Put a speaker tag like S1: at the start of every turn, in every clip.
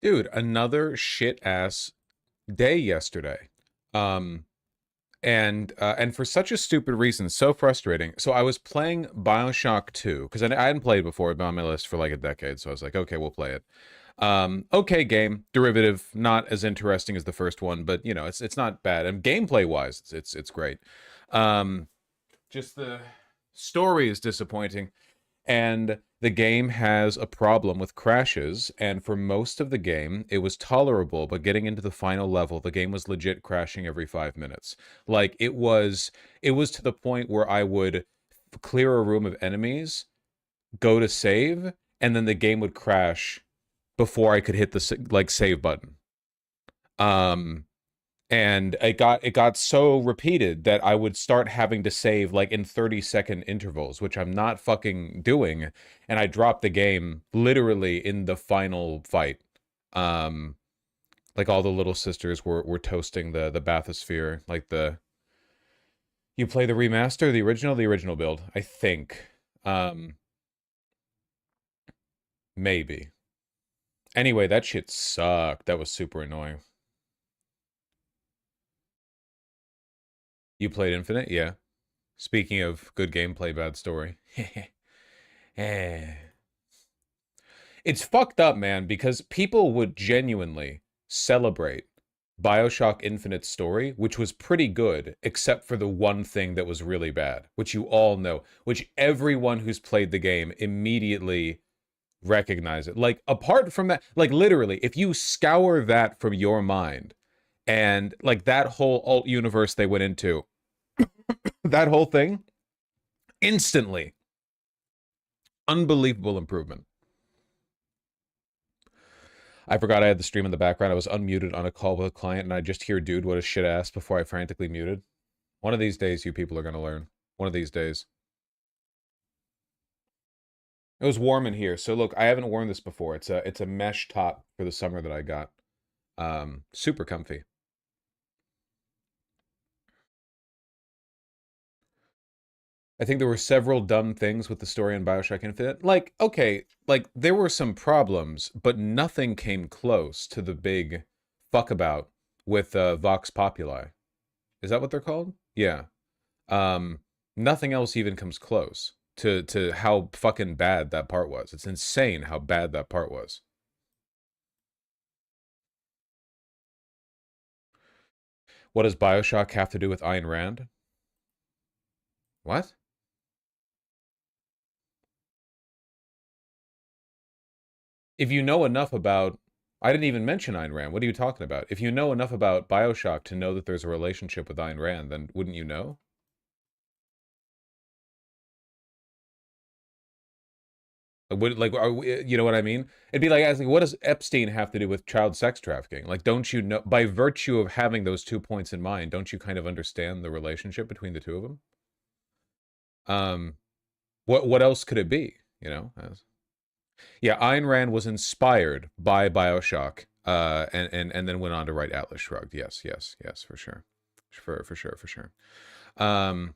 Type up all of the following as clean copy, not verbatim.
S1: Dude, another shit ass day yesterday. Um and for such a stupid reason, so frustrating. So I was playing BioShock 2 because I hadn't played before. It'd been on my list for like a decade, so I was like, okay, we'll play it. Okay, game, derivative, not as interesting as the first one, but you know, it's not bad. And gameplay wise, it's great. Um, just the story is disappointing. And the game has a problem with crashes, and for most of the game, it was tolerable, but getting into the final level, the game was legit crashing every 5 minutes. Like, it was to the point where I would clear a room of enemies, go to save, and then the game would crash before I could hit the, like, save button. Um, and it got so repeated that I would start having to save like in 30-second intervals, which I'm not fucking doing, and I dropped the game literally in the final fight. Um like all the little sisters were toasting the bathysphere, like the you play the remaster, the original build, I think. Um Maybe. Anyway, that shit sucked. That was super annoying. You played Infinite? Yeah. Speaking of good gameplay, bad story. Eh. It's fucked up, man, because people would genuinely celebrate BioShock Infinite's story, which was pretty good, except for the one thing that was really bad, which you all know, which everyone who's played the game immediately recognize it. Like, apart from that, like, literally, if you scour that from your mind, and, like, that whole alt universe they went into, that whole thing, instantly, unbelievable improvement. I forgot I had the stream in the background. I was unmuted on a call with a client, and I just hear dude what a shit ass before I frantically muted. One of these days, you people are going to learn. One of these days. It was warm in here, so look, I haven't worn this before. It's a mesh top for the summer that I got. Super comfy. I think there were several dumb things with the story in BioShock Infinite. Like, okay, like there were some problems, but nothing came close to the big fuck about with Vox Populi. Is that what they're called? Yeah. Um, Nothing else even comes close to how fucking bad that part was. It's insane how bad that part was. What does BioShock have to do with Ayn Rand? What? If you know enough about, I didn't even mention Ayn Rand. What are you talking about? If you know enough about BioShock to know that there's a relationship with Ayn Rand, then wouldn't you know? Would like you know what I mean? It'd be like asking, what does Epstein have to do with child sex trafficking? Like, don't you know, by virtue of having those 2 points in mind, don't you kind of understand the relationship between the two of them? Um, what else could it be? You know? Yeah, Ayn Rand was inspired by BioShock, and then went on to write Atlas Shrugged. Yes, yes, yes, for sure, for sure, for sure. Um,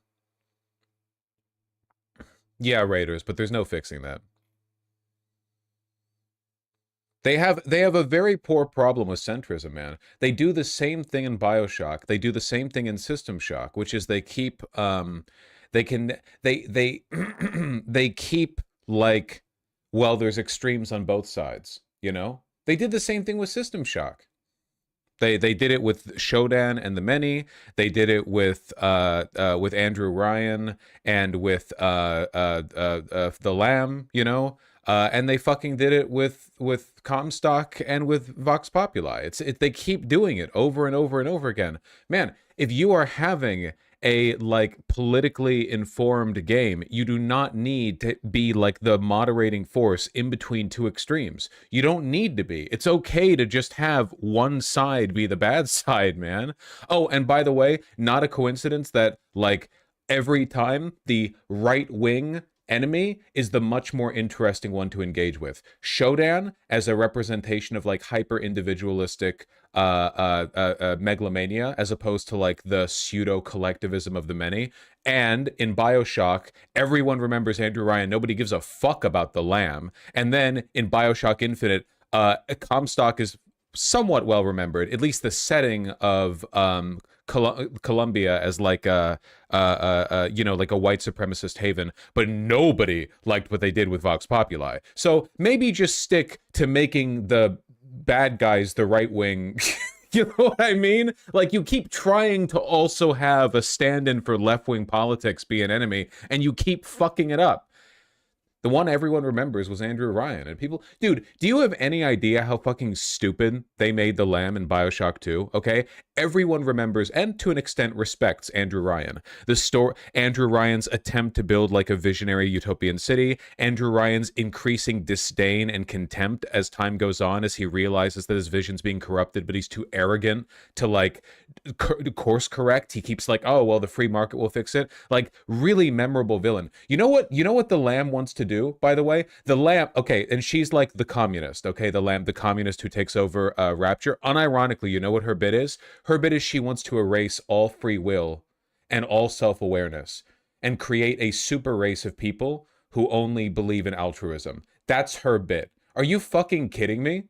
S1: yeah, Raiders, but there's no fixing that. They have a very poor problem with centrism, man. They do the same thing in BioShock. They do the same thing in System Shock, which is they keep they can they they keep like, well, there's extremes on both sides, you know? They did the same thing with System Shock. They did it with Shodan and the Many. They did it with Andrew Ryan and with the Lamb, you know. And they fucking did it with Comstock and with Vox Populi. They keep doing it over and over and over again. Man, if you are having a like politically informed game, you do not need to be like the moderating force in between two extremes. You don't need to be. It's okay to just have one side be the bad side, man. Oh, and by the way, not a coincidence that like every time the right wing enemy is the much more interesting one to engage with. Shodan as a representation of like hyper individualistic megalomania, as opposed to like the pseudo collectivism of the many. And in BioShock, everyone remembers Andrew Ryan. Nobody gives a fuck about the Lamb. And then in BioShock Infinite, Comstock is somewhat well remembered, at least the setting of Columbia as like you know, like a white supremacist haven, but nobody liked what they did with Vox Populi. So maybe just stick to making the bad guys the right wing. You know what I mean? Like, you keep trying to also have a stand-in for left-wing politics be an enemy, and you keep fucking it up. The one everyone remembers was Andrew Ryan. And people, dude, do you have any idea how fucking stupid they made the Lamb in Bioshock 2? Okay? Everyone remembers, and to an extent respects, Andrew Ryan. The story, Andrew Ryan's attempt to build like a visionary utopian city, Andrew Ryan's increasing disdain and contempt as time goes on, as he realizes that his vision's being corrupted, but he's too arrogant to like course correct. He keeps like, oh, well, the free market will fix it. Like, really memorable villain. You know what the Lamb wants to do, by the way? The Lamb, okay, and she's like the communist, okay? The Lamb, the communist who takes over Rapture. Unironically, you know what her bit is? Her bit is she wants to erase all free will and all self-awareness and create a super race of people who only believe in altruism. That's her bit. Are you fucking kidding me?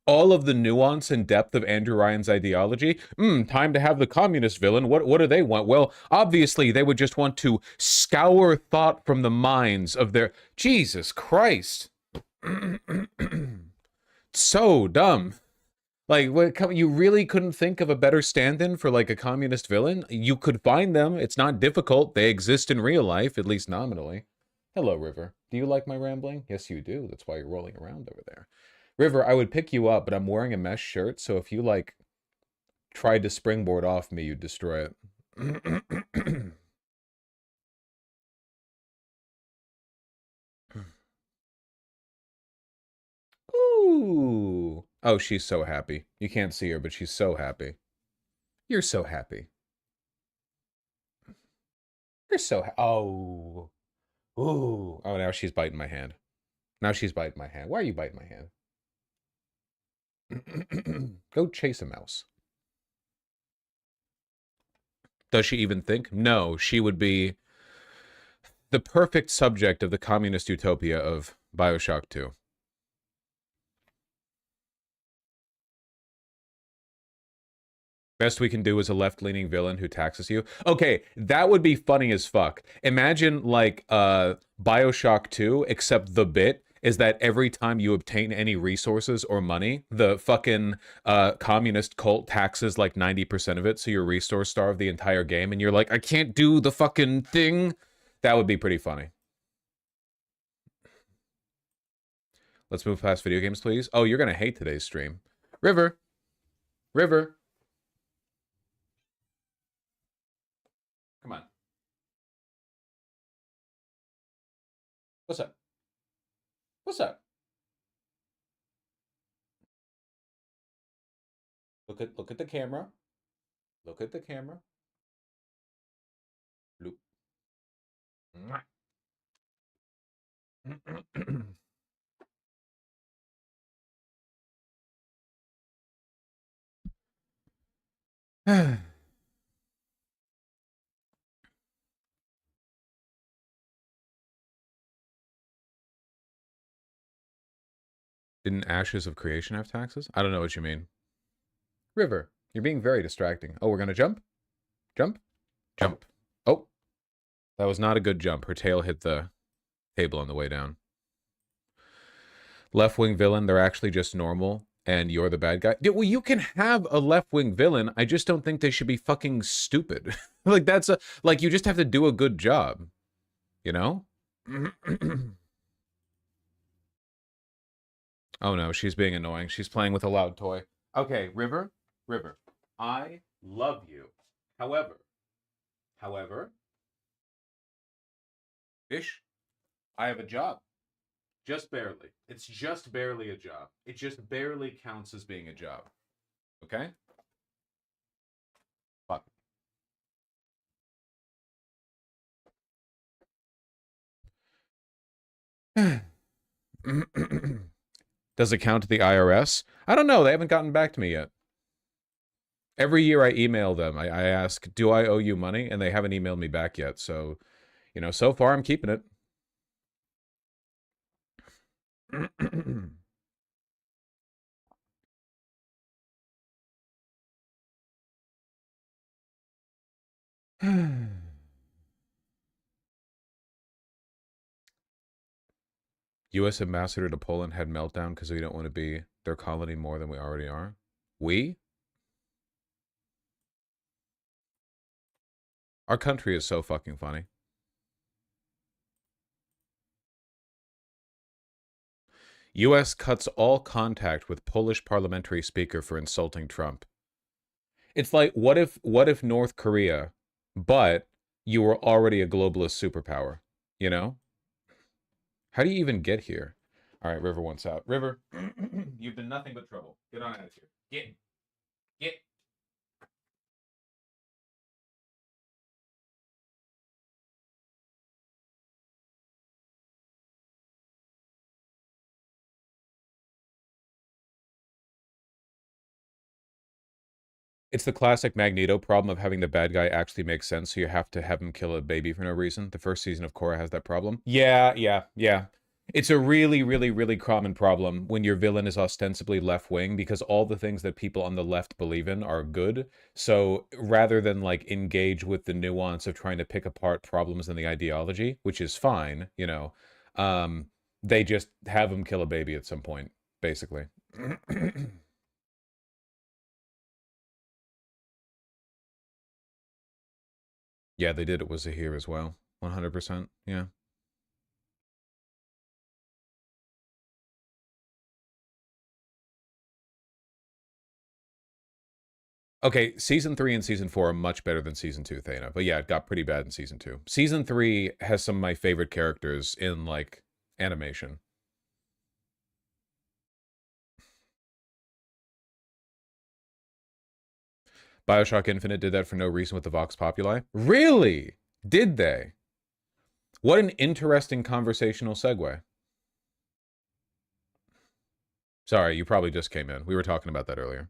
S1: All of the nuance and depth of Andrew Ryan's ideology. Time to have the communist villain. What do they want? Well, obviously, they would just want to scour thought from the minds of their... Jesus Christ. So dumb. Like, what, you really couldn't think of a better stand-in for, like, a communist villain? You could find them. It's not difficult. They exist in real life, at least nominally. Hello, River. Do you like my rambling? Yes, you do. That's why you're rolling around over there. River, I would pick you up, but I'm wearing a mesh shirt, so if you, like, tried to springboard off me, you'd destroy it. Ooh. Oh, she's so happy. You can't see her, but she's so happy. You're so happy. You're so oh. Ooh. Oh, now she's biting my hand. Now she's biting my hand. Why are you biting my hand? Go chase a mouse. Does she even think? No, she would be the perfect subject of the communist utopia of Bioshock 2. Best we can do is a left-leaning villain who taxes you. Okay, that would be funny as fuck. Imagine, like, Bioshock 2, except the bit is that every time you obtain any resources or money, the fucking communist cult taxes like 90% of it, so you're resource starved the entire game, and you're like, I can't do the fucking thing. That would be pretty funny. Let's move past video games, please. Oh, you're gonna hate today's stream. River. River. Come on. What's up? What's up? Look at the camera. Look at the camera. Loop. Didn't Ashes of Creation have taxes? I don't know what you mean. River, you're being very distracting. Oh, we're gonna jump? Jump? Jump. Oh. That was not a good jump. Her tail hit the table on the way down. Left-wing villain, they're actually just normal, and you're the bad guy. Yeah, well, you can have a left-wing villain. I just don't think they should be fucking stupid. Like, that's a... Like, you just have to do a good job. You know? Oh no, she's being annoying. She's playing with a loud toy. Okay, River, River, I love you. However, Fish, I have a job. Just barely. It's just barely a job. It just barely counts as being a job. Okay? Fuck. Does it count to the IRS? I don't know. They haven't gotten back to me yet. Every year I email them. I ask, do I owe you money? And they haven't emailed me back yet. So, you know, so far I'm keeping it. U.S. ambassador to Poland had meltdown because we don't want to be their colony more than we already are. We? Our country is so fucking funny. U.S. cuts all contact with Polish parliamentary speaker for insulting Trump. It's like, what if North Korea, but you were already a globalist superpower, you know? How do you even get here? All right, River wants out. River, you've been nothing but trouble. Get on out of here. Get. It's the classic Magneto problem of having the bad guy actually make sense, so you have to have him kill a baby for no reason. The first season of Korra has that problem. Yeah. It's a really common problem when your villain is ostensibly left-wing, because all the things that people on the left believe in are good. So rather than like engage with the nuance of trying to pick apart problems in the ideology, which is fine, you know, they just have him kill a baby at some point, basically. Yeah, they did. It was a here as well. 100%. Yeah. Okay, season 3 and season 4 are much better than season 2, Thana. But yeah, it got pretty bad in season 2. Season 3 has some of my favorite characters in, like, animation. BioShock Infinite did that for no reason with the Vox Populi. Really? Did they? What an interesting conversational segue. Sorry, you probably just came in. We were talking about that earlier.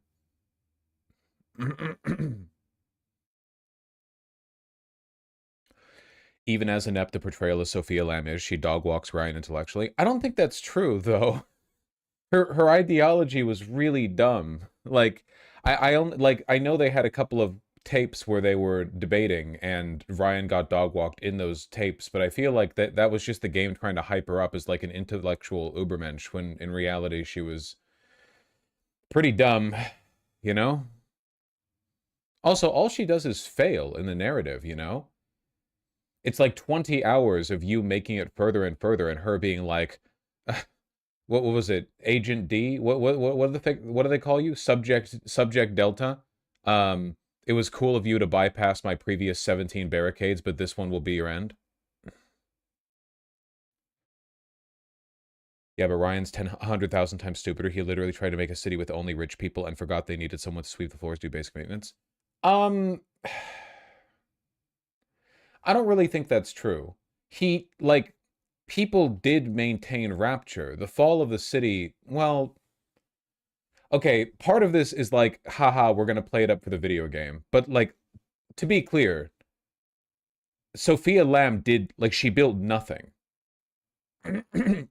S1: Even as inept a portrayal as Sophia Lamb is, she dog walks Ryan intellectually. I don't think that's true, though. Her ideology was really dumb. Like, I only, like, I know they had a couple of tapes where they were debating and Ryan got dog walked in those tapes, but I feel like that was just the game trying to hype her up as like an intellectual ubermensch, when in reality she was pretty dumb, you know? Also, all she does is fail in the narrative, you know? It's like 20 hours of you making it further and further and her being like, what was it? Agent D? What do they call you? Subject Delta? It was cool of you to bypass my previous 17 barricades, but this one will be your end. Yeah, but Ryan's 100,000 times stupider. He literally tried to make a city with only rich people and forgot they needed someone to sweep the floors, do basic maintenance. I don't really think that's true. He, like, people did maintain Rapture. The fall of the city, well, okay, part of this is like, haha, we're gonna play it up for the video game. But, like, to be clear, Sophia Lamb did, like, she built nothing.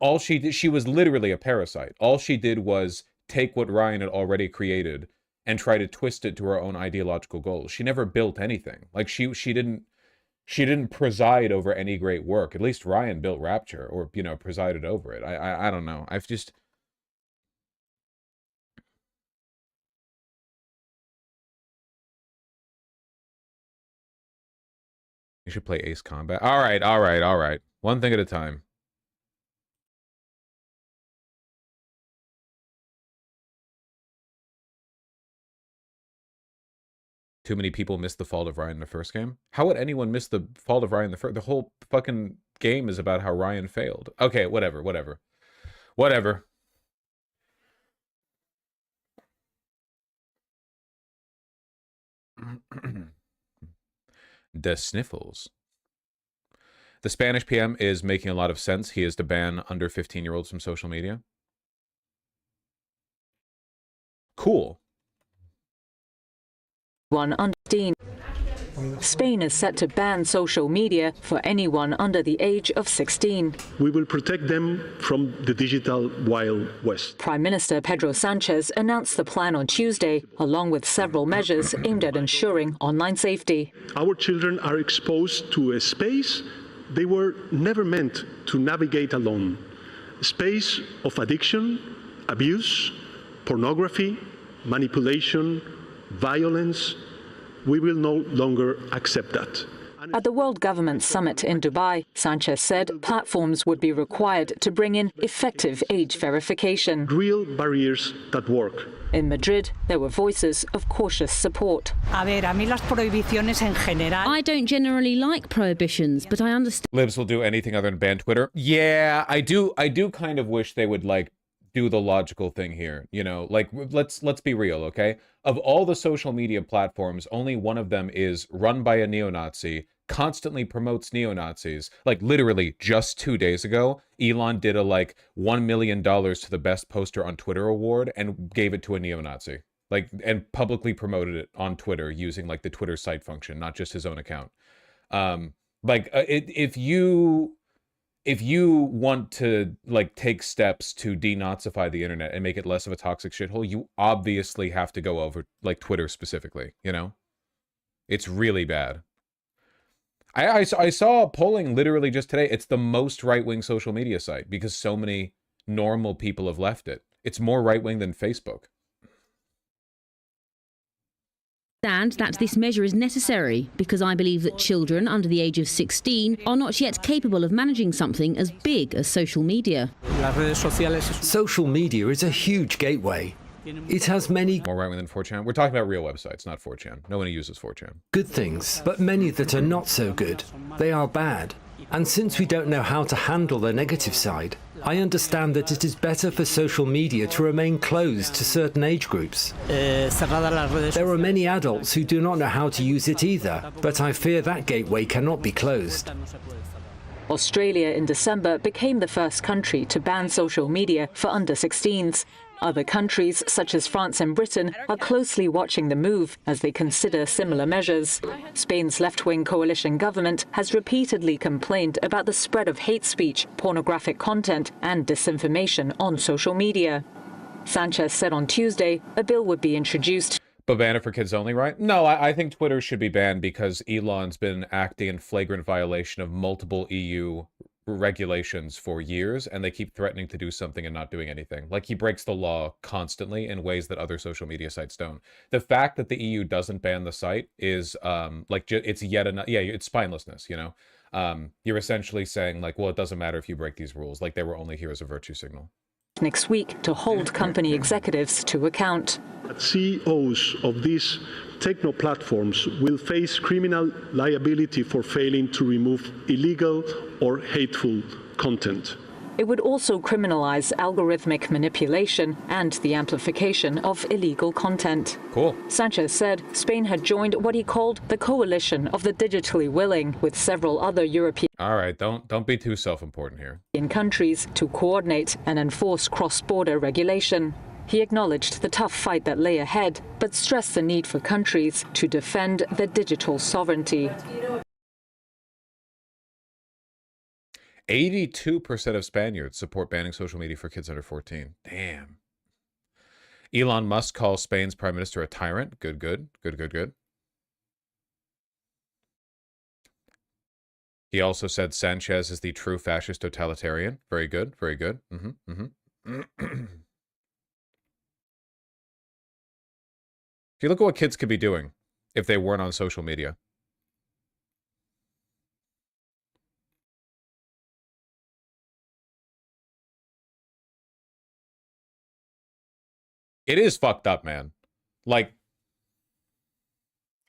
S1: All she did, she was literally a parasite. All she did was take what Ryan had already created and try to twist it to her own ideological goals. She never built anything. Like, she didn't preside over any great work. At least Ryan built Rapture, or, you know, presided over it. I don't know. I've just... You should play Ace Combat. All right. One thing at a time. Too many people missed the Fall of Ryan in the first game. How would anyone miss the Fall of Ryan the first? The whole fucking game is about how Ryan failed. Okay, whatever. The sniffles. The Spanish PM is making a lot of sense. He is to ban under 15-year-olds from social media. Cool.
S2: 1 on Dean. Spain is set to ban social media for anyone under the age of 16.
S3: We will protect them from the digital Wild West.
S2: Prime Minister Pedro Sanchez announced the plan on Tuesday, along with several measures aimed at ensuring online safety.
S3: Our children are exposed to a space they were never meant to navigate alone. A space of addiction, abuse, pornography, manipulation, violence. We will no longer accept that.
S2: At the World Government Summit in Dubai, Sanchez said platforms would be required to bring in effective age verification.
S3: Real barriers that work.
S2: In Madrid, there were voices of cautious support.
S4: I
S5: don't generally like prohibitions, but I understand.
S1: Libs will do anything other than ban Twitter. Yeah, I do kind of wish they would like do the logical thing here, you know, like let's be real, okay? Of all the social media platforms, only one of them is run by a neo-Nazi, constantly promotes neo-Nazis. Like literally just 2 days ago, Elon did a like $1 million to the best poster on Twitter award and gave it to a neo-Nazi. Like, and publicly promoted it on Twitter using like the Twitter site function, not just his own account. If you want to like take steps to denazify the internet and make it less of a toxic shithole, you obviously have to go over like Twitter specifically, you know? It's really bad. I saw polling literally just today. It's the most right-wing social media site because so many normal people have left it. It's more right-wing than Facebook.
S5: That this measure is necessary because I believe that children under the age of 16 are not yet capable of managing something as big as social media.
S6: Social media is a huge gateway. It has many
S1: more right-wing than 4chan. We're talking about real websites, not 4chan. No one uses 4chan.
S6: Good things, but many that are not so good. They are bad. And since we don't know how to handle the negative side, I understand that it is better for social media to remain closed to certain age groups. There are many adults who do not know how to use it either, but I fear that gateway cannot be closed.
S2: Australia in December became the first country to ban social media for under 16s. Other countries, such as France and Britain, are closely watching the move as they consider similar measures. Spain's left-wing coalition government has repeatedly complained about the spread of hate speech, pornographic content and disinformation on social media. Sanchez said on Tuesday a bill would be introduced.
S1: But ban it for kids only, right? No, I think Twitter should be banned because Elon's been acting in flagrant violation of multiple EU regulations for years, and they keep threatening to do something and not doing anything. Like, he breaks the law constantly in ways that other social media sites don't. The fact that the EU doesn't ban the site is like it's yet another, yeah, it's spinelessness, you know. You're essentially saying like, well, it doesn't matter if you break these rules, like they were only here as a virtue signal.
S2: Next week to hold company executives to account.
S3: CEOs of these techno platforms will face criminal liability for failing to remove illegal or hateful content.
S2: It would also criminalize algorithmic manipulation and the amplification of illegal content.
S1: Cool.
S2: Sanchez said Spain had joined what he called the coalition of the digitally willing with several other European
S1: All right, don't be too self-important here.
S2: countries to coordinate and enforce cross-border regulation. He acknowledged the tough fight that lay ahead, but stressed the need for countries to defend their digital sovereignty.
S1: 82% of Spaniards support banning social media for kids under 14. Damn. Elon Musk calls Spain's prime minister a tyrant. Good. He also said Sanchez is the true fascist totalitarian. Very good. If you look at what kids could be doing if they weren't on social media. It is fucked up, man. Like,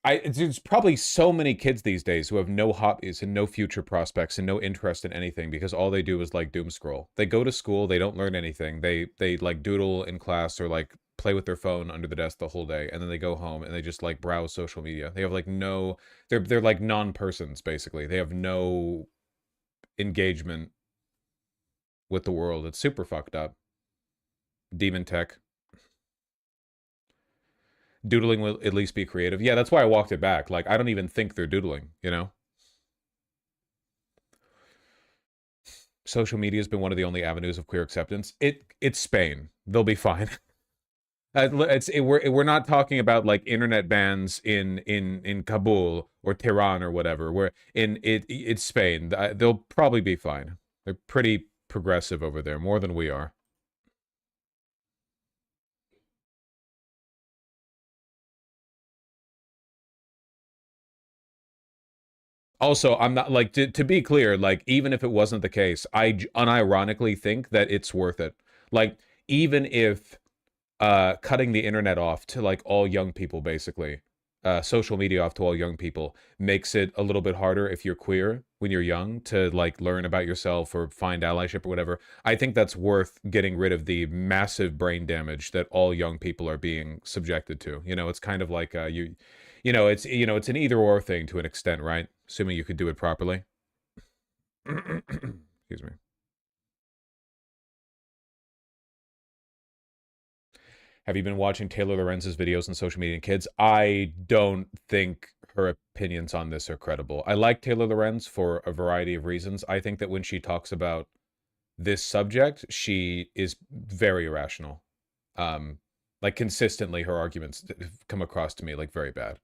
S1: there's probably so many kids these days who have no hobbies and no future prospects and no interest in anything because all they do is like doom scroll. They go to school, they don't learn anything. They like doodle in class or like play with their phone under the desk the whole day, and then they go home and they just like browse social media. They have like no, they're like non-persons basically. They have no engagement with the world. It's super fucked up. Demon tech. Doodling will at least be creative. Yeah, that's why I walked it back. Like, I don't even think they're doodling, you know? Social media has been one of the only avenues of queer acceptance. It's Spain. They'll be fine. We're not talking about like internet bans in Kabul or Tehran or whatever. It's Spain. They'll probably be fine. They're pretty progressive over there, more than we are. Also, I'm not like to be clear, like even if it wasn't the case, I unironically think that it's worth it. Like even if cutting the internet off to like all young people, basically, social media off to all young people makes it a little bit harder if you're queer when you're young to like learn about yourself or find allyship or whatever. I think that's worth getting rid of the massive brain damage that all young people are being subjected to. You know, it's kind of like it's an either or thing to an extent, right? Assuming you could do it properly. Excuse me. Have you been watching Taylor Lorenz's videos on social media and kids? I don't think her opinions on this are credible. I like Taylor Lorenz for a variety of reasons. I think that when she talks about this subject, she is very irrational. Like consistently, her arguments come across to me like very bad.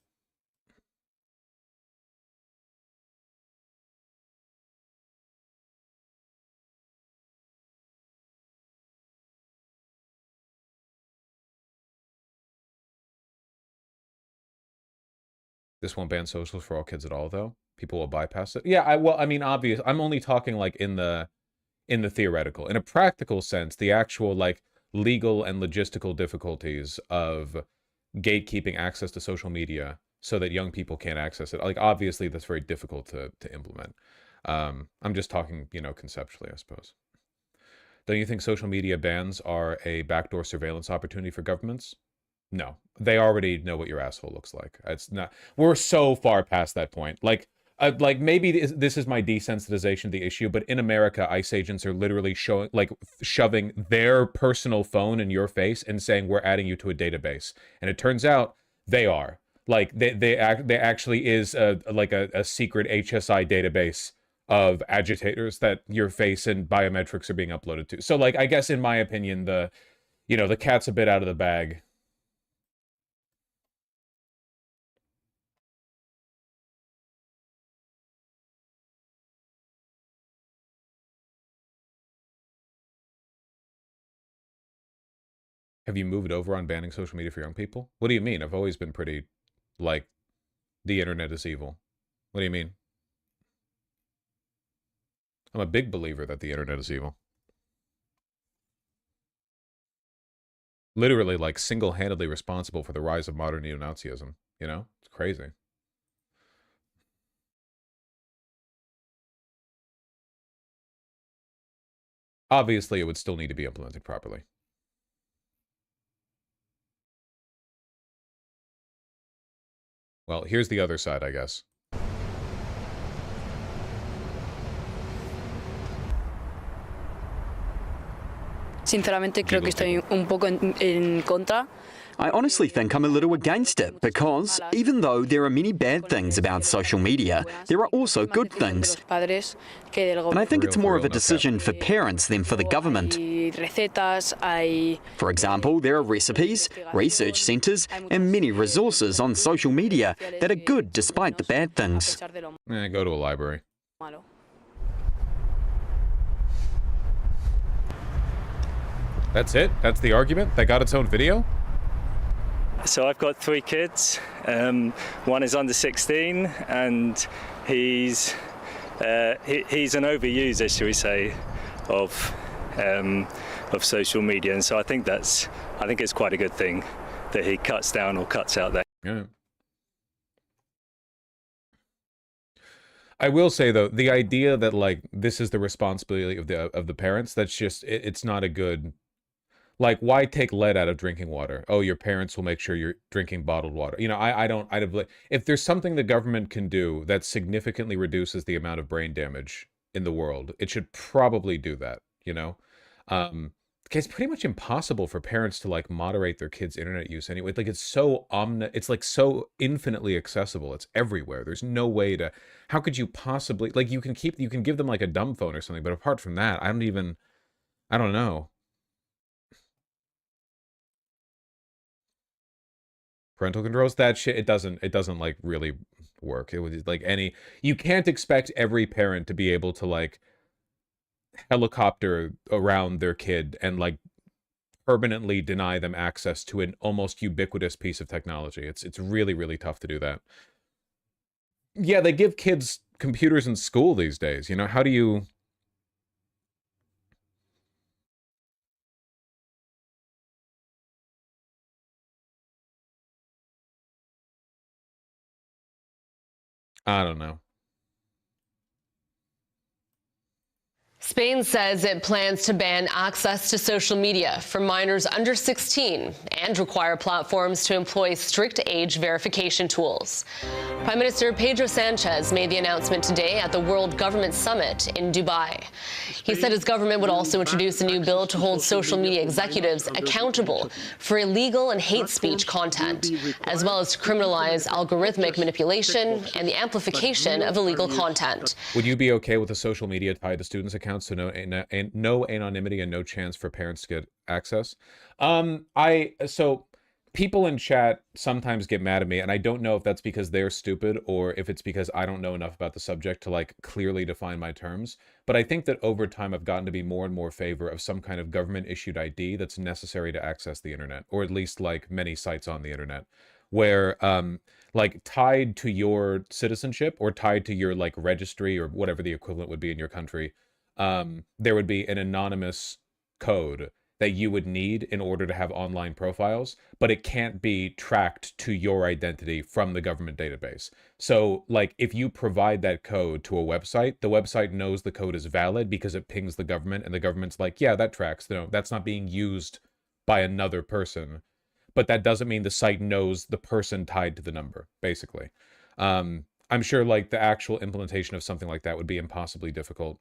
S1: This won't ban socials for all kids at all, though. People will bypass it. Yeah, I mean, obvious. I'm only talking like in the theoretical. In a practical sense, the actual like legal and logistical difficulties of gatekeeping access to social media so that young people can't access it. Like obviously, that's very difficult to implement. I'm just talking, conceptually, I suppose. Don't you think social media bans are a backdoor surveillance opportunity for governments? No, they already know what your asshole looks like. It's not. We're so far past that point. Like maybe this is my desensitization of the issue, but in America, ICE agents are literally shoving their personal phone in your face and saying we're adding you to a database. And it turns out they are. Like they actually is a secret HSI database of agitators that your face and biometrics are being uploaded to. So like I guess in my opinion, the cat's a bit out of the bag. Have you moved over on banning social media for young people? What do you mean? I've always been pretty, like, the internet is evil. What do you mean? I'm a big believer that the internet is evil. Literally, like, single-handedly responsible for the rise of modern neo-Nazism. You know? It's crazy. Obviously, it would still need to be implemented properly. Well, here's the other side, I guess.
S4: Sinceramente creo que estoy un poco en contra.
S7: I honestly think I'm a little against it because even though there are many bad things about social media, there are also good things. And I think it's more of a decision for parents than for the government. For example, there are recipes, research centres and many resources on social media that are good despite the bad things.
S1: Go to a library. That's it? That's the argument? That got its own video?
S8: So I've got 3 kids. One is under 16, and he's an overuser, shall we say, of social media. And so I think it's quite a good thing that he cuts down or cuts out that.
S1: Yeah. I will say though, the idea that like this is the responsibility of the parents, that's just it's not a good. Like, why take lead out of drinking water? Oh, your parents will make sure you're drinking bottled water. If there's something the government can do that significantly reduces the amount of brain damage in the world, it should probably do that, it's pretty much impossible for parents to like moderate their kids' internet use anyway. Like it's so it's like so infinitely accessible. It's everywhere. There's no way to, how could you possibly, like you can give them like a dumb phone or something, but apart from that, I don't know. Parental controls, that shit, it doesn't like really work. It was like you can't expect every parent to be able to like helicopter around their kid and like permanently deny them access to an almost ubiquitous piece of technology. It's really, really tough to do that. Yeah, they give kids computers in school these days. You know, how do you... I don't know.
S9: Spain says it plans to ban access to social media for minors under 16 and require platforms to employ strict age verification tools. Prime Minister Pedro Sanchez made the announcement today at the World Government Summit in Dubai. He said his government would also introduce a new bill to hold social media executives accountable for illegal and hate speech content, as well as to criminalize algorithmic manipulation and the amplification of illegal content.
S1: Would you be okay with a social media tied to students' accounts, so no anonymity and no chance for parents to get access? So people in chat sometimes get mad at me, and I don't know if that's because they're stupid or if it's because I don't know enough about the subject to like clearly define my terms. But I think that over time I've gotten to be more and more favor of some kind of government issued ID that's necessary to access the internet, or at least like many sites on the internet, where like tied to your citizenship or tied to your like registry or whatever the equivalent would be in your country, there would be an anonymous code that you would need in order to have online profiles, but it can't be tracked to your identity from the government database. So like if you provide that code to a website, the website knows the code is valid because it pings the government, and the government's like, yeah, that tracks. No, that's not being used by another person. But that doesn't mean the site knows the person tied to the number, basically. I'm sure like the actual implementation of something like that would be impossibly difficult.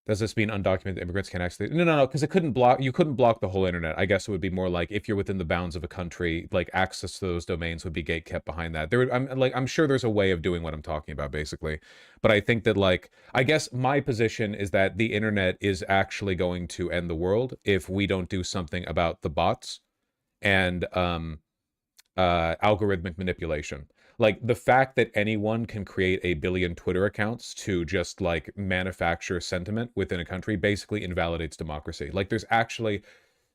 S1: Does this mean undocumented immigrants can't access? No, because you couldn't block the whole internet. I guess it would be more like if you're within the bounds of a country, like access to those domains would be gate kept behind that. I'm sure there's a way of doing what I'm talking about, basically. But I think that like, I guess my position is that the internet is actually going to end the world if we don't do something about the bots and algorithmic manipulation. Like the fact that anyone can create a billion Twitter accounts to just like manufacture sentiment within a country basically invalidates democracy. Like there's actually,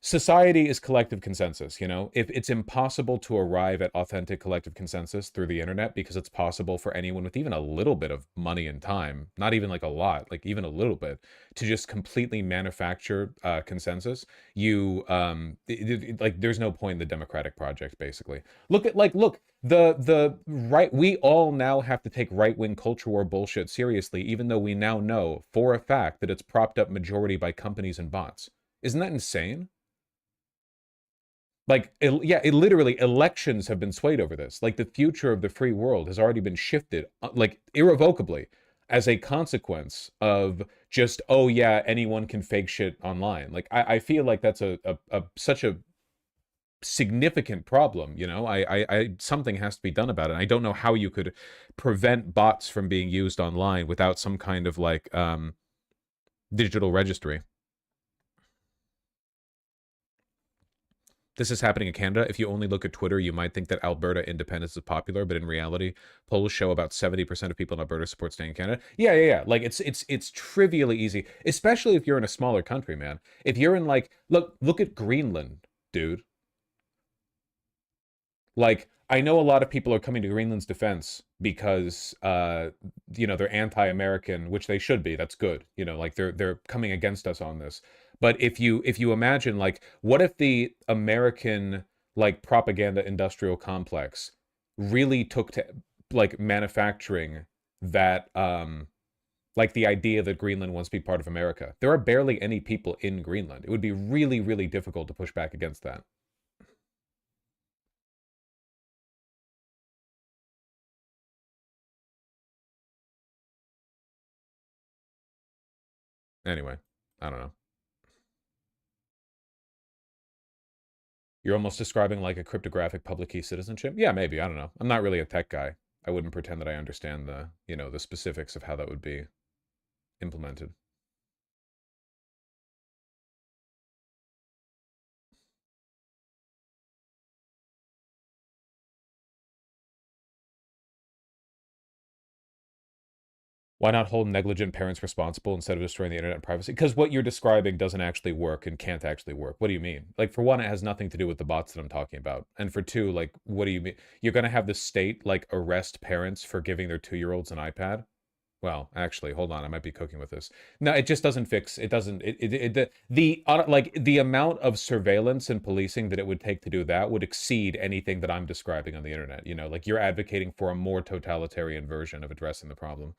S1: society is collective consensus, you know? If it's impossible to arrive at authentic collective consensus through the internet because it's possible for anyone with even a little bit of money and time, not even like a lot, like even a little bit, to just completely manufacture consensus, like there's no point in the democratic project, basically. Look, the right, we all now have to take right-wing culture war bullshit seriously, even though we now know for a fact that it's propped up majority by companies and bots. Isn't that insane? Like, it literally, elections have been swayed over this. Like, the future of the free world has already been shifted, like, irrevocably, as a consequence of just, oh yeah, anyone can fake shit online. Like, I feel like that's such a significant problem, you know? Something has to be done about it. I don't know how you could prevent bots from being used online without some kind of, like, digital registry. This is happening in Canada. If you only look at Twitter, you might think that Alberta independence is popular, but in reality, polls show about 70% of people in Alberta support staying in Canada. Yeah. Like it's trivially easy, especially if you're in a smaller country, man. If you're in like, look at Greenland, dude. Like, I know a lot of people are coming to Greenland's defense because, you know, they're anti-American, which they should be. That's good. You know, like they're coming against us on this. But if you imagine, like, what if the American, like, propaganda industrial complex really took to, like, manufacturing that, like, the idea that Greenland wants to be part of America? There are barely any people in Greenland. It would be really, really difficult to push back against that. Anyway, I don't know. You're almost describing like a cryptographic public key citizenship? Yeah, maybe. I don't know. I'm not really a tech guy. I wouldn't pretend that I understand the, you know, the specifics of how that would be implemented. Why not hold negligent parents responsible instead of destroying the internet and privacy? Because what you're describing doesn't actually work and can't actually work. What do you mean? Like, for one, it has nothing to do with the bots that I'm talking about. And for two, like, what do you mean? You're going to have the state, like, arrest parents for giving their 2-year-olds an iPad? Well, actually, hold on. I might be cooking with this. No, it just doesn't fix. It doesn't. Like, the amount of surveillance and policing that it would take to do that would exceed anything that I'm describing on the internet. You know, like, you're advocating for a more totalitarian version of addressing the problem.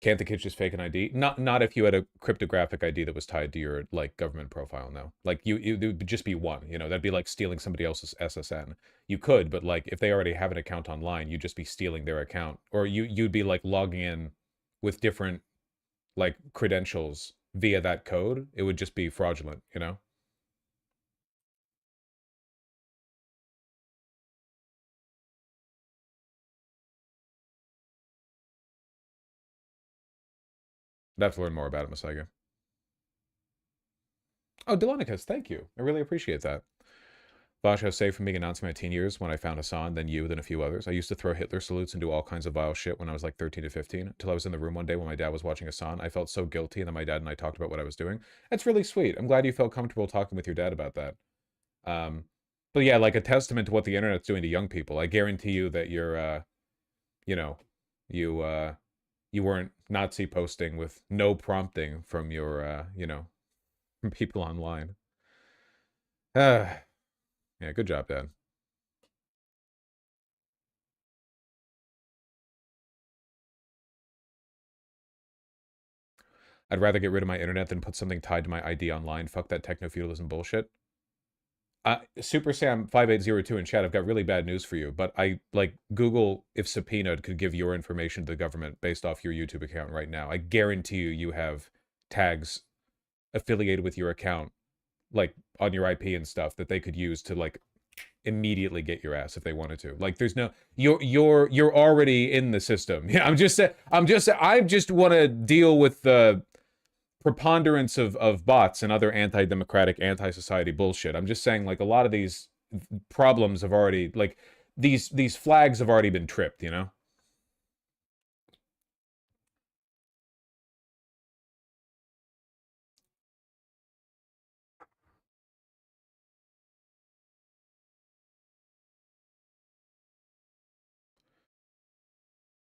S1: Can't the kids just fake an ID? Not if you had a cryptographic ID that was tied to your, like, government profile, no. Like, it would just be one, you know? That'd be like stealing somebody else's SSN. You could, but, like, if they already have an account online, you'd just be stealing their account. Or you'd be, like, logging in with different, like, credentials via that code. It would just be fraudulent, you know? I'd have to learn more about it, Masaiga. Oh, Delonicus, thank you. I really appreciate that. Vash, I was saved from being a Nazi in my teen years when I found Hassan, then you, then a few others. I used to throw Hitler salutes and do all kinds of vile shit when I was like 13 to 15, until I was in the room one day when my dad was watching Hassan. I felt so guilty, and then my dad and I talked about what I was doing. That's really sweet. I'm glad you felt comfortable talking with your dad about that. But yeah, like a testament to what the internet's doing to young people. I guarantee you that you're, you know, you weren't Nazi posting with no prompting from your, you know, from people online. Yeah, good job, Dad. I'd rather get rid of my internet than put something tied to my ID online. Fuck that techno-feudalism bullshit. Super Sam 5802 in chat, I've got really bad news for you, but like, Google, if subpoenaed, could give your information to the government based off your YouTube account right now. I guarantee you have tags affiliated with your account, like, on your IP and stuff, that they could use to, like, immediately get your ass if they wanted to. Like, there's no, you're already in the system. Yeah, I just want to deal with the preponderance of bots and other anti-democratic, anti-society bullshit. I'm just saying, like, a lot of these problems have already, like, these flags have already been tripped, you know?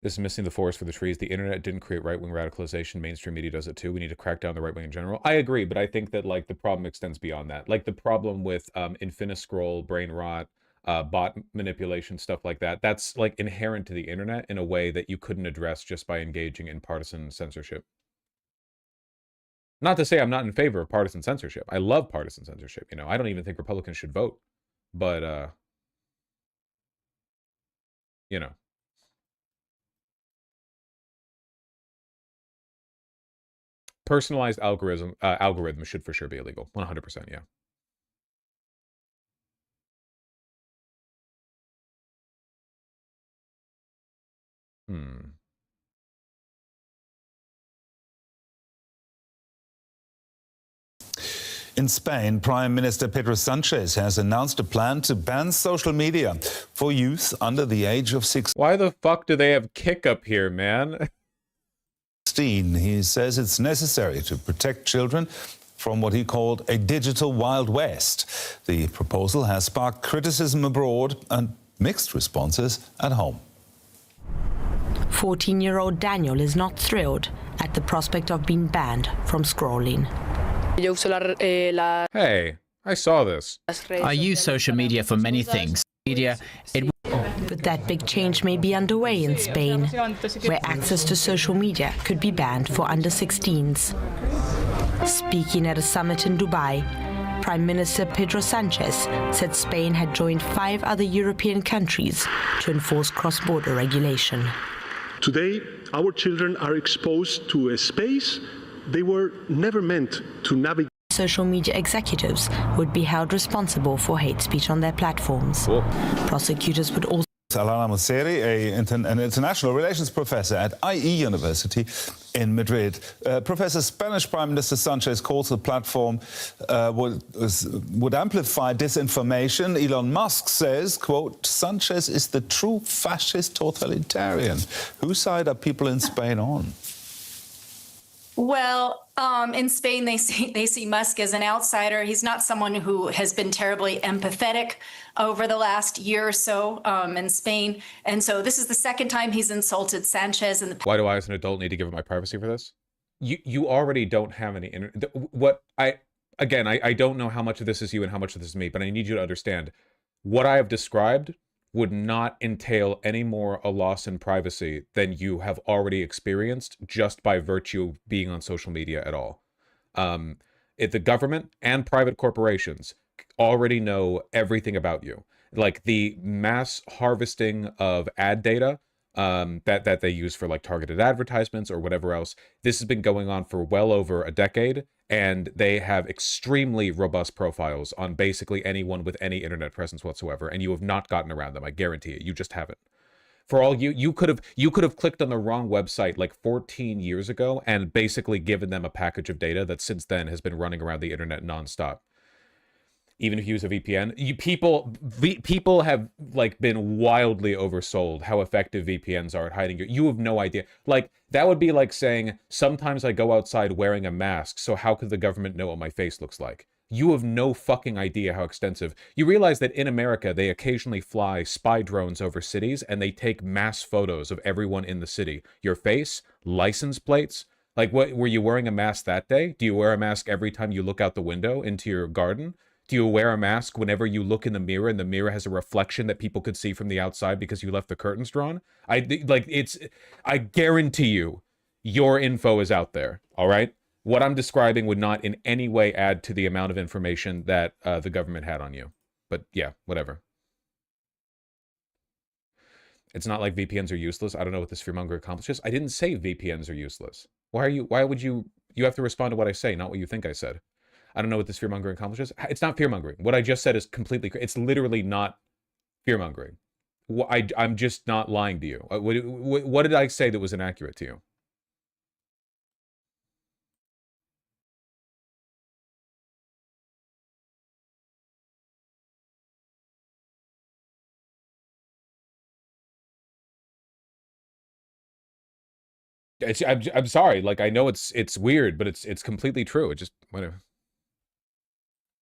S1: This is missing the forest for the trees. The internet didn't create right-wing radicalization. Mainstream media does it too. We need to crack down the right wing in general. I agree, but I think that, like, the problem extends beyond that. Like, the problem with infiniscroll, brain rot, bot manipulation, stuff like that, that's, like, inherent to the internet in a way that you couldn't address just by engaging in partisan censorship. Not to say I'm not in favor of partisan censorship. I love partisan censorship, you know? I don't even think Republicans should vote. But, you know. Personalized algorithm should for sure be illegal. 100%, yeah.
S10: In Spain, Prime Minister Pedro Sanchez has announced a plan to ban social media for youth under the age of 16.
S1: Why the fuck do they have kick up here, man?
S10: He says it's necessary to protect children from what he called a digital Wild West. The proposal has sparked criticism abroad and mixed responses at home.
S11: 14-year-old Daniel is not thrilled at the prospect of being banned from scrolling.
S1: Hey, I saw this.
S12: I use social media for many things.
S11: But that big change may be underway in Spain, where access to social media could be banned for under 16s. Speaking at a summit in Dubai, Prime Minister Pedro Sanchez said Spain had joined 5 other European countries to enforce cross-border regulation.
S3: Today, our children are exposed to a space they were never meant to navigate.
S11: Social media executives would be held responsible for hate speech on their platforms.
S1: Cool.
S11: Prosecutors would also...
S10: Alana Mosseri, an international relations professor at IE University in Madrid. Professor, Spanish Prime Minister Sanchez calls the platform would amplify disinformation. Elon Musk says, quote, Sanchez is the true fascist totalitarian. Whose side are people in Spain on?
S13: Well, in Spain, they see Musk as an outsider. He's not someone who has been terribly empathetic over the last year or so in Spain. And so this is the second time he's insulted Sanchez. And
S1: why do I, as an adult, need to give up my privacy for this? You already don't have any... I don't know how much of this is you and how much of this is me, but I need you to understand. What I have described would not entail any more a loss in privacy than you have already experienced just by virtue of being on social media at all. If the government and private corporations already know everything about you, like the mass harvesting of ad data that they use for like targeted advertisements or whatever else, this has been going on for well over a decade. And they have extremely robust profiles on basically anyone with any internet presence whatsoever, and you have not gotten around them. I guarantee it. You just haven't. For all you could have clicked on the wrong website like 14 years ago and basically given them a package of data that since then has been running around the internet nonstop. Even if you use a VPN, people have like been wildly oversold how effective VPNs are at hiding you. You have no idea. Like that would be like saying, sometimes I go outside wearing a mask, so how could the government know what my face looks like? You have no fucking idea how extensive. You realize that in America, they occasionally fly spy drones over cities and they take mass photos of everyone in the city. Your face, license plates. Like, what, were you wearing a mask that day? Do you wear a mask every time you look out the window into your garden? Do you wear a mask whenever you look in the mirror and the mirror has a reflection that people could see from the outside because you left the curtains drawn? I guarantee you, your info is out there, all right? What I'm describing would not in any way add to the amount of information that the government had on you. But yeah, whatever. It's not like VPNs are useless. I don't know what this fearmonger accomplishes. I didn't say VPNs are useless. Why would you have to respond to what I say, not what you think I said. I don't know what this fearmongering accomplishes. It's not fearmongering. What I just said is completely... It's literally not fearmongering. I'm just not lying to you. What did I say that was inaccurate to you? I'm sorry. Like, I know it's weird, but it's completely true. It just... whatever.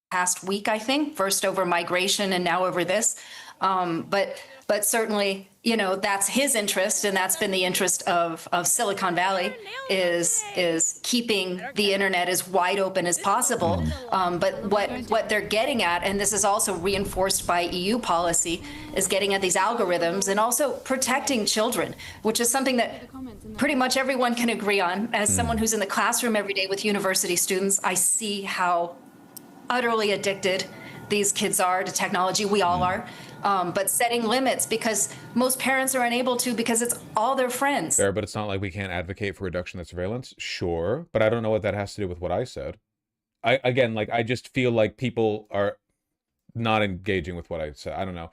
S13: Past week, I think, first over migration and now over this. But certainly, you know, that's his interest, and that's been the interest of Silicon Valley, is keeping the internet as wide open as possible. But what they're getting at, and this is also reinforced by EU policy, is getting at these algorithms and also protecting children, which is something that pretty much everyone can agree on. As someone who's in the classroom every day with university students, I see how utterly addicted these kids are to technology. We all are. But setting limits, because most parents are unable to, because it's all their friends.
S1: Fair, but it's not like we can't advocate for reduction of surveillance. Sure, but I don't know what that has to do with what I said. I just feel like people are not engaging with what I said. I don't know.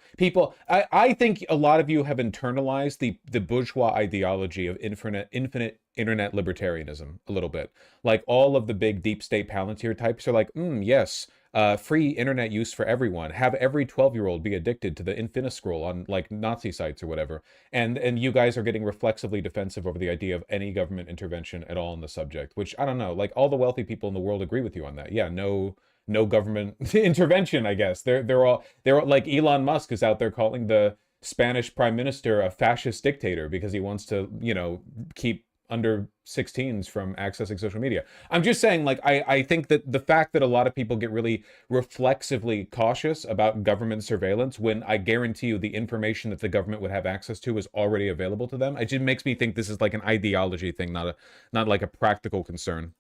S1: I think a lot of you have internalized the bourgeois ideology of infinite internet libertarianism a little bit. Like all of the big deep state Palantir types are like, yes, free internet use for everyone. Have every 12-year-old be addicted to the Infiniscroll on like Nazi sites or whatever. And you guys are getting reflexively defensive over the idea of any government intervention at all in the subject, which I don't know, like all the wealthy people in the world agree with you on that. Yeah, no government intervention, I guess. They're all like Elon Musk is out there calling the Spanish prime minister a fascist dictator because he wants to, you know, keep under 16s from accessing social media. I'm just saying, like, I think that the fact that a lot of people get really reflexively cautious about government surveillance when I guarantee you the information that the government would have access to is already available to them, it just makes me think this is like an ideology thing, not like a practical concern.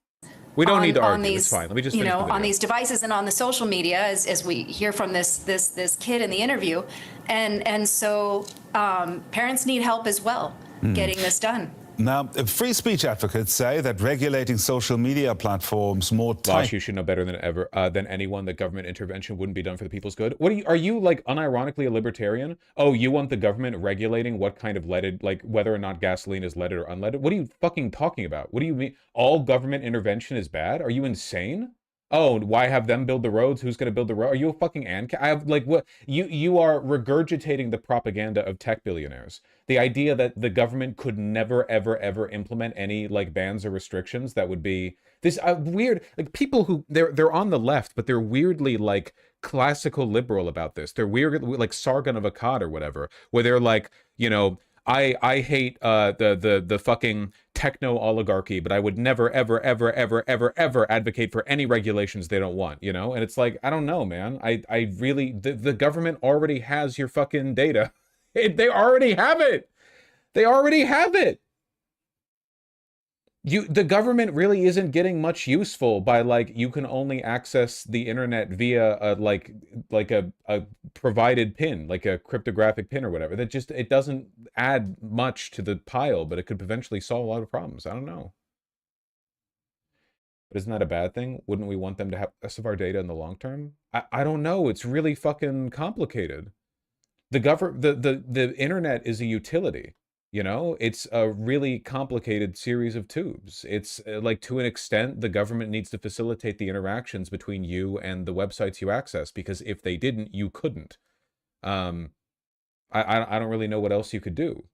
S1: We don't need to argue. It's fine. Let me just finish
S13: on these devices and on the social media, as we hear from this kid in the interview, and so parents need help as well. getting this done.
S10: Now, free speech advocates say that regulating social media platforms more
S1: Gosh, you should know better than ever than anyone that government intervention wouldn't be done for the people's good. What are you like unironically a libertarian? Oh, you want the government regulating what kind of leaded, like whether or not gasoline is leaded or unleaded? What are you fucking talking about? What do you mean all government intervention is bad? Are you insane? Oh, why have them build the roads? Who's going to build the road? Are you a fucking I have like what you are regurgitating the propaganda of tech billionaires. The idea that the government could never ever ever implement any like bans or restrictions that would be this weird, like people who they're on the left but they're weirdly like classical liberal about this. They're weird like Sargon of Akkad or whatever, where they're like, you know, I hate the fucking techno oligarchy, but I would never ever ever ever ever ever advocate for any regulations they don't want, you know? And it's like, I don't know, man. I really the government already has your fucking data. They already have it. They already have it. The government really isn't getting much useful by like you can only access the internet via a provided pin, like a cryptographic pin or whatever. That just it doesn't add much to the pile, but it could eventually solve a lot of problems. I don't know. But isn't that a bad thing? Wouldn't we want them to have less of our data in the long term? I don't know. It's really fucking complicated. The internet is a utility. You know, it's a really complicated series of tubes. It's like to an extent, the government needs to facilitate the interactions between you and the websites you access, because if they didn't, you couldn't. I don't really know what else you could do.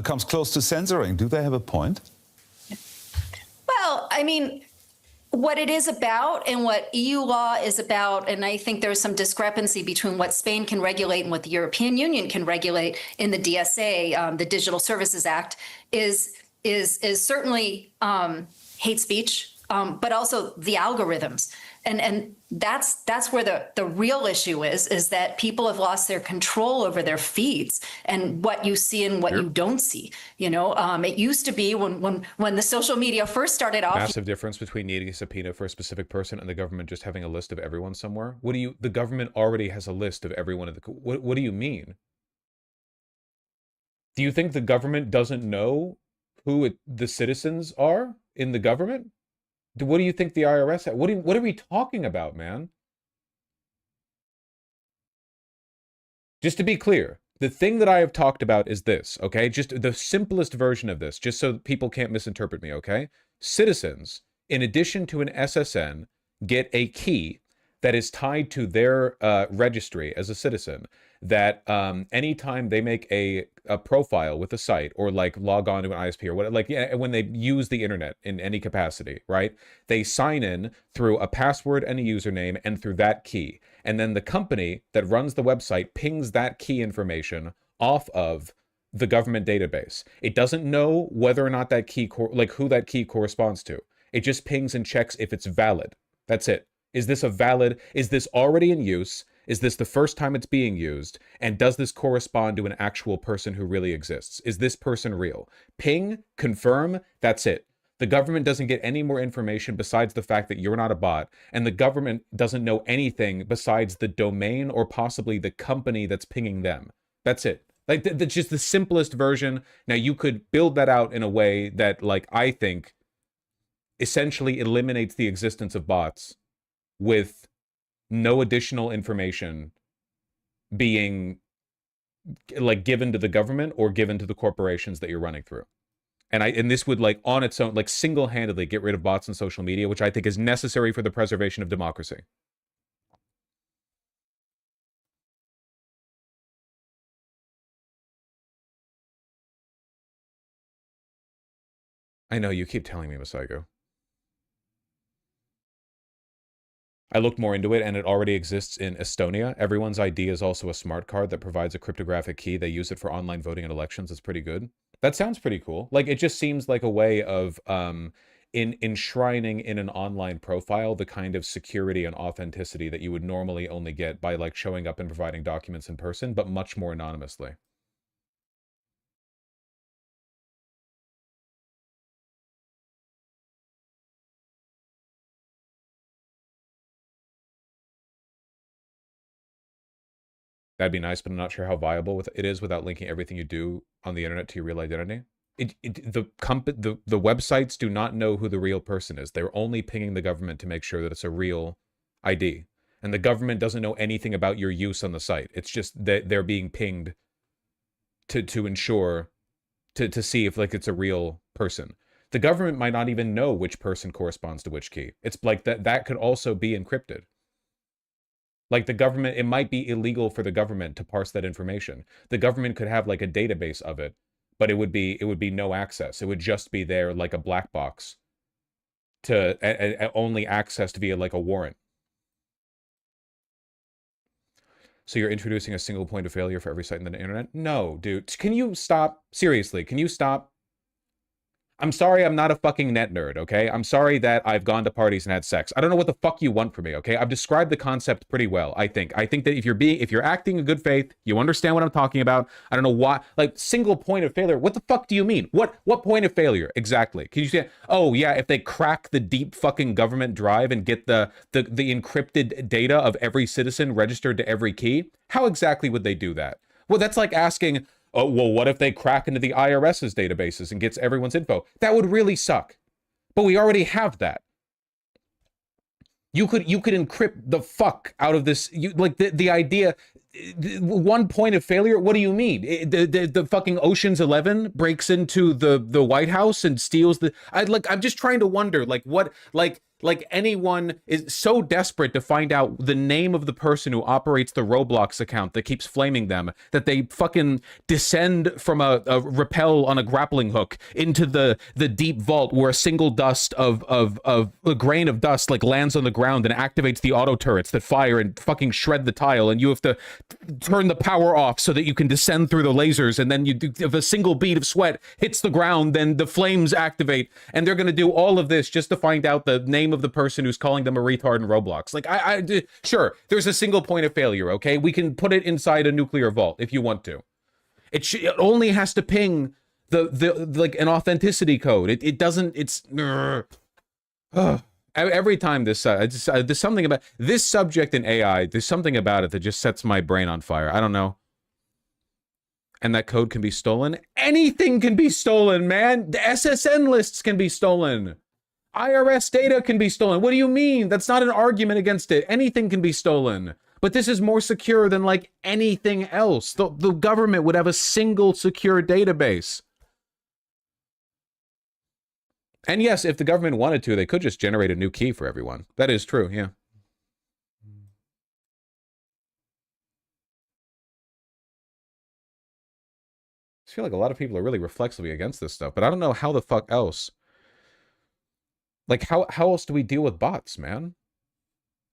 S10: Comes close to censoring. Do they have a point?
S13: Well, I mean, what it is about and what EU law is about, and I think there's some discrepancy between what Spain can regulate and what the European Union can regulate in the DSA, the Digital Services Act, is certainly hate speech, but also the algorithms. And that's where the real issue is that people have lost their control over their feeds and what you see and what you don't see. You know, it used to be when the social media first started off.
S1: Massive difference between needing a subpoena for a specific person and the government just having a list of everyone somewhere. The government already has a list of everyone in the, what do you mean? Do you think the government doesn't know who the citizens are in the government? What do you think the IRS had? What are we talking about, man? Just to be clear, the thing that I have talked about is this, okay? Just the simplest version of this, just so people can't misinterpret me, okay? Citizens, in addition to an SSN, get a key that is tied to their registry as a citizen, that anytime they make a profile with a site or like log on to an ISP or what, like when they use the internet in any capacity, right? They sign in through a password and a username and through that key. And then the company that runs the website pings that key information off of the government database. It doesn't know whether or not that key, like who that key corresponds to. It just pings and checks if it's valid. That's it. Is this is this already in use? Is this the first time it's being used? And does this correspond to an actual person who really exists? Is this person real? Ping, confirm, that's it. The government doesn't get any more information besides the fact that you're not a bot, and the government doesn't know anything besides the domain or possibly the company that's pinging them. That's it. Like, that's just the simplest version. Now, you could build that out in a way that, like, I think essentially eliminates the existence of bots with no additional information being like given to the government or given to the corporations that you're running through. And this would like on its own, like single-handedly get rid of bots on social media, which I think is necessary for the preservation of democracy. I know, you keep telling me, Masaigo. I looked more into it, and it already exists in Estonia. Everyone's ID is also a smart card that provides a cryptographic key. They use it for online voting and elections. It's pretty good. That sounds pretty cool. Like, it just seems like a way of enshrining in an online profile the kind of security and authenticity that you would normally only get by, like, showing up and providing documents in person, but much more anonymously. That'd be nice, but I'm not sure how viable it is without linking everything you do on the internet to your real identity. The websites do not know who the real person is. They're only pinging the government to make sure that it's a real ID. And the government doesn't know anything about your use on the site. It's just that they're being pinged to ensure, to see if like it's a real person. The government might not even know which person corresponds to which key. It's like that could also be encrypted. Like the government, it might be illegal for the government to parse that information. The government could have like a database of it, but it would be no access. It would just be there like a black box to only accessed via like a warrant. So you're introducing a single point of failure for every site on the internet? No, dude. Can you stop? Seriously, can you stop? I'm sorry I'm not a fucking net nerd, okay? I'm sorry that I've gone to parties and had sex. I don't know what the fuck you want from me, okay? I've described the concept pretty well, I think. I think that if you're acting in good faith, you understand what I'm talking about. I don't know why, like, single point of failure. What the fuck do you mean? What point of failure exactly? Can you say, oh yeah, if they crack the deep fucking government drive and get the encrypted data of every citizen registered to every key, how exactly would they do that? Well, that's like asking, oh, well, what if they crack into the IRS's databases and gets everyone's info? That would really suck. But we already have that. You could encrypt the fuck out of this. The idea, one point of failure. What do you mean? The fucking Ocean's 11 breaks into the White House and steals the. I'm just trying to wonder, like what, like anyone is so desperate to find out the name of the person who operates the Roblox account that keeps flaming them that they fucking descend from a rappel on a grappling hook into the deep vault where a single dust of a grain of dust like lands on the ground and activates the auto turrets that fire and fucking shred the tile, and you have to turn the power off so that you can descend through the lasers, and then if a single bead of sweat hits the ground, then the flames activate, and they're gonna do all of this just to find out the name of the person who's calling them a retard in Roblox. Like, sure, there's a single point of failure, okay? We can put it inside a nuclear vault if you want to. It only has to ping the like an authenticity code. It doesn't, it's... Every time there's something about this subject in AI, there's something about it that just sets my brain on fire. I don't know. And that code can be stolen? Anything can be stolen, man! The SSN lists can be stolen! IRS data can be stolen. What do you mean? That's not an argument against it. Anything can be stolen. But this is more secure than like anything else. The government would have a single secure database. And yes, if the government wanted to, they could just generate a new key for everyone. That is true, yeah. I feel like a lot of people are really reflexively against this stuff, but I don't know how the fuck else. Like, how else do we deal with bots, man?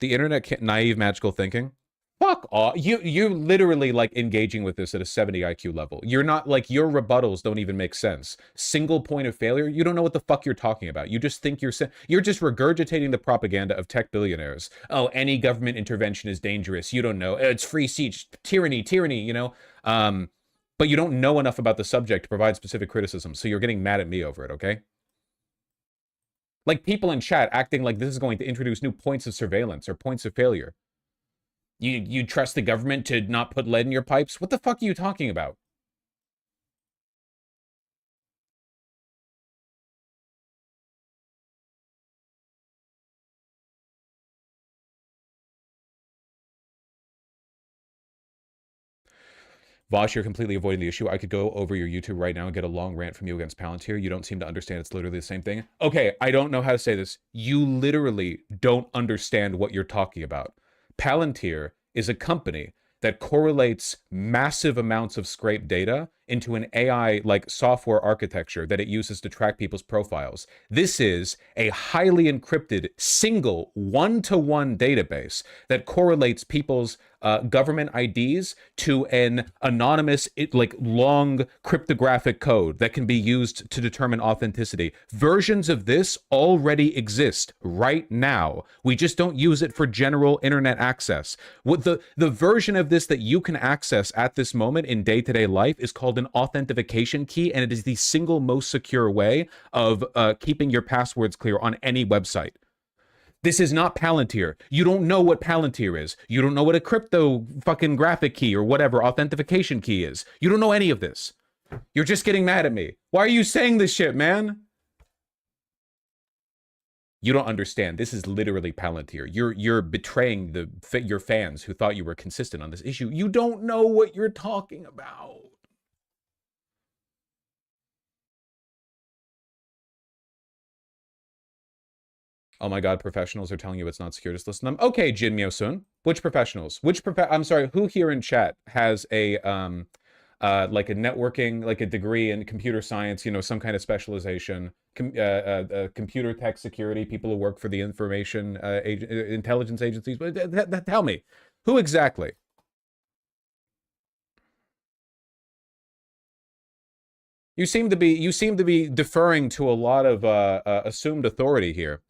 S1: The internet can't, naive magical thinking. Fuck off. You're literally like engaging with this at a 70 IQ level. You're not like, your rebuttals don't even make sense. Single point of failure. You don't know what the fuck you're talking about. You just think you're just regurgitating the propaganda of tech billionaires. Oh, any government intervention is dangerous. You don't know. It's free speech, tyranny, you know? But you don't know enough about the subject to provide specific criticism. So you're getting mad at me over it, okay? Like people in chat acting like this is going to introduce new points of surveillance or points of failure. You trust the government to not put lead in your pipes? What the fuck are you talking about? Vosh, you're completely avoiding the issue. I could go over your YouTube right now and get a long rant from you against Palantir. You don't seem to understand it's literally the same thing. Okay, I don't know how to say this. You literally don't understand what you're talking about. Palantir is a company that correlates massive amounts of scraped data into an AI-like software architecture that it uses to track people's profiles. This is a highly encrypted, single, one-to-one database that correlates people's government IDs to an anonymous, long cryptographic code that can be used to determine authenticity. Versions of this already exist right now. We just don't use it for general internet access. What the version of this that you can access at this moment in day-to-day life is called an authentication key, and it is the single most secure way of keeping your passwords clear on any website. This is not Palantir. You don't know what Palantir is. You don't know what a crypto fucking graphic key or whatever authentication key is. You don't know any of this. You're just getting mad at me. Why are you saying this shit, man? You don't understand. This is literally Palantir. You're betraying your fans who thought you were consistent on this issue. You don't know what you're talking about. Oh my god, professionals are telling you it's not secure. Just listen to them. Okay, Jin Myo-sun. Which professionals? I'm sorry, who here in chat has a like a networking, like a degree in computer science, you know, some kind of specialization, computer tech security, people who work for the information intelligence agencies? But tell me, who exactly? You seem to be deferring to a lot of assumed authority here.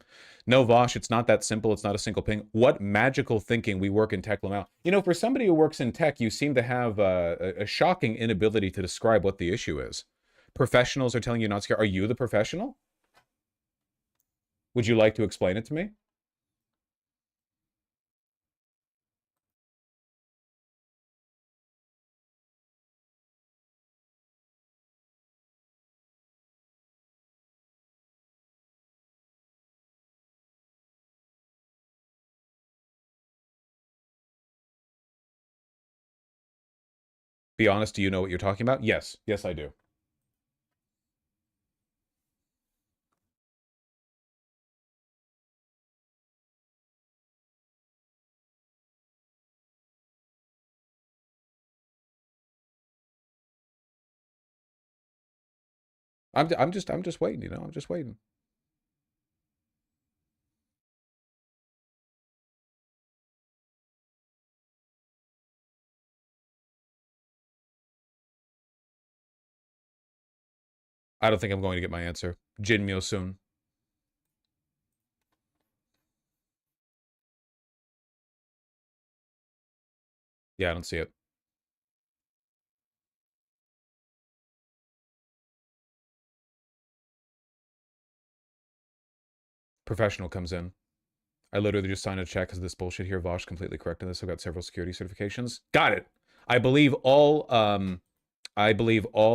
S1: No, Vosh, it's not that simple. It's not a single ping. What magical thinking we work in tech, Lamau. You know, for somebody who works in tech, you seem to have a shocking inability to describe what the issue is. Professionals are telling you not scared. Are you the professional? Would you like to explain it to me? Be honest, do you know what you're talking about? Yes. Yes, I do. I'm just waiting, you know, I'm just waiting. I don't think I'm going to get my answer. Jin Myo-sun. Yeah, I don't see it. Professional comes in. I literally just signed a check because of this bullshit here. Vosh completely correct on this. I've got several security certifications. Got it. I believe all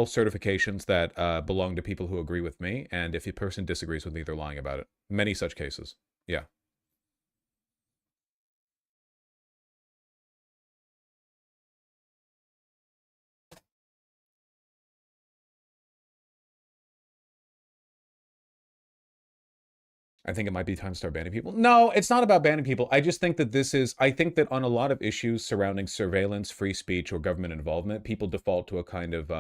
S1: certifications that belong to people who agree with me, and if a person disagrees with me, they're lying about it. Many such cases. Yeah. I think it might be time to start banning people. No, it's not about banning people. I just think that I think that on a lot of issues surrounding surveillance, free speech, or government involvement, people default to a kind of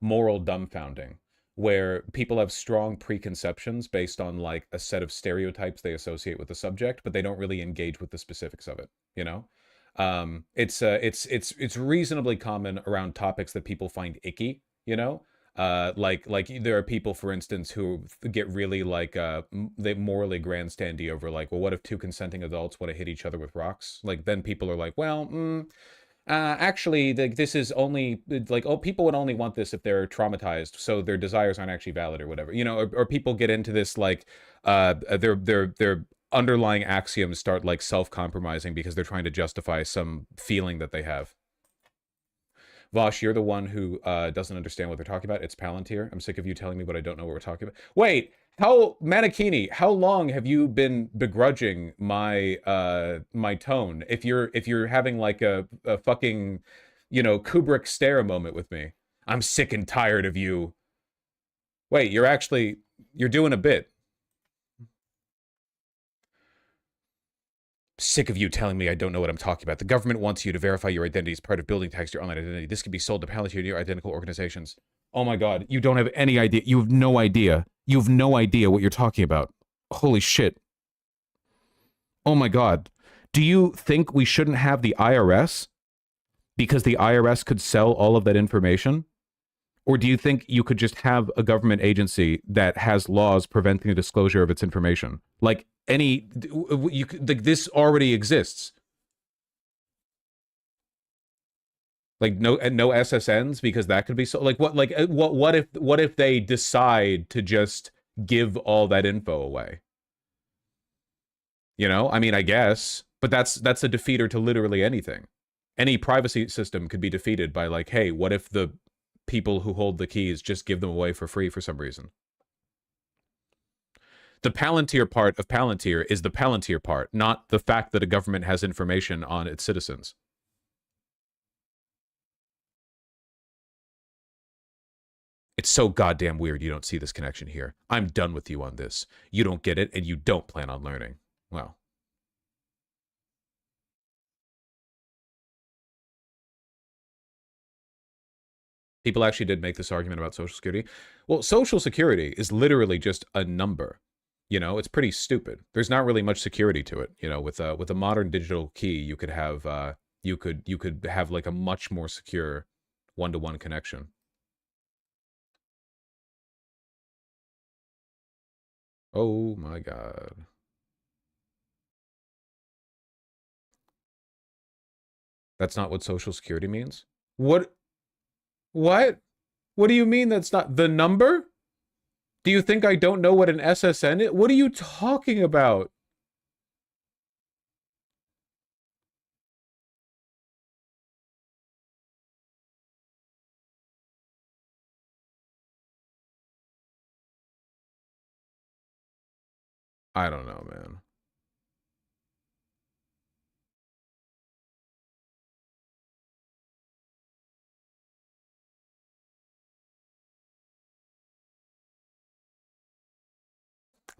S1: moral dumbfounding, where people have strong preconceptions based on like a set of stereotypes they associate with the subject, but they don't really engage with the specifics of it, you know? It's reasonably common around topics that people find icky, you know? Like there are people, for instance, who get really like they morally grandstandy over like, well, what if two consenting adults want to hit each other with rocks? Like then people are like, well, actually, this is only like, oh, people would only want this if they're traumatized, so their desires aren't actually valid or whatever, you know. Or people get into this like their underlying axioms start like self-compromising because they're trying to justify some feeling that they have. Vosh, you're the one who doesn't understand what they're talking about. It's Palantir. I'm sick of you telling me what I don't know what we're talking about. Wait, Manakini, how long have you been begrudging my my tone? If you're having like a fucking, you know, Kubrick stare moment with me. I'm sick and tired of you. Wait, you're doing a bit. Sick of you telling me I don't know what I'm talking about. The government wants you to verify your identity as part of building tags to your online identity. This can be sold to Palantir to your identical organizations. Oh my god, you don't have any idea. You have no idea. You have no idea what you're talking about. Holy shit. Oh my god. Do you think we shouldn't have the IRS? Because the IRS could sell all of that information? Or do you think you could just have a government agency that has laws preventing the disclosure of its information? Like this already exists. Like no SSNs, because that could be so. Like what if they decide to just give all that info away? You know, I mean, I guess, but that's a defeater to literally anything. Any privacy system could be defeated by like, hey, what if the people who hold the keys just give them away for free for some reason? The Palantir part of Palantir is the Palantir part, not the fact that a government has information on its citizens. It's so goddamn weird you don't see this connection here. I'm done with you on this. You don't get it, and you don't plan on learning. Well. People actually did make this argument about Social Security. Well, Social Security is literally just a number. You know, it's pretty stupid. There's not really much security to it. You know, with a modern digital key, you could have you could have like a much more secure one-to-one connection. Oh my God. That's not what Social Security means? What? What? What do you mean that's not the number? Do you think I don't know what an SSN is? What are you talking about? I don't know, man.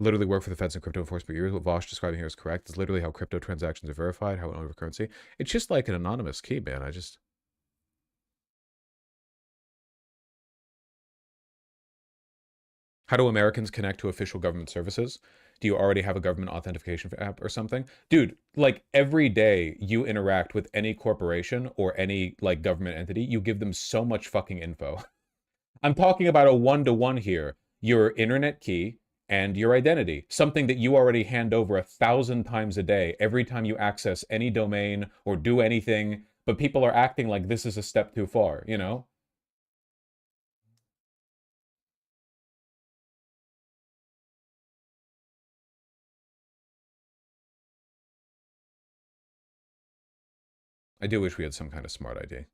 S1: Literally work for the Feds and crypto enforcement bureaus. What Vosh describing here is correct. It's literally how crypto transactions are verified, how over currency. It's just like an anonymous key, man. How do Americans connect to official government services? Do you already have a government authentication app or something? Dude, like every day you interact with any corporation or any like government entity, you give them so much fucking info. I'm talking about a one-to-one here. Your internet key and your identity. Something that you already hand over 1,000 times a day every time you access any domain or do anything, but people are acting like this is a step too far, you know? I do wish we had some kind of smart ID.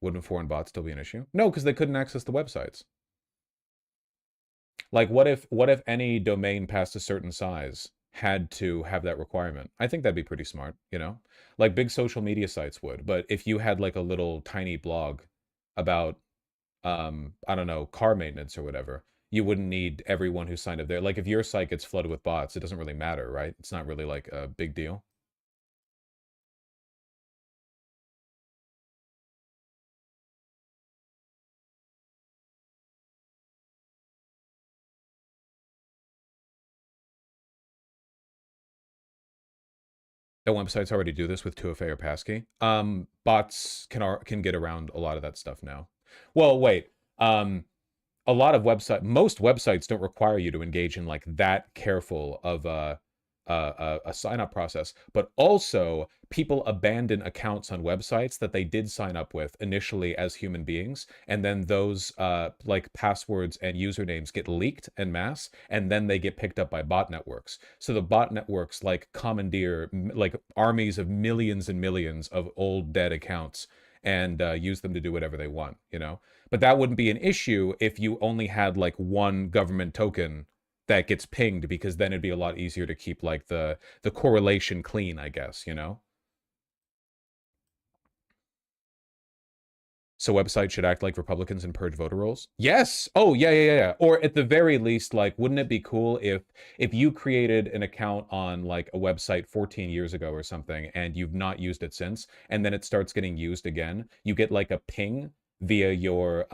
S1: Wouldn't foreign bots still be an issue? No, because they couldn't access the websites. Like, what if any domain past a certain size had to have that requirement? I think that'd be pretty smart, you know? Like big social media sites would, but if you had like a little tiny blog about, I don't know, car maintenance or whatever, you wouldn't need everyone who signed up there. Like if your site gets flooded with bots, it doesn't really matter, right? It's not really like a big deal. The websites already do this with 2FA or passkey. Bots can get around a lot of that stuff now. Well, wait. A lot of most websites don't require you to engage in like that careful of a sign-up process, but also people abandon accounts on websites that they did sign up with initially as human beings, and then those like passwords and usernames get leaked en masse, and then they get picked up by bot networks. So the bot networks like commandeer like armies of millions and millions of old dead accounts and use them to do whatever they want, you know? But that wouldn't be an issue if you only had like one government token that gets pinged, because then it'd be a lot easier to keep like the correlation clean, I guess, you know? So websites should act like Republicans and purge voter rolls? Yes. Oh, yeah. Or at the very least, like, wouldn't it be cool if you created an account on like a website 14 years ago or something and you've not used it since, and then it starts getting used again, you get like a ping via your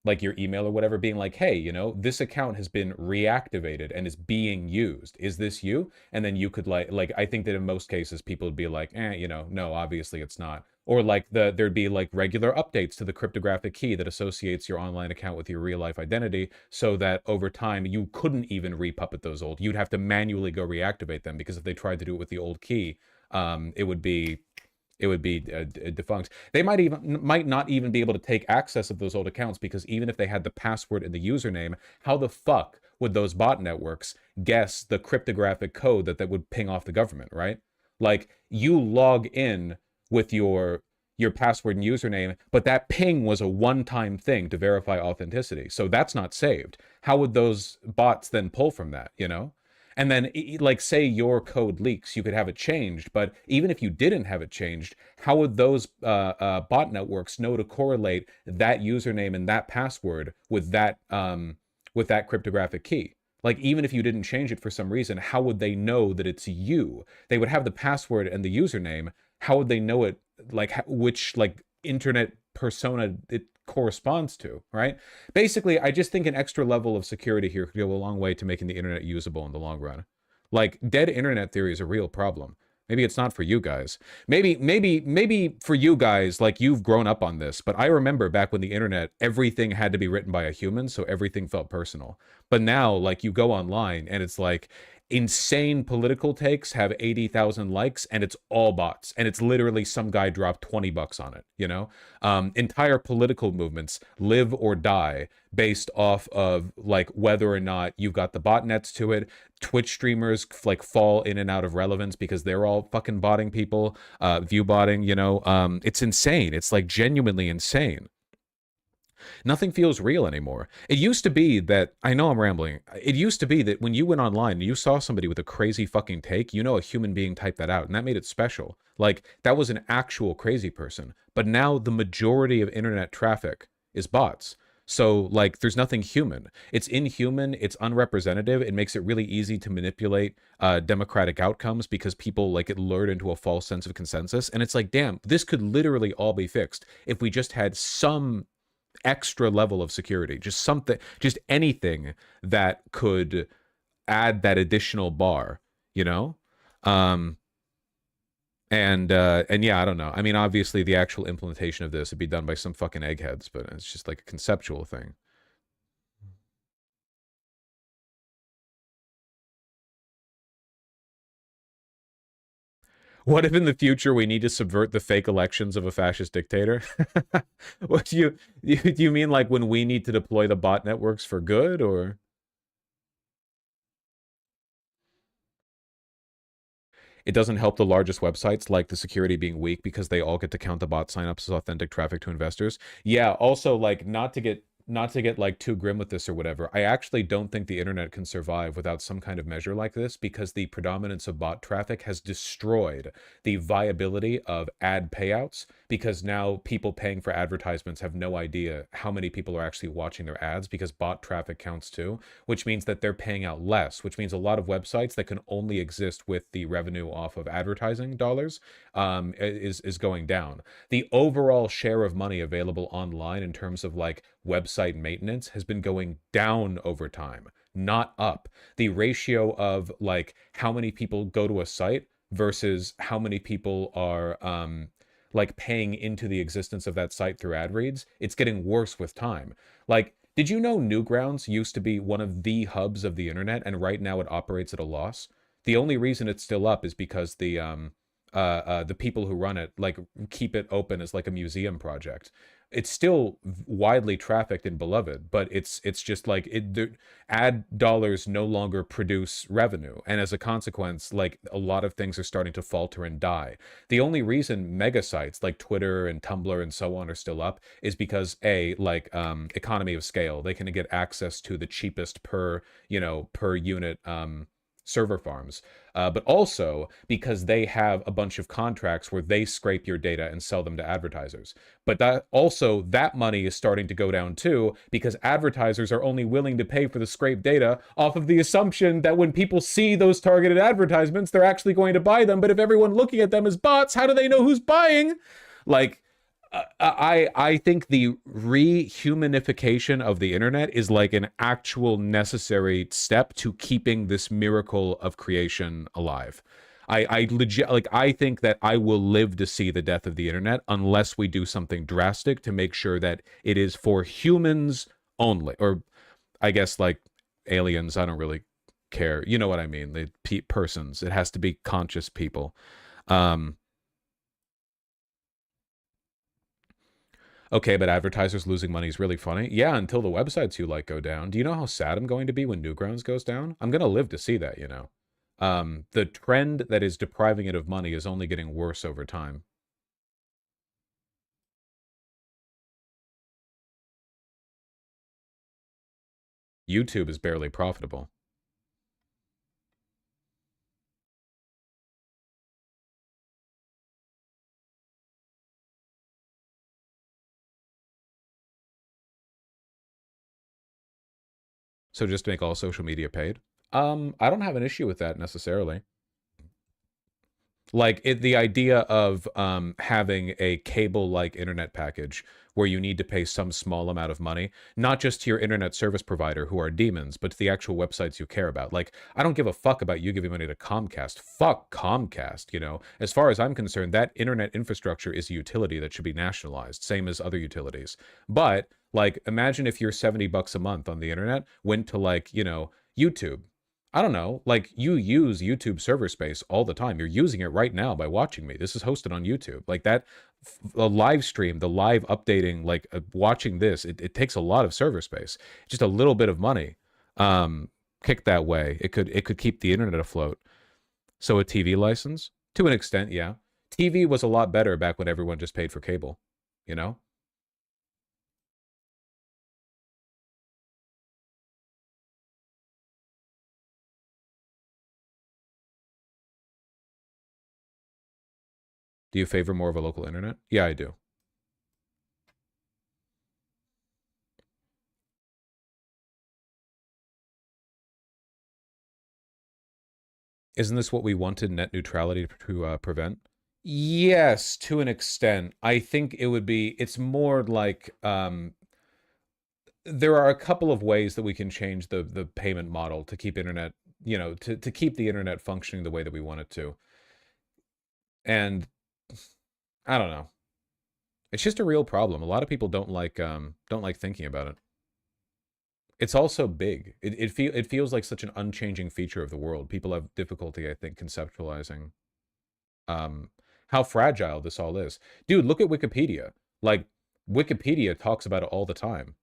S1: like your email or whatever, being like, hey, you know, this account has been reactivated and is being used. Is this you? And then you could like I think that in most cases people would be like, you know, no, obviously it's not. Or like there'd be like regular updates to the cryptographic key that associates your online account with your real life identity, so that over time you couldn't even repuppet those old. You'd have to manually go reactivate them, because if they tried to do it with the old key, it would be it would be defunct. They might not even be able to take access of those old accounts, because even if they had the password and the username, how the fuck would those bot networks guess the cryptographic code that would ping off the government, right? Like, you log in with your password and username, but that ping was a one-time thing to verify authenticity. So that's not saved. How would those bots then pull from that, you know? And then, like, say your code leaks, you could have it changed, but even if you didn't have it changed, how would those bot networks know to correlate that username and that password with that cryptographic key? Like, even if you didn't change it for some reason, how would they know that it's you? They would have the password and the username. How would they know it, like, which, like, internet persona it corresponds to, right? Basically, I just think an extra level of security here could go a long way to making the internet usable in the long run. Like, dead internet theory is a real problem. Maybe it's not for you guys. Maybe for you guys, like, you've grown up on this, but I remember back when the internet, everything had to be written by a human, so everything felt personal. But now, like, you go online and it's like, insane political takes have 80,000 likes and it's all bots, and it's literally some guy dropped 20 bucks on it, you know? Entire political movements live or die based off of, like, whether or not you've got the botnets to it. Twitch streamers, like, fall in and out of relevance because they're all fucking botting people, view botting, you know? It's insane. It's, like, genuinely insane. Nothing feels real anymore. It used to be that, I know I'm rambling, it used to be that when you went online and you saw somebody with a crazy fucking take, you know a human being typed that out, and that made it special. Like, that was an actual crazy person. But now the majority of internet traffic is bots. So, like, there's nothing human. It's inhuman, it's unrepresentative, it makes it really easy to manipulate democratic outcomes because people, like, get lured into a false sense of consensus. And it's like, damn, this could literally all be fixed if we just had some extra level of security, just something, just anything that could add that additional bar, you know? And yeah, I don't know. I mean, obviously the actual implementation of this would be done by some fucking eggheads, but it's just like a conceptual thing. What if in the future we need to subvert the fake elections of a fascist dictator? What do you mean, like, when we need to deploy the bot networks for good, or? It doesn't help the largest websites, like the security being weak, because they all get to count the bot signups as authentic traffic to investors. Yeah, also, like, not to get like too grim with this or whatever, I actually don't think the internet can survive without some kind of measure like this, because the predominance of bot traffic has destroyed the viability of ad payouts, because now people paying for advertisements have no idea how many people are actually watching their ads, because bot traffic counts too, which means that they're paying out less, which means a lot of websites that can only exist with the revenue off of advertising dollars is going down. The overall share of money available online in terms of, like, website maintenance has been going down over time, not up. The ratio of, like, how many people go to a site versus how many people are like, paying into the existence of that site through ad reads, it's getting worse with time. Like, did you know Newgrounds used to be one of the hubs of the internet, and right now it operates at a loss? The only reason it's still up is because the people who run it, like, keep it open as, like, a museum project. It's still widely trafficked and beloved, but it's just like the ad dollars no longer produce revenue, and as a consequence, like, a lot of things are starting to falter and die. The only reason mega sites like Twitter and Tumblr and so on are still up is because, like, economy of scale. They can get access to the cheapest per unit server farms, but also because they have a bunch of contracts where they scrape your data and sell them to advertisers. But that money is starting to go down too, because advertisers are only willing to pay for the scraped data off of the assumption that when people see those targeted advertisements, they're actually going to buy them. But if everyone looking at them is bots, how do they know who's buying? Like, I think the rehumanification of the internet is, like, an actual necessary step to keeping this miracle of creation alive. I legit, like, I think that I will live to see the death of the internet unless we do something drastic to make sure that it is for humans only, or I guess, like, aliens. I don't really care. You know what I mean? The persons. It has to be conscious people. Okay, but advertisers losing money is really funny. Yeah, until the websites you like go down. Do you know how sad I'm going to be when Newgrounds goes down? I'm going to live to see that, you know. The trend that is depriving it of money is only getting worse over time. YouTube is barely profitable. So just to make all social media paid? I don't have an issue with that necessarily. Like the idea of having a cable-like internet package where you need to pay some small amount of money, not just to your internet service provider who are demons, but to the actual websites you care about. Like, I don't give a fuck about you giving money to Comcast. Fuck Comcast, you know? As far as I'm concerned, that internet infrastructure is a utility that should be nationalized, same as other utilities. But, like, imagine if your $70 a month on the internet went to, like, you know, YouTube. I don't know, like, you use YouTube server space all the time. You're using it right now by watching me. This is hosted on YouTube. Like that, a live stream, the live updating, like watching this, it takes a lot of server space. Just a little bit of money kicked that way. It could keep the internet afloat. So a TV license? To an extent, yeah. TV was a lot better back when everyone just paid for cable, you know? Do you favor more of a local internet? Yeah, I do. Isn't this what we wanted net neutrality to prevent? Yes, to an extent. I think it would be, it's more like, there are a couple of ways that we can change the payment model to keep internet, you know, to keep the internet functioning the way that we want it to. And I don't know. It's just a real problem. A lot of people don't like thinking about it. It's also big. It feels like such an unchanging feature of the world. People have difficulty, I think, conceptualizing how fragile this all is. Dude, look at Wikipedia. Like, Wikipedia talks about it all the time.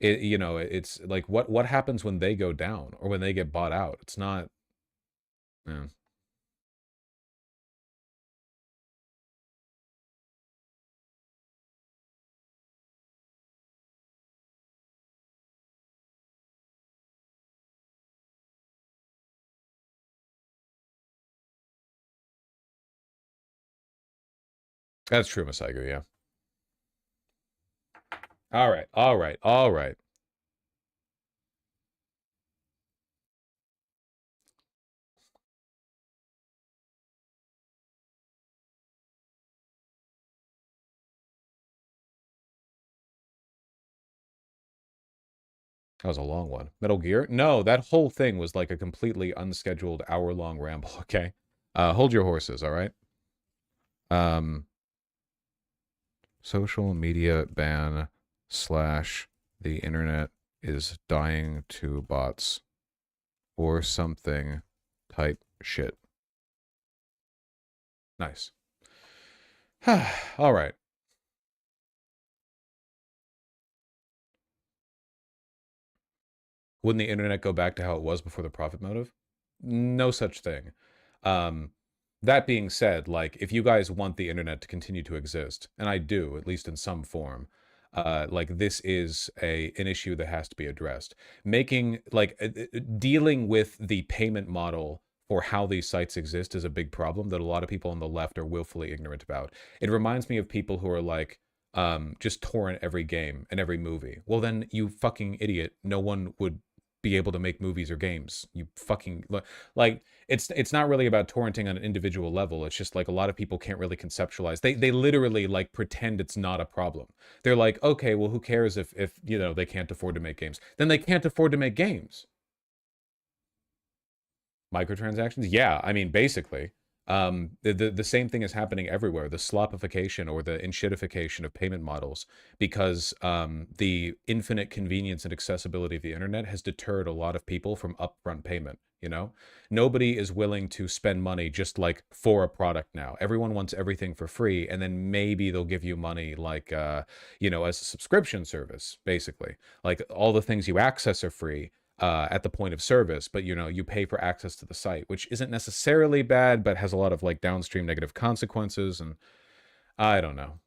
S1: You know, it's like, what happens when they go down or when they get bought out? It's not... Yeah. That's true, Masaigo, yeah. All right, all right, all right. That was a long one. Metal Gear? No, that whole thing was like a completely unscheduled hour-long ramble, okay? Hold your horses, all right? Social media ban / the internet is dying to bots or something type shit. Nice. All right. Wouldn't the internet go back to how it was before the profit motive? No such thing. That being said, like, if you guys want the internet to continue to exist, and I do, at least in some form, like, this is an issue that has to be addressed. Making, like, dealing with the payment model for how these sites exist is a big problem that a lot of people on the left are willfully ignorant about. It reminds me of people who are like, just torrent every game and every movie. Well, then, you fucking idiot, no one would be able to make movies or games. You fucking... Like, it's not really about torrenting on an individual level. It's just like a lot of people can't really conceptualize. They literally, like, pretend it's not a problem. They're like, okay, well, who cares if you know, they can't afford to make games? Then they can't afford to make games. Microtransactions? Yeah, I mean, basically. The same thing is happening everywhere, the slopification or the enshittification of payment models, because the infinite convenience and accessibility of the internet has deterred a lot of people from upfront payment. You know, nobody is willing to spend money just like for a product now. Everyone wants everything for free, and then maybe they'll give you money like, you know, as a subscription service, basically. Like all the things you access are free at the point of service, but you know, you pay for access to the site, which isn't necessarily bad, but has a lot of like downstream negative consequences, and I don't know.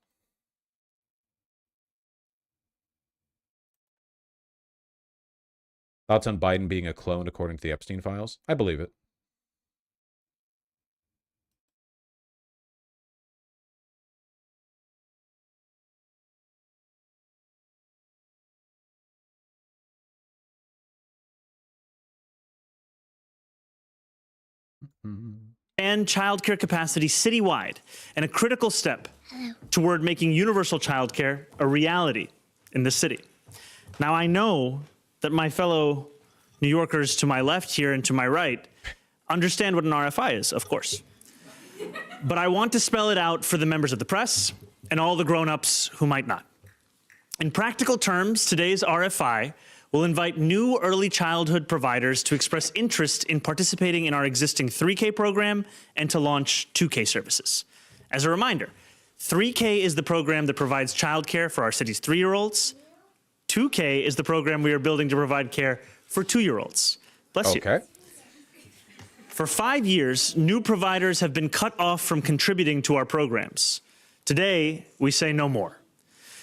S1: Thoughts on Biden being a clone according to the Epstein files? I believe it.
S14: And childcare capacity citywide, and a critical step toward making universal childcare a reality in the city. Now, I know that my fellow New Yorkers to my left here and to my right understand what an RFI is, of course. But I want to spell it out for the members of the press and all the grown-ups who might not. In practical terms, today's RFI will invite new early childhood providers to express interest in participating in our existing 3K program and to launch 2K services. As a reminder, 3K is the program that provides childcare for our city's 3-year-olds. 2K is the program we are building to provide care for 2-year-olds. Bless you.
S1: Okay.
S14: For 5 years, new providers have been cut off from contributing to our programs. Today, we say no more.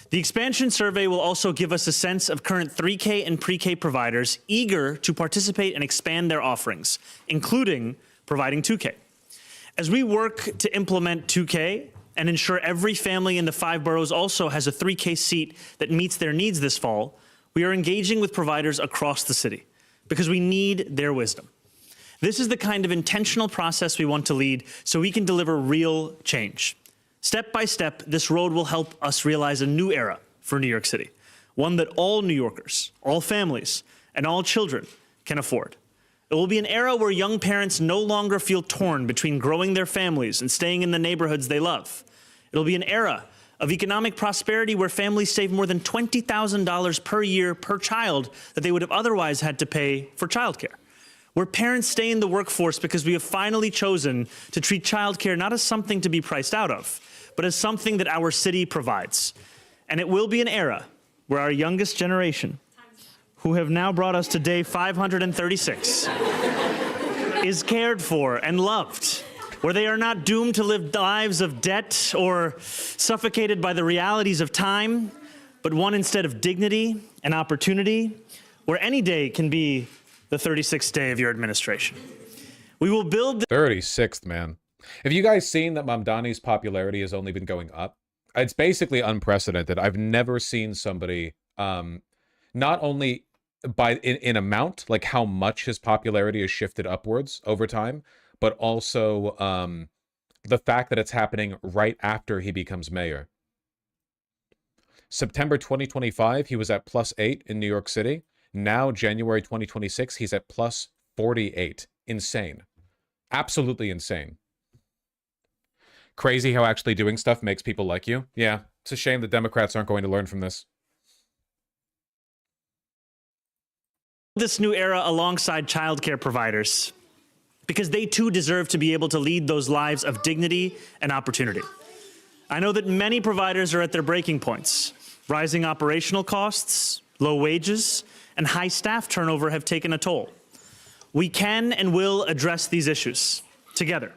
S14: The expansion survey will also give us a sense of current 3K and pre-K providers eager to participate and expand their offerings, including providing 2K. As we work to implement 2K and ensure every family in the 5 boroughs also has a 3K seat that meets their needs this fall, we are engaging with providers across the city because we need their wisdom. This is the kind of intentional process we want to lead so we can deliver real change. Step by step, this road will help us realize a new era for New York City, one that all New Yorkers, all families, and all children can afford. It will be an era where young parents no longer feel torn between growing their families and staying in the neighborhoods they love. It'll be an era of economic prosperity where families save more than $20,000 per year per child that they would have otherwise had to pay for childcare. Where parents stay in the workforce because we have finally chosen to treat childcare not as something to be priced out of, but as something that our city provides. And it will be an era where our youngest generation, who have now brought us to day 536, is cared for and loved, where they are not doomed to live lives of debt or suffocated by the realities of time, but one instead of dignity and opportunity, where any day can be the 36th day of your administration. We will build...
S1: 36th, man. Have you guys seen that Mamdani's popularity has only been going up? It's basically unprecedented. I've never seen somebody, not only in amount, like how much his popularity has shifted upwards over time, but also the fact that it's happening right after he becomes mayor. September 2025, he was at +8 in New York City. Now, January 2026, he's at +48. Insane. Absolutely insane. Crazy how actually doing stuff makes people like you. Yeah, it's a shame the Democrats aren't going to learn from this.
S14: This new era alongside childcare providers, because they too deserve to be able to lead those lives of dignity and opportunity. I know that many providers are at their breaking points. Rising operational costs, low wages, and high staff turnover have taken a toll. We can and will address these issues together.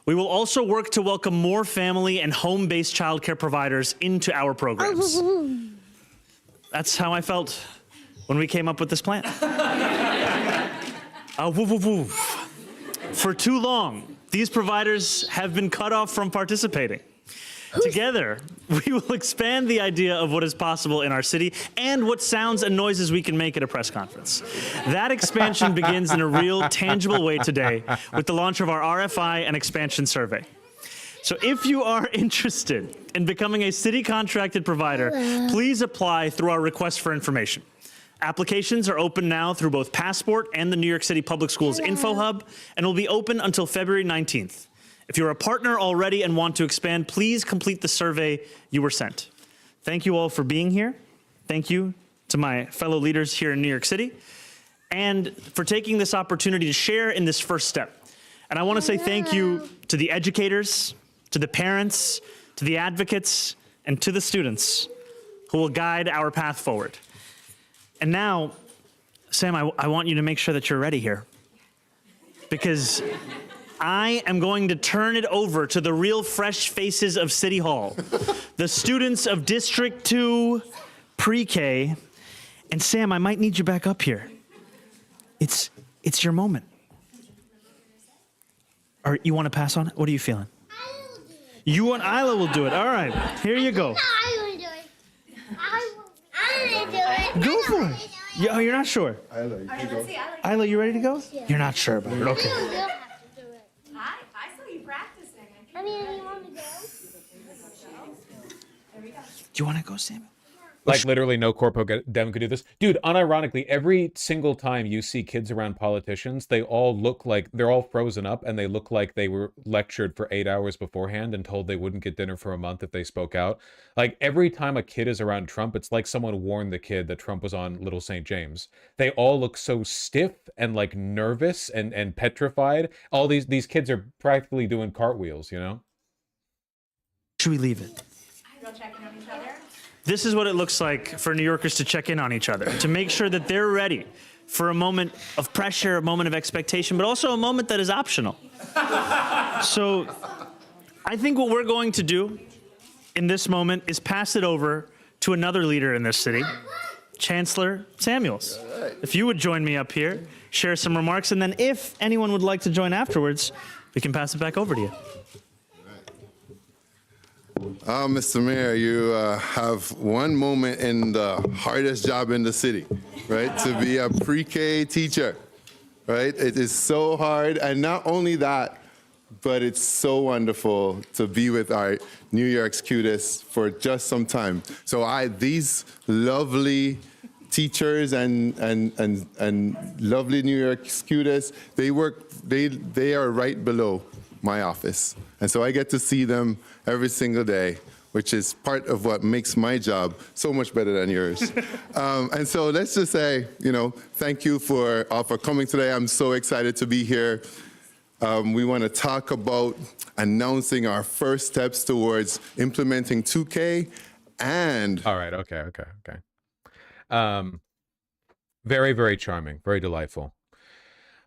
S14: We will also work to welcome more family and home-based childcare providers into our programs. That's how I felt when we came up with this plan. For too long, these providers have been cut off from participating. Together, we will expand the idea of what is possible in our city and what sounds and noises we can make at a press conference. That expansion begins in a real, tangible way today with the launch of our RFI and expansion survey. So if you are interested in becoming a city contracted provider, please apply through our request for information. Applications are open now through both Passport and the New York City Public Schools Info Hub, and will be open until February 19th. If you're a partner already and want to expand, please complete the survey you were sent. Thank you all for being here. Thank you to my fellow leaders here in New York City and for taking this opportunity to share in this first step. And I want to say thank you to the educators, to the parents, to the advocates, and to the students who will guide our path forward. And now, Sam, I want you to make sure that you're ready here, because I am going to turn it over to the real fresh faces of City Hall, the students of District 2 Pre-K. And Sam, I might need you back up here. It's your moment. You want to pass on it? What are you feeling? You and Isla will do it. All right, here you go.
S15: I will do it. I will do it.
S14: Go for it. Oh, you're not sure?
S15: Isla, you can go.
S14: Isla, you ready to go? You're not sure about it. Okay.
S15: I saw you practicing. I mean, you want to go?
S14: Do you want to go, Sam?
S1: Like literally no corpo dem could do this. Dude, unironically, every single time you see kids around politicians, they all look like they're all frozen up and they look like they were lectured for 8 hours beforehand and told they wouldn't get dinner for a month if they spoke out. Like every time a kid is around Trump, it's like someone warned the kid that Trump was on Little St. James. They all look so stiff and like nervous and petrified. All these kids are practically doing cartwheels, you know?
S14: Should we leave it?
S15: Go checking on each other.
S14: This is what it looks like for New Yorkers to check in on each other, to make sure that they're ready for a moment of pressure, a moment of expectation, but also a moment that is optional. So I think what we're going to do in this moment is pass it over to another leader in this city, Chancellor Samuels. If you would join me up here, share some remarks, and then if anyone would like to join afterwards, we can pass it back over to you.
S16: Mr. Mayor, you have one moment in the hardest job in the city, right? To be a pre-K teacher, right? It is so hard, and not only that, but it's so wonderful to be with our New York's cutest for just some time. So these lovely teachers and lovely New York's cutest, they are right below my office. And so I get to see them every single day, which is part of what makes my job so much better than yours. And so let's just say, thank you for coming today. I'm so excited to be here. We want to talk about announcing our first steps towards implementing 2K and...
S1: All right, okay. Very, very charming, very delightful.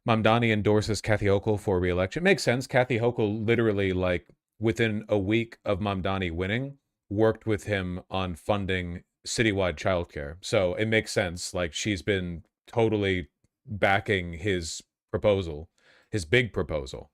S1: Mamdani endorses Kathy Hochul for re-election. Makes sense. Kathy Hochul literally, like, within a week of Mamdani winning, worked with him on funding citywide childcare. So it makes sense. Like, she's been totally backing his proposal, his big proposal,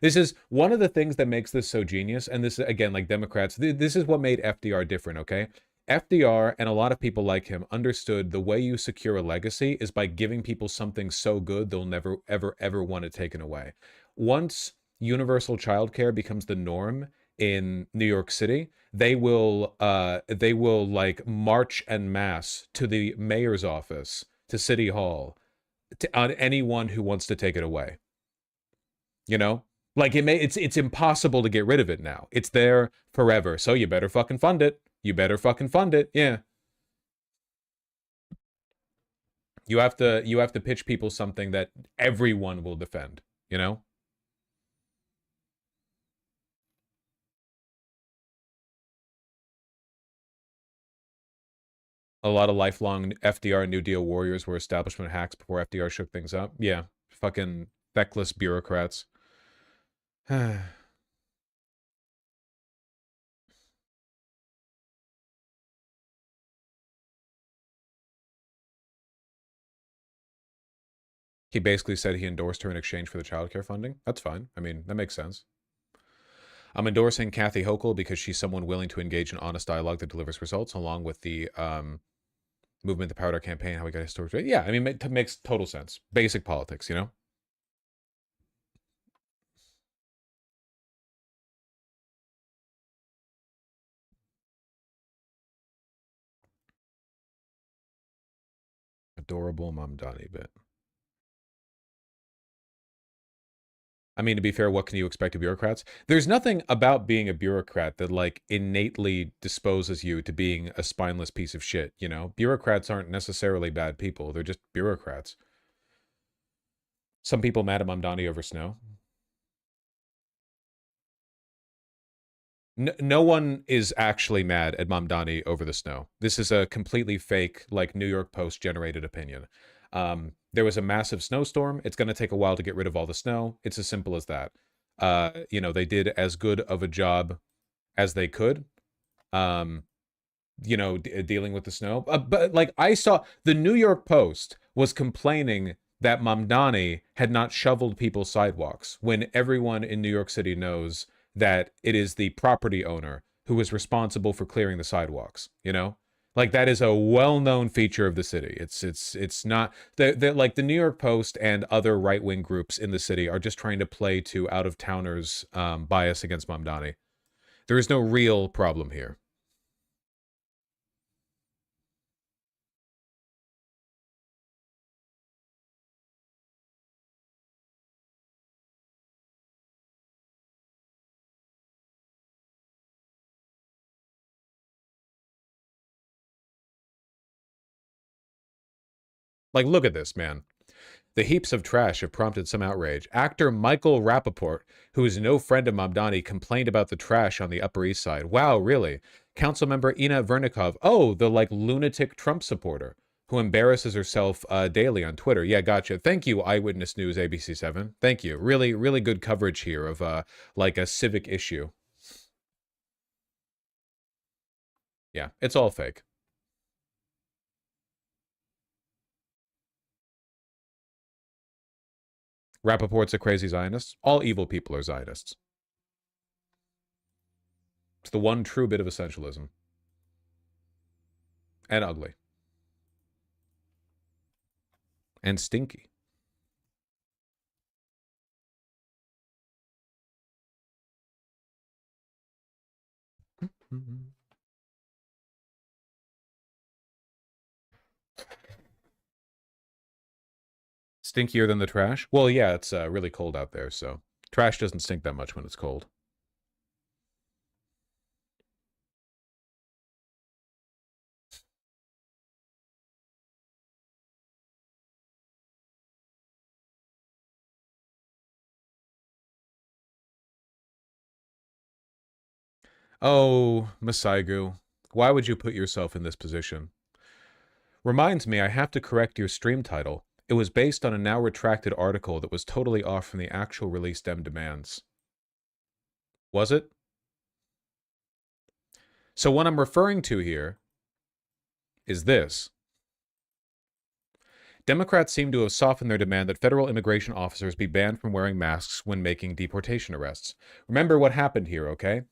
S1: This is one of the things that makes this so genius. And this, again, like Democrats, this is what made FDR different, okay? FDR and a lot of people like him understood the way you secure a legacy is by giving people something so good they'll never, ever, ever want it taken away. Once universal childcare becomes the norm in New York City, they will like march en masse to the mayor's office, to City Hall, on anyone who wants to take it away. Like it's impossible to get rid of it now. It's there forever. So you better fucking fund it. You better fucking fund it. Yeah. You have to pitch people something that everyone will defend, A lot of lifelong FDR New Deal warriors were establishment hacks before FDR shook things up. Yeah. Fucking feckless bureaucrats. He basically said he endorsed her in exchange for the childcare funding. That's fine. I mean, that makes sense. I'm endorsing Kathy Hochul because she's someone willing to engage in honest dialogue that delivers results, along with the movement, the Power to Our Campaign, how we got historic. Yeah, I mean, it makes total sense. Basic politics, Adorable Mamdani bit. I mean, to be fair, what can you expect of bureaucrats? There's nothing about being a bureaucrat that, like, innately disposes you to being a spineless piece of shit, you know? Bureaucrats aren't necessarily bad people. They're just bureaucrats. Some people mad at Mamdani over snow. No one is actually mad at Mamdani over the snow. This is a completely fake, like, New York Post generated opinion. There was a massive snowstorm. It's going to take a while to get rid of all the snow. It's as simple as that. You know, they did as good of a job as they could, you know, dealing with the snow. But, like, I saw the New York Post was complaining that Mamdani had not shoveled people's sidewalks when everyone in New York City knows that it is the property owner who is responsible for clearing the sidewalks, you know? Like, that is a well-known feature of the city. It's not like the New York Post and other right-wing groups in the city are just trying to play to out-of-towners' bias against Mamdani. There is no real problem here. Like, look at this, man. The heaps of trash have prompted some outrage. Actor Michael Rappaport, who is no friend of Mamdani, complained about the trash on the Upper East Side. Wow, really? Councilmember Ina Vernikov. Oh, the, like, lunatic Trump supporter who embarrasses herself daily on Twitter. Yeah, gotcha. Thank you, Eyewitness News, ABC7. Thank you. Really, really good coverage here of, like, a civic issue. Yeah, it's all fake. Rappaport's a crazy Zionist. All evil people are Zionists. It's the one true bit of essentialism. And ugly. And stinky. Stinkier than the trash? Well, yeah, it's really cold out there, so trash doesn't stink that much when it's cold. Oh, Masaigu, why would you put yourself in this position? Reminds me, I have to correct your stream title. It was based on a now retracted article that was totally off from the actual release DEM demands. Was it? So what I'm referring to here is this. Democrats seem to have softened their demand that federal immigration officers be banned from wearing masks when making deportation arrests. Remember what happened here, okay?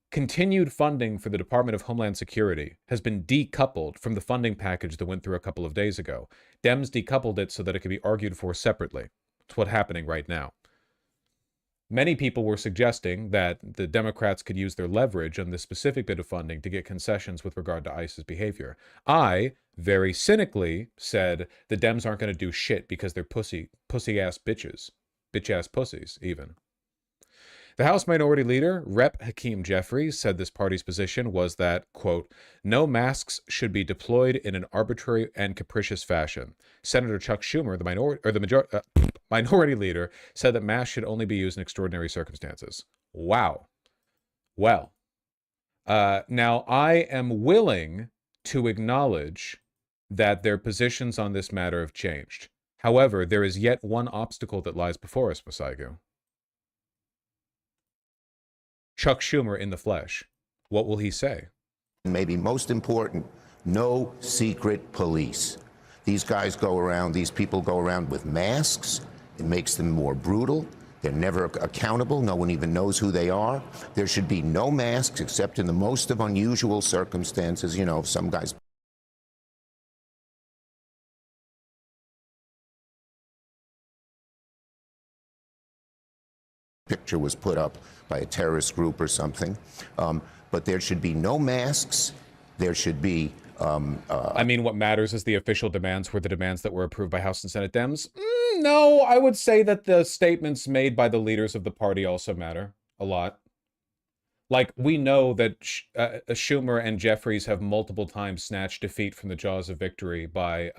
S1: Continued funding for the Department of Homeland Security has been decoupled from the funding package that went through a couple of days ago. Dems decoupled it so that it could be argued for separately. It's what's happening right now. Many people were suggesting that the Democrats could use their leverage on this specific bit of funding to get concessions with regard to ICE's behavior. I, very cynically, said the Dems aren't going to do shit because they're pussy-ass bitches. Bitch-ass pussies, even. The House Minority Leader, Rep. Hakeem Jeffries, said this party's position was that, quote, no masks should be deployed in an arbitrary and capricious fashion. Senator Chuck Schumer, the Minority Leader, said that masks should only be used in extraordinary circumstances. Wow. Well, now I am willing to acknowledge that their positions on this matter have changed. However, there is yet one obstacle that lies before us, Masaigu. Chuck Schumer in the flesh. What will he say?
S17: Maybe most important, no secret police. These guys go around, these people go around with masks. It makes them more brutal. They're never accountable. No one even knows who they are. There should be no masks except in the most of unusual circumstances. You know, some guys. Picture was put up by a terrorist group or something. But there should be no masks. There should be
S1: I mean, what matters is the official demands were the demands that were approved by House and Senate Dems. No, I would say that the statements made by the leaders of the party also matter a lot. Like, we know that Schumer and Jeffries have multiple times snatched defeat from the jaws of victory by,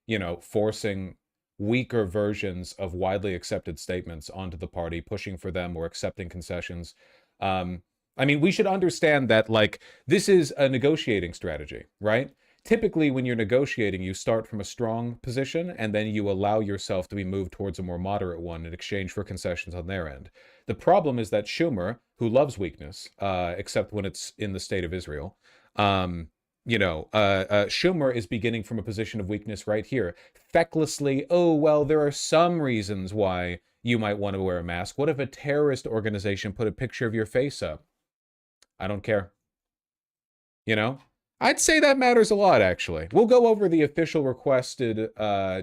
S1: you know, forcing weaker versions of widely accepted statements onto the party, pushing for them or accepting concessions. I mean, we should understand that, like, this is a negotiating strategy, right? Typically, when you're negotiating, you start from a strong position, and then you allow yourself to be moved towards a more moderate one in exchange for concessions on their end. The problem is that Schumer, who loves weakness, except when it's in the state of Israel, you know, Schumer is beginning from a position of weakness right here. Fecklessly, oh, well, there are some reasons why you might want to wear a mask. What if a terrorist organization put a picture of your face up? I don't care. You know? I'd say that matters a lot, actually. We'll go over the official requested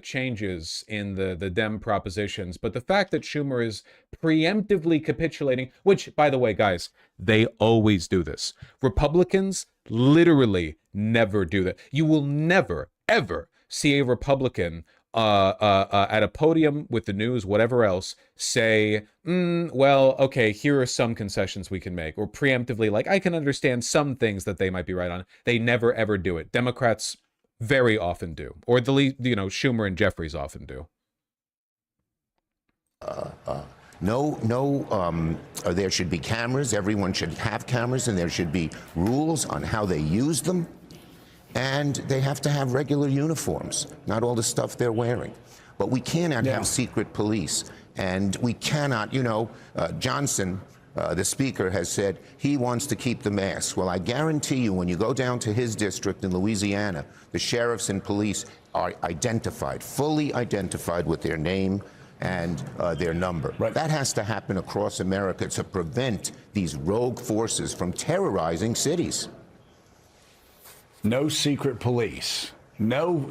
S1: changes in the Dem propositions, but the fact that Schumer is preemptively capitulating, which, by the way, guys, they always do this. Republicans literally never do that. You will never, ever see a Republican at a podium with the news, whatever else, say, well, okay, here are some concessions we can make, or preemptively, like, I can understand some things that they might be right on. They never, ever do it. Democrats very often do, or you know, Schumer and Jeffries often do.
S17: There should be cameras. Everyone should have cameras, and there should be rules on how they use them. And they have to have regular uniforms, not all the stuff they're wearing. But we cannot have secret police. And we cannot, you know, Johnson, the speaker, has said he wants to keep the masks. Well, I guarantee you, when you go down to his district in Louisiana, the sheriffs and police are identified, fully identified with their name and their number. Right. That has to happen across America to prevent these rogue forces from terrorizing cities.
S18: No secret police. No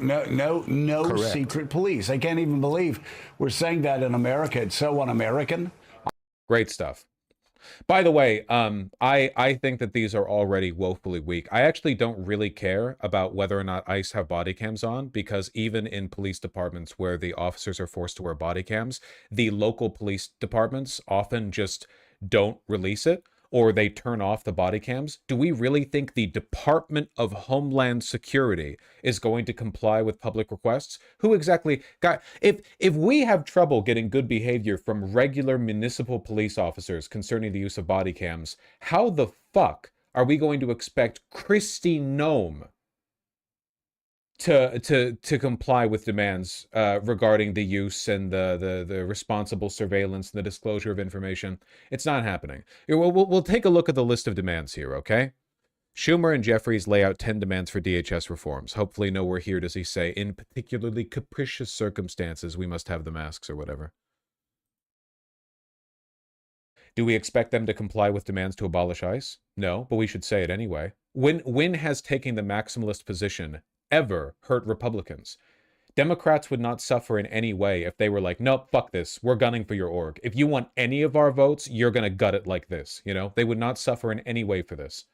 S18: secret police. I can't even believe we're saying that in America. It's so un-American.
S1: Great stuff. By the way, I think that these are already woefully weak. I actually don't really care about whether or not ICE have body cams on, because even in police departments where the officers are forced to wear body cams, the local police departments often just don't release it, or they turn off the body cams. Do we really think the Department of Homeland Security is going to comply with public requests? Who exactly got... If we have trouble getting good behavior from regular municipal police officers concerning the use of body cams, how the fuck are we going to expect Kristi Noem to comply with demands regarding the use and the responsible surveillance and the disclosure of information? It's not happening. We'll take a look at the list of demands here, okay? Schumer and Jeffries lay out 10 demands for DHS reforms. Hopefully nowhere here does he say, in particularly capricious circumstances, we must have the masks or whatever. Do we expect them to comply with demands to abolish ICE? No, but we should say it anyway. When has taking the maximalist position ever hurt Republicans? Democrats would not suffer in any way if they were like, nope, fuck this, we're gunning for your org. If you want any of our votes, you're gonna gut it like this, you know? They would not suffer in any way for this.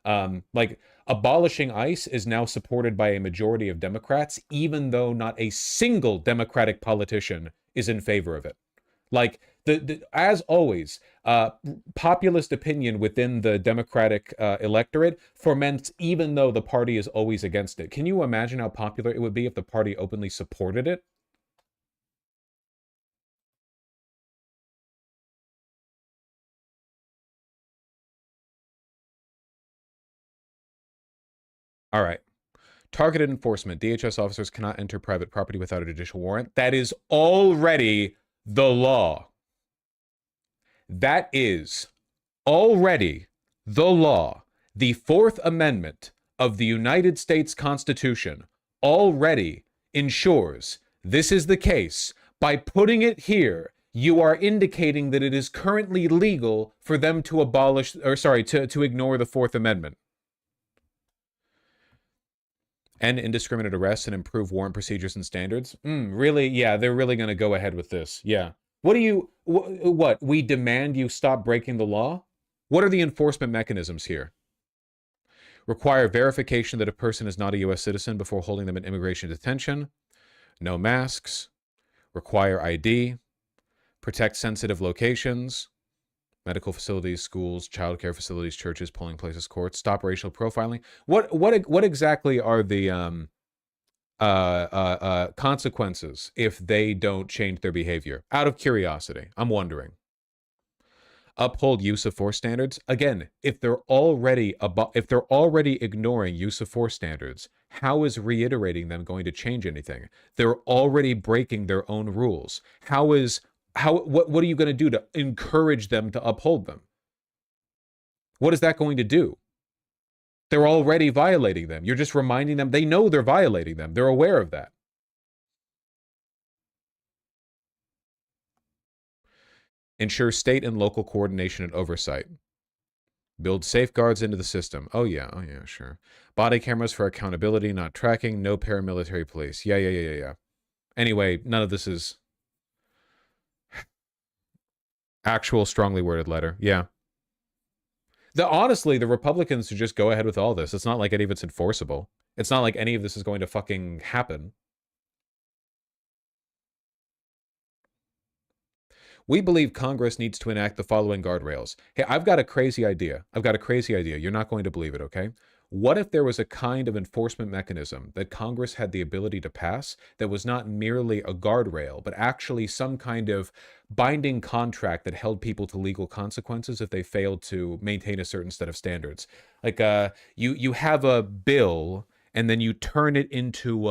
S1: Like, abolishing ICE is now supported by a majority of Democrats, even though not a single Democratic politician is in favor of it. Like, as always, populist opinion within the Democratic electorate ferments even though the party is always against it. Can you imagine how popular it would be if the party openly supported it? All right. Targeted enforcement. DHS officers cannot enter private property without a judicial warrant. That is already the law. That is already the law. The Fourth Amendment of the United States Constitution already ensures this is the case. By putting it here, you are indicating that it is currently legal for them to abolish, or sorry, to ignore the Fourth Amendment. End indiscriminate arrests and improve warrant procedures and standards. Really? Yeah, they're really going to go ahead with this. Yeah. What do you, what? We demand you stop breaking the law? What are the enforcement mechanisms here? Require verification that a person is not a U.S. citizen before holding them in immigration detention. No masks. Require ID. Protect sensitive locations. Medical facilities, schools, childcare facilities, churches, polling places, courts. Stop racial profiling. What exactly are the consequences if they don't change their behavior? Out of curiosity, I'm wondering. Uphold use of force standards. Again, if they're already ignoring use of force standards, how is reiterating them going to change anything? They're already breaking their own rules. What are you going to do to encourage them to uphold them? What is that going to do? They're already violating them. You're just reminding them. They know they're violating them. They're aware of that. Ensure state and local coordination and oversight. Build safeguards into the system. Oh yeah, sure. Body cameras for accountability, not tracking. No paramilitary police. Yeah. Anyway, none of this is actual strongly worded letter. Yeah. Honestly, the Republicans should just go ahead with all this. It's not like any of it's enforceable. It's not like any of this is going to fucking happen. We believe Congress needs to enact the following guardrails. Hey, I've got a crazy idea. You're not going to believe it, okay? What if there was a kind of enforcement mechanism that Congress had the ability to pass that was not merely a guardrail, but actually some kind of binding contract that held people to legal consequences if they failed to maintain a certain set of standards? Like you have a bill and then you turn it into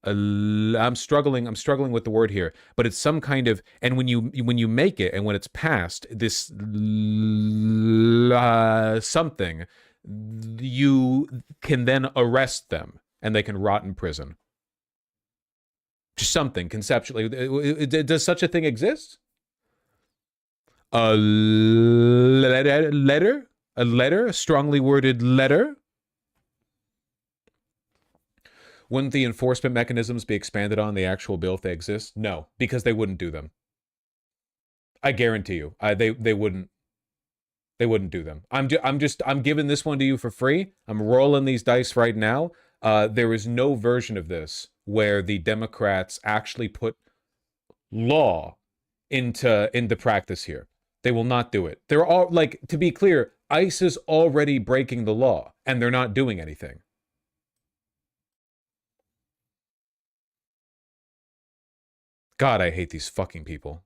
S1: I'm struggling with the word here, but it's some kind of, and when you make it and when it's passed, this something, you can then arrest them and they can rot in prison. Just something conceptually. Does such a thing exist? A strongly worded letter. Wouldn't the enforcement mechanisms be expanded on the actual bill if they exist? No, because they wouldn't do them. I guarantee you, they wouldn't. They wouldn't do them. I'm giving this one to you for free. I'm rolling these dice right now. There is no version of this where the Democrats actually put law into practice here. They will not do it. They're all, like, to be clear, ICE is already breaking the law and they're not doing anything. God, I hate these fucking people.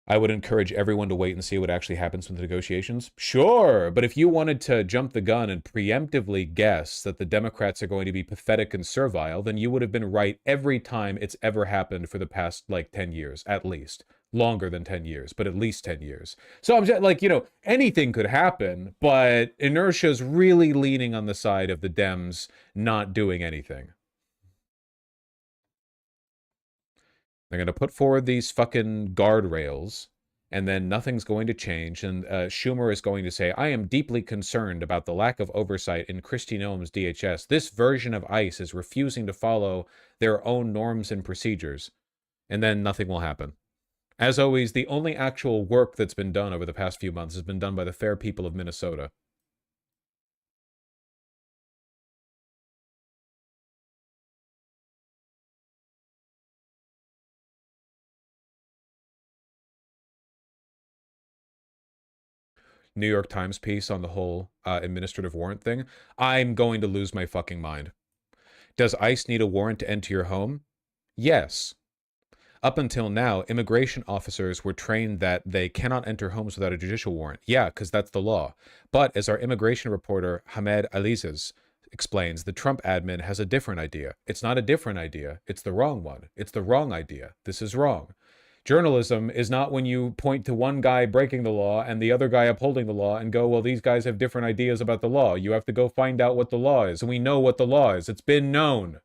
S1: I would encourage everyone to wait and see what actually happens with the negotiations. Sure, but if you wanted to jump the gun and preemptively guess that the Democrats are going to be pathetic and servile, then you would have been right every time it's ever happened for the past, 10 years, at least. Longer than 10 years, but at least 10 years. So I'm just anything could happen, but inertia's really leaning on the side of the Dems not doing anything. They're going to put forward these fucking guardrails, and then nothing's going to change. And Schumer is going to say, I am deeply concerned about the lack of oversight in Kristi Noem's DHS. This version of ICE is refusing to follow their own norms and procedures. And then nothing will happen. As always, the only actual work that's been done over the past few months has been done by the fair people of Minnesota. New York Times piece on the whole administrative warrant thing. I'm going to lose my fucking mind. Does ICE need a warrant to enter your home? Yes. Up until now, immigration officers were trained that they cannot enter homes without a judicial warrant. Yeah, because that's the law. But as our immigration reporter, Hamed Alizes, explains, the Trump admin has a different idea. It's not a different idea. It's the wrong one. It's the wrong idea. This is wrong. Journalism is not when you point to one guy breaking the law and the other guy upholding the law and go, well, these guys have different ideas about the law. You have to go find out what the law is. And we know what the law is. It's been known.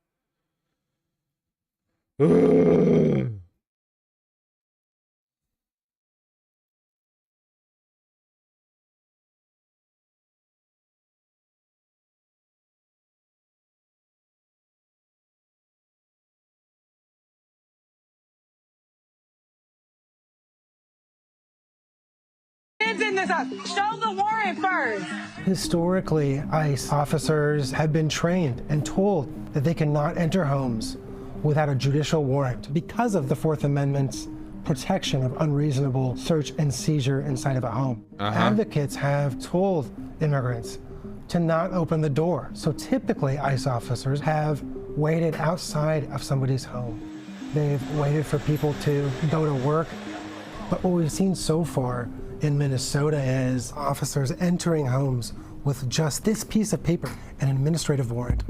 S19: Who's in this house? Show the warrant first.
S20: Historically, ICE officers have been trained and told that they cannot enter homes without a judicial warrant because of the Fourth Amendment's protection of unreasonable search and seizure inside of a home. Advocates have told immigrants to not open the door. So typically, ICE officers have waited outside of somebody's home. They've waited for people to go to work. But what we've seen so far in Minnesota is officers entering homes with just this piece of paper, an administrative warrant.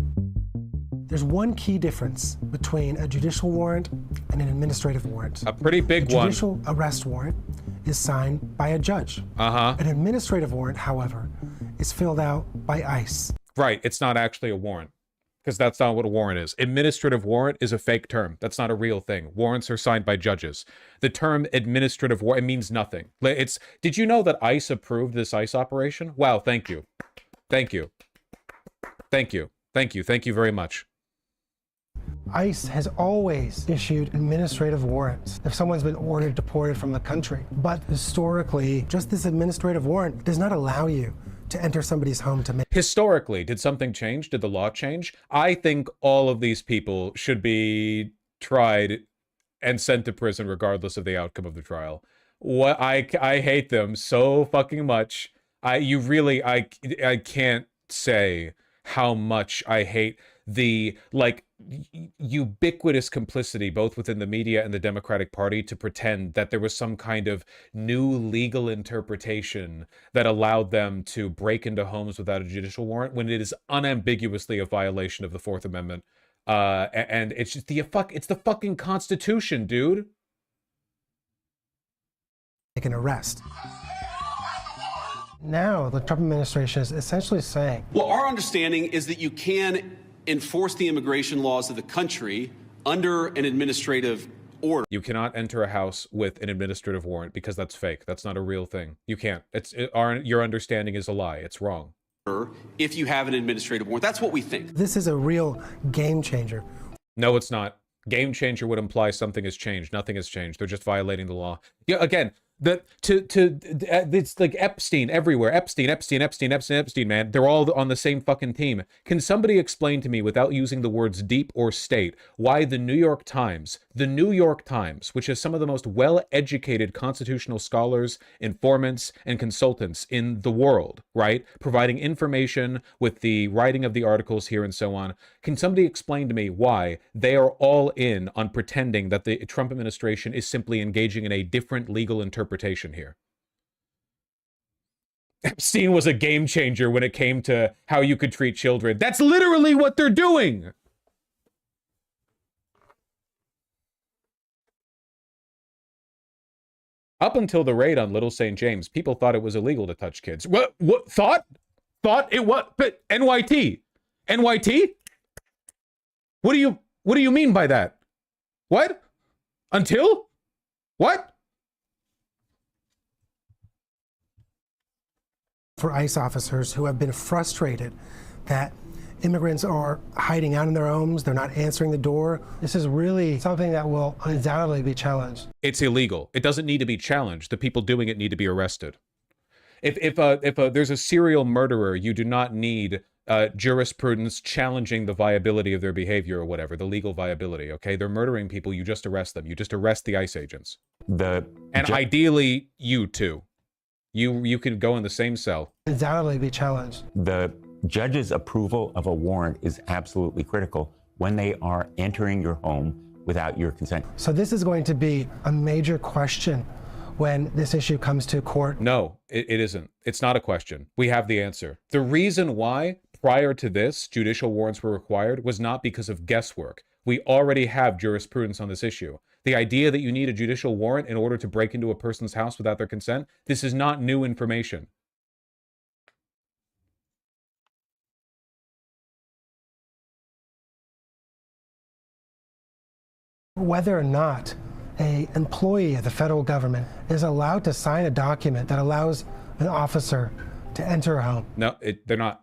S20: There's one key difference between a judicial warrant and an administrative warrant.
S1: A pretty big one.
S20: A judicial arrest warrant is signed by a judge. An administrative warrant, however, is filled out by ICE.
S1: Right, it's not actually a warrant, because that's not what a warrant is. Administrative warrant is a fake term. That's not a real thing. Warrants are signed by judges. The term administrative warrant, it means nothing. Did you know that ICE approved this ICE operation? Wow, thank you. Thank you. Thank you. Thank you. Thank you very much.
S20: ICE has always issued administrative warrants if someone's been ordered deported from the country. But historically, just this administrative warrant does not allow you to enter somebody's home to make.
S1: Historically, did something change? Did the law change? I think all of these people should be tried and sent to prison regardless of the outcome of the trial. What I hate them so fucking much. I can't say how much I hate the ubiquitous complicity both within the media and the Democratic Party to pretend that there was some kind of new legal interpretation that allowed them to break into homes without a judicial warrant when it is unambiguously a violation of the Fourth Amendment. And it's just it's the fucking Constitution, dude.
S20: Make an arrest. Now the Trump administration is essentially saying,
S21: well, our understanding is that you can enforce the immigration laws of the country under an administrative order.
S1: You cannot enter a house with an administrative warrant because that's fake. That's not a real thing. You can't. Your understanding is a lie. It's wrong.
S21: If you have an administrative warrant, that's what we think.
S20: This is a real game changer.
S1: No, it's not. Game changer would imply something has changed. Nothing has changed. They're just violating the law. Yeah, again, it's like Epstein everywhere. Epstein, man. They're all on the same fucking team. Can somebody explain to me, without using the words deep or state, why the New York Times, which has some of the most well-educated constitutional scholars, informants, and consultants in the world, right, providing information with the writing of the articles here and so on, can somebody explain to me why they are all in on pretending that the Trump administration is simply engaging in a different legal interpretation here? Epstein was a game changer when it came to how you could treat children. That's literally what they're doing. Up until the raid on Little St. James, people thought it was illegal to touch kids. What thought? Thought it what? But NYT? What do you mean by that? What? Until? What?
S20: For ICE officers who have been frustrated that immigrants are hiding out in their homes, they're not answering the door. This is really something that will undoubtedly be challenged.
S1: It's illegal. It doesn't need to be challenged. The people doing it need to be arrested. If there's a serial murderer, you do not need jurisprudence challenging the viability of their behavior or whatever, the legal viability, okay? They're murdering people, you just arrest them. You just arrest the ICE agents. And ideally, you too. You could go in the same cell.
S20: Undoubtedly be challenged.
S22: The judge's approval of a warrant is absolutely critical when they are entering your home without your consent.
S20: So this is going to be a major question when this issue comes to court.
S1: No, it isn't. It's not a question. We have the answer. The reason why, prior to this, judicial warrants were required was not because of guesswork. We already have jurisprudence on this issue. The idea that you need a judicial warrant in order to break into a person's house without their consent, this is not new information.
S20: Whether or not an employee of the federal government is allowed to sign a document that allows an officer to enter a home.
S1: No, they're not.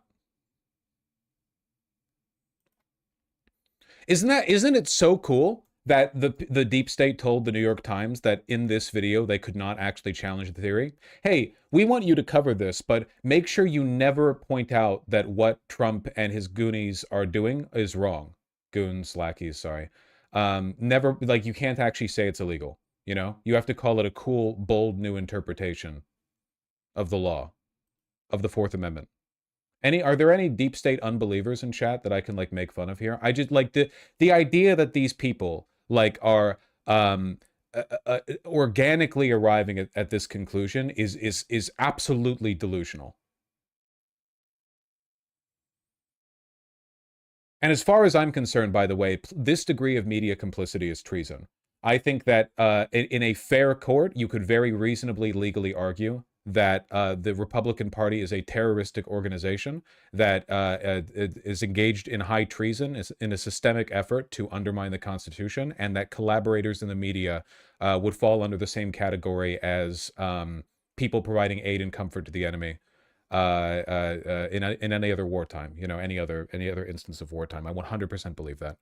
S1: Isn't it so cool that the deep state told the New York Times that in this video they could not actually challenge the theory. Hey, we want you to cover this, but make sure you never point out that what Trump and his goonies are doing is wrong. Goons, lackeys, sorry. Never, like, you can't actually say it's illegal, you know? You have to call it a cool, bold new interpretation of the law, of the Fourth Amendment. Are there any deep state unbelievers in chat that I can, like, make fun of here? I just, like, the idea that these people, like, are organically arriving at this conclusion is absolutely delusional. And as far as I'm concerned, by the way, this degree of media complicity is treason. I think that in a fair court, you could very reasonably legally argue that the Republican Party is a terroristic organization that is engaged in high treason, is in a systemic effort to undermine the Constitution, and that collaborators in the media would fall under the same category as people providing aid and comfort to the enemy in any other wartime, you know, any other instance of wartime. I 100% believe that.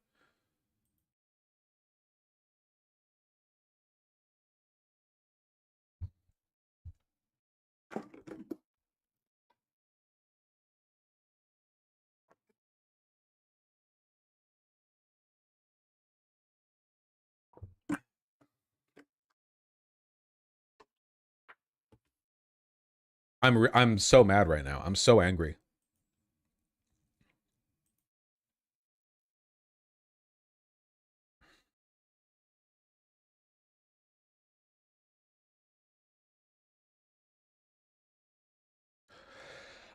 S1: I'm so mad right now. I'm so angry.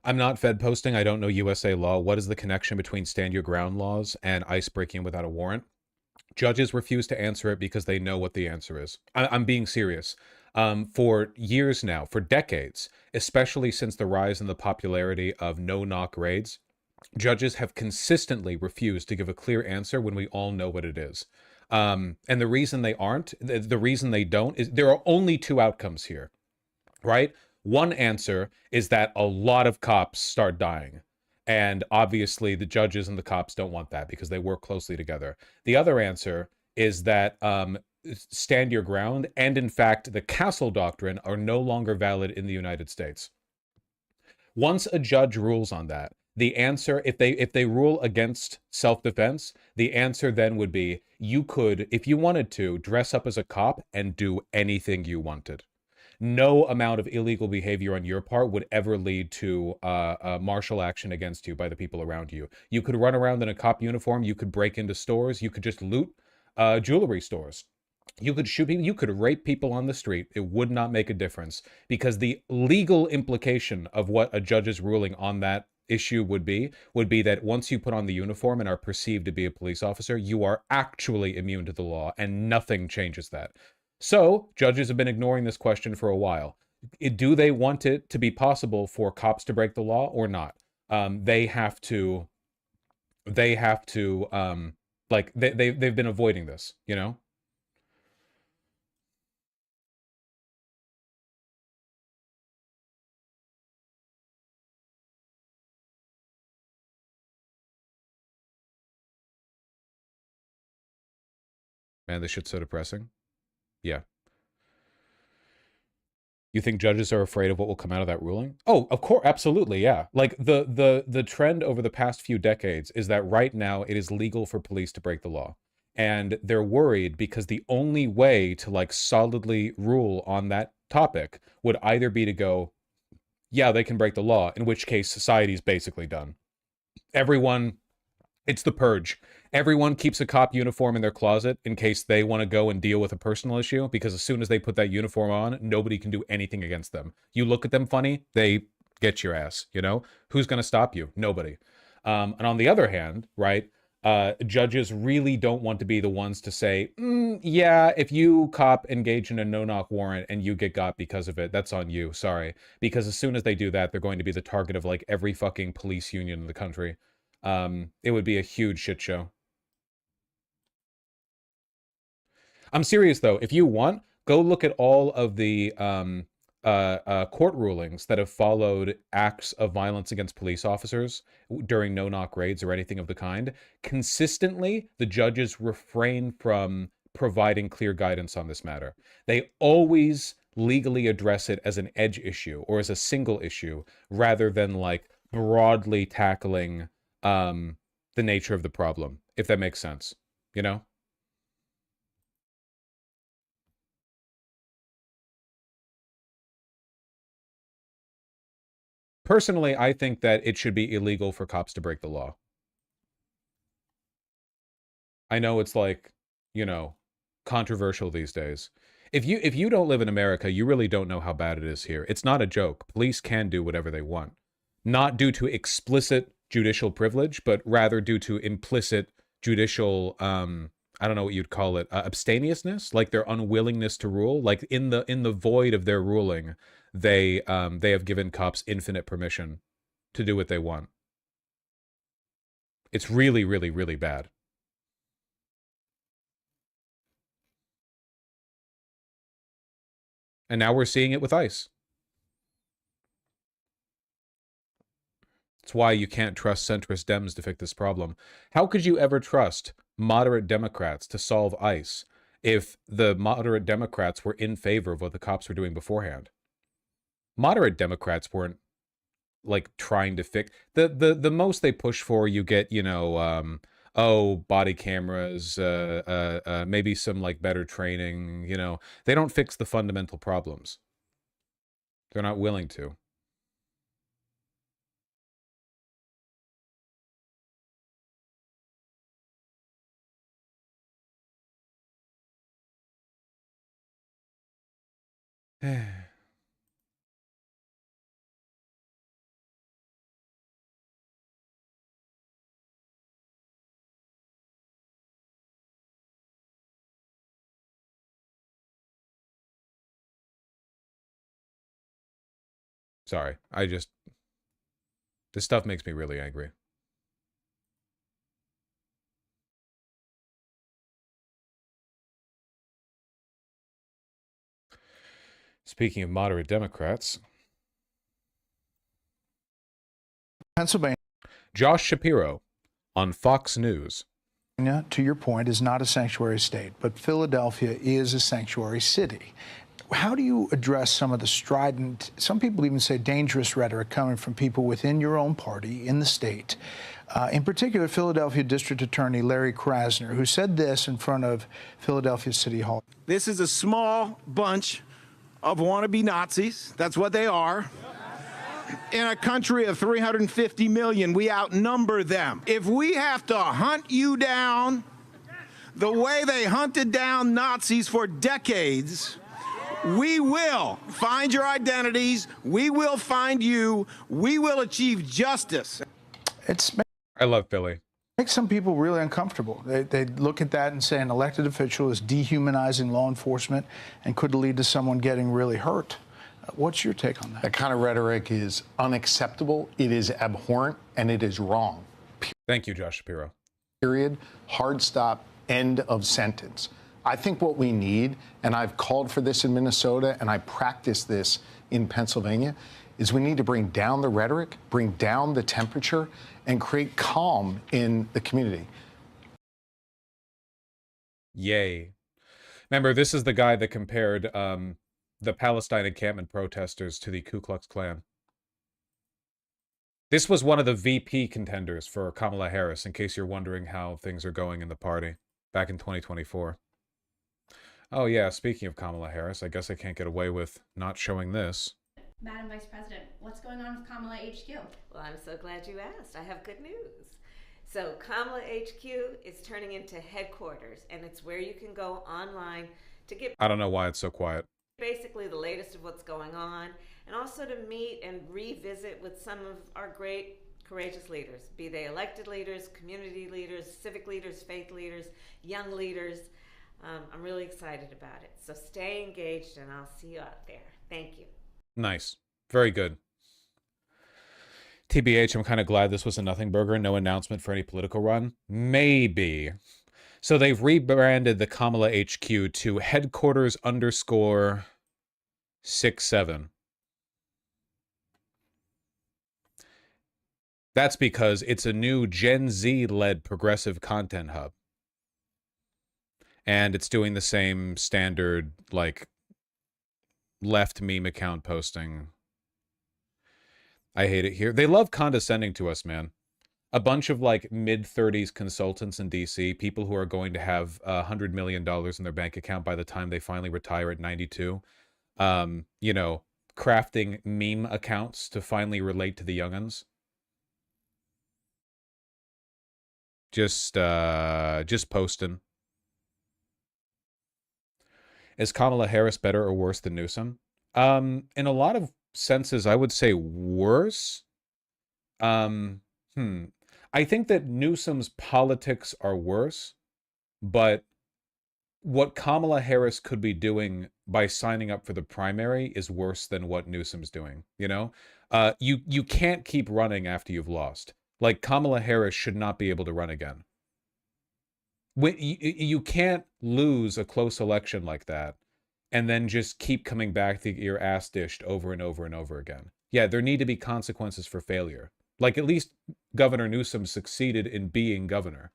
S1: I'm not Fed posting. I don't know USA law. What is the connection between stand your ground laws and ice breaking without a warrant? Judges refuse to answer it because they know what the answer is. I'm being serious. For years now, for decades, especially since the rise in the popularity of no-knock raids, judges have consistently refused to give a clear answer when we all know what it is. And the reason they aren't, the reason they don't, is there are only two outcomes here, right? One answer is that a lot of cops start dying. And obviously the judges and the cops don't want that because they work closely together. The other answer is that stand your ground and, in fact, the Castle Doctrine are no longer valid in the United States. Once a judge rules on that, the answer, if they rule against self-defense, the answer then would be, you could, if you wanted to, dress up as a cop and do anything you wanted. No amount of illegal behavior on your part would ever lead to martial action against you by the people around you. You could run around in a cop uniform. You could break into stores. You could just loot jewelry stores. You could shoot people. You could rape people on the street. It would not make a difference because the legal implication of what a judge's ruling on that issue would be that once you put on the uniform and are perceived to be a police officer, you are actually immune to the law and nothing changes that. So, judges have been ignoring this question for a while. Do they want it to be possible for cops to break the law or not? They have to, like, they've been avoiding this, you know? Man, this shit's so depressing. Yeah. You think judges are afraid of what will come out of that ruling? Oh, of course, absolutely, yeah. Like the trend over the past few decades is that right now it is legal for police to break the law. And they're worried because the only way to, like, solidly rule on that topic would either be to go, yeah, they can break the law, in which case society's basically done. Everyone, it's the purge. Everyone keeps a cop uniform in their closet in case they want to go and deal with a personal issue, because as soon as they put that uniform on, nobody can do anything against them. You look at them funny, they get your ass, you know? Who's going to stop you? Nobody. And on the other hand, right, judges really don't want to be the ones to say, yeah, if you cop engage in a no-knock warrant and you get got because of it, that's on you, sorry. Because as soon as they do that, they're going to be the target of, like, every fucking police union in the country. It would be a huge shit show. I'm serious, though. If you want, go look at all of the court rulings that have followed acts of violence against police officers during no-knock raids or anything of the kind. Consistently, the judges refrain from providing clear guidance on this matter. They always legally address it as an edge issue or as a single issue rather than like broadly tackling the nature of the problem, if that makes sense, you know? Personally, I think that it should be illegal for cops to break the law. I know it's like, you know, controversial these days. If you don't live in America, you really don't know how bad it is here. It's not a joke. Police can do whatever they want. Not due to explicit judicial privilege, but rather due to implicit judicial I don't know what you'd call it, abstemiousness, like their unwillingness to rule. Like in the void of their ruling, they have given cops infinite permission to do what they want. It's really, really, really bad. And now we're seeing it with ICE. That's why you can't trust centrist Dems to fix this problem. How could you ever trust moderate Democrats to solve ICE if the moderate Democrats were in favor of what the cops were doing beforehand? Moderate Democrats weren't like trying to fix the most they push for. You get, you know, oh, body cameras, maybe some like better training, you know. They don't fix the fundamental problems. They're not willing to. Sorry, this stuff makes me really angry. Speaking of moderate Democrats,
S5: Pennsylvania.
S1: Josh Shapiro on Fox News.
S5: To your point, is not a sanctuary state, but Philadelphia is a sanctuary city. How do you address some of the strident, some people even say dangerous rhetoric coming from people within your own party in the state? In particular, Philadelphia District Attorney Larry Krasner, who said this in front of Philadelphia City Hall.
S6: This is a small bunch of wannabe Nazis. That's what they are. In a country of 350 million, we outnumber them. If we have to hunt you down the way they hunted down Nazis for decades, we will find your identities. We will find you. We will achieve justice.
S1: I love Philly.
S5: Makes some people really uncomfortable. They look at that and say an elected official is dehumanizing law enforcement and could lead to someone getting really hurt. What's your take on that?
S23: That kind of rhetoric is unacceptable. It is abhorrent, and it is wrong.
S1: Thank you, Josh Shapiro.
S23: Period. Hard stop. End of sentence. I think what we need, and I've called for this in Minnesota, and I practice this in Pennsylvania, is we need to bring down the rhetoric, bring down the temperature, and create calm in the community.
S1: Yay. Remember, this is the guy that compared the Palestine encampment protesters to the Ku Klux Klan. This was one of the VP contenders for Kamala Harris, in case you're wondering how things are going in the party back in 2024. Oh yeah, speaking of Kamala Harris, I guess I can't get away with not showing this.
S24: Madam Vice President, what's going on with Kamala HQ?
S25: Well, I'm so glad you asked. I have good news. So Kamala HQ is turning into headquarters, and it's where you can go online to get
S1: I don't know why it's so quiet.
S25: basically the latest of what's going on, and also to meet and revisit with some of our great, courageous leaders, be they elected leaders, community leaders, civic leaders, faith leaders, young leaders. I'm really excited about it. So stay engaged, and I'll see you out there. Thank you.
S1: Nice. Very good. TBH, I'm kind of glad this was a nothing burger. No announcement for any political run. Maybe. So they've rebranded the Kamala HQ to headquarters _67. That's because it's a new Gen Z-led progressive content hub. And it's doing the same standard, like, left meme account posting. I hate it here. They love condescending to us, man. A bunch of, like, mid-30s consultants in DC, people who are going to have $100 million in their bank account by the time they finally retire at 92. You know, crafting meme accounts to finally relate to the young'uns. Just posting. Is Kamala Harris better or worse than Newsom? In a lot of senses, I would say worse. I think that Newsom's politics are worse, but what Kamala Harris could be doing by signing up for the primary is worse than what Newsom's doing, you know? You can't keep running after you've lost. Like, Kamala Harris should not be able to run again. You can't lose a close election like that and then just keep coming back to get your ass dished over and over and over again. Yeah, there need to be consequences for failure. Like, at least Governor Newsom succeeded in being governor.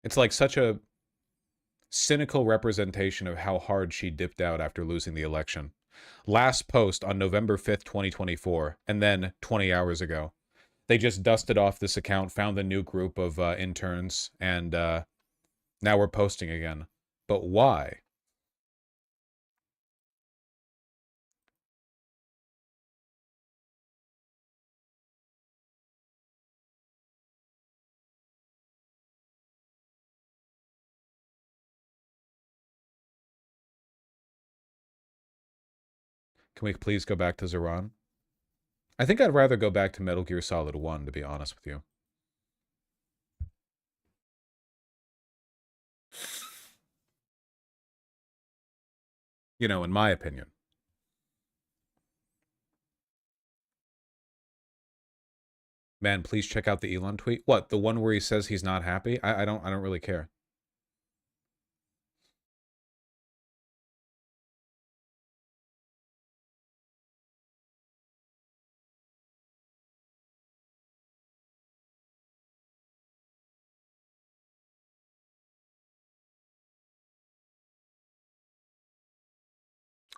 S1: It's like such a cynical representation of how hard she dipped out after losing the election. Last post on November 5th, 2024, and then 20 hours ago. They just dusted off this account, found a new group of interns, and now we're posting again. But why? Can we please go back to Zeron? I think I'd rather go back to Metal Gear Solid 1, to be honest with you. You know, in my opinion. Man, please check out the Elon tweet. What, the one where he says he's not happy? I don't really care.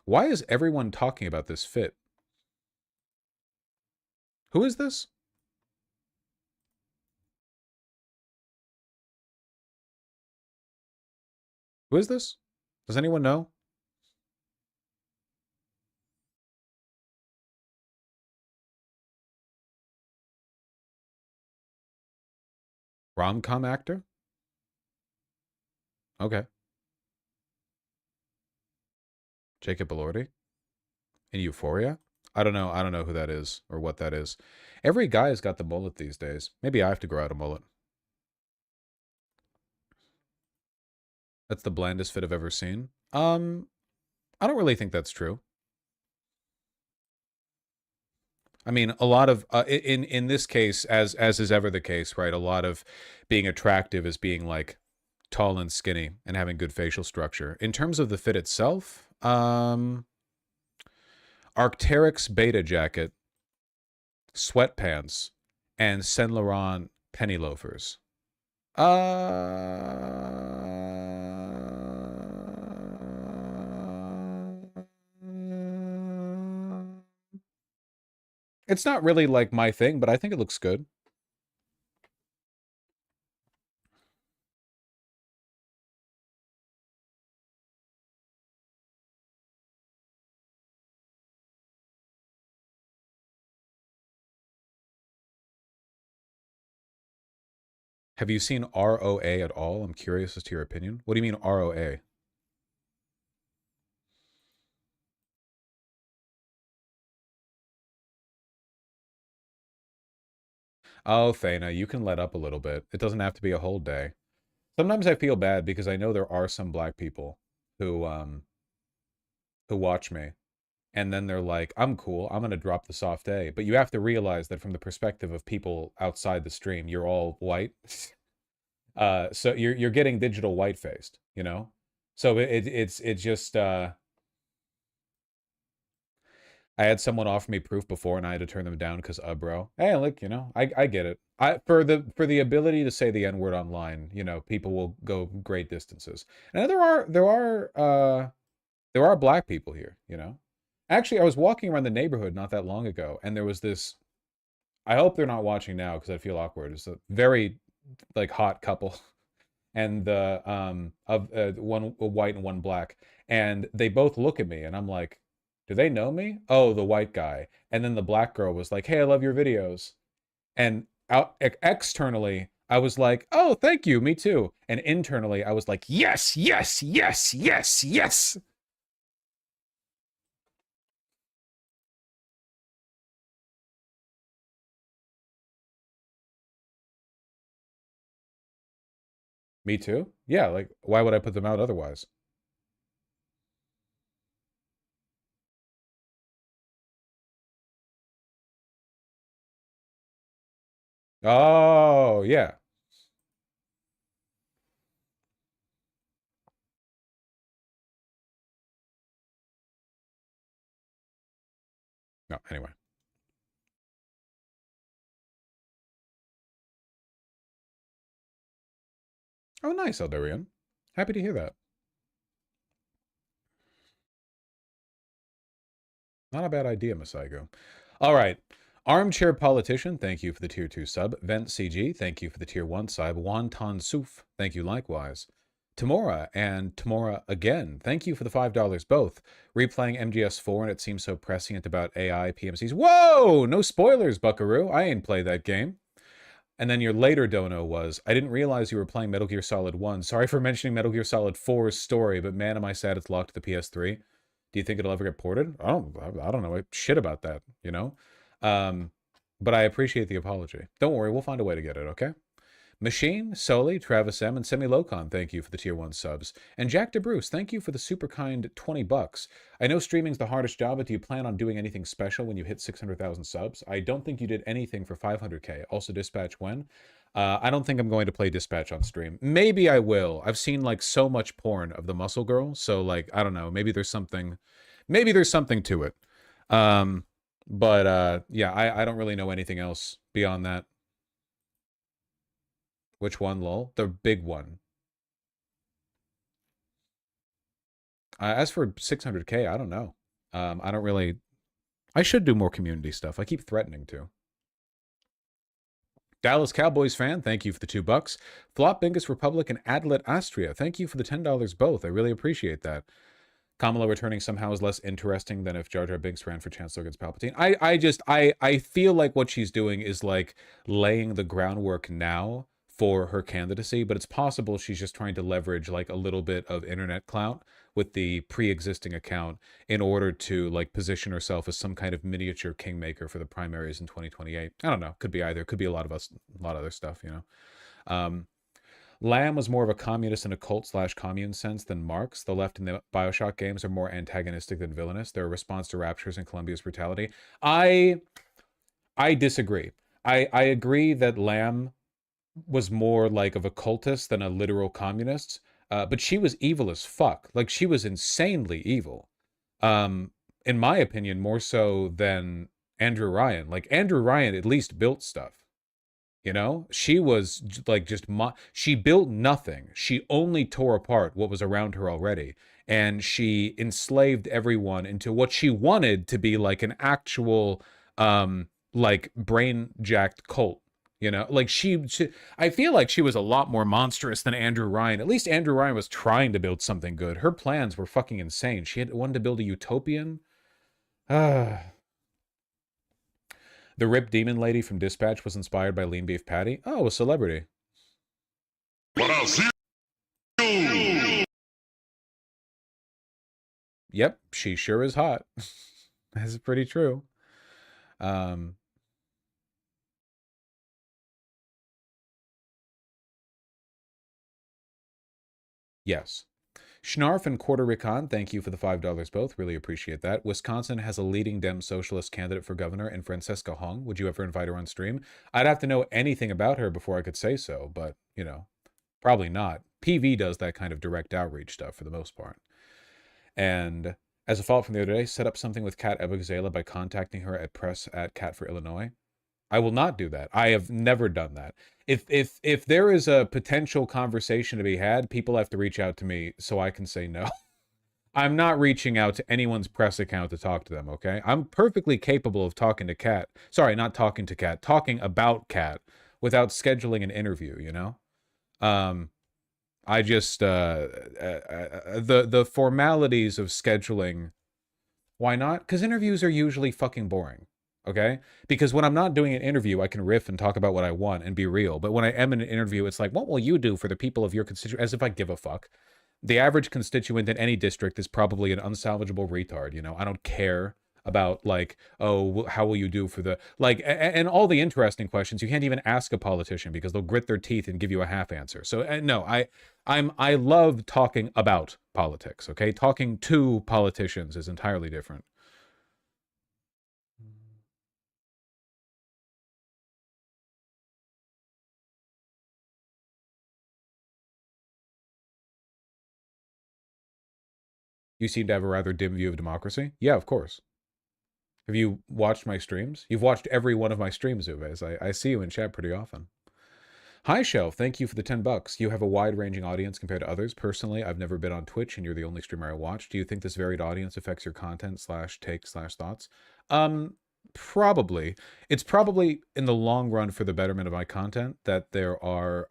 S1: Why is everyone talking about this fit? Who is this? Who is this? Does anyone know? Rom-com actor? Okay. Jacob Elordi? In Euphoria? I don't know who that is or what that is. Every guy has got the mullet these days. Maybe I have to grow out a mullet. That's the blandest fit I've ever seen. I don't really think that's true. I mean, a lot of in this case, as is ever the case, right? A lot of being attractive is being like tall and skinny and having good facial structure. In terms of the fit itself, Arc'teryx beta jacket, sweatpants, and Saint Laurent penny loafers. It's not really like my thing, but I think it looks good. Have you seen ROA at all? I'm curious as to your opinion. What do you mean ROA? Oh, Thana, you can let up a little bit. It doesn't have to be a whole day. Sometimes I feel bad because I know there are some black people who watch me and then they're like, I'm cool, I'm gonna drop the soft A. But you have to realize that from the perspective of people outside the stream, you're all white. So you're getting digital white-faced, you know? So it's just I had someone offer me proof before and I had to turn them down because bro. Hey, look, you know, I get it. For the ability to say the N-word online, you know, people will go great distances. And there are black people here, you know. Actually, I was walking around the neighborhood not that long ago, and there was this, I hope they're not watching now because I feel awkward. It's a very like hot couple. And the one white and one black, and they both look at me and I'm like, do they know me? Oh, the white guy. And then the black girl was like, hey, I love your videos. And externally I was like, oh, thank you, me too. And internally I was like, yes, yes, yes, yes, yes. Me too? Yeah, like, why would I put them out otherwise? Oh, yeah. No, anyway. Oh, nice, Eldarian. Happy to hear that. Not a bad idea, Masaigo. All right. Armchair Politician, thank you for the tier 2 sub. Vent CG, thank you for the tier 1 sub. Wonton Suf, thank you likewise. Tamora and Tamora again, thank you for the $5 both. Replaying MGS4 and it seems so prescient about AI PMCs. Whoa! No spoilers, buckaroo. I ain't played that game. And then your later dono was, I didn't realize you were playing Metal Gear Solid 1. Sorry for mentioning Metal Gear Solid 4's story, but man, am I sad it's locked to the PS3. Do you think it'll ever get ported? I don't know shit about that, you know? But I appreciate the apology. Don't worry, we'll find a way to get it, okay? Machine, Soli, Travis M, and Semilocon, thank you for the tier 1 subs. And Jack DeBruce, thank you for the super kind 20 bucks. I know streaming's the hardest job, but do you plan on doing anything special when you hit 600,000 subs? I don't think you did anything for 500k. Also, Dispatch when? I don't think I'm going to play Dispatch on stream. Maybe I will. I've seen like so much porn of the muscle girl, so like, I don't know, maybe there's something to it. But yeah, I don't really know anything else beyond that. Which one, lol? The big one. As for 600k, I don't know. I don't really... I should do more community stuff. I keep threatening to. Dallas Cowboys fan, thank you for the $2. Flop Bingus Republic and Adlet Astria, thank you for the $10 both. I really appreciate that. Kamala returning somehow is less interesting than if Jar Jar Binks ran for Chancellor against Palpatine. I feel like what she's doing is like laying the groundwork now for her candidacy, but it's possible she's just trying to leverage like a little bit of internet clout with the pre-existing account in order to like position herself as some kind of miniature kingmaker for the primaries in 2028. I don't know. Could be either. Could be a lot of other stuff, you know. Lamb was more of a communist in a cult/commune sense than Marx. The left in the Bioshock games are more antagonistic than villainous. They're a response to Raptures and Columbia's brutality. I disagree. I agree that Lamb was more like of a cultist than a literal communist, but she was evil as fuck. Like, she was insanely evil. In my opinion, more so than Andrew Ryan. Like, Andrew Ryan at least built stuff. You know, she was like just she built nothing. She only tore apart what was around her already, and she enslaved everyone into what she wanted to be like an actual like brain jacked cult. You know, like she I feel like she was a lot more monstrous than Andrew Ryan. At least Andrew Ryan was trying to build something good. Her plans were fucking insane. She had wanted to build a utopian. The Rip Demon Lady from Dispatch was inspired by Lean Beef Patty. Oh, a celebrity. Yep, she sure is hot. That's pretty true. Yes. Schnarf and Puerto Rican, thank you for the $5 both. Really appreciate that. Wisconsin has a leading Dem socialist candidate for governor in Francesca Hong. Would you ever invite her on stream? I'd have to know anything about her before I could say so, but, you know, probably not. PV does that kind of direct outreach stuff for the most part. And as a follow-up from the other day, set up something with Kat Ebogzela by contacting her at press@cat4illinois. I will not do that. I have never done that. If there is a potential conversation to be had, people have to reach out to me so I can say no. I'm not reaching out to anyone's press account to talk to them, okay? I'm perfectly capable of talking to Kat. Sorry, not talking to Kat. Talking about Kat without scheduling an interview, you know? I just... the formalities of scheduling... Why not? Because interviews are usually fucking boring. Okay? Because when I'm not doing an interview, I can riff and talk about what I want and be real. But when I am in an interview, it's like, what will you do for the people of your constituent? As if I give a fuck. The average constituent in any district is probably an unsalvageable retard, you know? I don't care about, like, oh, how will you do for the... Like, and all the interesting questions, you can't even ask a politician because they'll grit their teeth and give you a half answer. So, no, I love talking about politics, okay? Talking to politicians is entirely different. You seem to have a rather dim view of democracy. Yeah, of course. Have you watched my streams? You've watched every one of my streams, Uves. I see you in chat pretty often. Hi, Shelf. Thank you for the $10. You have a wide-ranging audience compared to others. Personally, I've never been on Twitch, and you're the only streamer I watch. Do you think this varied audience affects your content /take/thoughts? Probably. It's probably, in the long run, for the betterment of my content, that there are,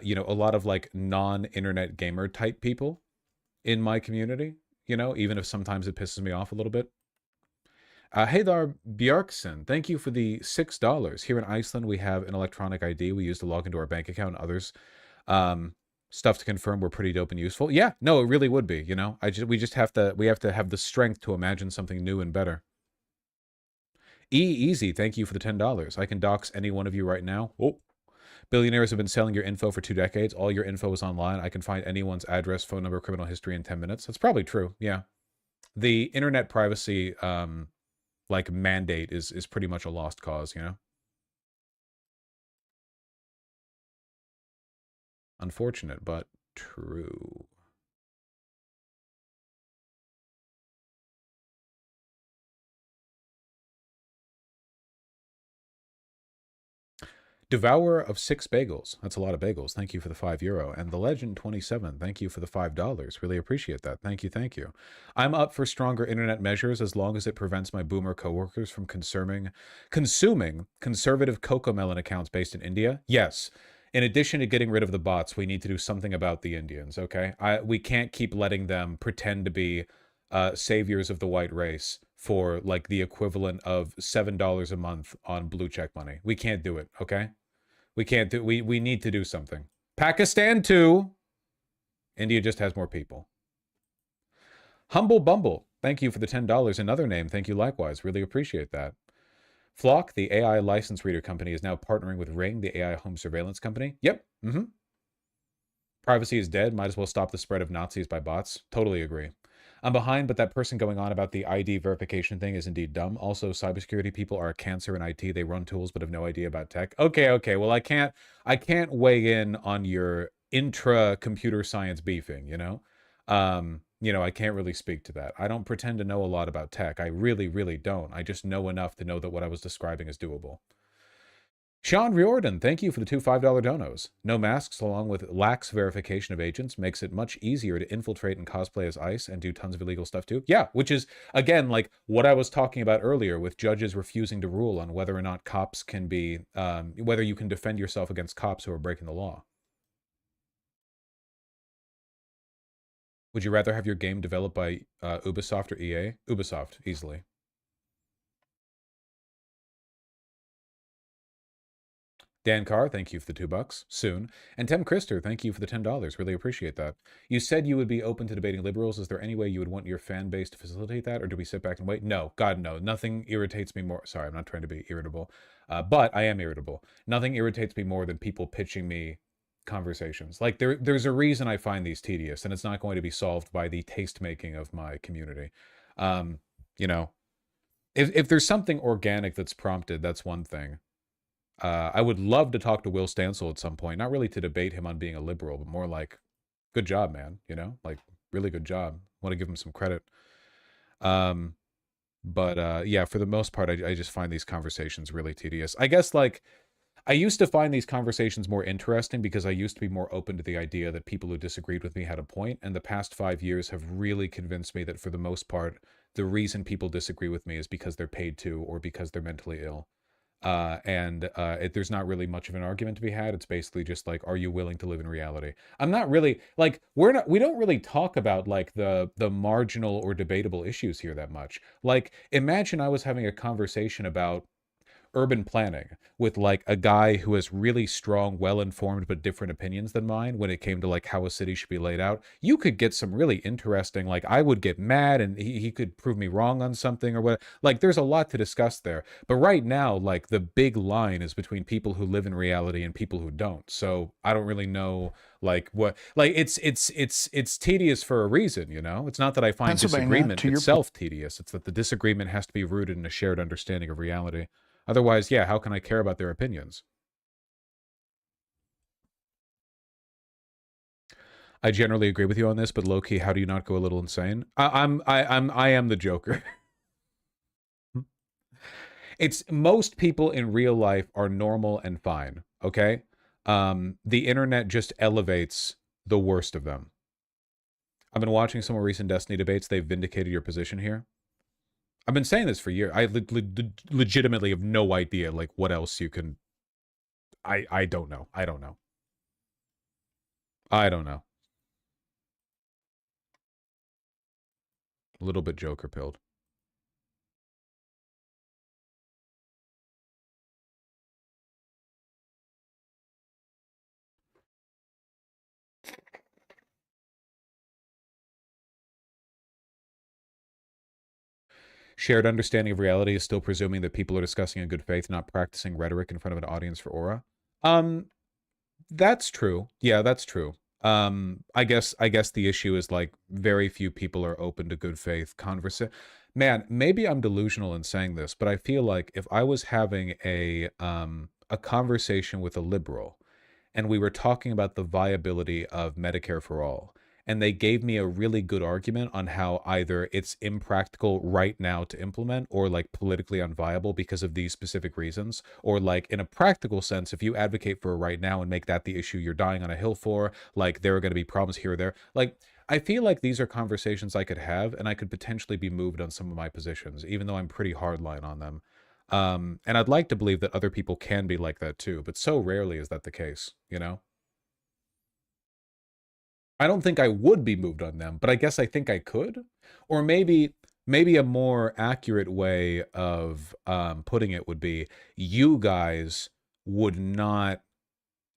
S1: you know, a lot of, like, non-internet gamer-type people in my community, you know, even if sometimes it pisses me off a little bit. Hey there, Bjarkson. Thank you for the $6. Here in Iceland, we have an electronic ID we use to log into our bank account and others. Stuff to confirm we're pretty dope and useful. Yeah, no, it really would be, you know. We have to have the strength to imagine something new and better. Easy, thank you for the $10. I can dox any one of you right now. Oh. Billionaires have been selling your info for 2 decades. All your info is online. I can find anyone's address, phone number, criminal history in 10 minutes. That's probably true, yeah. The internet privacy, like, mandate is pretty much a lost cause, you know? Unfortunate, but true. Devourer of 6 bagels. That's a lot of bagels. Thank you for the €5. And The Legend 27. Thank you for the $5. Really appreciate that. Thank you, thank you. I'm up for stronger internet measures as long as it prevents my boomer coworkers from consuming conservative Cocomelon accounts based in India. Yes. In addition to getting rid of the bots, we need to do something about the Indians, okay? We can't keep letting them pretend to be saviors of the white race for, like, the equivalent of $7 a month on blue check money. We can't do it, okay? We can't do... We need to do something. Pakistan, too! India just has more people. Humble Bumble. Thank you for the $10. Another name. Thank you likewise. Really appreciate that. Flock, the AI license reader company, is now partnering with Ring, the AI home surveillance company. Yep. Privacy is dead. Might as well stop the spread of Nazis by bots. Totally agree. I'm behind, but that person going on about the ID verification thing is indeed dumb. Also, cybersecurity people are a cancer in IT. They run tools but have no idea about tech. Okay. Well, I can't weigh in on your intra-computer science beefing, you know? You know, I can't really speak to that. I don't pretend to know a lot about tech. I really, really don't. I just know enough to know that what I was describing is doable. Sean Riordan, thank you for the 2 $5 donos. No masks, along with lax verification of agents, makes it much easier to infiltrate and cosplay as ICE and do tons of illegal stuff too. Yeah, which is, again, like what I was talking about earlier with judges refusing to rule on whether or not cops can be, whether you can defend yourself against cops who are breaking the law. Would you rather have your game developed by Ubisoft or EA? Ubisoft, easily. Dan Carr, thank you for the $2. Soon. And Tim Christer, thank you for the $10. Really appreciate that. You said you would be open to debating liberals. Is there any way you would want your fan base to facilitate that, or do we sit back and wait? No, God, no. Nothing irritates me more. Sorry, I'm not trying to be irritable, but I am irritable. Nothing irritates me more than people pitching me conversations. Like, there's a reason I find these tedious, and it's not going to be solved by the taste making of my community. You know, if there's something organic that's prompted, that's one thing. I would love to talk to Will Stansel at some point, not really to debate him on being a liberal, but more like, good job, man, you know, like really good job. Want to give him some credit. But yeah, for the most part, I just find these conversations really tedious. I guess, like, I used to find these conversations more interesting because I used to be more open to the idea that people who disagreed with me had a point, and the past 5 years have really convinced me that for the most part, the reason people disagree with me is because they're paid to or because they're mentally ill. There's not really much of an argument to be had. It's basically just like, are you willing to live in reality? I'm not really, like, we don't really talk about, like, the marginal or debatable issues here that much. Like, imagine I was having a conversation about urban planning with, like, a guy who has really strong, well-informed but different opinions than mine when it came to, like, how a city should be laid out. You could get some really interesting, like, I would get mad and he could prove me wrong on something or what. Like, there's a lot to discuss there. But right now, like, the big line is between people who live in reality and people who don't. So I don't really know, like, what, like, it's tedious for a reason, you know? It's not that I find disagreement itself tedious. It's that the disagreement has to be rooted in a shared understanding of reality. Otherwise, yeah, how can I care about their opinions? I generally agree with you on this, but low-key, how do you not go a little insane? I am the Joker. It's most people in real life are normal and fine, okay? The internet just elevates the worst of them. I've been watching some more recent Destiny debates. They've vindicated your position here. I've been saying this for years. I legitimately have no idea, like, what else you can... I don't know. I don't know. I don't know. A little bit Joker pilled. Shared understanding of reality is still presuming that people are discussing in good faith, not practicing rhetoric in front of an audience for aura. That's true. Yeah, that's true. I guess the issue is, like, very few people are open to good faith conversation. Man, maybe I'm delusional in saying this, but I feel like if I was having a conversation with a liberal and we were talking about the viability of Medicare for all, and they gave me a really good argument on how either it's impractical right now to implement or, like, politically unviable because of these specific reasons, or, like, in a practical sense, if you advocate for it right now and make that the issue you're dying on a hill for, like, there are going to be problems here or there. Like, I feel like these are conversations I could have, and I could potentially be moved on some of my positions, even though I'm pretty hardline on them. And I'd like to believe that other people can be like that too, but so rarely is that the case, you know? I don't think I would be moved on them, but I guess I think I could. Or maybe a more accurate way of putting it would be, you guys would not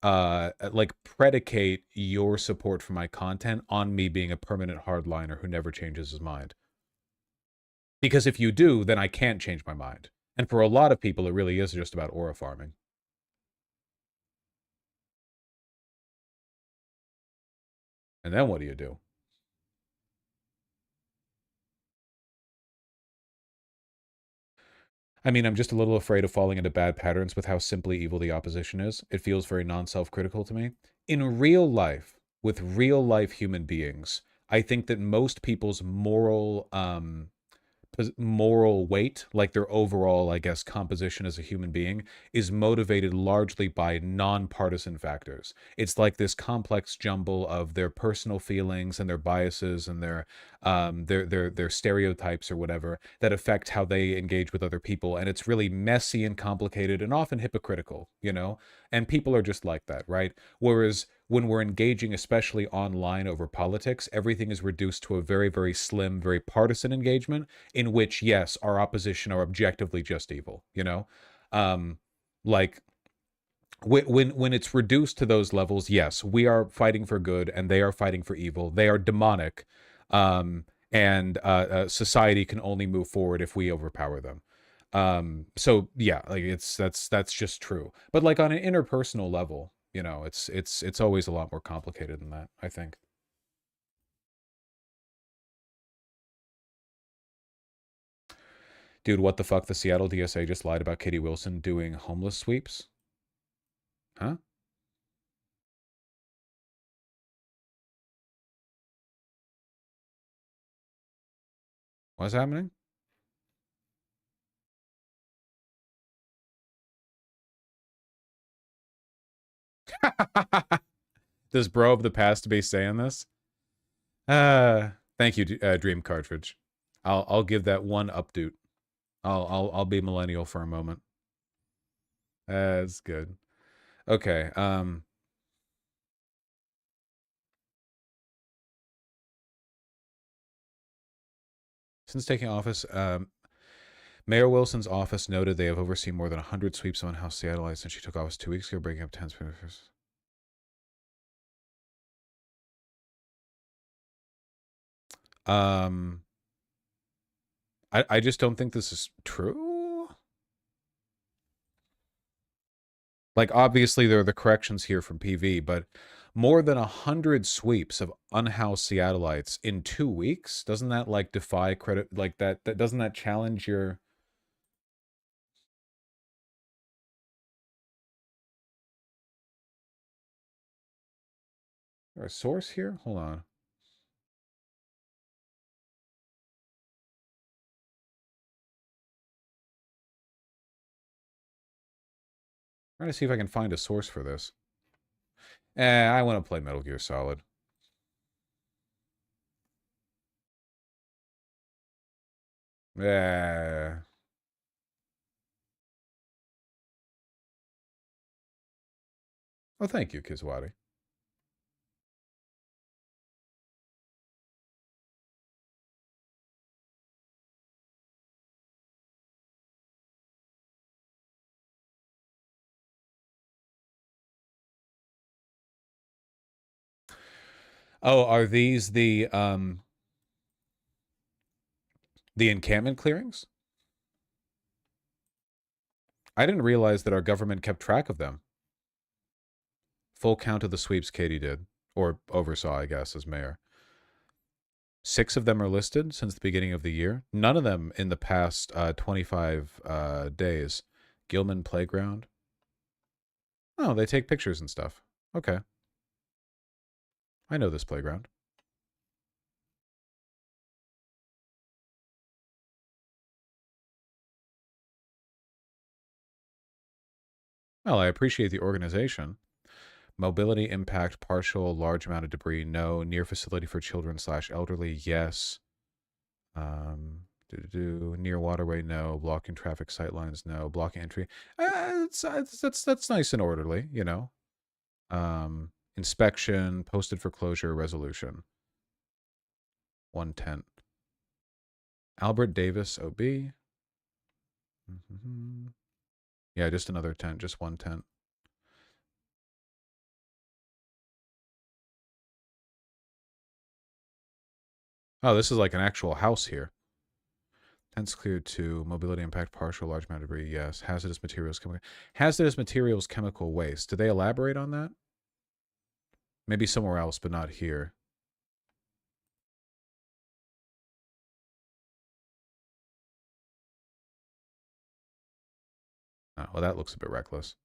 S1: like, predicate your support for my content on me being a permanent hardliner who never changes his mind. Because if you do, then I can't change my mind. And for a lot of people, it really is just about aura farming. And then what do you do? I mean, I'm just a little afraid of falling into bad patterns with how simply evil the opposition is. It feels very non-self-critical to me. In real life, with real life human beings, I think that most people's moral weight, like their overall, I guess, composition as a human being, is motivated largely by non-partisan factors. It's like this complex jumble of their personal feelings and their biases and their stereotypes or whatever that affect how they engage with other people. And it's really messy and complicated and often hypocritical, you know? And people are just like that, right? Whereas when we're engaging, especially online over politics, everything is reduced to a very, very slim, very partisan engagement in which, yes, our opposition are objectively just evil, you know? Like, when it's reduced to those levels, yes, we are fighting for good and they are fighting for evil. They are demonic, and society can only move forward if we overpower them. So yeah, like, that's just true. But, like, on an interpersonal level, you know, it's always a lot more complicated than that, I think. Dude, what the fuck? The Seattle DSA just lied about Katie Wilson doing homeless sweeps? Huh? What's happening? Does bro of the past be saying this? Thank you, Dream Cartridge. I'll give that one update. I'll be millennial for a moment. That's good. Okay. Since taking office, Mayor Wilson's office noted they have overseen more than 100 sweeps on House Seattleites since she took office 2 weeks ago, breaking up 10 sweepers. I just don't think this is true. Like, obviously, there are the corrections here from PV, but more than 100 sweeps of unhoused Seattleites in 2 weeks? Doesn't that, like, defy credit? Like, that doesn't that challenge your... Is there a source here? Hold on. Trying to see if I can find a source for this. I want to play Metal Gear Solid. Oh, thank you, Kiswati. Oh, are these the encampment clearings? I didn't realize that our government kept track of them. Full count of the sweeps Katie did, or oversaw, I guess, as mayor. 6 of them are listed since the beginning of the year. None of them in the past 25 days. Gilman Playground. Oh, they take pictures and stuff. Okay. I know this playground. Well, I appreciate the organization. Mobility impact, partial, large amount of debris, no. Near facility for children / elderly, yes. Near waterway, no. Blocking traffic sightlines, no. Blocking entry. That's nice and orderly, you know. Inspection, posted for closure, resolution. 1 tent. Albert Davis, OB. Yeah, just another tent, just 1 tent. Oh, this is like an actual house here. Tents cleared to mobility impact, partial, large amount of debris, yes. Hazardous materials, chemical waste. Do they elaborate on that? Maybe somewhere else, but not here. Oh, well, that looks a bit reckless.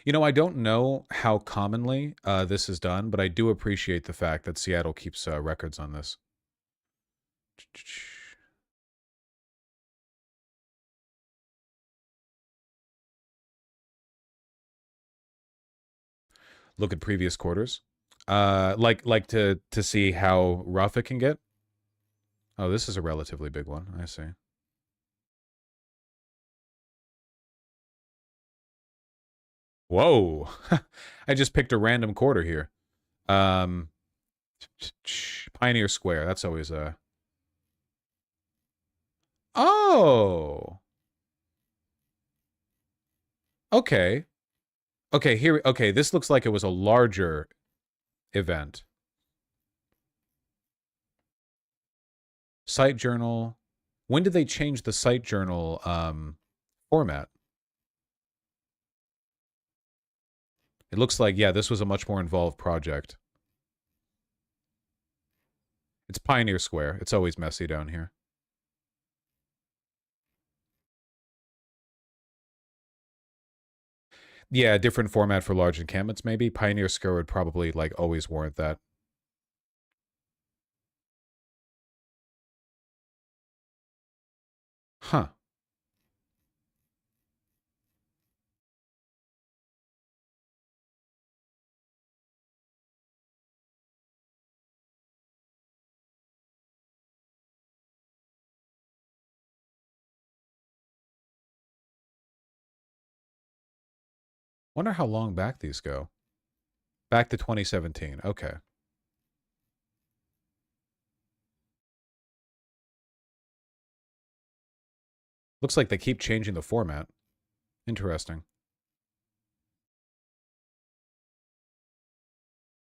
S1: You know, I don't know how commonly this is done, but I do appreciate the fact that Seattle keeps records on this. Look at previous quarters. Like to see how rough it can get. Oh, this is a relatively big one. I see. Whoa. I just picked a random quarter here. Pioneer Square. That's always a... Oh. Okay. Okay, here... Okay, this looks like it was a larger event. Site journal. When did they change the site journal format? It looks like, yeah, this was a much more involved project. It's Pioneer Square. It's always messy down here. Yeah, different format for large encampments, maybe. Pioneer Square would probably, like, always warrant that. Huh. Wonder how long back these go. Back to 2017. Okay. Looks like they keep changing the format. Interesting.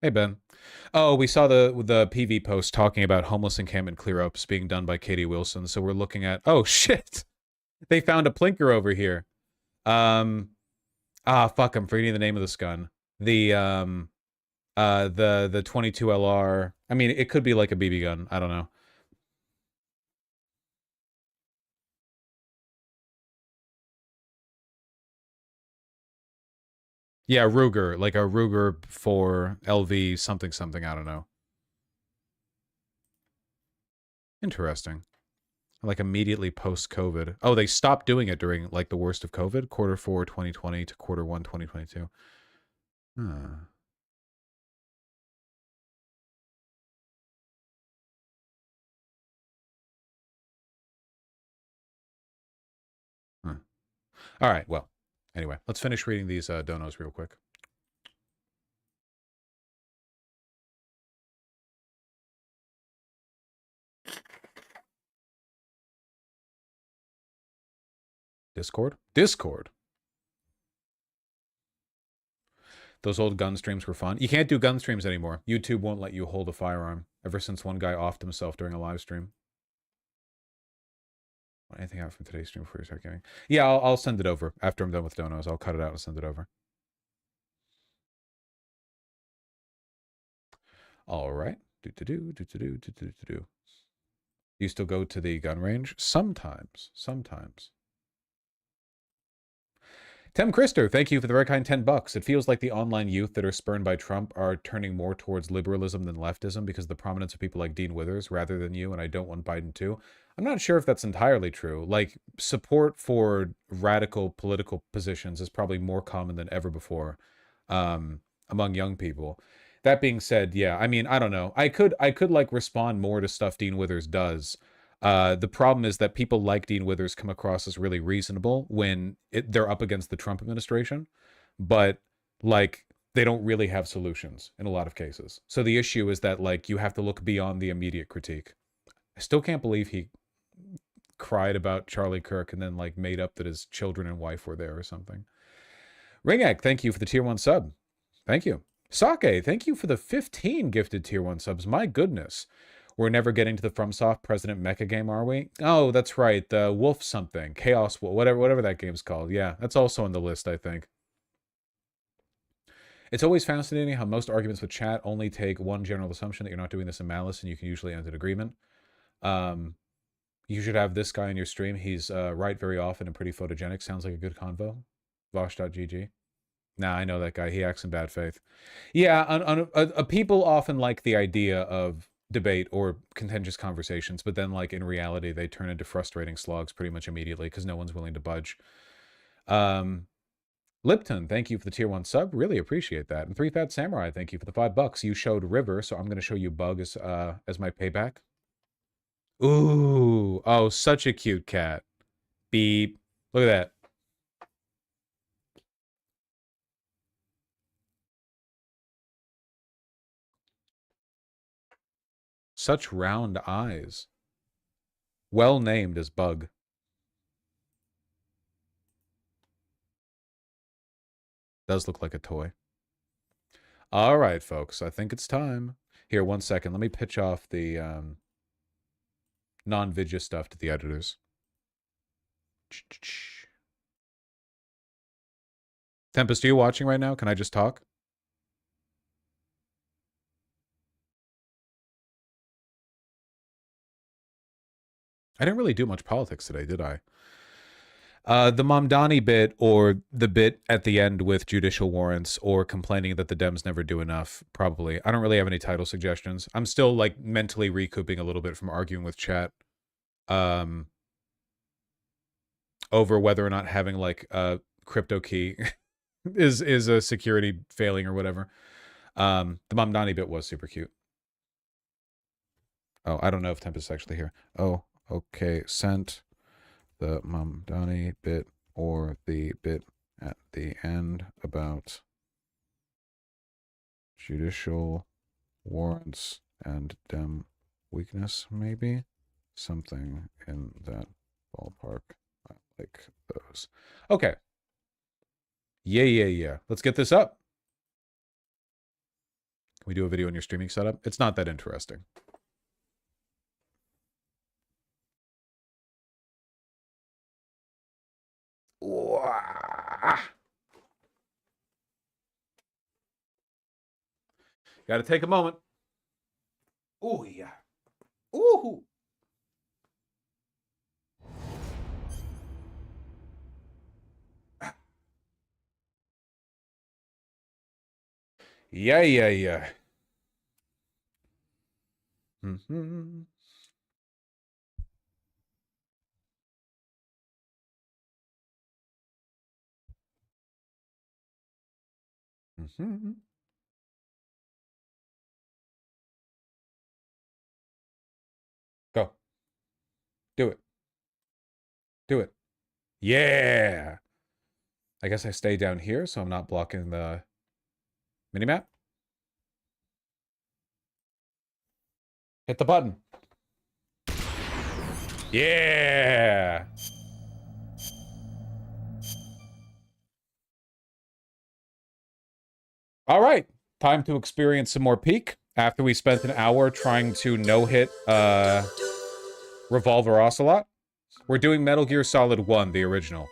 S1: Hey, Ben. Oh, we saw the PV post talking about homeless encampment clear-ups being done by Katie Wilson, so we're looking at... Oh, shit! They found a plinker over here. Fuck, I'm forgetting the name of this gun. The 22 LR. I mean, it could be like a BB gun. I don't know. Yeah, Ruger, like a Ruger for LV something something, I don't know. Interesting. Like immediately post-COVID. Oh, they stopped doing it during like the worst of COVID, Q4 2020 to Q1 2022. Huh. Huh. All right, well, anyway, let's finish reading these donos real quick. Discord? Discord. Those old gun streams were fun. You can't do gun streams anymore. YouTube won't let you hold a firearm ever since one guy offed himself during a live stream. Want anything out from today's stream before you start gaming? Yeah, I'll send it over. After I'm done with donos, I'll cut it out and send it over. All right. Do. You still go to the gun range? Sometimes. Sometimes. Tim Christer, thank you for the very kind $10. It feels like the online youth that are spurned by Trump are turning more towards liberalism than leftism because of the prominence of people like Dean Withers rather than you, and I don't want Biden too. I'm not sure if that's entirely true. Like, support for radical political positions is probably more common than ever before among young people. That being said, yeah, I mean, I don't know. I could like respond more to stuff Dean Withers does. The problem is that people like Dean Withers come across as really reasonable when they're up against the Trump administration, but like they don't really have solutions in a lot of cases. So the issue is that like you have to look beyond the immediate critique. I still can't believe he cried about Charlie Kirk and then like made up that his children and wife were there or something. Ringak, thank you for the tier 1 sub. Thank you. Sake, thank you for the 15 gifted tier 1 subs. My goodness. We're never getting to the FromSoft President Mecha game, are we? Oh, that's right. The Wolf something. Chaos, whatever that game's called. Yeah, that's also on the list, I think. It's always fascinating how most arguments with chat only take one general assumption that you're not doing this in malice, and you can usually end an agreement. You should have this guy in your stream. He's right very often and pretty photogenic. Sounds like a good convo. Vosh.gg. Nah, I know that guy. He acts in bad faith. Yeah, people often like the idea of debate or contentious conversations, but then like in reality they turn into frustrating slogs pretty much immediately because no one's willing to budge. Lipton, thank you for the tier 1 sub, really appreciate that. And 3 Fat Samurai, thank you for the $5. You showed River, so I'm going to show you Bug as my payback. Ooh, oh, such a cute cat. Beep. Look at that. Such round eyes. Well named as Bug. Does look like a toy. All right, folks. I think it's time. Here, 1 second. Let me pitch off the non-Vidya stuff to the editors. Tempest, are you watching right now? Can I just talk? I didn't really do much politics today, did I? The Mamdani bit, or the bit at the end with judicial warrants, or complaining that the Dems never do enough, probably. I don't really have any title suggestions. I'm still, like, mentally recouping a little bit from arguing with chat over whether or not having, like, a crypto key is a security failing or whatever. The Mamdani bit was super cute. Oh, I don't know if Temp is actually here. Oh, okay. Sent the Mamdani bit or the bit at the end about judicial warrants and Dem weakness, maybe? Something in that ballpark. I like those. Okay. Yeah. Let's get this up. Can we do a video on your streaming setup? It's not that interesting. Got to take a moment. Oh, yeah. Ooh. Yeah. Mm-hmm. Mm-hmm. Go. Do it. Do it. Yeah. I guess I stay down here so I'm not blocking the minimap. Hit the button. Yeah. All right. Time to experience some more Peak after we spent an hour trying to no-hit Revolver Ocelot. We're doing Metal Gear Solid 1, the original.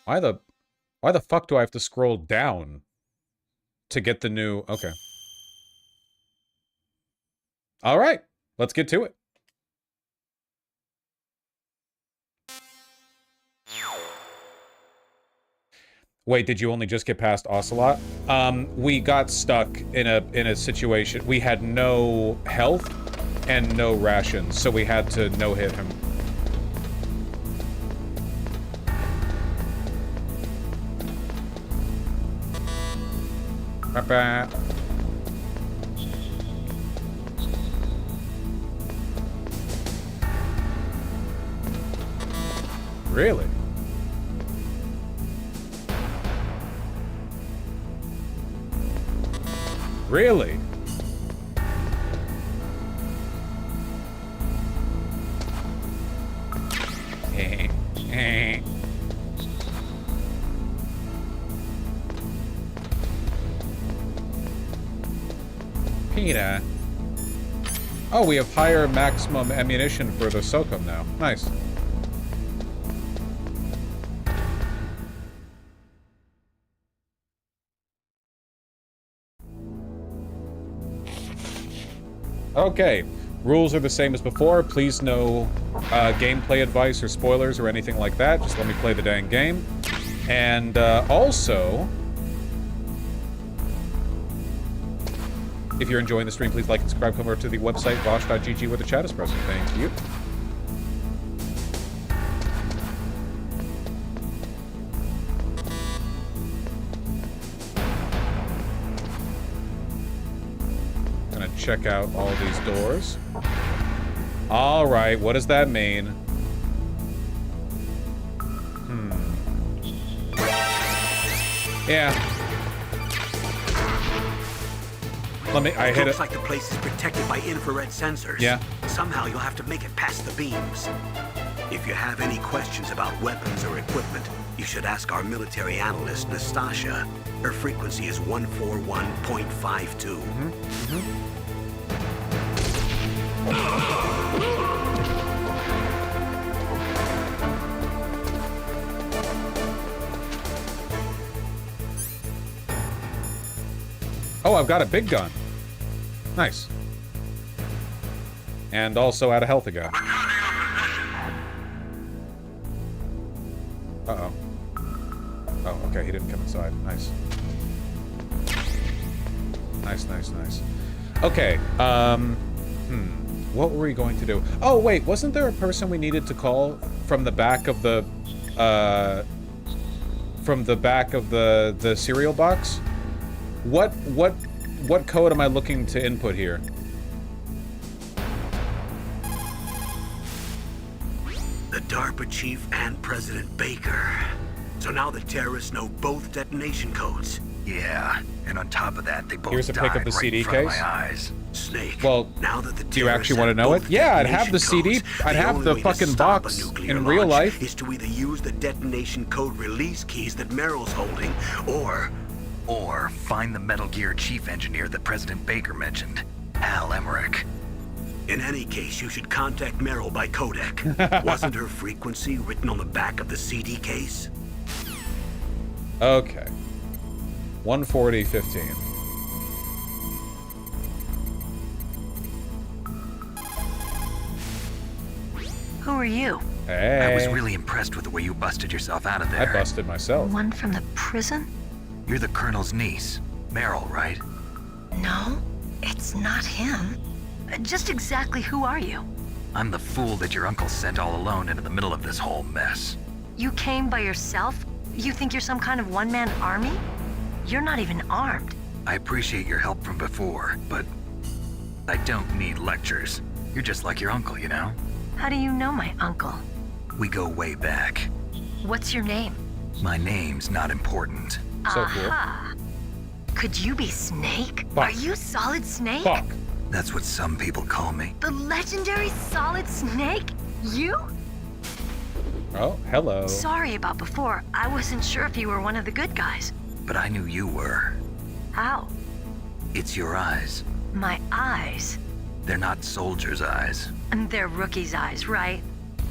S1: Why the fuck do I have to scroll down to get the new... Okay. All right. Let's get to it. Wait, did you only just get past Ocelot? We got stuck in a situation. We had no health and no rations, so we had to no-hit him. Ba-ba. Really? Really? Peanut. Oh, we have higher maximum ammunition for the SOCOM now. Nice. Okay, rules are the same as before. Please no gameplay advice or spoilers or anything like that. Just let me play the dang game. And also, if you're enjoying the stream, please like and subscribe. Come over to the website, vosh.gg, where the chat is present. Thank you. Gonna check out all these doors. All right, what does that mean? Yeah. I hit it.
S2: Looks like the place is protected by infrared sensors.
S1: Yeah.
S2: Somehow you'll have to make it past the beams. If you have any questions about weapons or equipment, you should ask our military analyst, Nastasha. Her frequency is 141.52.
S1: Oh, I've got a big gun. Nice. And also out of health again. Uh-oh. Oh, okay, he didn't come inside. Nice. Nice. Okay, what were we going to do? Oh, wait, wasn't there a person we needed to call from the back of the, the cereal box? What code am I looking to input here?
S2: The DARPA chief and President Baker. So now the terrorists know both detonation codes.
S4: Yeah, and on top of that, they both
S1: Here's a pic of the
S4: died right
S1: CD
S4: in front of
S1: case.
S4: my eyes.
S2: Snake.
S1: Well,
S2: now that the
S1: do you actually want to know it? Yeah, I'd have the CD. I'd have the fucking box in real life.
S2: Is to either use the detonation code release keys that Meryl's holding,
S4: or find the Metal Gear chief engineer that President Baker mentioned, Al Emmerich.
S2: In any case, you should contact Meryl by codec. Wasn't her frequency written on the back of the CD case?
S1: Okay. 140.15.
S7: Who are you?
S1: Hey.
S4: I was really impressed with the way you busted yourself out of there.
S1: I busted myself.
S7: One from the prison?
S4: You're the Colonel's niece, Meryl, right?
S7: No, it's not him. Just exactly who are you?
S4: I'm the fool that your uncle sent all alone into the middle of this whole mess.
S7: You came by yourself? You think you're some kind of one-man army? You're not even armed.
S4: I appreciate your help from before, but I don't need lectures. You're just like your uncle, you know?
S7: How do you know my uncle?
S4: We go way back.
S7: What's your name?
S4: My name's not important.
S7: Aha. Could you be Snake? Fuck. Are you Solid Snake?
S1: Fuck.
S4: That's what some people call me.
S7: The legendary Solid Snake? You?
S1: Oh, hello.
S7: Sorry about before. I wasn't sure if you were one of the good guys.
S4: But I knew you were.
S7: How?
S4: It's your eyes.
S7: My eyes?
S4: They're not soldiers' eyes.
S7: And they're rookies' eyes, right?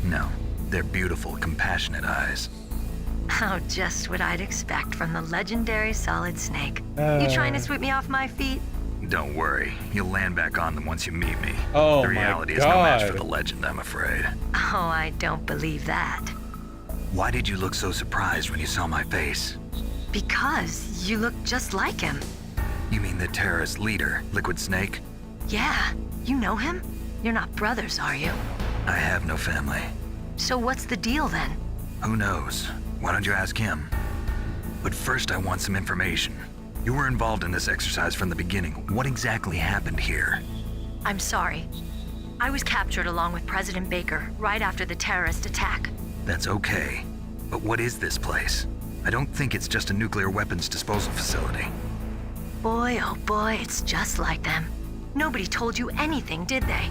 S4: No, they're beautiful, compassionate eyes.
S7: Oh, just what I'd expect from the legendary Solid Snake. You trying to sweep me off my feet?
S4: Don't worry, you'll land back on them once you meet me.
S1: Oh,
S4: the
S1: my
S4: reality is no match
S1: God.
S4: for the legend, I'm afraid.
S7: Oh, I don't believe that.
S4: Why did you look so surprised when you saw my face?
S7: Because you look just like him.
S4: You mean the terrorist leader, Liquid Snake?
S7: Yeah, you know him? You're not brothers, are you?
S4: I have no family.
S7: So what's the deal then?
S4: Who knows? Why don't you ask him? But first I want some information. You were involved in this exercise from the beginning. What exactly happened here?
S7: I'm sorry. I was captured along with President Baker right after the terrorist attack.
S4: That's okay. But what is this place? I don't think it's just a nuclear weapons disposal facility.
S7: Boy, oh boy, it's just like them. Nobody told you anything, did they?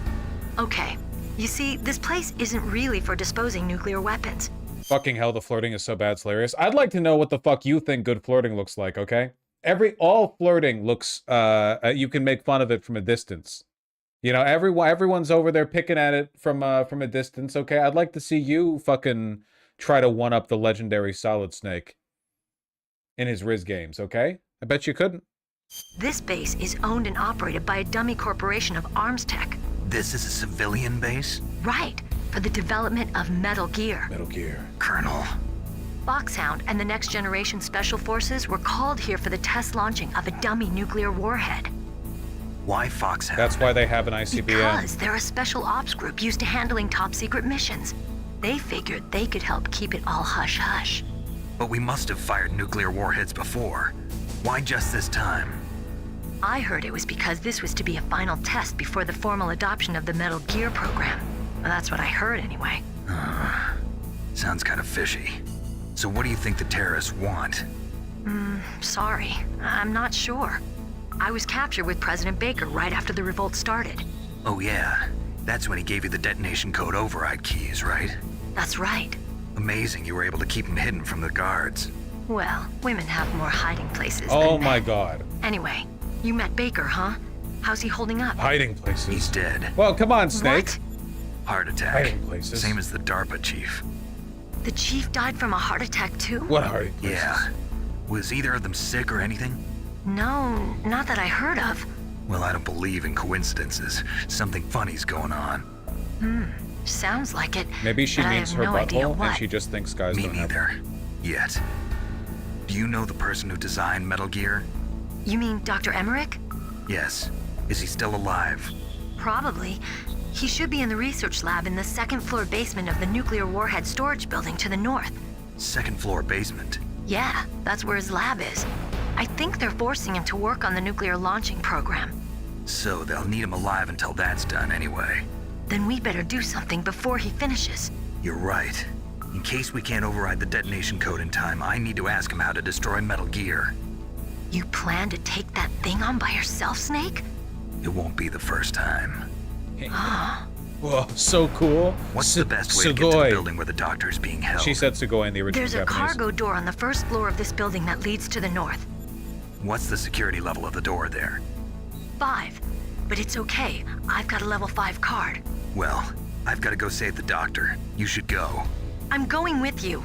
S7: Okay, you see, this place isn't really for disposing nuclear weapons.
S1: Fucking hell, the flirting is so bad, it's hilarious. I'd like to know what the fuck you think good flirting looks like, okay? All flirting looks, you can make fun of it from a distance. You know, everyone's over there picking at it from a distance, okay? I'd like to see you fucking try to one-up the legendary Solid Snake in his Riz games, okay? I bet you couldn't.
S7: This base is owned and operated by a dummy corporation of arms tech.
S4: This is a civilian base?
S7: Right, for the development of Metal Gear.
S1: Metal Gear.
S4: Colonel.
S7: Foxhound and the Next Generation Special Forces were called here for the test launching of a dummy nuclear warhead.
S4: Why Foxhound?
S1: That's why they have an ICBM.
S7: Because they're a special ops group used to handling top secret missions. They figured they could help keep it all hush-hush.
S4: But we must have fired nuclear warheads before. Why just this time?
S7: I heard it was because this was to be a final test before the formal adoption of the Metal Gear program. Well, that's what I heard anyway.
S4: Sounds kind of fishy. So what do you think the terrorists want?
S7: Sorry. I'm not sure. I was captured with President Baker right after the revolt started.
S4: Oh yeah, that's when he gave you the detonation code override keys, right?
S7: That's right.
S4: Amazing you were able to keep him hidden from the guards.
S7: Well, women have more hiding places
S1: Oh
S7: than
S1: my
S7: men.
S1: God.
S7: Anyway, you met Baker, huh? How's he holding up?
S1: Hiding places.
S4: He's dead.
S1: Well, come on, Snake.
S7: What?
S4: Heart attack.
S1: Hiding places.
S4: Same as the DARPA chief.
S7: The chief died from a heart attack too?
S1: What hiding places?
S4: Yeah. Was either of them sick or anything?
S7: No, Not that I heard of.
S4: Well, I don't believe in coincidences. Something funny's going on.
S7: Sounds like it.
S1: Maybe she
S7: but I
S1: means
S7: have
S1: her
S7: no idea
S1: butthole,
S7: what.
S1: and she just thinks guys
S4: Me
S1: don't have.
S4: neither. Yet. Do you know the person who designed Metal Gear?
S7: You mean Dr. Emmerich?
S4: Yes. Is he still alive?
S7: Probably. He should be in the research lab in the second floor basement of the nuclear warhead storage building to the north.
S4: Second floor basement.
S7: Yeah, that's where his lab is. I think they're forcing him to work on the nuclear launching program.
S4: So they'll need him alive until that's done anyway.
S7: Then we better do something before he finishes.
S4: You're right. In case we can't override the detonation code in time, I need to ask him how to destroy Metal Gear.
S7: You plan to take that thing on by yourself, Snake?
S4: It won't be the first time.
S1: Whoa, so cool.
S4: What's the best way to get to the building where the doctor is being held?
S1: She said Sugoi in the original
S7: There's a
S1: Japanese.
S7: cargo door on the first floor of this building that leads to the north.
S4: What's the security level of the door there?
S7: 5. But it's okay. I've got a level 5 card.
S4: Well, I've got to go save the doctor. You should go.
S7: I'm going with you.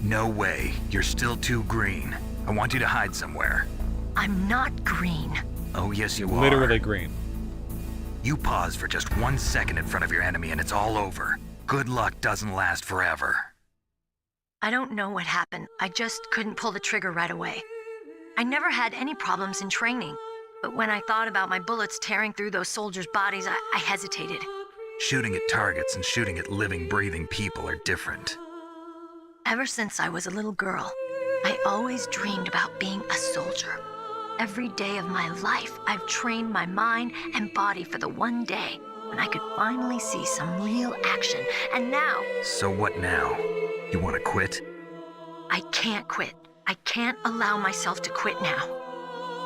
S4: No way. You're still too green. I want you to hide somewhere.
S7: I'm not green.
S4: Oh, yes, you are.
S1: Literally green.
S4: You pause for just 1 second in front of your enemy and it's all over. Good luck doesn't last forever.
S7: I don't know what happened. I just couldn't pull the trigger right away. I never had any problems in training, but when I thought about my bullets tearing through those soldiers' bodies, I hesitated.
S4: Shooting at targets and shooting at living, breathing people are different.
S7: Ever since I was a little girl, I always dreamed about being a soldier. Every day of my life, I've trained my mind and body for the one day when I could finally see some real action. And now...
S4: So what now? You want to quit?
S7: I can't quit. I can't allow myself to quit now.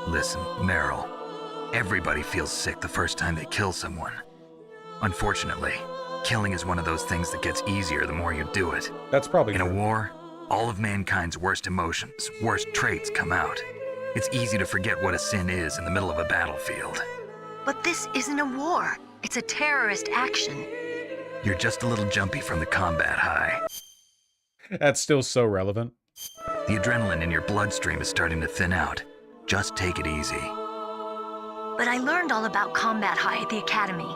S4: Listen, Meryl. Everybody feels sick the first time they kill someone. Unfortunately, killing is one of those things that gets easier the more you do it.
S1: That's probably
S4: In
S1: true.
S4: a war, all of mankind's worst emotions, worst traits come out. It's easy to forget what a sin is in the middle of a battlefield.
S7: But this isn't a war. It's a terrorist action.
S4: You're just a little jumpy from the combat high.
S1: That's still so relevant.
S4: The adrenaline in your bloodstream is starting to thin out. Just take it easy.
S7: But I learned all about combat high at the academy.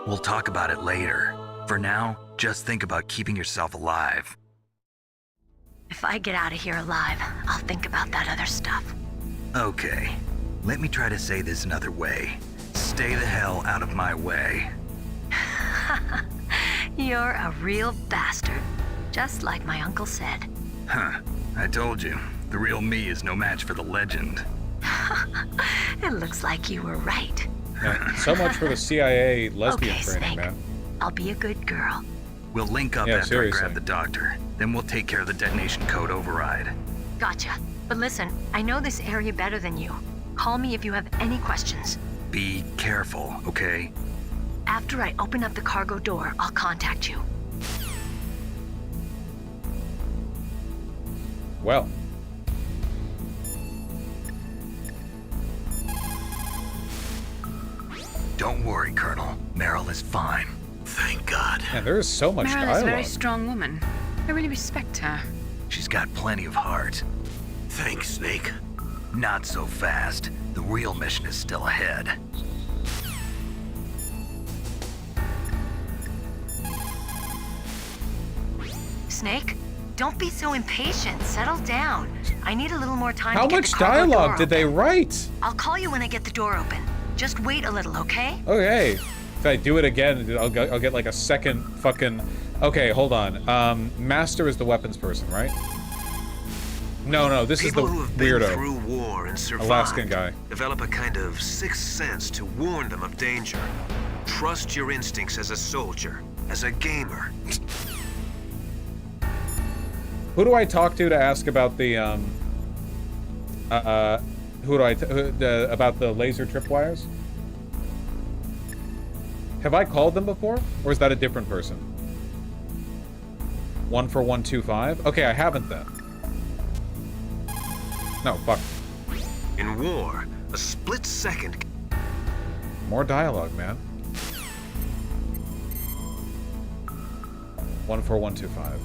S4: We'll talk about it later. For now, just think about keeping yourself alive.
S7: If I get out of here alive, I'll think about that other stuff.
S4: Okay, let me try to say this another way. Stay the hell out of my way.
S7: You're a real bastard, just like my uncle said.
S4: Huh, I told you. The real me is no match for the legend.
S7: It looks like you were right.
S1: Yeah, so much for the CIA lesbian
S7: Okay,
S1: training,
S7: Snake.
S1: man.
S7: I'll be a good girl.
S4: We'll link up
S1: Yeah,
S4: after
S1: seriously.
S4: I grab the doctor. Then we'll take care of the detonation code override.
S7: Gotcha. But listen, I know this area better than you. Call me if you have any questions.
S4: Be careful, okay?
S7: After I open up the cargo door, I'll contact you.
S1: Well,
S4: Don't worry, Colonel. Meryl is fine.
S2: Thank God.
S1: man, there is so much
S3: Meryl is a
S1: dialogue.
S3: very strong woman. I really respect her.
S4: She's got plenty of heart.
S2: Thanks, Snake.
S4: Not so fast. The real mission is still ahead.
S7: Snake, don't be so impatient. Settle down. I need a little more time
S1: How
S7: to get
S1: much
S7: the cargo
S1: dialogue
S7: door
S1: did they write?
S7: I'll call you when I get the door open. Just wait a little, okay?
S1: Okay. If I do it again, I'll get like a second fucking... Okay, hold on. Master is the weapons person, right? No, this
S2: People
S1: is the
S2: who have been
S1: weirdo.
S2: through war and survived
S1: Alaskan guy.
S2: develop a kind of sixth sense to warn them of danger. Trust your instincts as a soldier, as a gamer.
S1: Who do I talk to ask about the about the laser tripwires? Have I called them before, or is that a different person? 14125? Okay, I haven't then. No, fuck.
S2: In war, a split second.
S1: More dialogue, man. 14125.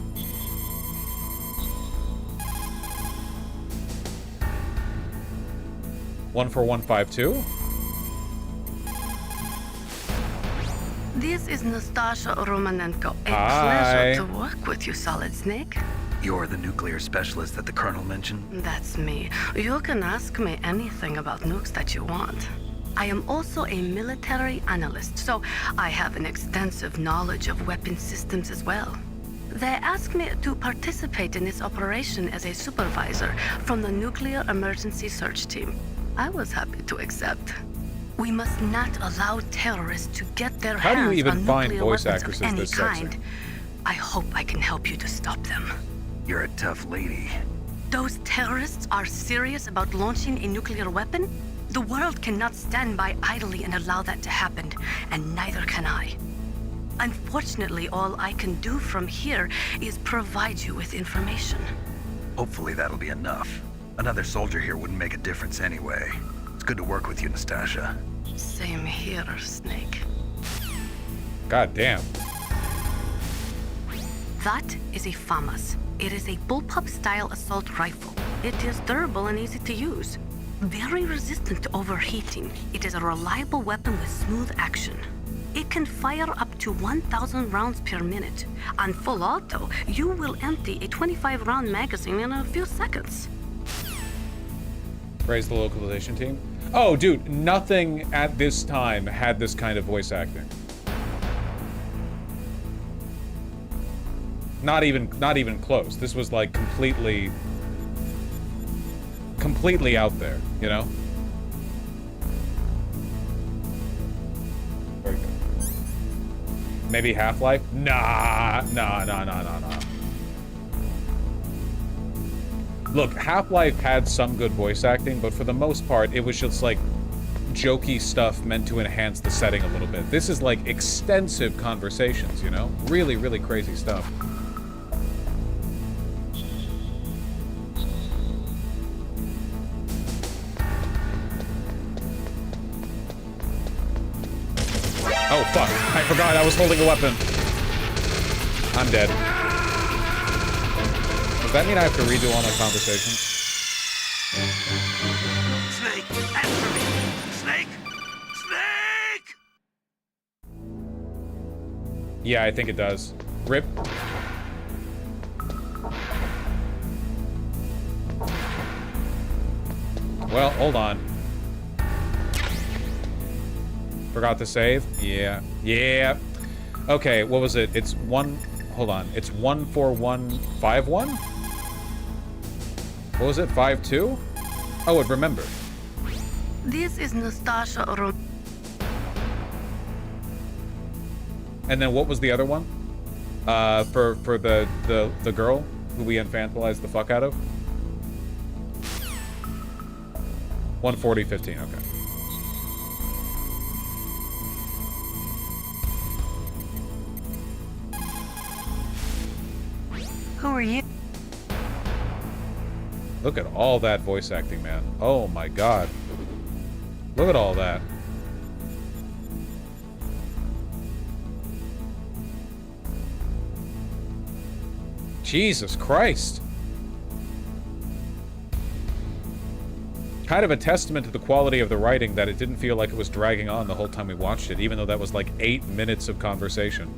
S1: 14152?
S8: This is Nastasha Romanenko. A
S1: Hi.
S8: pleasure to work with you, Solid Snake.
S4: You're the nuclear specialist that the Colonel mentioned?
S8: That's me. You can ask me anything about nukes that you want. I am also a military analyst, so I have an extensive knowledge of weapon systems as well. They asked me to participate in this operation as a supervisor from the Nuclear Emergency Search Team. I was happy to accept. We must not allow terrorists to get their
S1: How do you
S8: hands
S1: even
S8: on
S1: find
S8: nuclear
S1: voice
S8: weapons
S1: actresses
S8: of any
S1: this sexy?
S8: kind. I hope I can help you to stop them.
S4: You're a tough lady.
S8: Those terrorists are serious about launching a nuclear weapon? The world cannot stand by idly and allow that to happen, and neither can I. Unfortunately, all I can do from here is provide you with information.
S4: Hopefully that'll be enough. Another soldier here wouldn't make a difference anyway. It's good to work with you, Nastasha.
S8: Same here, Snake.
S1: God damn.
S8: That is a FAMAS. It is a bullpup-style assault rifle. It is durable and easy to use. Very resistant to overheating. It is a reliable weapon with smooth action. It can fire up to 1,000 rounds per minute. On full auto, you will empty a 25-round magazine in a few seconds.
S1: Raise the localization team. Oh, dude, nothing at this time had this kind of voice acting. Not even close. This was like completely out there, you know? Very good. Maybe Half-Life? Nah. Look, Half-Life had some good voice acting, but for the most part, it was just like jokey stuff meant to enhance the setting a little bit. This is like extensive conversations, you know? Really, really crazy stuff. Oh, fuck. I forgot I was holding a weapon. I'm dead. Does that mean I have to redo all my conversations?
S2: Snake, answer me! Snake! Snake!
S1: Yeah, I think it does. Rip. Well, hold on. Forgot to save? Yeah. Yeah. Okay, what was it? It's one... Hold on. It's 14151? What was it? 52? Oh, it remembered.
S8: This is Nastasha Rom...
S1: And then what was the other one? For the girl who we infantilized the fuck out of? 14015, okay.
S8: Who are you?
S1: Look at all that voice acting, man. Oh my god. Look at all that. Jesus Christ. Kind of a testament to the quality of the writing that it didn't feel like it was dragging on the whole time we watched it, even though that was like 8 minutes of conversation.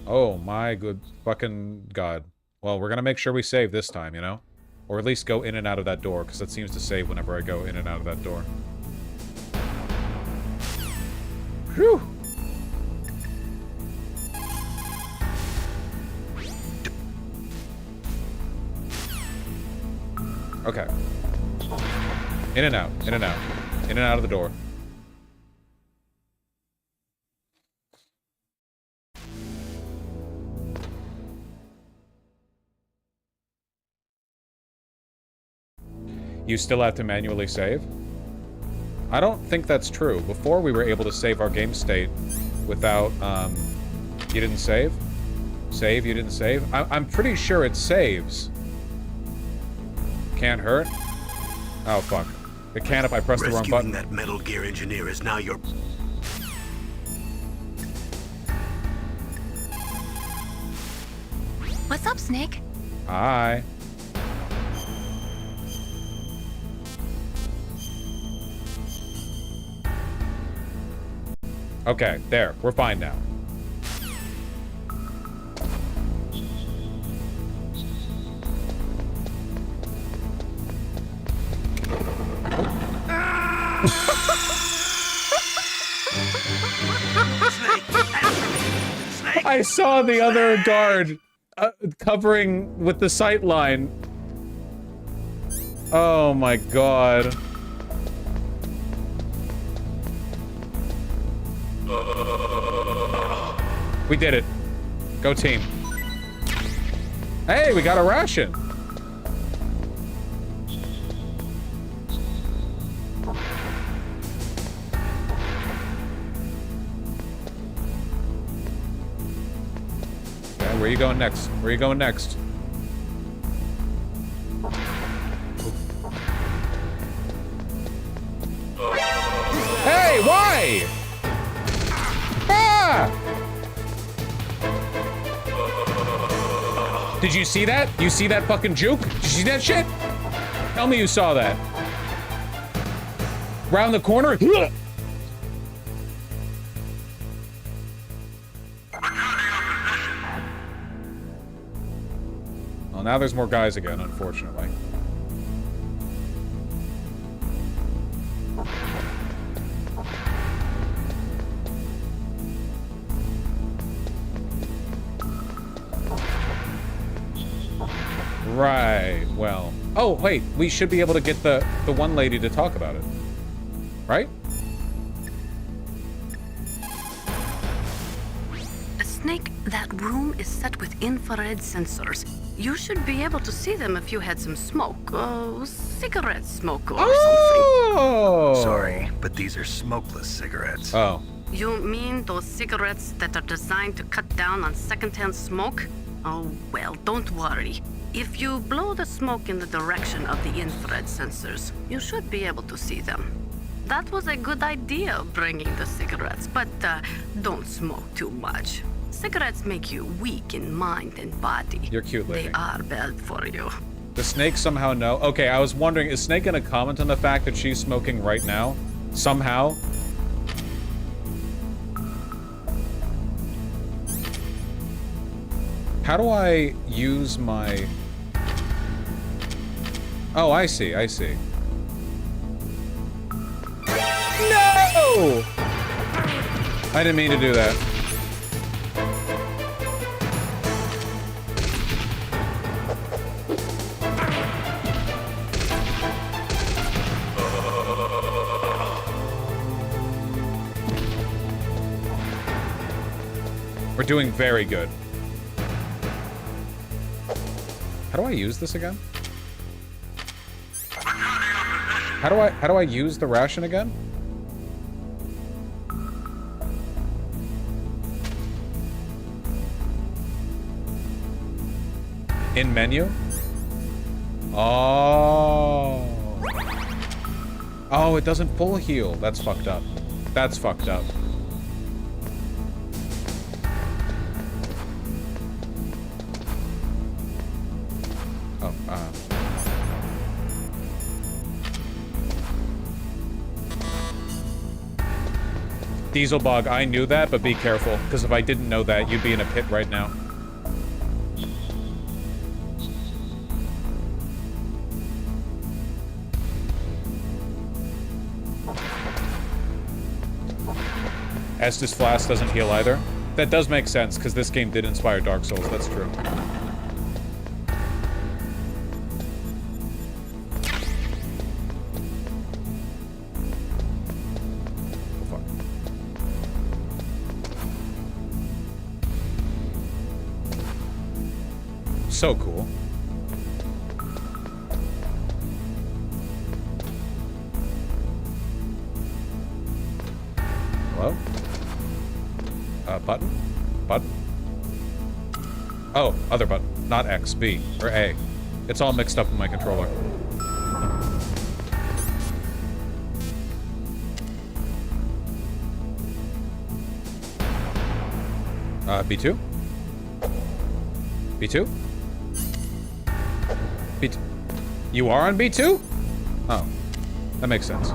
S1: Oh my good fucking god. Well, we're gonna make sure we save this time, you know? Or at least go in and out of that door, because it seems to save whenever I go in and out of that door. Whew! Okay. In and out, in and out. In and out of the door. You still have to manually save? I don't think that's true. Before we were able to save our game state without, you didn't save? Save, you didn't save? I'm pretty sure it saves. Can't hurt? Oh, fuck. It can if I press the wrong button.
S2: Rescuing that Metal Gear engineer is now your...
S3: What's up, Snake?
S1: Hi. Okay, there. We're fine now. I saw the other guard covering with the sight line. Oh my god. We did it. Go team. Hey, we got a ration. Okay, where are you going next? Where are you going next? Hey, why? Ah! Did you see that? You see that fucking juke? Did you see that shit? Tell me you saw that. Round the corner? Well, now there's more guys again, unfortunately. Right, well. Oh, wait, we should be able to get the one lady to talk about it. Right?
S8: Snake, that room is set with infrared sensors. You should be able to see them if you had some smoke. Cigarette smoke or something.
S4: Sorry, but these are smokeless cigarettes.
S1: Oh.
S8: You mean those cigarettes that are designed to cut down on secondhand smoke? Oh, well, don't worry. If you blow the smoke in the direction of the infrared sensors, you should be able to see them. That was a good idea, bringing the cigarettes, but don't smoke too much. Cigarettes make you weak in mind and body.
S1: You're cute, lady.
S8: They are bad for you.
S1: The Snake somehow know. Okay, I was wondering, is Snake gonna comment on the fact that she's smoking right now? Somehow? How do I use my... Oh, I see, I see. No! I didn't mean to do that. We're doing very good. How do I use this again? How do I use the ration again? In menu? Oh. Oh, it doesn't full heal. That's fucked up. That's fucked up. Oh, Diesel bug, I knew that, but be careful, because if I didn't know that, you'd be in a pit right now. Estus Flask doesn't heal either. That does make sense, because this game did inspire Dark Souls, that's true. So cool. Hello? Button? Button? Oh, other button. Not X, B, or A. It's all mixed up in my controller. B2? B2? B2? You are on B2? Oh, that makes sense.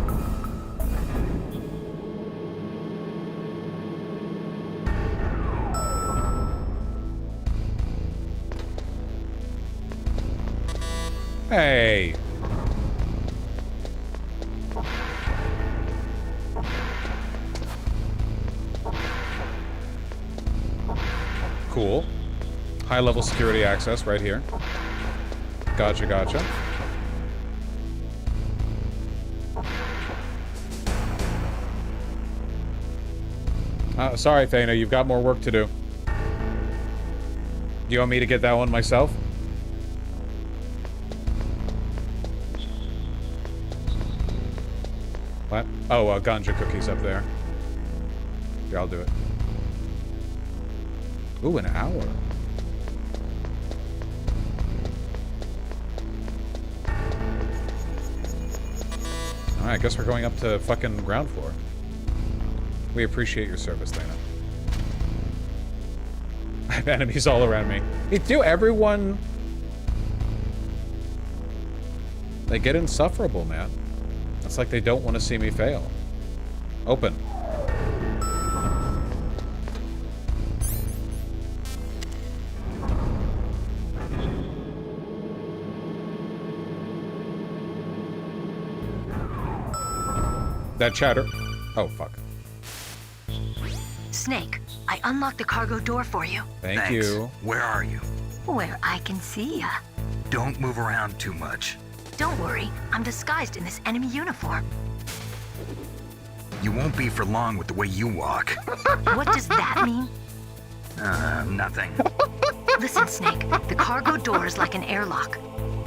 S1: Hey. Cool. High-level security access right here. Gotcha, gotcha. Sorry, Thana, you've got more work to do. Do you want me to get that one myself? What? Oh, ganja cookies up there. Yeah, I'll do it. Ooh, an hour. Alright, I guess we're going up to fucking ground floor. We appreciate your service, Dana. I have enemies all around me. Do everyone... They get insufferable, man. It's like they don't want to see me fail. Open. That chatter. Oh, fuck.
S7: Snake, I unlocked the cargo door for you.
S1: Thanks. You.
S4: Where are you?
S7: Where I can see ya.
S4: Don't move around too much.
S7: Don't worry, I'm disguised in this enemy uniform.
S4: You won't be for long with the way you walk.
S7: What does that mean?
S4: Nothing.
S7: Listen, Snake, the cargo door is like an airlock.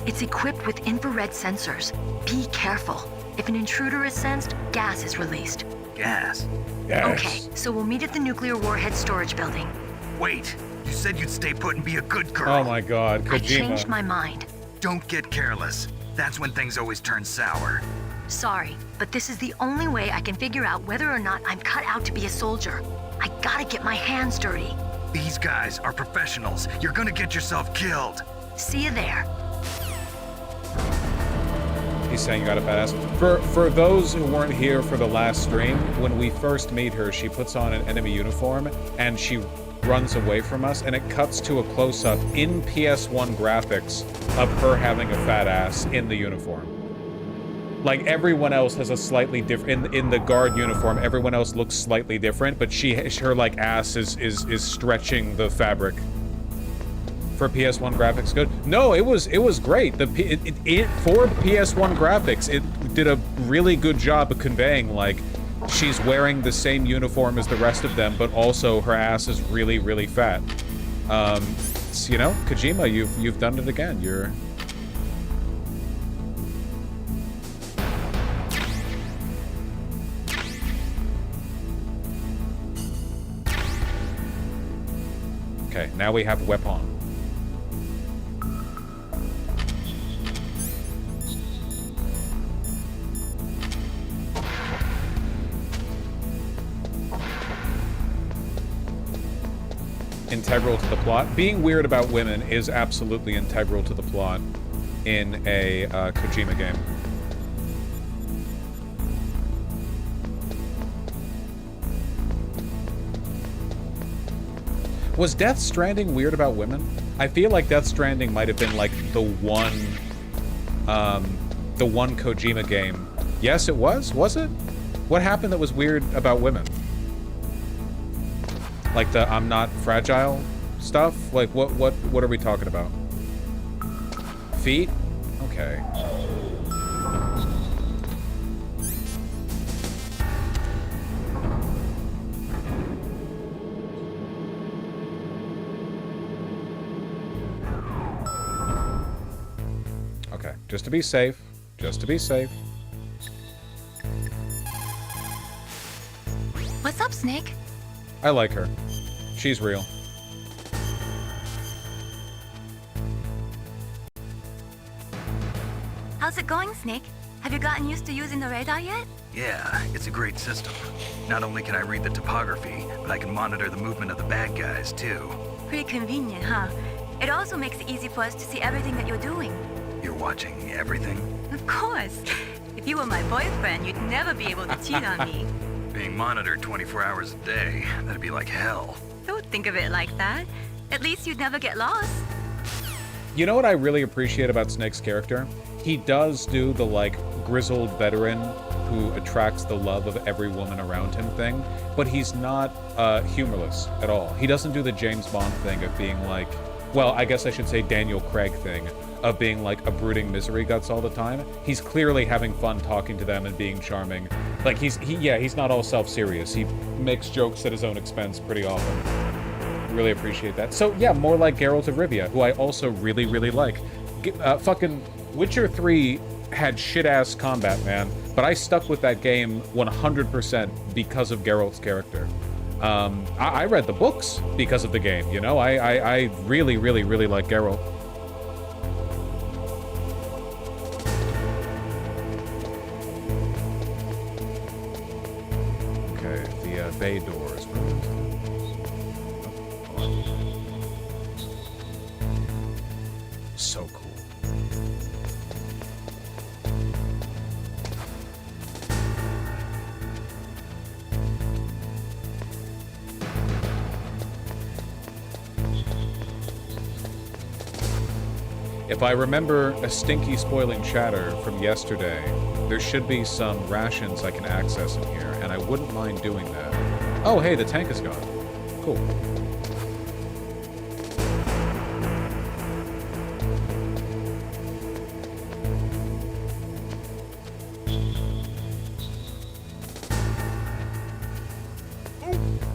S7: It's equipped with infrared sensors. Be careful. If an intruder is sensed, gas is released.
S4: Gas?
S1: Yes.
S7: Okay, so we'll meet at the nuclear warhead storage building.
S4: Wait, you said you'd stay put and be a good girl.
S1: Oh my god, Kojima.
S7: I changed my mind.
S4: Don't get careless. That's when things always turn sour.
S7: Sorry, but this is the only way I can figure out whether or not I'm cut out to be a soldier. I gotta get my hands dirty.
S4: These guys are professionals. You're gonna get yourself killed.
S7: See you there.
S1: He's saying you got a badass. For those who weren't here for the last stream, when we first meet her, she puts on an enemy uniform and she runs away from us, and it cuts to a close-up in PS1 graphics of her having a fat ass in the uniform. Like, everyone else has a slightly different... In the guard uniform, everyone else looks slightly different, but her, like, ass is stretching the fabric. For PS1 graphics good? No, it was great. For PS1 graphics, it did a really good job of conveying, like, she's wearing the same uniform as the rest of them, but also her ass is really, really fat. So, you know, Kojima, you've done it again. You're... Okay, now we have weapon. Integral to the plot. Being weird about women is absolutely integral to the plot in a Kojima game. Was Death Stranding weird about women? I feel like Death Stranding might have been like the one Kojima game. Yes, it was? Was it? What happened that was weird about women? Like the I'm not fragile stuff? Like what are we talking about? Feet? Okay. Okay, just to be safe. Just to be safe.
S7: What's up, Snake?
S1: I like her. She's real.
S9: How's it going, Snake? Have you gotten used to using the radar yet?
S4: Yeah, it's a great system. Not only can I read the topography, but I can monitor the movement of the bad guys, too.
S9: Pretty convenient, huh? It also makes it easy for us to see everything that you're doing.
S4: You're watching everything?
S9: Of course. If you were my boyfriend, you'd never be able to cheat on me.
S4: Being monitored 24 hours a day, that'd be like hell.
S9: Don't think of it like that. At least you'd never get lost.
S1: You know what I really appreciate about Snake's character? He does do the, like, grizzled veteran who attracts the love of every woman around him thing, but he's not humorless at all. He doesn't do the James Bond thing of being like, well, I guess I should say Daniel Craig thing, of being like a brooding misery guts all the time. He's clearly having fun talking to them and being charming. Like, he's not all self-serious. He makes jokes at his own expense pretty often. Really appreciate that. So, yeah, more like Geralt of Rivia, who I also really, really like. Fucking Witcher 3 had shit-ass combat, man, but I stuck with that game 100% because of Geralt's character. I read the books because of the game, you know? I really, really, really like Geralt. Okay, the bay doors. So cool. If I remember a stinky spoiling chatter from yesterday, there should be some rations I can access in here, and I wouldn't mind doing that. Oh, hey, the tank is gone. Cool.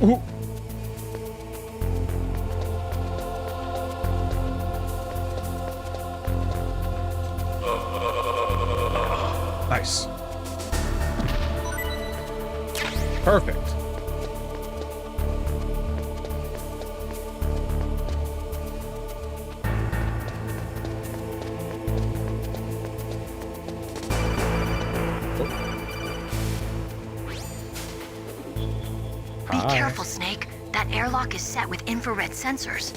S1: Ooh. Nice. Perfect.
S7: Be careful, Snake. That airlock is set with infrared sensors.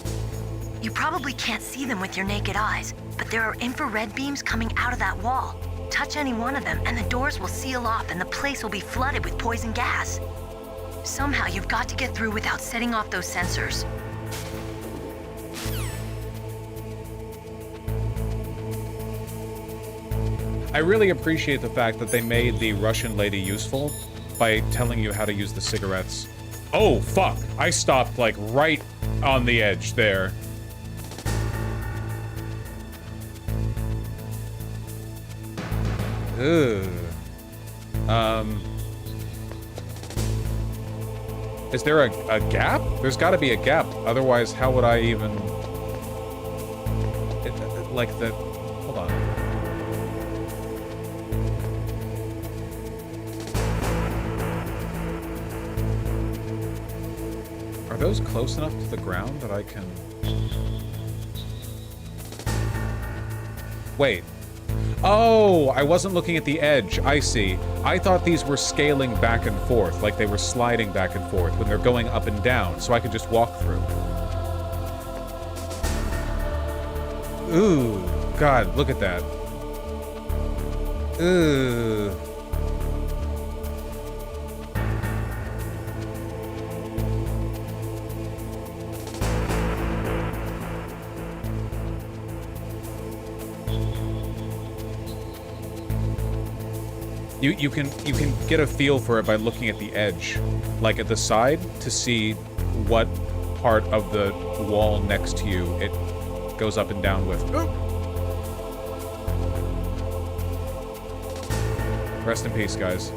S7: You probably can't see them with your naked eyes, but there are infrared beams coming out of that wall. Touch any one of them, and the doors will seal off, and the place will be flooded with poison gas. Somehow, you've got to get through without setting off those sensors.
S1: I really appreciate the fact that they made the Russian lady useful by telling you how to use the cigarettes. Oh, fuck. I stopped, like, right on the edge there. Ugh. Is there a gap? There's gotta be a gap. Otherwise, how would I even... like the... Hold on. Are those close enough to the ground that I can... Wait. Oh, I wasn't looking at the edge. I see. I thought these were scaling back and forth, like they were sliding back and forth when they're going up and down, so I could just walk through. Ooh, God, look at that. Ooh. You can get a feel for it by looking at the edge, like at the side, to see what part of the wall next to you it goes up and down with. Ooh. Rest in peace, guys.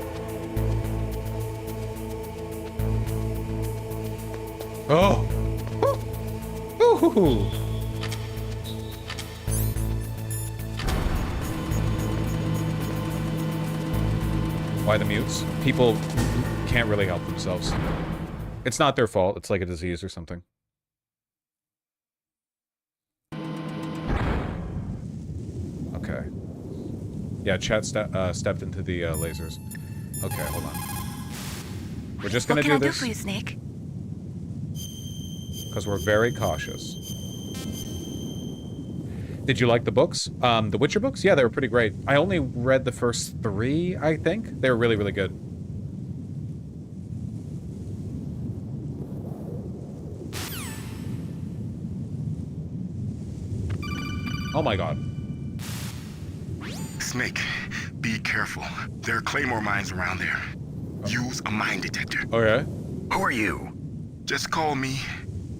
S1: Oh! Ooh. Ooh. Why the mutes? People can't really help themselves. It's not their fault. It's like a disease or something. Okay. Yeah, chat stepped into the lasers. Okay, hold on. We're just gonna do this.
S7: What can I do for you, Snake?
S1: Because we're very cautious. Did you like the books? The Witcher books? Yeah, they were pretty great. I only read the first 3, I think. They were really, really good. Oh my god.
S10: Snake, be careful. There are claymore mines around there. Use a mine detector.
S1: Okay.
S4: Who are you?
S10: Just call me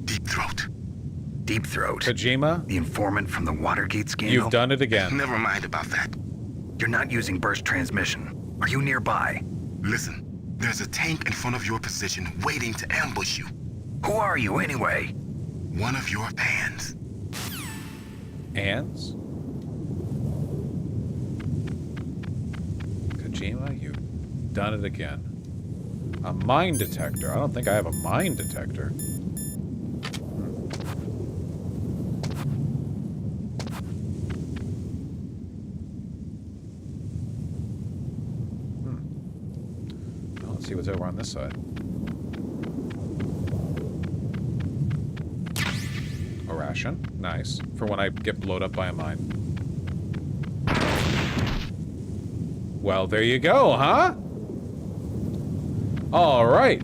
S10: Deep Throat.
S4: Deep Throat?
S1: Kojima?
S4: The informant from the Watergate scandal?
S1: You've done it again.
S10: Never mind about that.
S4: You're not using burst transmission. Are you nearby?
S10: Listen, there's a tank in front of your position waiting to ambush you.
S4: Who are you anyway?
S10: One of your fans.
S1: Ants? Kojima, you've done it again. A mine detector. I don't think I have a mine detector. Well, let's see what's over on this side. A ration. Nice. For when I get blown up by a mine. Well, there you go, huh? All right.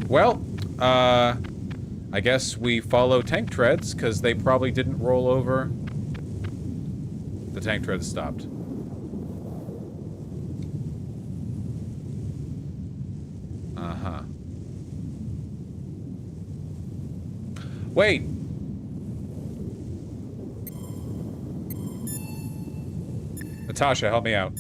S1: Well, I guess we follow tank treads, because they probably didn't roll over. The tank treads stopped. Uh-huh. Wait! Natasha, help me out.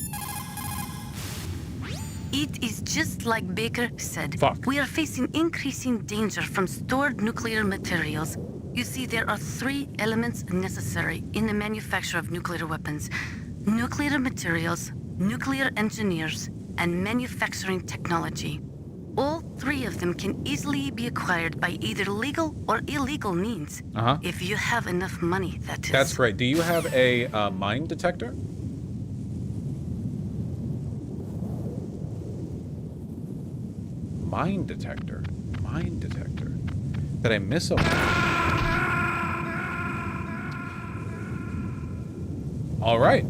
S8: It is just like Baker said.
S1: Fuck.
S8: We are facing increasing danger from stored nuclear materials. You see, there are 3 elements necessary in the manufacture of nuclear weapons: nuclear materials, nuclear engineers, and manufacturing technology. All 3 of them can easily be acquired by either legal or illegal means.
S1: Uh-huh.
S8: If you have enough money, that is.
S1: That's great. Do you have a mine detector? Mine detector. Mine detector. Did I miss a... All right.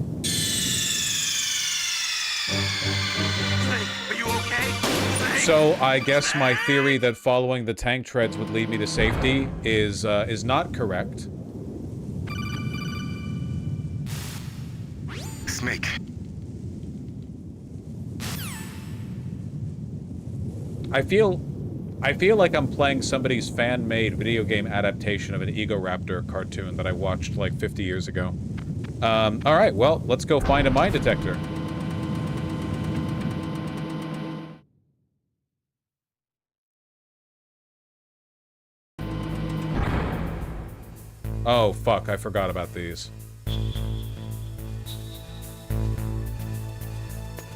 S10: Are you okay?
S1: So I guess my theory that following the tank treads would lead me to safety is not correct.
S10: Snake.
S1: I feel like I'm playing somebody's fan-made video game adaptation of an Egoraptor cartoon that I watched like 50 years ago. All right, well, let's go find a mine detector. Oh, fuck, I forgot about these.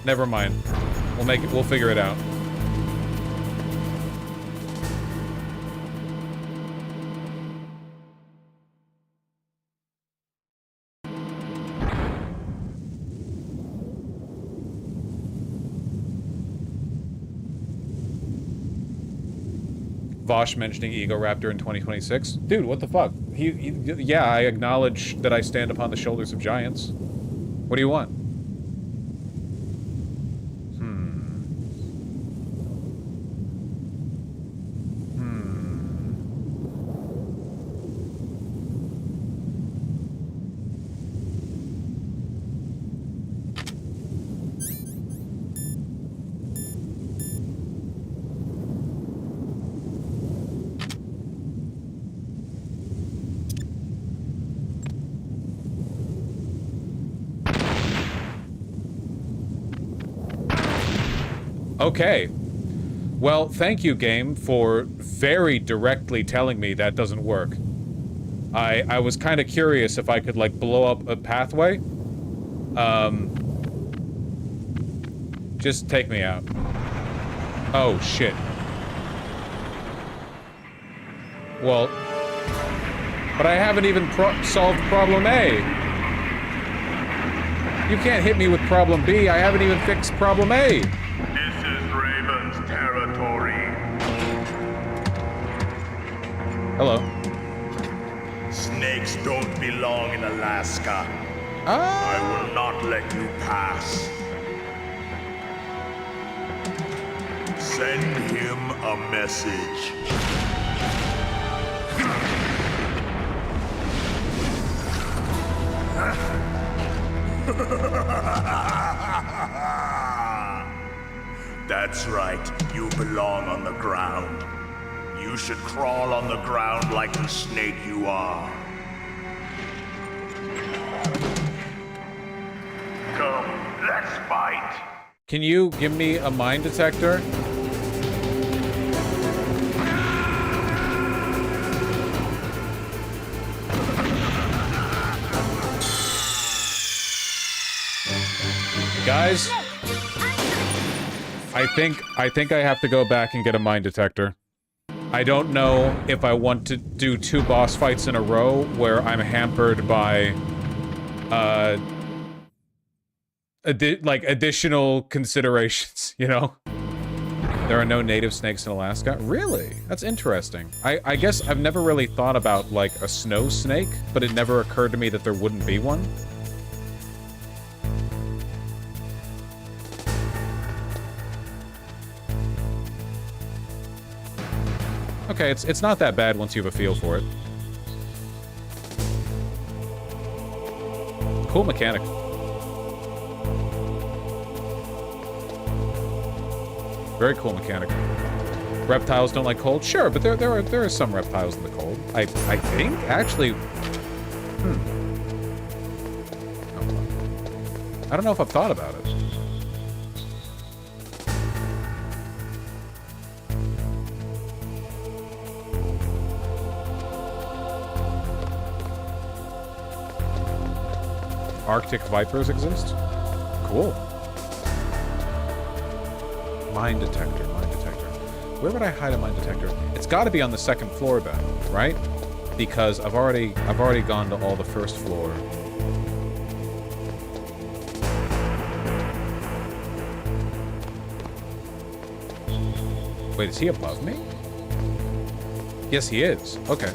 S1: Never mind. We'll figure it out. Vosh mentioning Egoraptor in 2026. Dude, what the fuck? Yeah, I acknowledge that I stand upon the shoulders of giants. What do you want? Okay. Well, thank you, game, for very directly telling me that doesn't work. I was kind of curious if I could, like, blow up a pathway. Just take me out. Oh, shit. Well... But I haven't even solved problem A. You can't hit me with problem B. I haven't even fixed problem A.
S11: Territory.
S1: Hello.
S11: Snakes don't belong in Alaska.
S1: Ah.
S11: I will not let you pass. Send him a message. That's right, you belong on the ground. You should crawl on the ground like the snake you are. Come, let's fight.
S1: Can you give me a mine detector? Guys, I think I have to go back and get a mine detector. I don't know if I want to do 2 boss fights in a row where I'm hampered by like additional considerations, you know? There are no native snakes in Alaska? Really? That's interesting. I guess I've never really thought about like a snow snake, but it never occurred to me that there wouldn't be one. Okay, it's not that bad once you have a feel for it. Cool mechanic. Very cool mechanic. Reptiles don't like cold? Sure, but there are some reptiles in the cold. I think actually. I don't know if I've thought about it. Arctic vipers exist? Cool. Mine detector, mine detector. Where would I hide a mine detector? It's got to be on the 2nd floor then, right? Because I've already gone to all the 1st floor. Wait, is he above me? Yes, he is. Okay.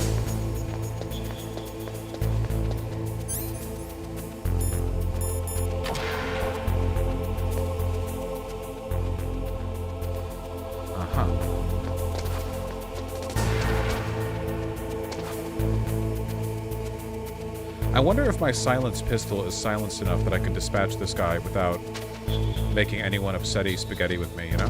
S1: I wonder if my silenced pistol is silenced enough that I could dispatch this guy without making anyone upsetty spaghetti with me, you know?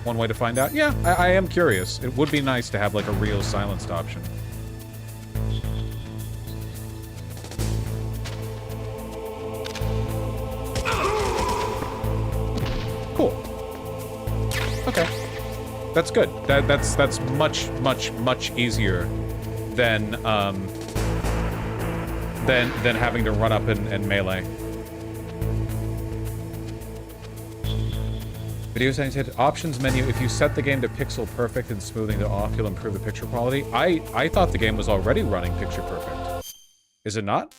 S1: One way to find out? Yeah, I am curious. It would be nice to have like a real silenced option. Cool. Okay. That's good. That's much easier than having to run up and melee. Video settings hit options menu. If you set the game to pixel perfect and smoothing it off, you'll improve the picture quality. I thought the game was already running picture perfect. Is it not?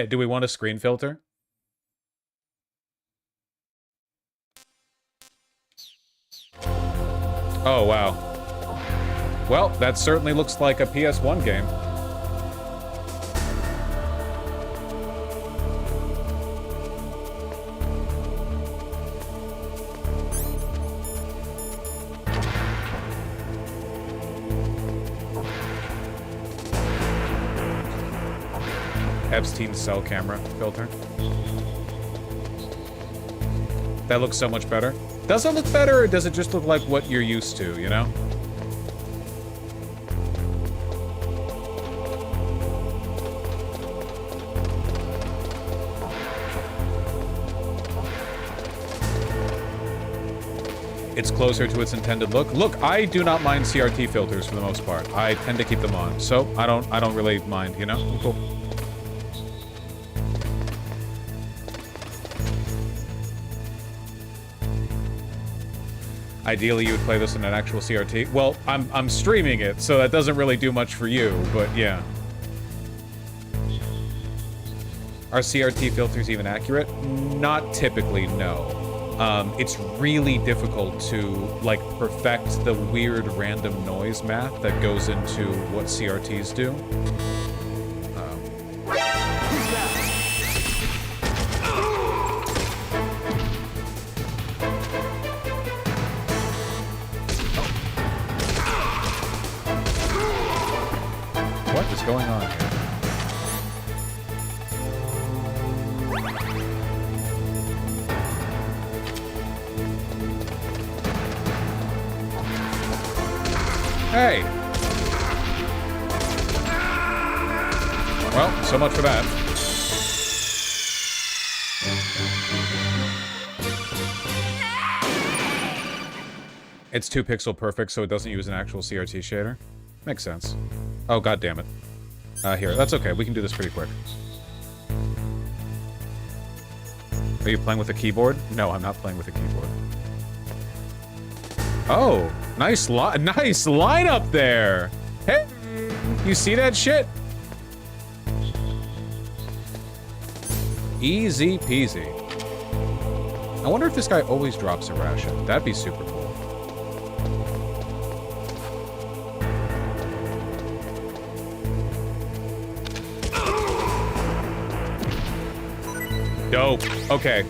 S1: Do we want a screen filter? Oh, wow. Well, that certainly looks like a PS1 game. Epstein's cell camera filter. That looks so much better. Does it look better, or does it just look like what you're used to, you know? It's closer to its intended look. Look, I do not mind CRT filters for the most part. I tend to keep them on, so I don't really mind, you know? I'm cool. Ideally, you would play this in an actual CRT. Well, I'm streaming it, so that doesn't really do much for you, but yeah. Are CRT filters even accurate? Not typically, no. It's really difficult to, like, perfect the weird random noise math that goes into what CRTs do. What is going on here? Hey! Well, so much for that. It's 2 pixel perfect, so it doesn't use an actual CRT shader. Makes sense. Oh, god damn it. Here, that's okay. We can do this pretty quick. Are you playing with a keyboard? No, I'm not playing with a keyboard. Oh, nice line up there. Hey, you see that shit? Easy peasy. I wonder if this guy always drops a ration. That'd be super cool. Dope. Okay.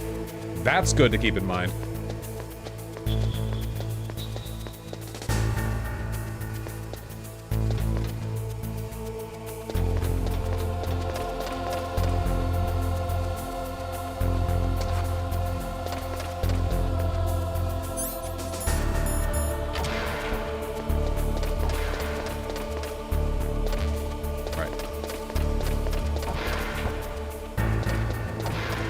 S1: That's good to keep in mind.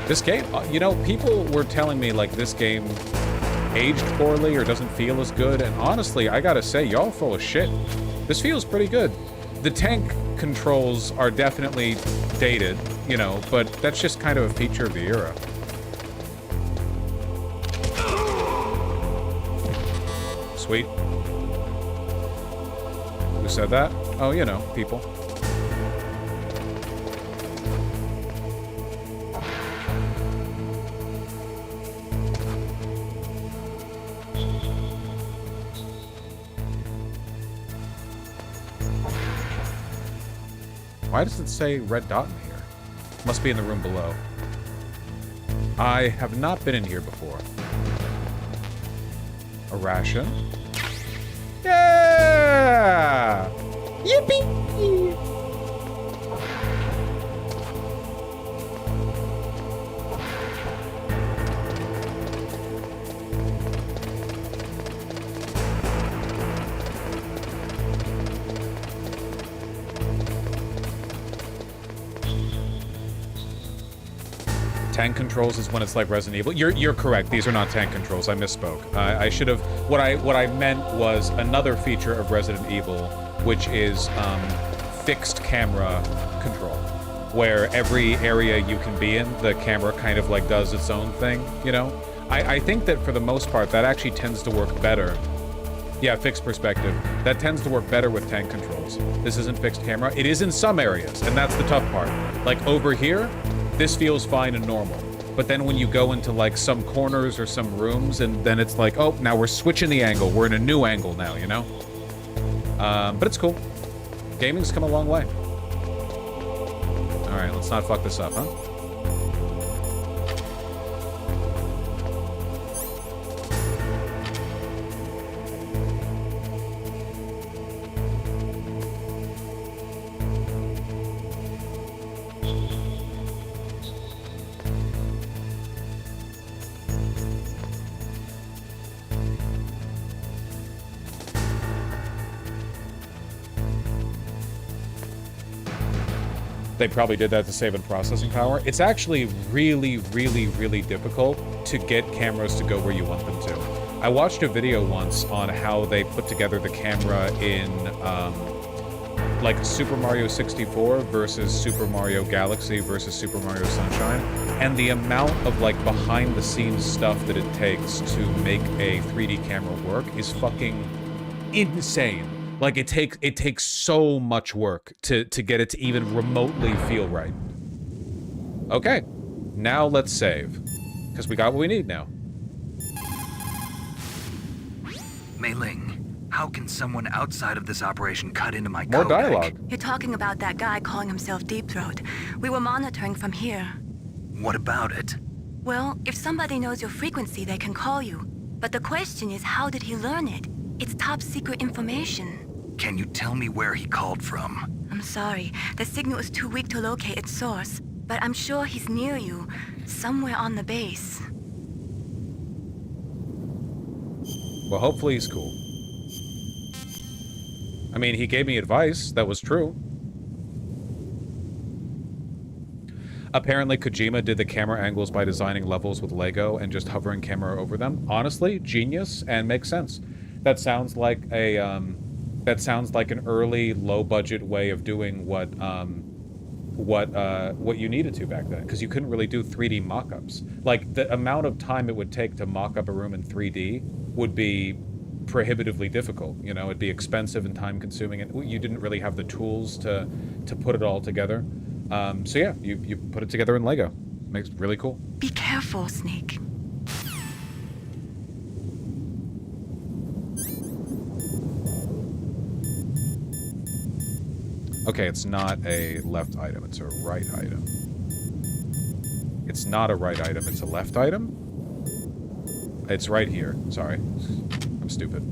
S1: This game, you know, people were telling me, like, this game aged poorly or doesn't feel as good, and honestly, I gotta say, y'all full of shit. This feels pretty good. The tank controls are definitely dated, you know, but that's just kind of a feature of the era. Sweet. Who said that? Oh, you know, people. Why does it say red dot in here? Must be in the room below. I have not been in here before. A ration. Yeah! Yippee! Tank controls is when it's like Resident Evil. You're correct. These are not tank controls. I misspoke. I should have. What I meant was another feature of Resident Evil, which is fixed camera control, where every area you can be in, the camera kind of like does its own thing. You know, I think that for the most part, that actually tends to work better. Yeah, fixed perspective. That tends to work better with tank controls. This isn't fixed camera. It is in some areas, and that's the tough part. Like over here, this feels fine and normal. But then when you go into like some corners or some rooms, and then it's like, oh, now we're switching the angle. We're in a new angle now, you know? But it's cool. Gaming's come a long way. All right, let's not fuck this up, huh? They probably did that to save in processing power. It's actually really, really, really difficult to get cameras to go where you want them to. I watched a video once on how they put together the camera in like Super Mario 64 versus Super Mario Galaxy versus Super Mario Sunshine. And the amount of like behind the scenes stuff that it takes to make a 3D camera work is fucking insane. Like it takes so much work to get it to even remotely feel right. Okay, now let's save. Because we got what we need now.
S4: Mei Ling, how can someone outside of this operation cut into my
S1: More
S4: code?
S1: dialogue.
S9: You're talking about that guy calling himself Deep Throat. We were monitoring from here.
S4: What about it?
S9: Well, if somebody knows your frequency, they can call you. But the question is, how did he learn it? It's top secret information.
S4: Can you tell me where he called from?
S9: I'm sorry, the signal is too weak to locate its source. But I'm sure he's near you, somewhere on the base.
S1: Well, hopefully he's cool. I mean, he gave me advice that was true. Apparently, Kojima did the camera angles by designing levels with Lego and just hovering camera over them. Honestly, genius and makes sense. That sounds like a an early low-budget way of doing what you needed to back then, because you couldn't really do 3D mock-ups. Like, the amount of time it would take to mock up a room in 3D would be prohibitively difficult. You know, it'd be expensive and time-consuming, and you didn't really have the tools to put it all together. So yeah, you put it together in Lego. Makes it really cool.
S9: Be careful, Snake.
S1: Okay, it's not a left item, it's a right item. It's not a right item, it's a left item? It's right here. Sorry. I'm stupid.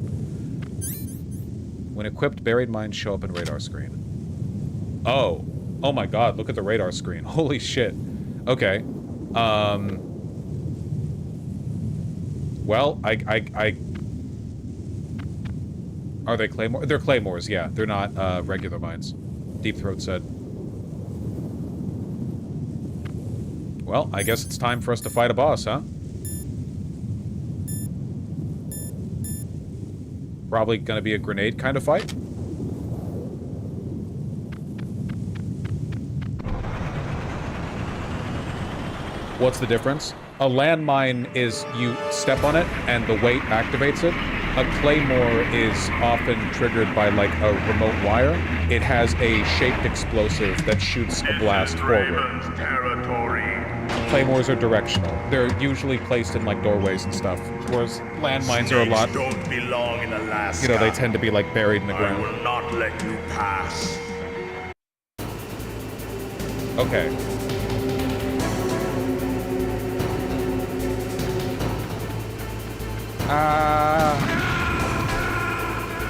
S1: When equipped, buried mines show up in radar screen. Oh. Oh my god, look at the radar screen. Holy shit. Okay. Well, Are they claymores? They're claymores, yeah. They're not, regular mines. Deep Throat said. Well, I guess it's time for us to fight a boss, huh? Probably gonna be a grenade kind of fight. What's the difference? A landmine is you step on it and the weight activates it. A claymore is often triggered by like a remote wire. It has a shaped explosive that shoots a blast forward. Claymores are directional. They're usually placed in like doorways and stuff, whereas landmines are a lot.
S11: Don't belong in Alaska.
S1: You know, they tend to be like buried in the ground.
S11: I will not let you pass.
S1: Okay.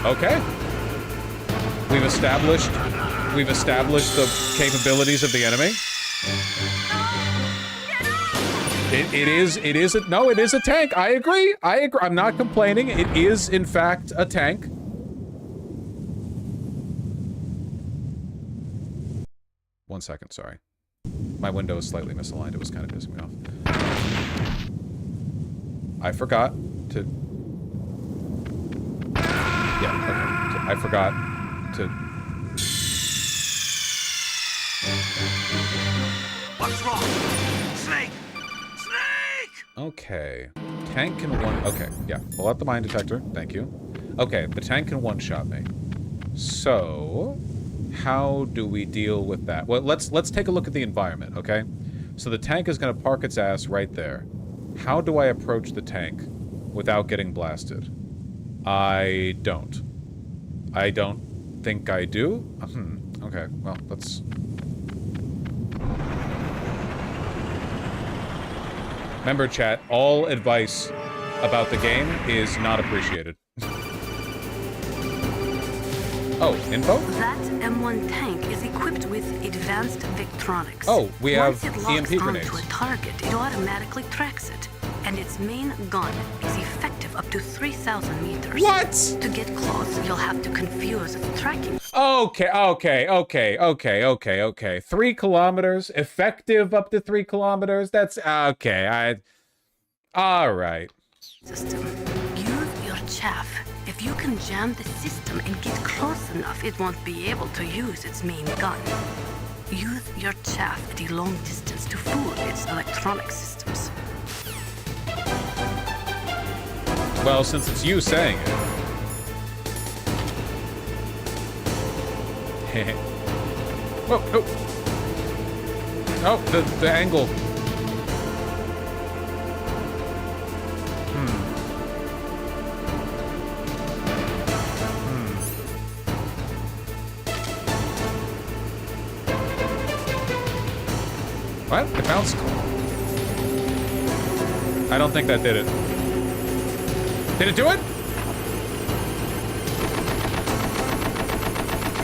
S1: Okay. We've established the capabilities of the enemy. It is a tank. I agree. I'm not complaining. It is, in fact, a tank. One second, sorry. My window is slightly misaligned. It was kind of pissing me off. I forgot to... Yeah, okay. I forgot to...
S2: What's wrong? Snake! Snake!
S1: Okay. Tank can one... Okay, yeah. Pull out the mine detector. Thank you. Okay, the tank can one-shot me. So... how do we deal with that? Well, let's take a look at the environment, okay? So the tank is going to park its ass right there. How do I approach the tank without getting blasted? I don't think I do. Okay, well, let's... Remember, chat, all advice about the game is not appreciated. Oh, info?
S8: That M1 tank is equipped with advanced Victronics.
S1: Oh, we have
S8: Once it locks
S1: EMP grenades.
S8: onto a target, it automatically tracks it. And its main gun is effective up to 3,000 meters.
S1: What?
S8: To get close, you'll have to confuse its tracking.
S1: Okay. 3 kilometers, effective up to 3 kilometers. That's okay. All right.
S8: System. Use your chaff. If you can jam the system and get close enough, it won't be able to use its main gun. use your chaff at a long distance to fool its electronic systems.
S1: Well, since it's you saying it. Whoa, oh. Oh, the angle. What? It bounced? I don't think that did it. Did it do it?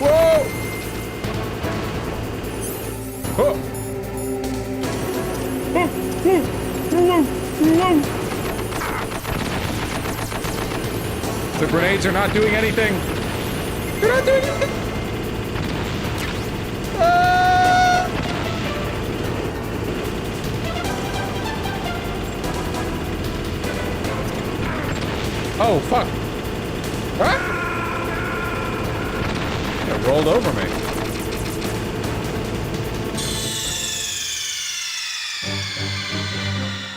S1: Whoa! Oh. The grenades are not doing anything. They're not doing anything. Oh, fuck. What? It rolled over me.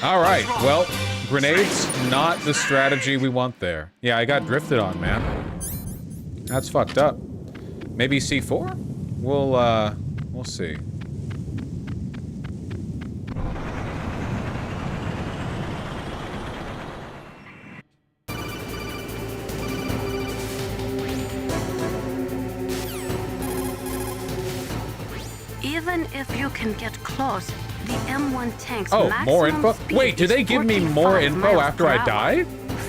S1: Alright, well, grenades, not the strategy we want there. Yeah, I got drifted on, man. That's fucked up. Maybe C4? We'll see.
S8: Even if you can get close, the M1 tank's
S1: Oh,
S8: maximum
S1: more info?
S8: speed
S1: Wait, do
S8: is
S1: they give me more
S8: 45
S1: info
S8: miles
S1: after
S8: per
S1: I
S8: hour.
S1: die?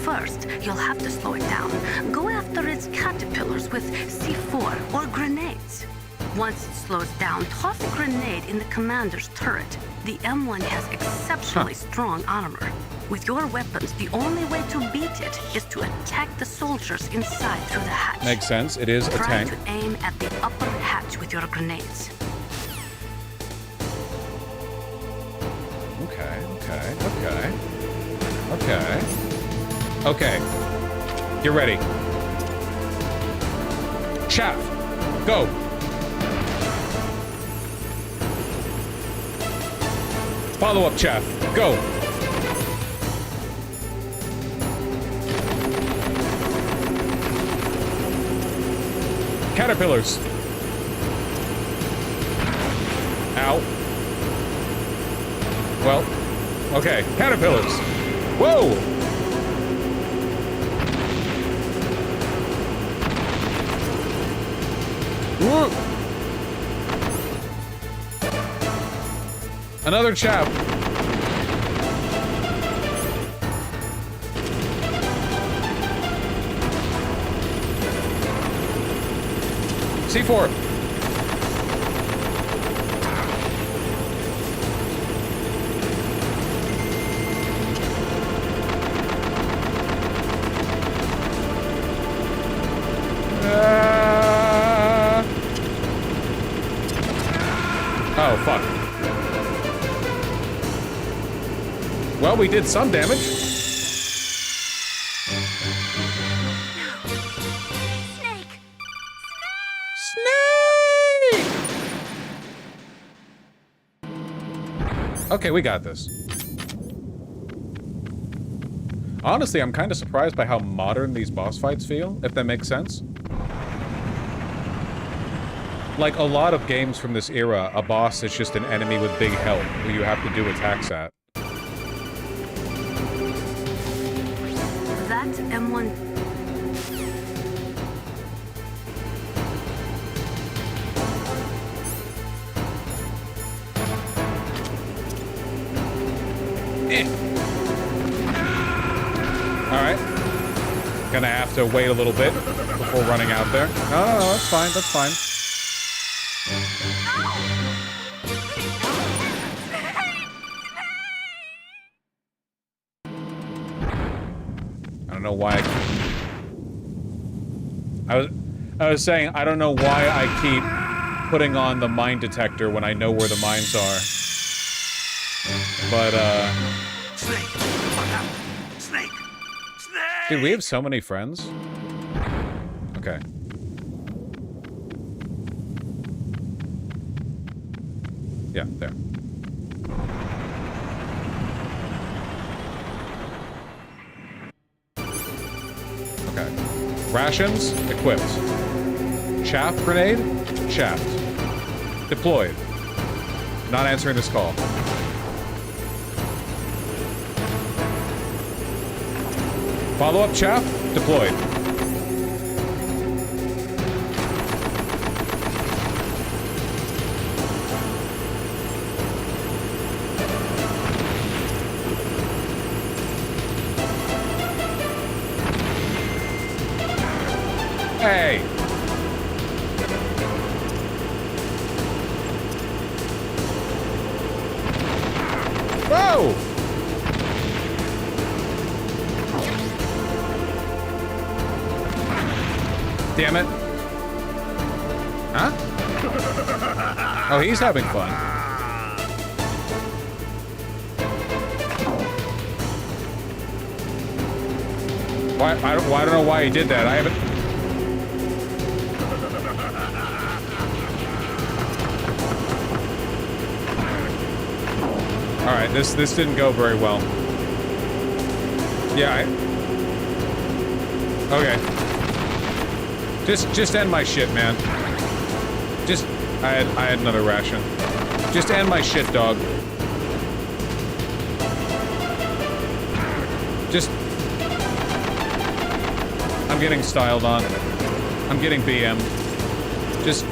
S8: First, you'll have to slow it down. Go after its caterpillars with C4 or grenades. Once it slows down, toss a grenade in the commander's turret. The M1 has exceptionally strong armor. With your weapons, the only way to beat it is to attack the soldiers inside through the hatch.
S1: Makes sense. It is a
S8: Try
S1: tank.
S8: to aim at the upper hatch with your grenades.
S1: Okay. Get ready. Chaff, go. Follow up, Chaff, go. Caterpillars. Ow. Well, okay, caterpillars. Whoa! Whoa! Another chap. C4. Oh, fuck. Well, we did some damage. Snake! Okay, we got this. Honestly, I'm kind of surprised by how modern these boss fights feel, if that makes sense. Like, a lot of games from this era, a boss is just an enemy with big health who you have to do attacks at.
S8: That M1...
S1: Alright. Gonna have to wait a little bit before running out there. No, that's fine, that's fine. I don't know why I was saying, I don't know why I keep putting on the mine detector when I know where the mines are. But,
S2: Snake! Snake!
S1: dude, we have so many friends. Okay. Yeah, there. Okay. Rations, equipped. Chaff grenade, chaffed. Deployed. Not answering this call. Follow-up chaff, deployed. Hey! Whoa! Damn it. Huh? Oh, he's having fun. Why? I don't know why he did that. I haven't... Alright, this didn't go very well. Yeah, okay. Just end my shit, man. Just... I had another ration. Just end my shit, dog. Just... I'm getting styled on. I'm getting BM. Just...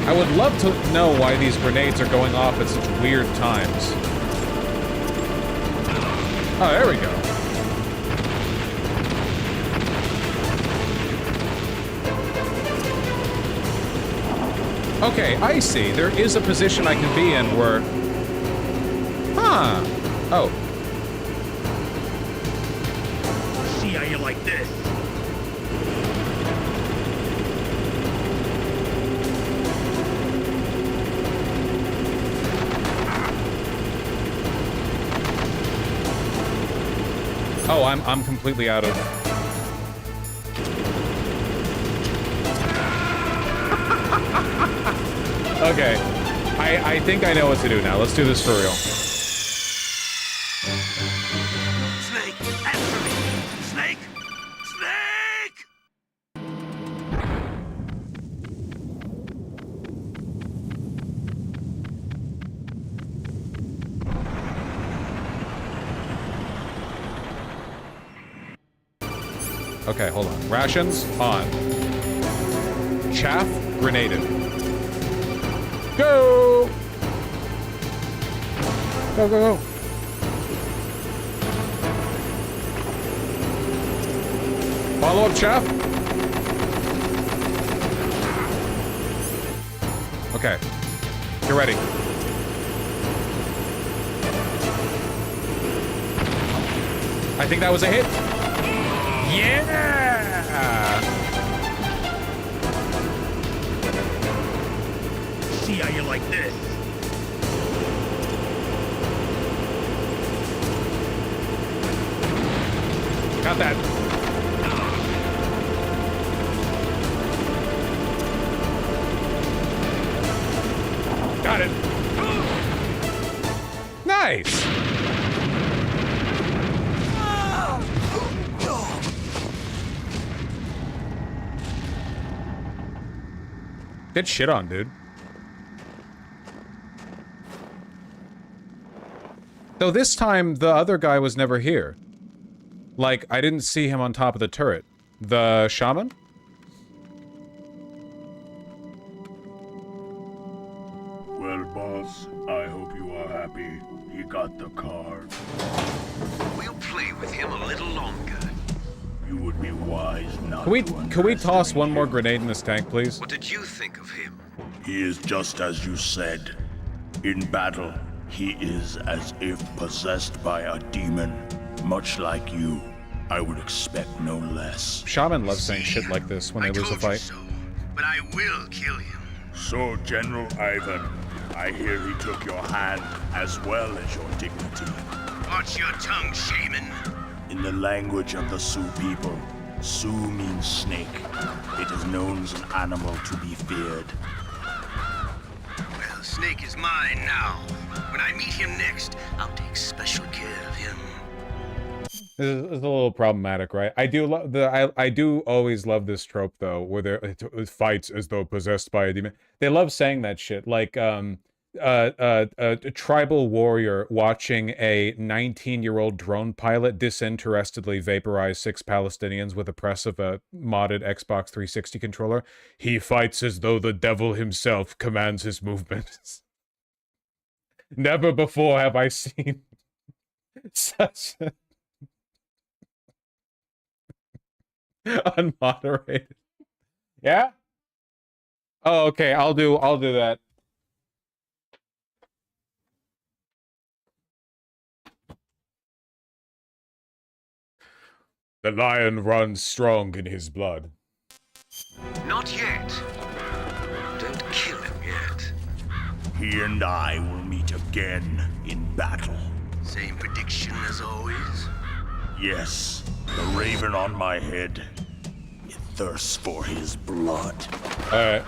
S1: I would love to know why these grenades are going off at such weird times. Oh, there we go. Okay, I see. There is a position I can be in where... Huh. Oh.
S11: See how you like this?
S1: Oh, I'm completely out of... Okay. I think I know what to do now. Let's do this for real.
S2: Snake, answer me! Snake! Snake!
S1: Okay, hold on. Rations on. Chaff grenaded. Go! Go, go, go. Follow up, chaff. Okay. Get ready. I think that was a hit. Yeah!
S11: See how you like this?
S1: Got that. Got it. Nice. Get shit on, dude. Though this time, the other guy was never here. Like, I didn't see him on top of the turret. The shaman?
S11: Well, boss, I hope you are happy. He got the card.
S2: We'll play with him a little longer.
S11: You would be wise not
S1: Can we toss one more grenade in this tank, please?
S2: What did you think of him?
S11: He is just as you said. In battle, he is as if possessed by a demon. Much like you, I would expect no less.
S1: Shaman loves saying shit like this when they lose a fight.
S11: But I will kill him. So, General Ivan, I hear he took your hand as well as your dignity.
S2: Watch your tongue, shaman.
S11: In the language of the Sioux people, Sioux means snake. It is known as an animal to be feared.
S2: Well, Snake is mine now. When I meet him next, I'll take special care of him.
S1: This is a little problematic, right? I do love I do always love this trope though, where it fights as though possessed by a demon. They love saying that shit, like a tribal warrior watching a 19-year-old drone pilot disinterestedly vaporize 6 Palestinians with the press of a modded Xbox 360 controller. He fights as though the devil himself commands his movements. Never before have I seen such unmoderated. Yeah? Oh, okay, I'll do that. The lion runs strong in his blood.
S2: Not yet. Don't kill him yet.
S11: He and I will meet again in battle.
S2: Same prediction as always?
S11: Yes, the raven on my head. It thirsts for his blood.
S1: Alright.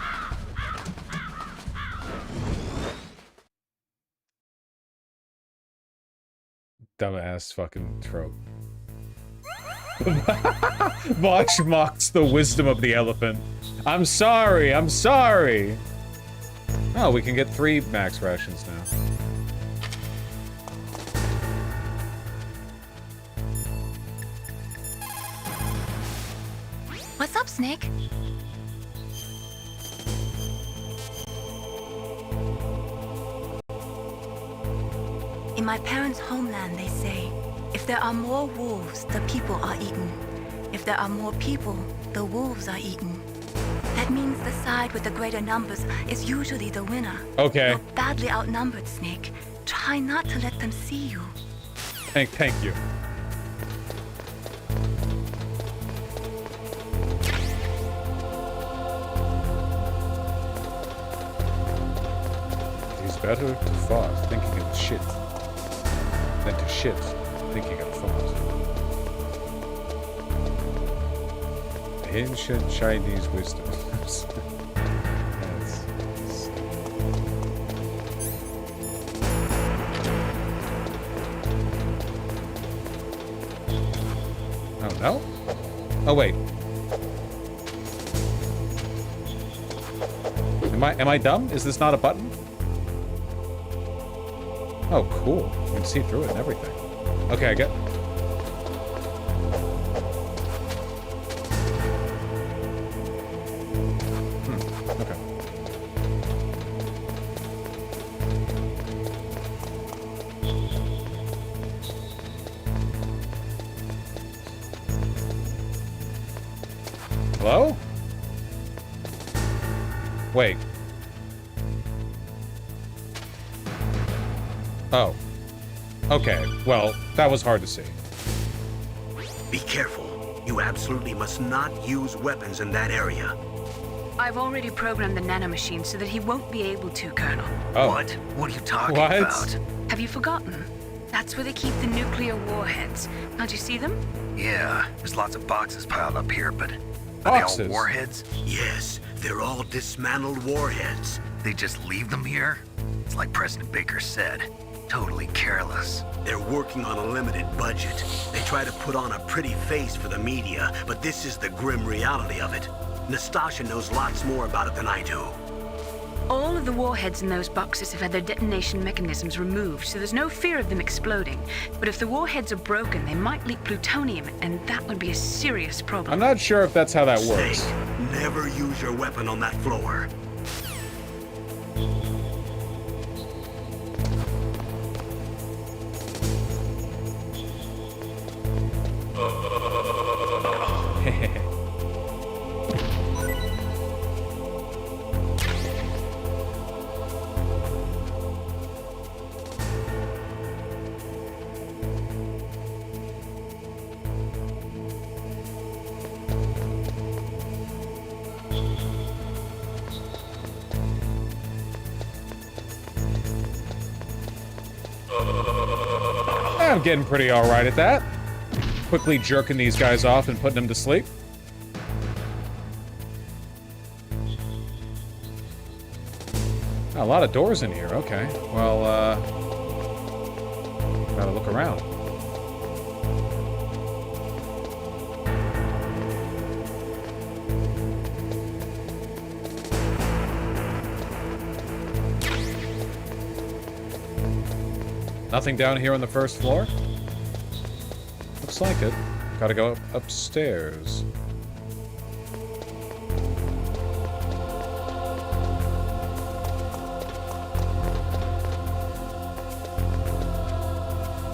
S1: Dumbass fucking trope. Vosh mocks the wisdom of the elephant. I'm sorry, I'm sorry! Oh, we can get 3 max rations now.
S9: What's up, Snake? In my parents' homeland, they say, if there are more wolves, the people are eaten. If there are more people, the wolves are eaten. That means the side with the greater numbers is usually the winner.
S1: Okay.
S9: You're badly outnumbered, Snake. Try not to let them see you.
S1: Thank you. It is better to fart thinking of shit than to shit thinking of fart. Ancient Chinese wisdom. Oh no? Oh wait. Am I dumb? Is this not a button? Oh cool. You can see through it and everything. Okay, I get. Okay. Hello? Wait. Oh. Okay, well, that was hard to see.
S2: Be careful. You absolutely must not use weapons in that area.
S3: I've already programmed the nanomachine so that he won't be able to, Colonel.
S1: Oh.
S2: What? What are you talking
S1: What?
S2: about?
S3: Have you forgotten? That's where they keep the nuclear warheads. Don't you see them?
S4: Yeah, there's lots of boxes piled up here, but are
S1: Boxes?
S4: they all warheads?
S2: Yes, they're all dismantled warheads.
S4: They just leave them here? It's like President Baker said. Totally careless.
S2: They're working on a limited budget. They try to put on a pretty face for the media, but this is the grim reality of it. Nastasha knows lots more about it than I do.
S3: All of the warheads in those boxes have had their detonation mechanisms removed, so there's no fear of them exploding. But if the warheads are broken, they might leak plutonium, and that would be a serious problem.
S1: I'm not sure if that's how that works.
S2: Snake, never use your weapon on that floor.
S1: I'm getting pretty alright at that. Quickly jerking these guys off and putting them to sleep. A lot of doors in here. Okay. Well, gotta look around. Nothing down here on the first floor? Looks like it. Gotta go upstairs.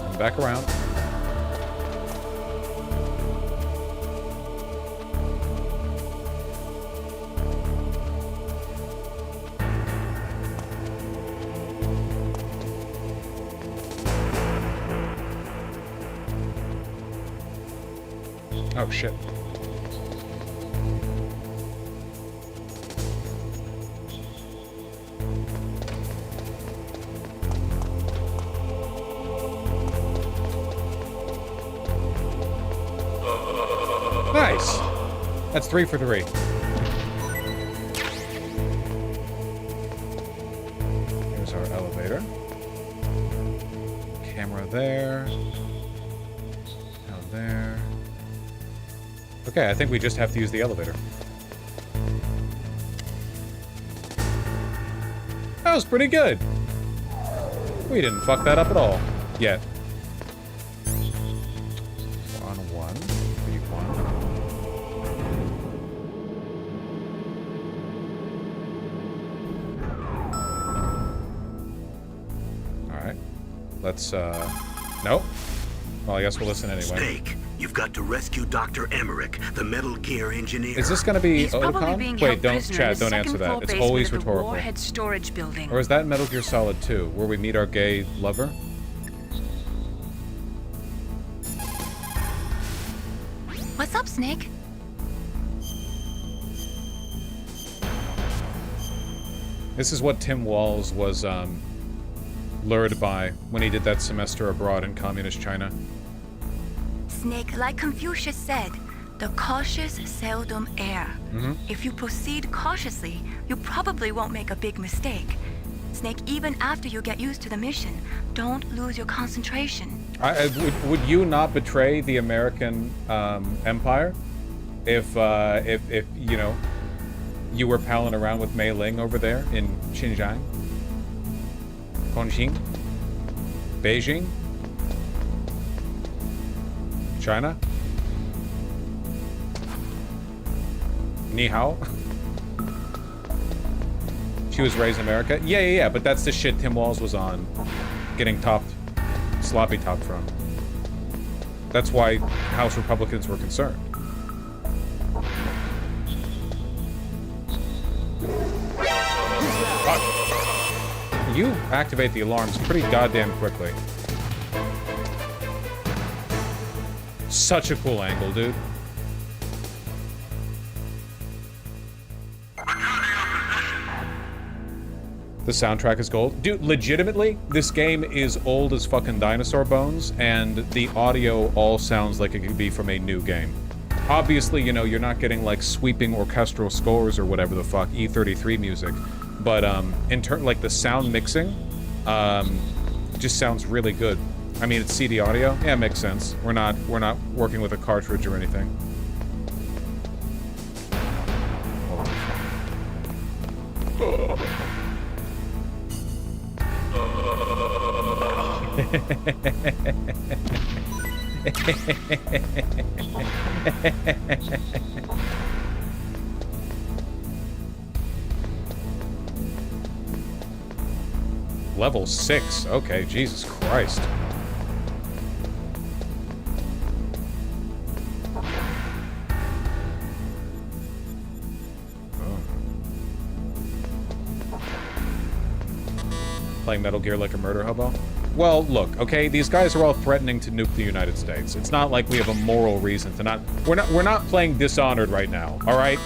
S1: And back around. Oh, shit. Nice! That's 3 for 3. Here's our elevator. Camera there. Down there. Okay, I think we just have to use the elevator. That was pretty good. We didn't fuck that up at all. Yet. We're on 1. B1. Alright. Let's, nope. Well, I guess we'll listen anyway.
S2: Snake, you've got to rescue Dr. Emmerich, the Metal Gear engineer.
S1: Is this going to be
S3: He's probably being
S1: Oticon?
S3: held
S1: Wait, don't,
S3: prisoner
S1: Chad,
S3: in the
S1: don't answer
S3: second-floor
S1: that. It's
S3: basement
S1: always
S3: of the
S1: rhetorical.
S3: Warhead storage building.
S1: Or is that Metal Gear Solid 2, where we meet our gay lover?
S7: What's up, Snake?
S1: This is what Tim Walls was lured by when he did that semester abroad in communist China.
S9: Snake, like Confucius said, the cautious seldom err. If you proceed cautiously, you probably won't make a big mistake. Snake, even after you get used to the mission, don't lose your concentration.
S1: Would you not betray the American empire if you know, you were palling around with Mei Ling over there in Xinjiang, Chongqing, Beijing, China? Ni hao? She was raised in America? Yeah, but that's the shit Tim Walls was on, getting sloppy topped from. That's why House Republicans were concerned. You activate the alarms pretty goddamn quickly. Such a cool angle, dude. The soundtrack is gold. Dude, legitimately, this game is old as fucking dinosaur bones, and the audio all sounds like it could be from a new game. Obviously, you know, you're not getting, like, sweeping orchestral scores or whatever the fuck, E33 music, but, in turn, like, the sound mixing, just sounds really good. I mean, it's CD audio. Yeah, it makes sense. We're not working with a cartridge or anything. Level 6. Okay, Jesus Christ. Playing Metal Gear like a murder hobo? Well, look, okay, these guys are all threatening to nuke the United States. It's not like we have a moral reason to not... We're not playing Dishonored right now, all right?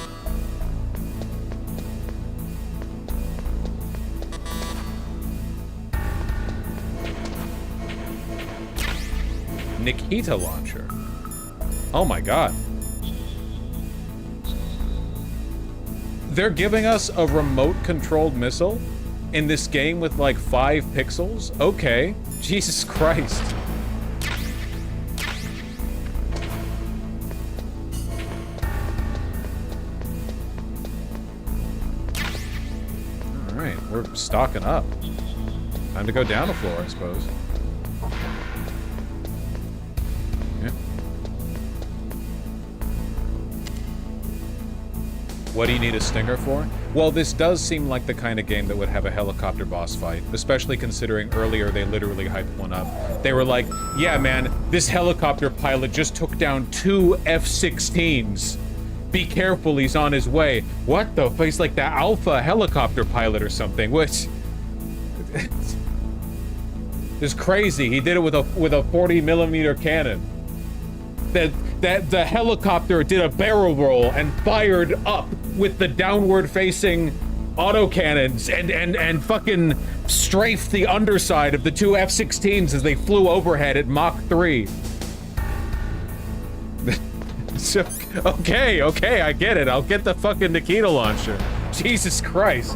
S1: Nikita launcher. Oh my god. They're giving us a remote-controlled missile in this game with like 5 pixels? Okay. Jesus Christ. Alright, we're stocking up. Time to go down a floor, I suppose. Yeah. What do you need a stinger for? Well, this does seem like the kind of game that would have a helicopter boss fight, especially considering earlier they literally hyped one up. They were like, yeah, man, this helicopter pilot just took down 2 F-16s. Be careful, he's on his way. What the? He's like the alpha helicopter pilot or something, which... is crazy. He did it with a 40mm cannon. The helicopter did a barrel roll and fired up with the downward facing autocannons and fucking strafed the underside of the 2 F-16s as they flew overhead at Mach 3. So, okay, I get it. I'll get the fucking Nikita launcher. Jesus Christ.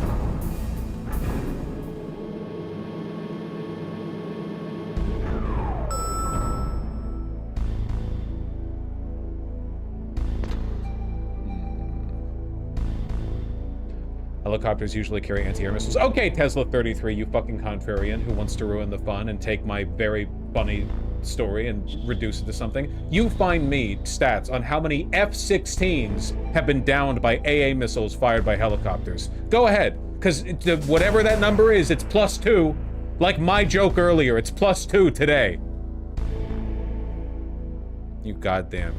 S1: Helicopters usually carry anti-air missiles. Okay, Tesla 33, you fucking contrarian who wants to ruin the fun and take my very funny story and reduce it to something. You find me stats on how many F-16s have been downed by AA missiles fired by helicopters. Go ahead, because whatever that number is, it's +2. Like my joke earlier, it's +2 today. You goddamn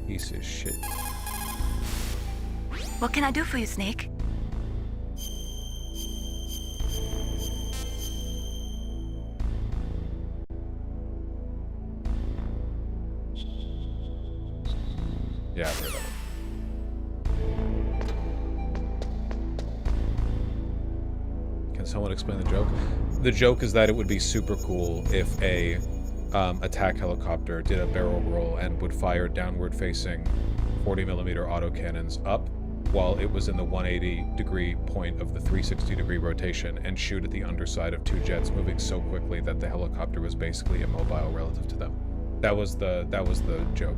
S1: piece of shit.
S9: What can I do for you, Snake?
S1: Yeah, I've heard of it. Can someone explain the joke? The joke is that it would be super cool if a attack helicopter did a barrel roll and would fire downward-facing 40mm autocannons up while it was in the 180-degree point of the 360-degree rotation and shoot at the underside of 2 jets moving so quickly that the helicopter was basically immobile relative to them. That was the joke.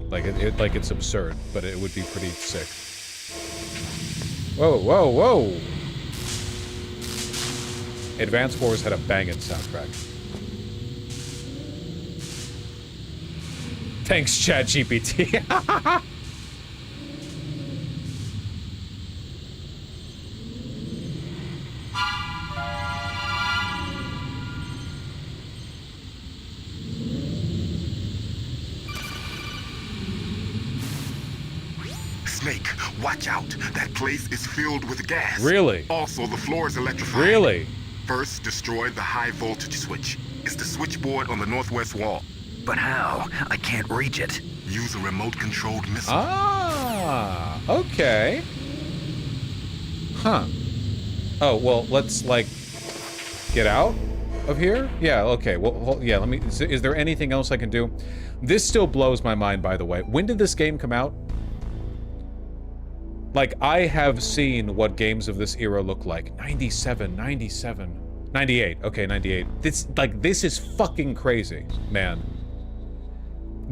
S1: Like it's absurd, but it would be pretty sick. Whoa, whoa, whoa! Advance Wars had a banging soundtrack. Thanks, ChatGPT.
S10: Snake, watch out. That place is filled with gas.
S1: Really?
S10: Also, the floor is electrified.
S1: Really?
S10: First, destroy the high voltage switch. It's the switchboard on the northwest wall.
S4: But how? I can't reach it.
S10: Use a remote-controlled missile.
S1: Ah, okay. Huh. Oh, well, let's, like, get out of here? Yeah, okay. Well, yeah, let me... Is there anything else I can do? This still blows my mind, by the way. When did this game come out? Like, I have seen what games of this era look like. 97, 97, 98. Okay, 98. This is fucking crazy, man.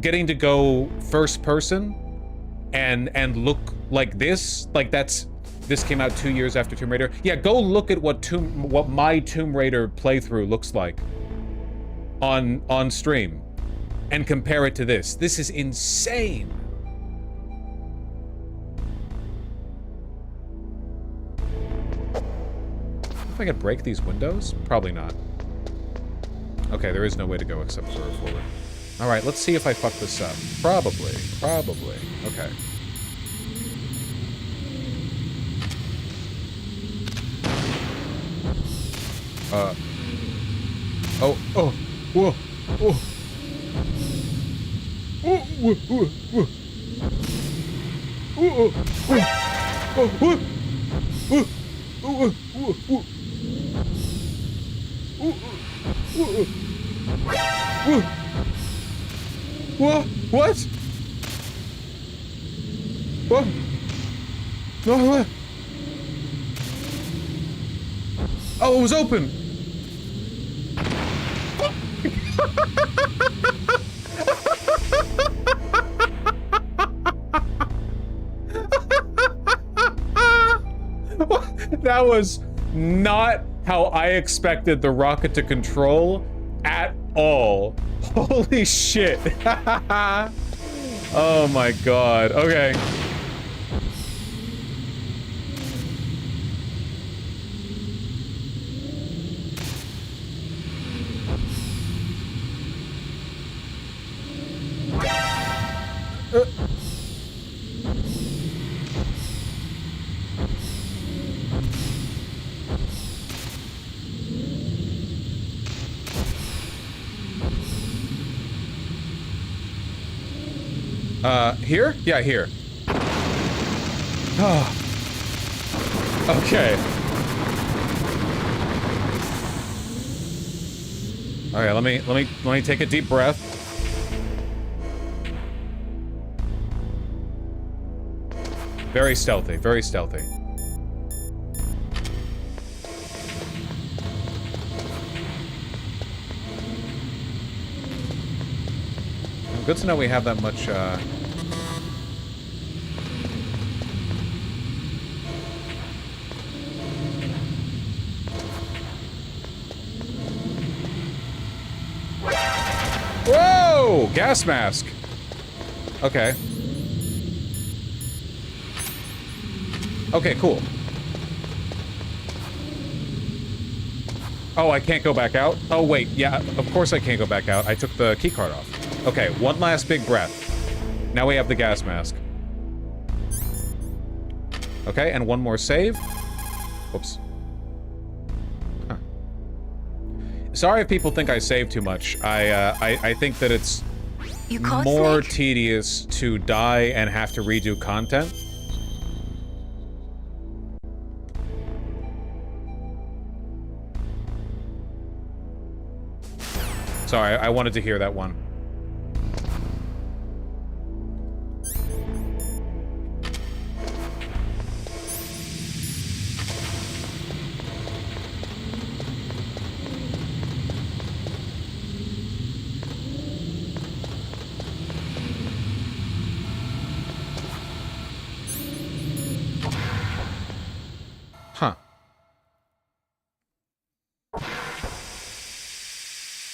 S1: Getting to go first person and look like this, like this came out 2 years after Tomb Raider. Yeah, go look at what my Tomb Raider playthrough looks like on stream and compare it to this. This is insane. If I could break these windows? Probably not. Okay, there is no way to go except for forward. Alright, let's see if I fuck this up. Probably. Okay. Whoa. Whoa. What? What? What? No, what? Oh, it was open! That was not how I expected the rocket to control at all. Holy shit. Oh my god. Okay. Here? Yeah, here. Oh. Okay. Okay, let me take a deep breath. Very stealthy, very stealthy. Good to know we have that much, Whoa! Gas mask! Okay. Okay, cool. Oh, I can't go back out? Oh, wait, yeah, of course I can't go back out. I took the keycard off. Okay, one last big breath. Now we have the gas mask. Okay, and one more save. Whoops. Huh. Sorry if people think I save too much. I think that it's more tedious to die and have to redo content. Sorry, I wanted to hear that one. Huh.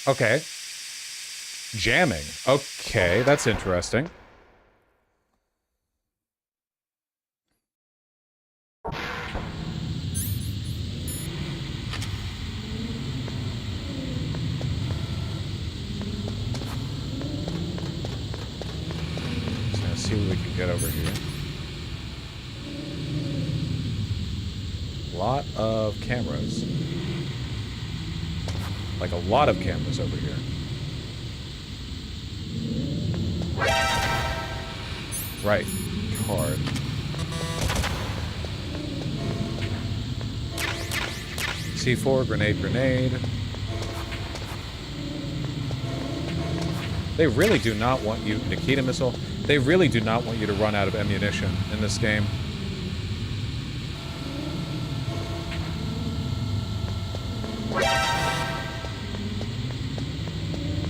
S1: Okay. Jamming. Okay, that's interesting. Let's see what we can get over here. Lot of cameras. Like a lot of cameras over here. Right. Card. C4, grenade. They really do not want you... Nikita missile. They really do not want you to run out of ammunition in this game.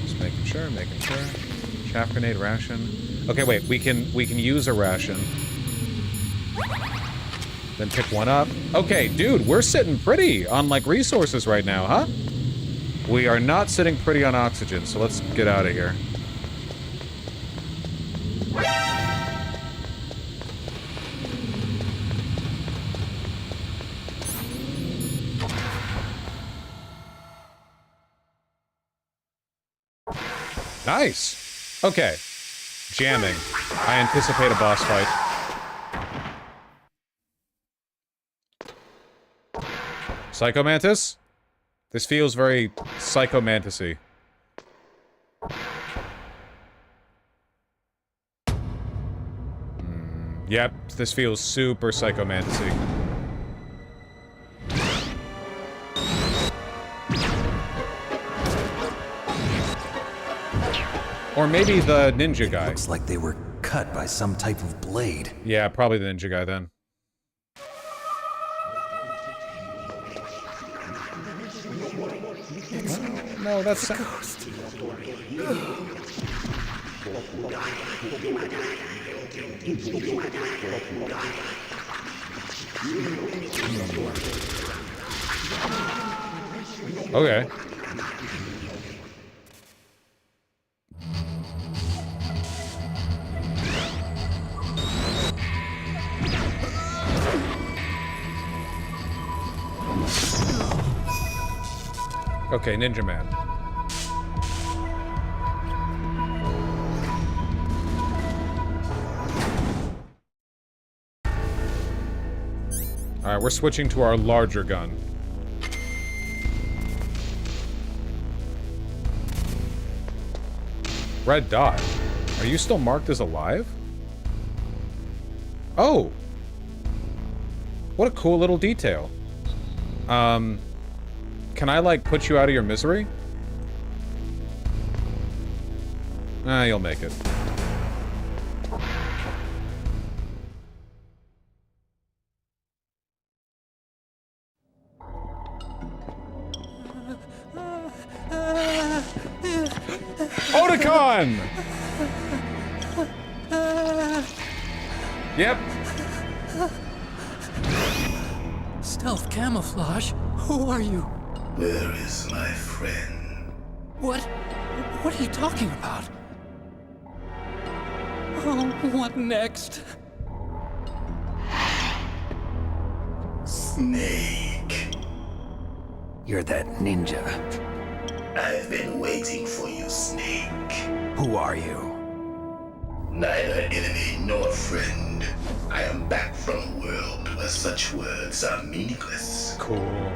S1: Just making sure. Chaff grenade, ration. Okay, wait, we can use a ration. Then pick one up. Okay, dude, we're sitting pretty on, like, resources right now, huh? We are not sitting pretty on oxygen, so let's get out of here. Nice. Okay. Jamming. I anticipate a boss fight. Psycho Mantis? This feels very Psycho Mantis-y. Yep, this feels super Psycho Mantis-y. Or maybe the ninja guy.
S12: Looks like they were cut by some type of blade.
S1: Yeah, probably the ninja guy then. No, that's
S13: a ghost.
S1: Okay. Okay, Ninja Man. Alright, we're switching to our larger gun. Red dot. Are you still marked as alive? Oh! What a cool little detail. Can I, like, put you out of your misery? You'll make it. Otakon! Yep.
S14: Stealth camouflage? Who are you?
S11: Where is my friend?
S14: What are you talking about? Oh, what next?
S11: Snake.
S4: You're that ninja.
S11: I've been waiting for you, Snake.
S4: Who are you?
S11: Neither enemy nor friend. I am back from a world where such words are meaningless.
S1: Cool.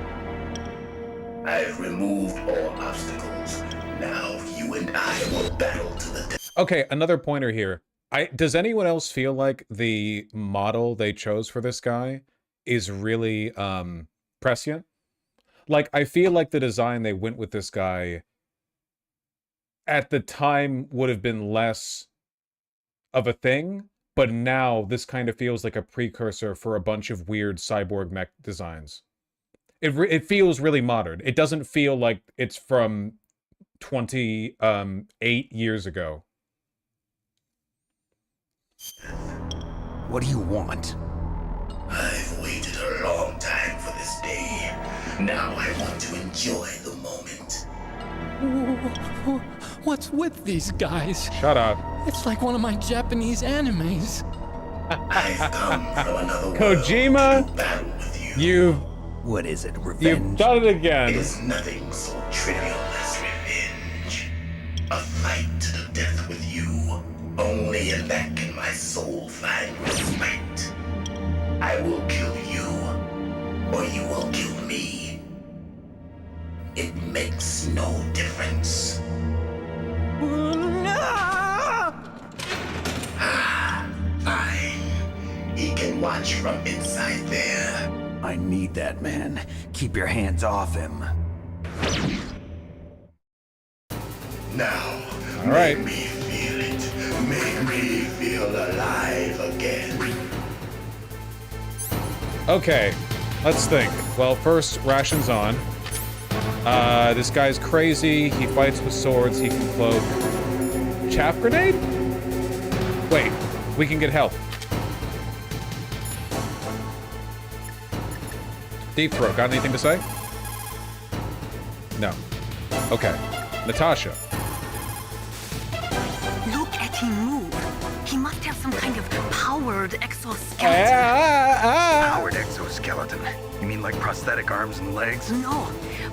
S11: I've removed all obstacles. Now you and I will battle to the death.
S1: Okay, another pointer here. Does anyone else feel like the model they chose for this guy is really prescient? Like, I feel like the design they went with this guy at the time would have been less of a thing, but now this kind of feels like a precursor for a bunch of weird cyborg mech designs. It feels really modern. It doesn't feel like it's from 28 years ago.
S4: What do you want?
S11: I've waited a long time for this day. Now I want to enjoy the moment.
S14: What's with these guys?
S1: Shut up.
S14: It's like one of my Japanese animes.
S11: I've come from another world
S1: Kojima,
S11: to battle with you.
S4: What is it, revenge?
S1: You've done it again.
S11: It is nothing so trivial as revenge. A fight to the death with you. Only in that can my soul find respite. I will kill you, or you will kill me. It makes no difference. Fine. He can watch from inside there.
S4: I need that man. Keep your hands off him.
S11: Now,
S1: all right.
S11: Make me feel it. Make me feel alive again.
S1: Okay, let's think. Well, first, rations on. This guy's crazy. He fights with swords. He can cloak. Chaff grenade? Wait, we can get help. Deep throat, got anything to say? No. Okay. Natasha.
S8: Look at him move. He must have some kind of powered exoskeleton.
S4: Powered exoskeleton? You mean like prosthetic arms and legs?
S8: No.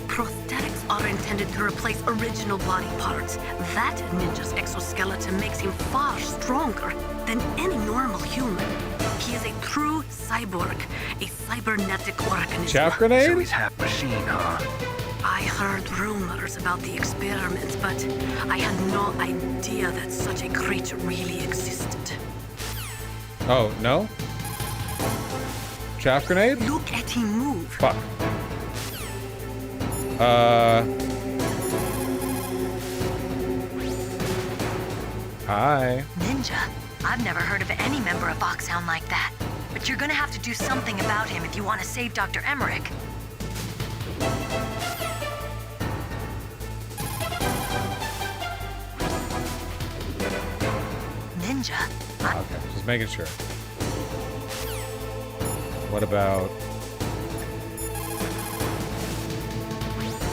S8: Prosthetics are intended to replace original body parts. That ninja's exoskeleton makes him far stronger than any normal human. He is a true cyborg, a cybernetic organism.
S1: Chaff grenade?
S4: So he's half machine, huh?
S8: I heard rumors about the experiments, but I had no idea that such a creature really existed.
S1: Oh, no? Chaff grenade?
S8: Look at him move.
S1: Fuck. Hi.
S7: Ninja? I've never heard of any member of Foxhound like that. But you're gonna have to do something about him if you want to save Dr. Emmerich. ninja.
S1: Okay, just making sure. What about...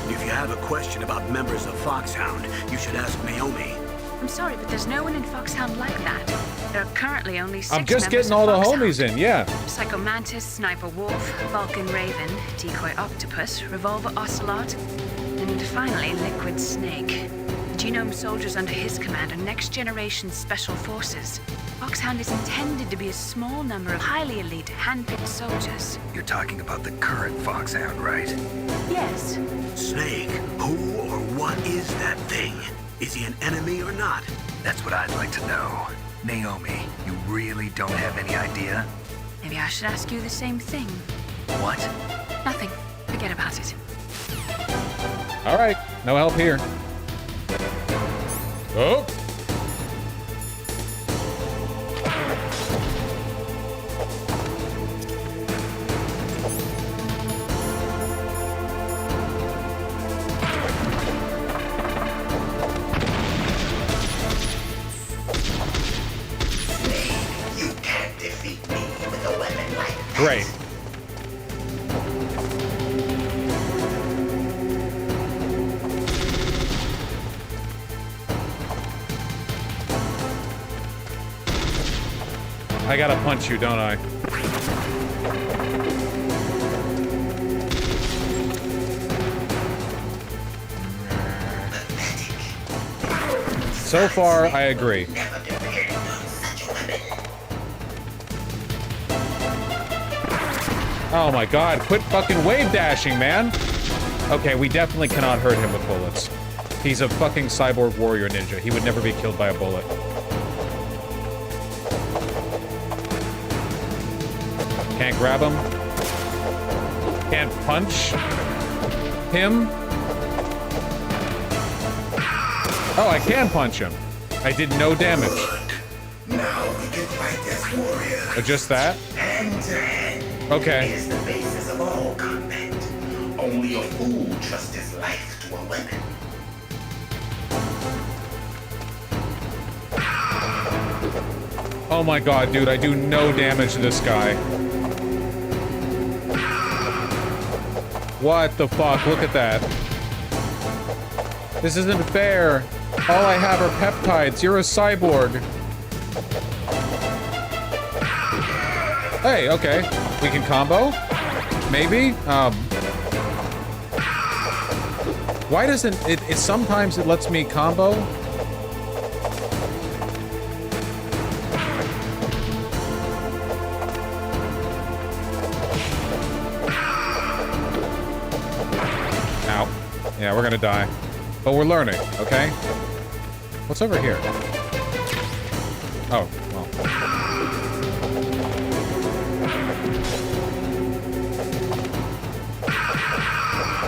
S2: If you have a question about members of Foxhound, you should ask Naomi.
S3: I'm sorry, but there's no one in Foxhound like that. There are currently only 6
S1: I'm just
S3: members
S1: getting all
S3: of
S1: the
S3: Foxhound.
S1: homies in, yeah.
S3: Psycho Mantis, Sniper Wolf, Vulcan Raven, Decoy Octopus, Revolver Ocelot, and finally Liquid Snake. The Genome soldiers under his command are next-generation special forces. Foxhound is intended to be a small number of highly elite, hand-picked soldiers.
S4: You're talking about the current Foxhound, right?
S3: Yes.
S2: Snake, who or what is that thing? Is he an enemy or not?
S4: That's what I'd like to know. Naomi, you really don't have any idea?
S3: Maybe I should ask you the same thing.
S4: What?
S3: Nothing. Forget about it.
S1: All right, no help here. Oh!
S11: You can't defeat me with a weapon like that.
S1: Great. I gotta punch you, don't I? So far, I agree. Oh my god, quit fucking wave dashing, man! Okay, we definitely cannot hurt him with bullets. He's a fucking cyborg warrior ninja. He would never be killed by a bullet. Can't grab him. Can't punch him. Oh, I can punch him. I did no damage.
S11: Now we can fight as warriors.
S1: Just that?
S11: Hand to hand.
S1: Okay.
S11: It is the basis of all combat. Only a fool trusts his life to a weapon.
S1: Oh my god, dude, I do no damage to this guy. What the fuck? Look at that. This isn't fair. All I have are peptides. You're a cyborg. Hey, okay. We can combo? Maybe? Why doesn't it sometimes it lets me combo? Ow. Yeah, we're gonna die. But we're learning, okay? What's over here? Oh, well.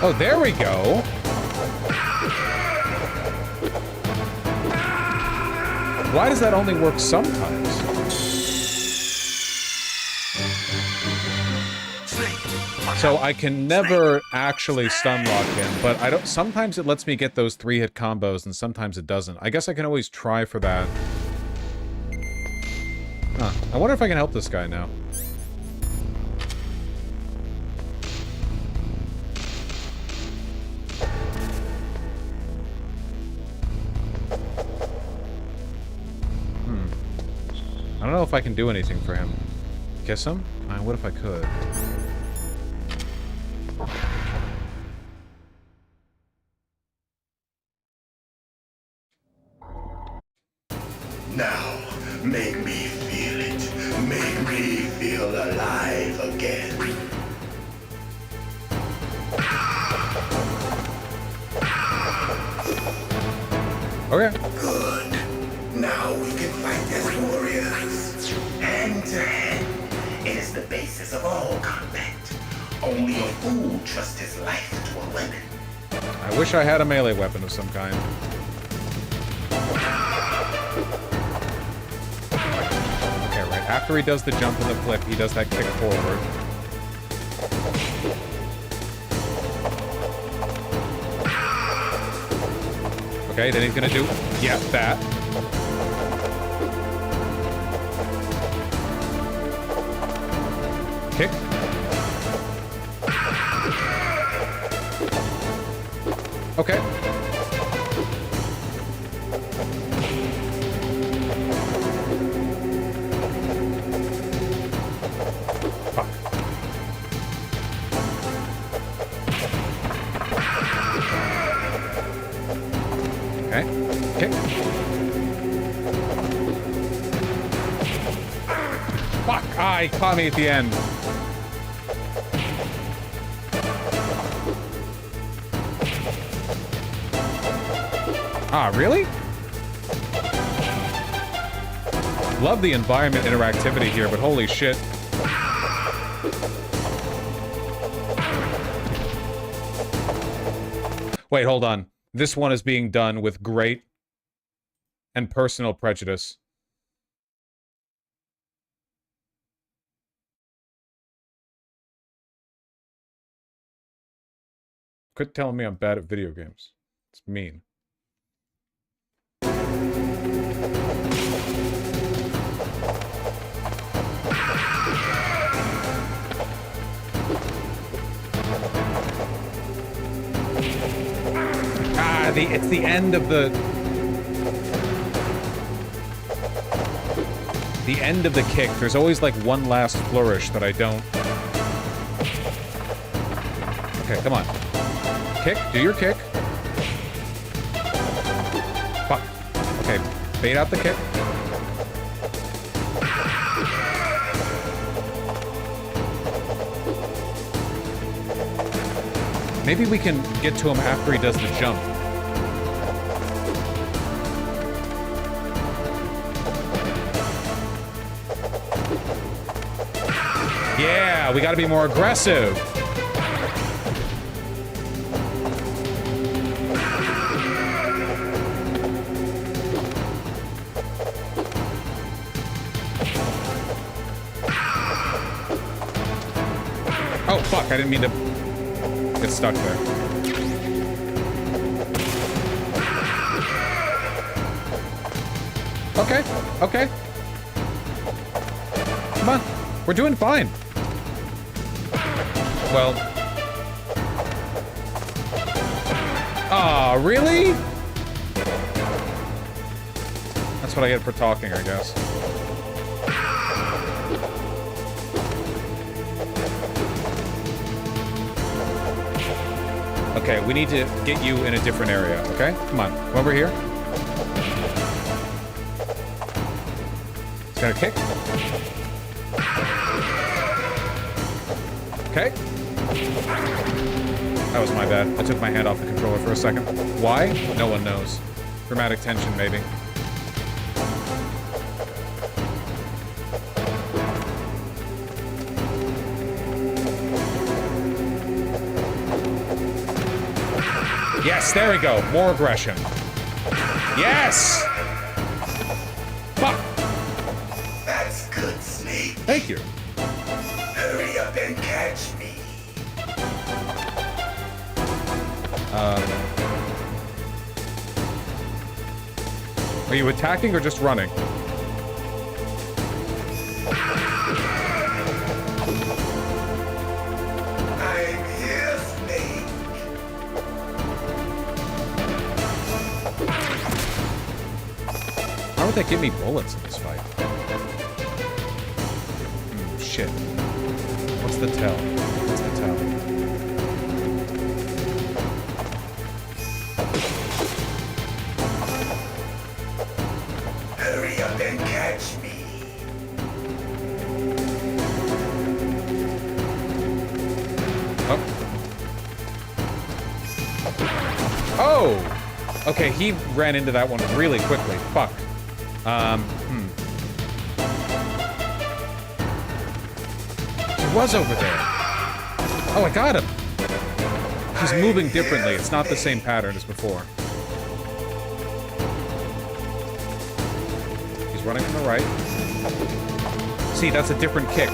S1: Oh, there we go. Why does that only work sometimes? So I can never actually stun lock him, but I don't. Sometimes it lets me get those 3-hit combos, and sometimes it doesn't. I guess I can always try for that. Huh. I wonder if I can help this guy now. I don't know if I can do anything for him. Kiss him? What if I could?
S11: Now, make me feel it. Make me feel alive again.
S1: Okay.
S11: Good. Now we can fight as warriors. Hand to hand. It is the basis of all combat. Only a fool trusts his life to a weapon.
S1: I wish I had a melee weapon of some kind. Okay, right after he does the jump and the flip, he does that kick forward. Okay, then he's gonna do, yeah, that. Kick. Okay. Fuck. Okay. Kick. Fuck! Ah, he caught me at the end. Ah, really? Love the environment interactivity here, but holy shit. Wait, hold on. This one is being done with great and personal prejudice. Quit telling me I'm bad at video games. It's mean. Ah, it's the end of the end of the kick. There's always like one last flourish that I don't. Okay, come on. Kick, do your kick. Fuck. Okay, bait out the kick. Maybe we can get to him after he does the jump. Yeah, we gotta be more aggressive. Oh, fuck, I didn't mean to get stuck there. Okay, okay. Come on, we're doing fine. Well. Aw, really? That's what I get for talking, I guess. Okay, we need to get you in a different area, okay? Come on, come over here. It's gonna kick. Okay. That was my bad. I took my hand off the controller for a second. Why? No one knows. Dramatic tension, maybe. Yes, there we go. More aggression. Yes! Fuck!
S11: That's good, Snake.
S1: Thank you.
S11: Hurry up and catch me.
S1: Are you attacking or just running?
S11: I'm here, Snake.
S1: How would that give me bullets in this fight? Shit. What's the tell? What's the tell?
S11: Hurry up and catch me.
S1: Oh! Okay, he ran into that one really quickly. Fuck. He was over there. Oh, I got him. He's moving differently. It's not the same pattern as before. He's running from the right. See, that's a different kick.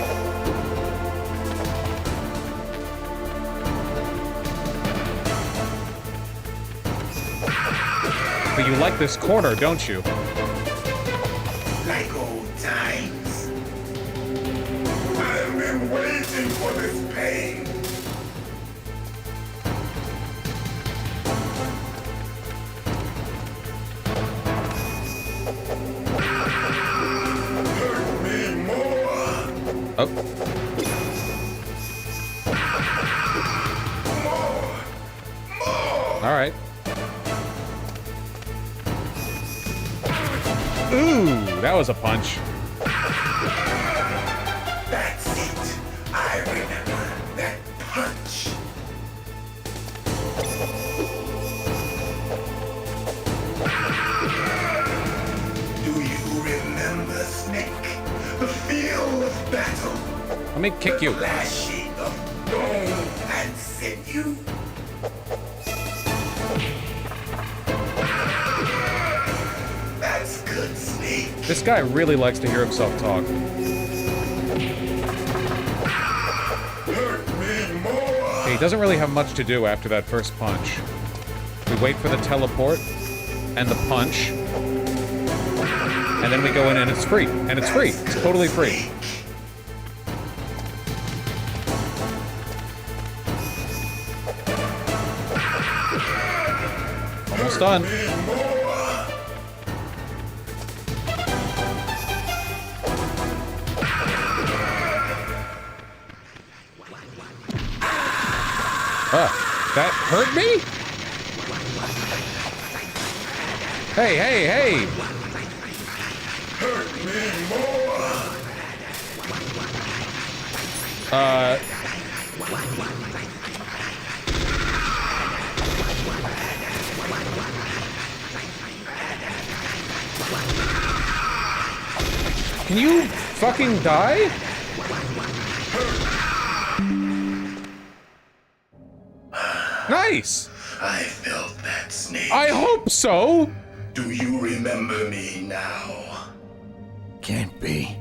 S1: But you like this corner, don't you?
S11: Like old times. I've been waiting. ready for this pain? Hurt me more.
S1: Oh. All right. Ooh, that was a punch.
S11: That's it. I remember that punch. Do you remember, Snake? The feel of battle.
S1: Let me kick you.
S11: Flashing of bone and sinew. That's good, Snake.
S1: This guy really likes to hear himself talk.
S11: Hurt me more.
S1: He doesn't really have much to do after that first punch. We wait for the teleport and the punch, and then we go in and it's free. And it's free. It's totally free. Almost done. That hurt me? Hey, hey, hey!
S11: Hurt me more.
S1: Can you fucking die? Nice!
S11: I felt that, Snake.
S1: I hope so!
S11: Do you remember me now?
S12: Can't be.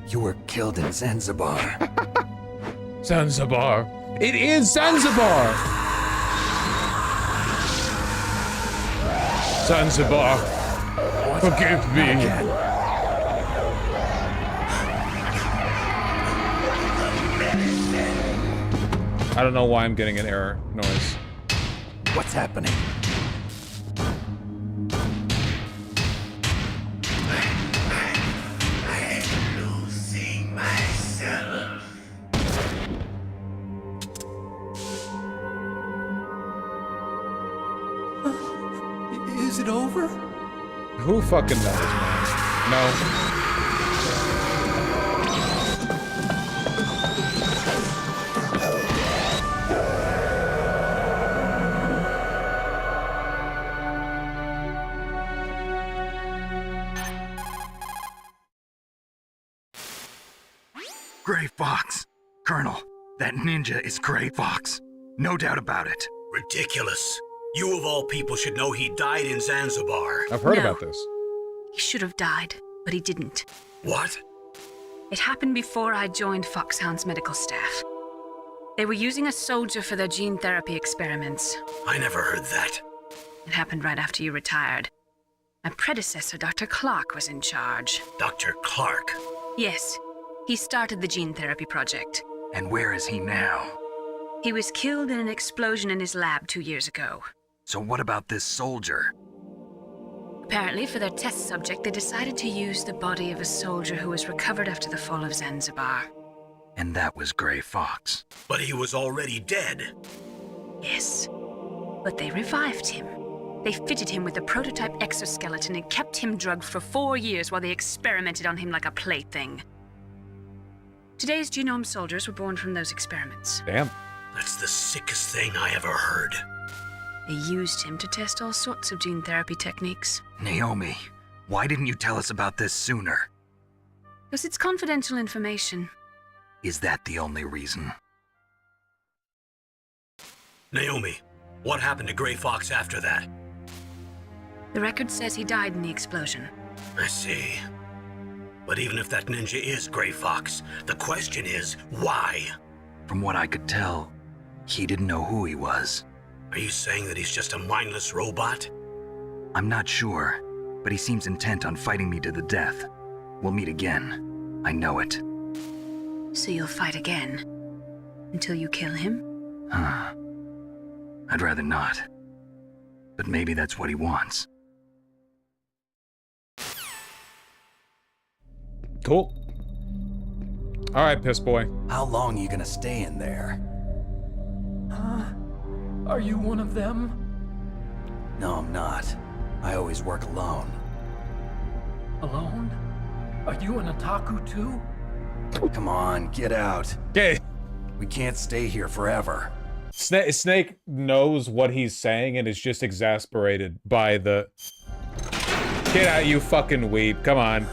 S12: You were killed in Zanzibar.
S1: Zanzibar. It is Zanzibar! Zanzibar. Forgive me. I don't know why I'm getting an error noise.
S12: What's happening?
S11: I'm losing myself.
S12: Is it over?
S1: Who fucking knows, man? No.
S4: Gray Fox. Colonel, that ninja is Gray Fox. No doubt about it.
S2: Ridiculous. You of all people should know he died in Zanzibar.
S1: I've heard
S3: No.
S1: about this.
S3: He should have died, but he didn't.
S2: What?
S3: It happened before I joined Foxhound's medical staff. They were using a soldier for their gene therapy experiments.
S2: I never heard that.
S3: It happened right after you retired. My predecessor, Dr. Clark, was in charge.
S2: Dr. Clark.
S3: Yes, he started the gene therapy project.
S4: And where is he now?
S3: He was killed in an explosion in his lab 2 years ago.
S4: So what about this soldier?
S3: Apparently, for their test subject, they decided to use the body of a soldier who was recovered after the fall of Zanzibar.
S4: And that was Gray Fox.
S2: But he was already dead.
S3: Yes, but they revived him. They fitted him with a prototype exoskeleton and kept him drugged for 4 years while they experimented on him like a plaything. Today's genome soldiers were born from those experiments.
S1: Damn.
S2: That's the sickest thing I ever heard.
S3: They used him to test all sorts of gene therapy techniques.
S4: Naomi, why didn't you tell us about this sooner?
S3: Because it's confidential information.
S4: Is that the only reason?
S2: Naomi, what happened to Gray Fox after that?
S3: The record says he died in the explosion.
S2: I see. But even if that ninja is Gray Fox, the question is, why?
S4: From what I could tell, he didn't know who he was.
S2: Are you saying that he's just a mindless robot?
S4: I'm not sure, but he seems intent on fighting me to the death. We'll meet again. I know it.
S3: So you'll fight again? Until you kill him?
S4: I'd rather not. But maybe that's what he wants.
S1: Cool. All right, piss boy.
S12: How long are you gonna stay in there?
S14: Are you one of them?
S12: No, I'm not. I always work alone.
S14: Alone? Are you an otaku too?
S12: Come on, get out.
S1: Okay.
S12: We can't stay here forever.
S1: Snake knows what he's saying and is just exasperated by the... Get out, you fucking weeb. Come on.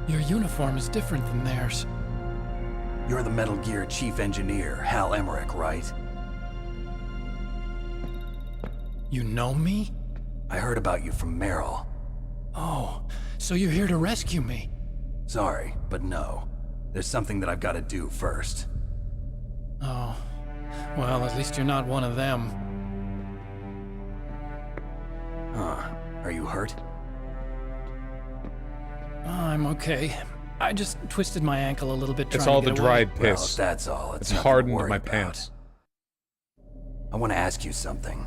S14: Your uniform is different than theirs.
S12: You're the Metal Gear Chief Engineer, Hal Emmerich, right?
S14: You know me?
S12: I heard about you from Meryl.
S14: Oh, so you're here to rescue me?
S12: Sorry, but no. There's something that I've got to do first.
S14: Oh, well, at least you're not one of them.
S12: Huh. Are you hurt?
S14: I'm okay. I just twisted my ankle a little bit trying
S1: It's all
S14: to
S1: the
S14: get
S1: dried
S14: away.
S1: piss.
S12: Well, that's all.
S1: It's
S12: nothing to
S1: hardened
S12: worry
S1: my
S12: about.
S1: pants.
S12: I want to ask you something.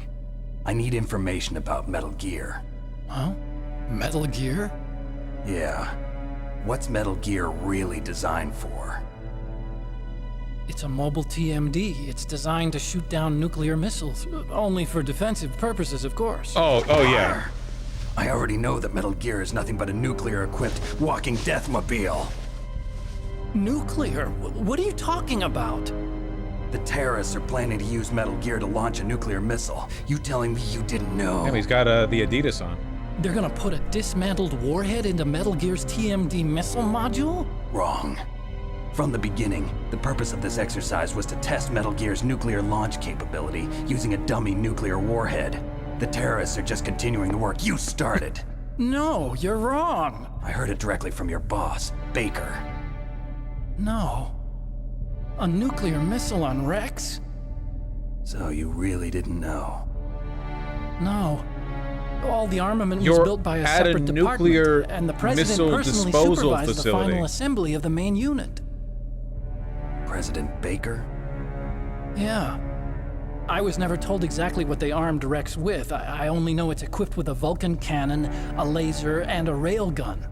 S12: I need information about Metal Gear.
S14: Huh? Metal Gear?
S12: Yeah. What's Metal Gear really designed for?
S14: It's a mobile TMD. It's designed to shoot down nuclear missiles. Only for defensive purposes, of course.
S1: Oh yeah.
S12: I already know that Metal Gear is nothing but a nuclear-equipped walking deathmobile.
S14: Nuclear? What are you talking about?
S12: The terrorists are planning to use Metal Gear to launch a nuclear missile. You telling me you didn't know?
S1: Damn, he's got the Adidas on.
S14: They're gonna put a dismantled warhead into Metal Gear's TMD missile module?
S12: Wrong. From the beginning, the purpose of this exercise was to test Metal Gear's nuclear launch capability using a dummy nuclear warhead. The terrorists are just continuing the work you started.
S14: No, you're wrong.
S12: I heard it directly from your boss, Baker.
S14: No. A nuclear missile on Rex?
S12: So you really didn't know?
S14: No. All the armament was
S1: You're
S14: built by a
S1: at a
S14: separate
S1: nuclear
S14: department, and the president
S1: missile
S14: personally
S1: disposal
S14: supervised the
S1: facility.
S14: final assembly of the main unit.
S12: President Baker?
S14: Yeah. I was never told exactly what they armed Rex with. I only know it's equipped with a Vulcan cannon, a laser, and a railgun.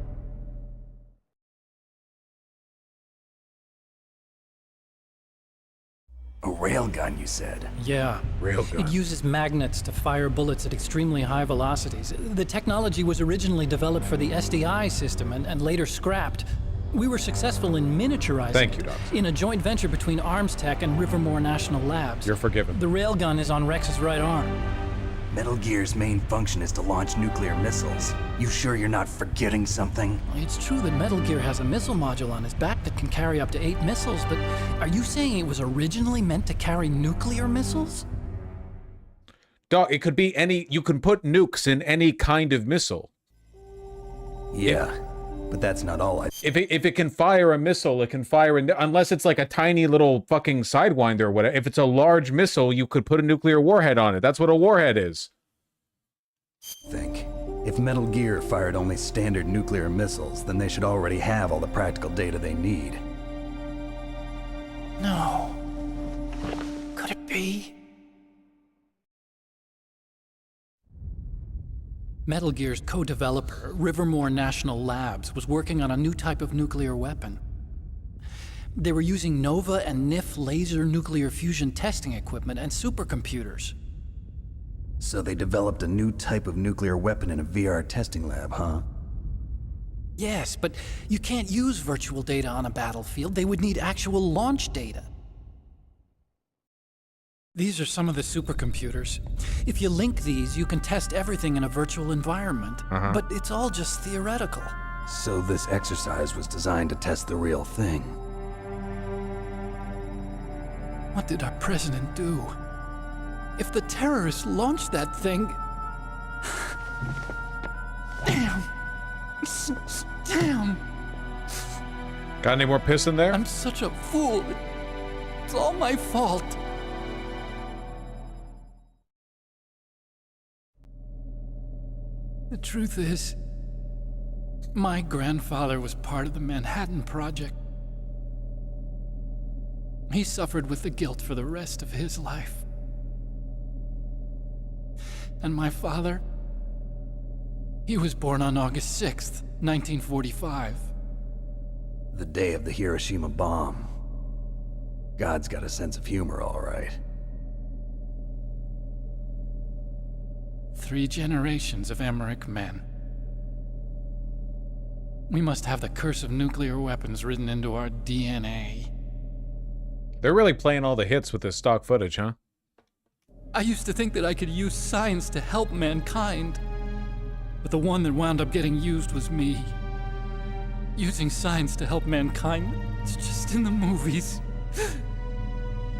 S12: A railgun, you said?
S14: Yeah.
S1: Railgun.
S14: It uses magnets to fire bullets at extremely high velocities. The technology was originally developed for the SDI system and later scrapped. We were successful in miniaturizing
S1: Thank you,
S14: it
S1: Doc.
S14: in a joint venture between Arms Tech and Rivermore National Labs.
S1: You're forgiven.
S14: The railgun is on Rex's right arm.
S12: Metal Gear's main function is to launch nuclear missiles. You sure you're not forgetting something?
S14: It's true that Metal Gear has a missile module on his back that can carry up to 8 missiles, but are you saying it was originally meant to carry nuclear missiles?
S1: Dog, it could be any... You can put nukes in any kind of missile.
S12: Yeah, but that's not all
S1: If it can fire a missile, it can fire... Unless it's like a tiny little fucking Sidewinder or whatever. If it's a large missile, you could put a nuclear warhead on it. That's what a warhead is.
S12: think. If Metal Gear fired only standard nuclear missiles, then they should already have all the practical data they need.
S14: No. Could it be? Metal Gear's co-developer, Rivermore National Labs, was working on a new type of nuclear weapon. They were using NOVA and NIF laser nuclear fusion testing equipment and supercomputers.
S12: So they developed a new type of nuclear weapon in a VR testing lab, huh?
S14: Yes, but you can't use virtual data on a battlefield. They would need actual launch data. These are some of the supercomputers. If you link these, you can test everything in a virtual environment. But it's all just theoretical.
S12: So this exercise was designed to test the real thing.
S14: What did our president do? If the terrorists launched that thing... Damn. Damn.
S1: Got any more piss in there?
S14: I'm such a fool. It's all my fault. The truth is, My grandfather was part of the Manhattan Project. He suffered with the guilt for the rest of his life. And my father, he was born on August 6th, 1945.
S12: The day of the Hiroshima bomb. God's got a sense of humor, all right.
S14: 3 generations of Emmerich men. We must have the curse of nuclear weapons written into our DNA.
S1: They're really playing all the hits with this stock footage, huh?
S14: I used to think that I could use science to help mankind, but the one that wound up getting used was me. Using science to help mankind, it's just in the movies.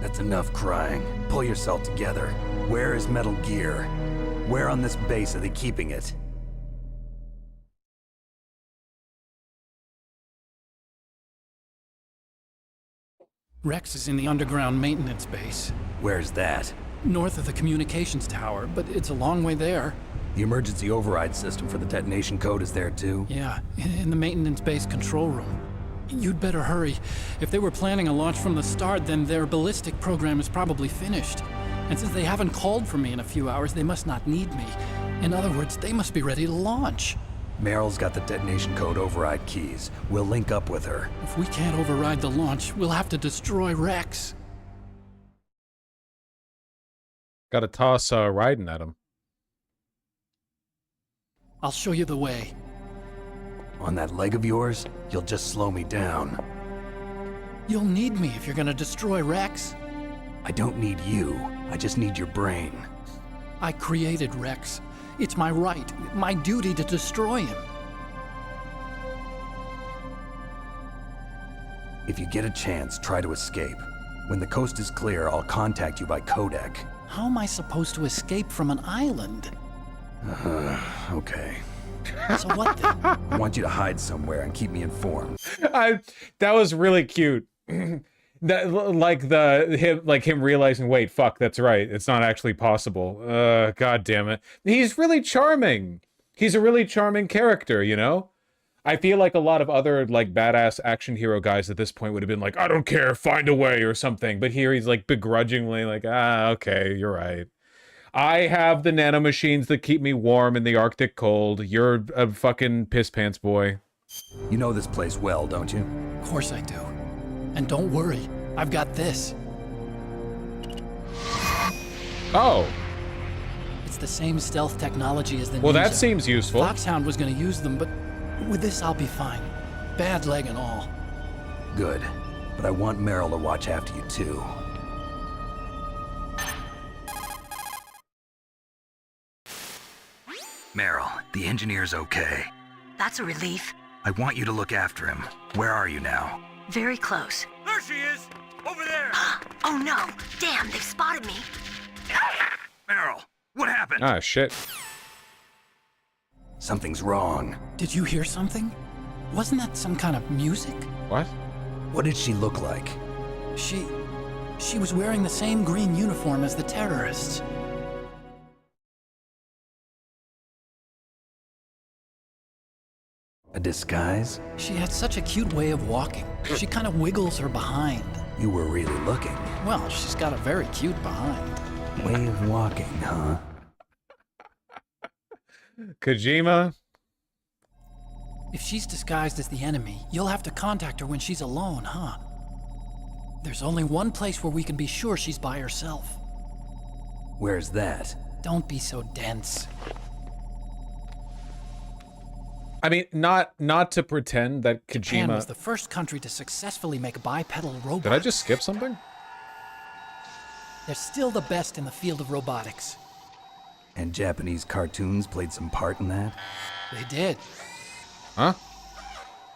S12: That's enough crying. Pull yourself together. Where is Metal Gear? Where on this base are they keeping it?
S14: Rex is in the underground maintenance base.
S12: Where's that?
S14: North of the communications tower, but it's a long way there.
S12: The emergency override system for the detonation code is there too?
S14: Yeah, in the maintenance base control room. You'd better hurry. If they were planning a launch from the start, then their ballistic program is probably finished. And since they haven't called for me in a few hours, they must not need me. In other words, they must be ready to launch.
S12: Meryl's got the detonation code override keys. We'll link up with her.
S14: If we can't override the launch, we'll have to destroy Rex.
S1: Gotta toss Raiden at him.
S14: I'll show you the way.
S12: On that leg of yours, you'll just slow me down.
S14: You'll need me if you're gonna destroy Rex.
S12: I don't need you. I just need your brain.
S14: I created Rex. It's my right, my duty to destroy him.
S12: If you get a chance, try to escape. When the coast is clear, I'll contact you by codec.
S14: How am I supposed to escape from an island?
S12: Okay.
S14: So what then?
S12: I want you to hide somewhere and keep me informed.
S1: That was really cute. Him realizing, wait, fuck, that's right. It's not actually possible. God damn it. He's really charming. He's a really charming character, you know? I feel like a lot of other, like, badass action hero guys at this point would have been like, I don't care, find a way or something. But here he's, like, begrudgingly like, okay, you're right. I have the nanomachines that keep me warm in the Arctic cold. You're a fucking piss pants boy.
S12: You know this place well, don't you?
S14: Of course I do. And don't worry, I've got this.
S1: Oh.
S14: It's the same stealth technology as the
S1: Well,
S14: Ninja.
S1: that seems useful.
S14: Foxhound was gonna use them, but with this I'll be fine. Bad leg and all.
S12: Good. But I want Meryl to watch after you too.
S4: Meryl, the engineer's okay.
S7: That's a relief.
S4: I want you to look after him. Where are you now?
S7: Very close.
S10: There she is! Over there!
S7: Oh no! Damn, they've spotted me.
S4: Meryl, what happened?
S1: Ah, shit.
S12: Something's wrong.
S14: Did you hear something? Wasn't that some kind of music?
S1: What?
S12: What did she look like?
S14: She was wearing the same green uniform as the terrorists.
S12: A disguise?
S14: She had such a cute way of walking. She kind of wiggles her behind.
S12: You were really looking.
S14: Well, she's got a very cute behind.
S12: Way of walking, huh?
S1: Kojima?
S14: If she's disguised as the enemy, you'll have to contact her when she's alone, huh? There's only one place where we can be sure she's by herself.
S12: Where's that?
S14: Don't be so dense.
S1: I mean, not to pretend that Kojima...
S14: Japan was the first country to successfully make bipedal robots.
S1: Did I just skip something?
S14: They're still the best in the field of robotics.
S12: And Japanese cartoons played some part in that?
S14: They did.
S1: Huh?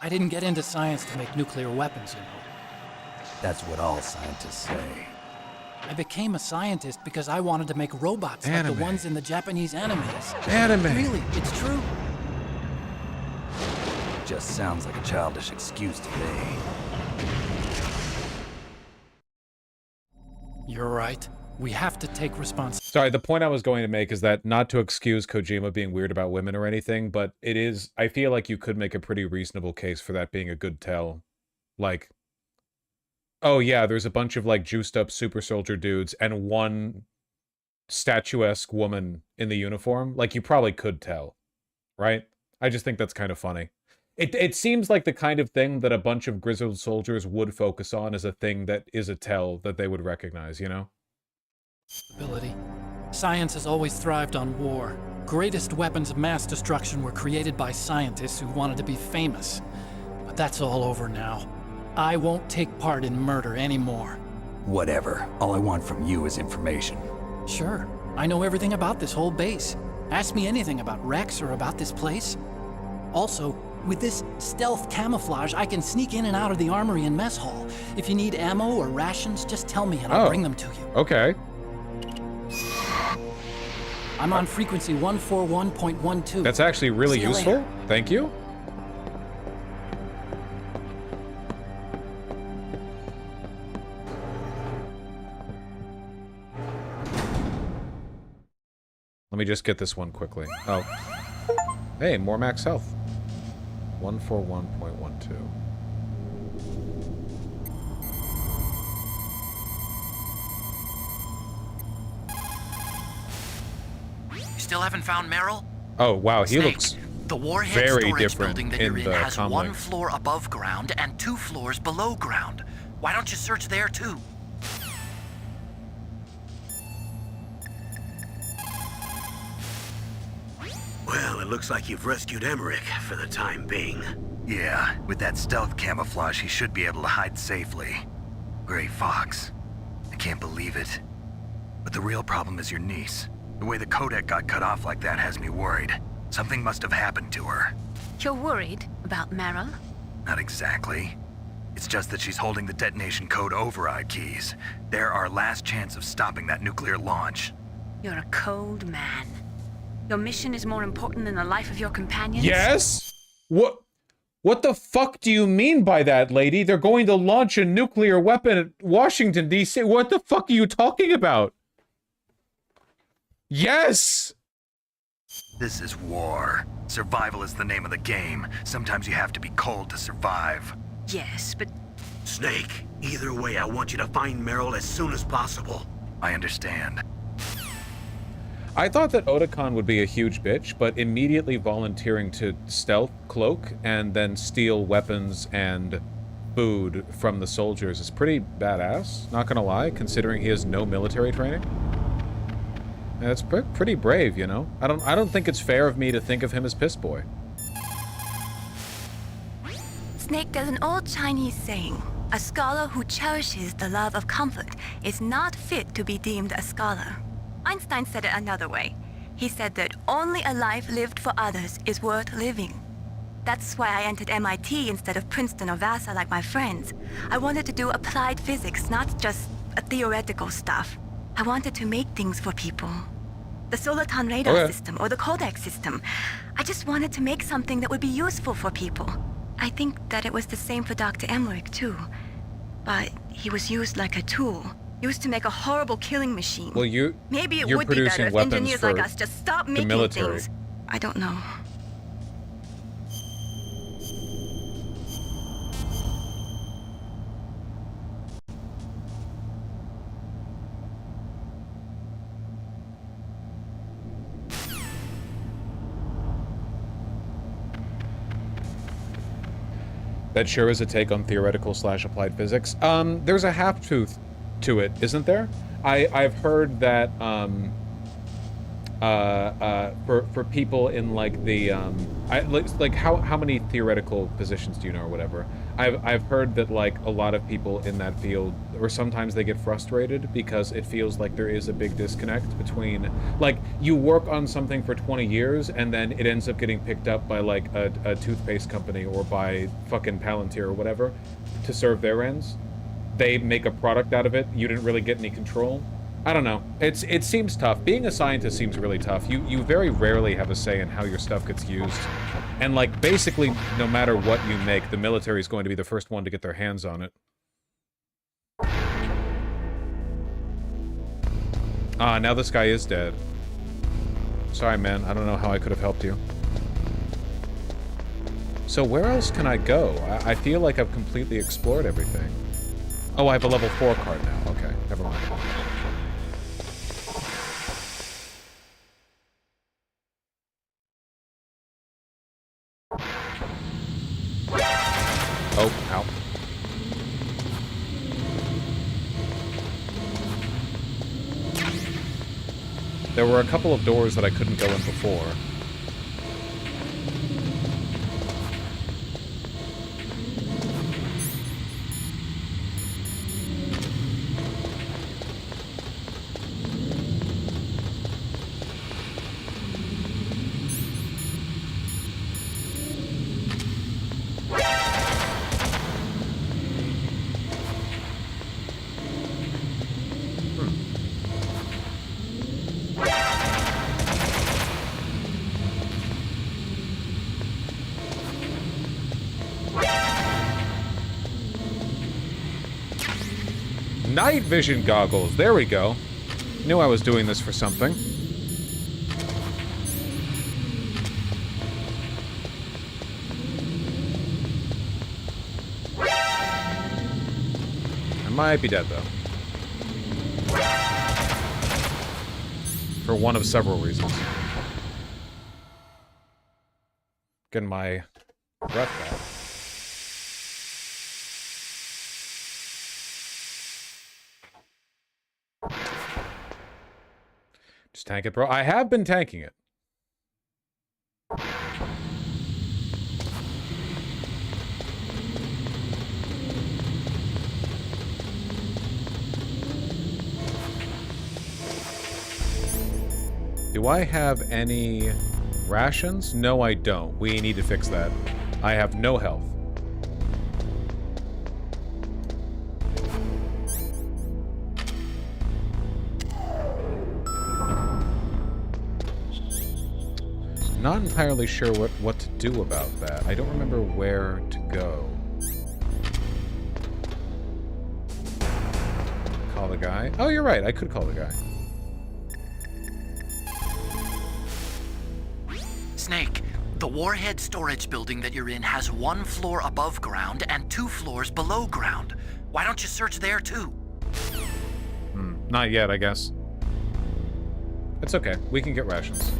S14: I didn't get into science to make nuclear weapons, you know.
S12: That's what all scientists say.
S14: I became a scientist because I wanted to make robots like the ones in the Japanese animes.
S1: Anime.
S14: Really, it's true.
S12: Just sounds like a childish excuse to me.
S14: You're right. We have to take responsibility.
S1: Sorry, the point I was going to make is that not to excuse Kojima being weird about women or anything, but it is, I feel like you could make a pretty reasonable case for that being a good tell. Like, oh yeah, there's a bunch of like juiced up super soldier dudes and one statuesque woman in the uniform. Like, you probably could tell, right? I just think that's kind of funny. It seems like the kind of thing that a bunch of grizzled soldiers would focus on as a thing that is a tell that they would recognize, you know?
S14: Science has always thrived on war. Greatest weapons of mass destruction were created by scientists who wanted to be famous. But that's all over now. I won't take part in murder anymore.
S12: Whatever. All I want from you is information.
S14: Sure. I know everything about this whole base. Ask me anything about Rex or about this place. Also, with this stealth camouflage, I can sneak in and out of the armory and mess hall. If you need ammo or rations, just tell me and I'll bring them to you.
S1: Okay.
S14: I'm on frequency 141.12.
S1: That's actually really
S14: See you
S1: useful.
S14: later.
S1: Thank you. Let me just get this one quickly. Oh. Hey, more max health. 141.12.
S13: You still haven't found Merrill?
S1: Oh, wow, he
S13: Snake,
S1: looks
S13: the warhead
S1: very
S13: storage
S1: different
S13: building that
S1: in
S13: you're in
S1: the
S13: has one
S1: comlink.
S13: floor above ground and 2 floors below ground. Why don't you search there too?
S2: Well, it looks like you've rescued Emmerich for the time being.
S4: Yeah, with that stealth camouflage, he should be able to hide safely. Gray Fox. I can't believe it. But the real problem is your niece. The way the codec got cut off like that has me worried. Something must have happened to her.
S3: You're worried about Meryl?
S4: Not exactly. It's just that she's holding the detonation code override keys. They're our last chance of stopping that nuclear launch.
S3: You're a cold man. Your mission is more important than the life of your companions?
S1: Yes? What the fuck do you mean by that, lady? They're going to launch a nuclear weapon at Washington, D.C. What the fuck are you talking about? Yes!
S4: This is war. Survival is the name of the game. Sometimes you have to be cold to survive.
S3: Yes, but...
S2: Snake, either way, I want you to find Meryl as soon as possible.
S4: I understand.
S1: I thought that Otacon would be a huge bitch, but immediately volunteering to stealth cloak and then steal weapons and food from the soldiers is pretty badass, not gonna lie, considering he has no military training. And it's pretty brave, you know? I don't think it's fair of me to think of him as Piss Boy.
S9: Snake, there's an old Chinese saying, a scholar who cherishes the love of comfort is not fit to be deemed a scholar. Einstein said it another way. He said that only a life lived for others is worth living. That's why I entered MIT instead of Princeton or Vassar like my friends. I wanted to do applied physics, not just theoretical stuff. I wanted to make things for people. The Soliton radar system or the codec system. I just wanted to make something that would be useful for people. I think that it was the same for Dr. Emmerich too. But he was used like a tool. Used to make a horrible killing machine.
S1: Well,
S9: maybe it
S1: you're
S9: would be better
S1: producing
S9: if
S1: weapons
S9: engineers
S1: for
S9: like us just stop
S1: the
S9: making
S1: military.
S9: things. I don't know.
S1: That sure is a take on theoretical/applied physics. There's a half-truth to it, isn't there? I've heard that for people in like the like how many theoretical positions do you know or whatever? I've heard that like a lot of people in that field, or sometimes they get frustrated because it feels like there is a big disconnect between like you work on something for 20 years and then it ends up getting picked up by like a toothpaste company or by fucking Palantir or whatever to serve their ends. They make a product out of it. You didn't really get any control. I don't know. It seems tough. Being a scientist seems really tough. You very rarely have a say in how your stuff gets used. And like basically no matter what you make, the military is going to be the first one to get their hands on it. Ah, now this guy is dead. Sorry, man. I don't know how I could have helped you. So where else can I go? I feel like I've completely explored everything. Oh, I have a level 4 card now. Okay, never mind. Oh, ow. There were a couple of doors that I couldn't go in before. Night vision goggles. There we go. Knew I was doing this for something. I might be dead, though. For one of several reasons. Getting my breath back. Just tank it, bro. I have been tanking it. Do I have any rations? No, I don't. We need to fix that. I have no health. Not entirely sure what to do about that. I don't remember where to go. Call the guy. Oh, you're right. I could call the guy.
S13: Snake, the warhead storage building that you're in has 1 floor above ground and 2 floors below ground. Why don't you search there too?
S1: Not yet, I guess. It's okay. We can get rations.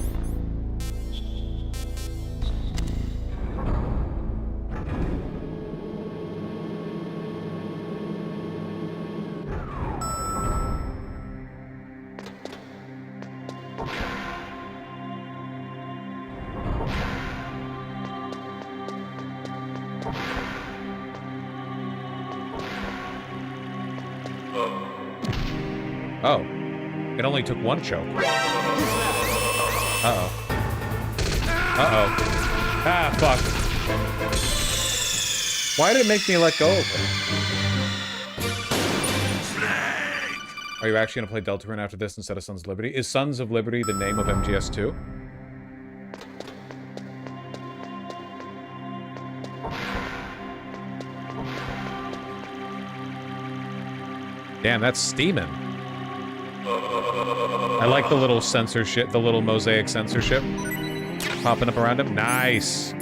S1: Oh. It only took 1 choke. Uh-oh. Uh-oh. Ah, fuck. Why did it make me let go of it? Are you actually going to play Deltarune after this instead of Sons of Liberty? Is Sons of Liberty the name of MGS2? Damn, that's steaming. I like the little censorship, the little mosaic censorship popping up around him. Nice.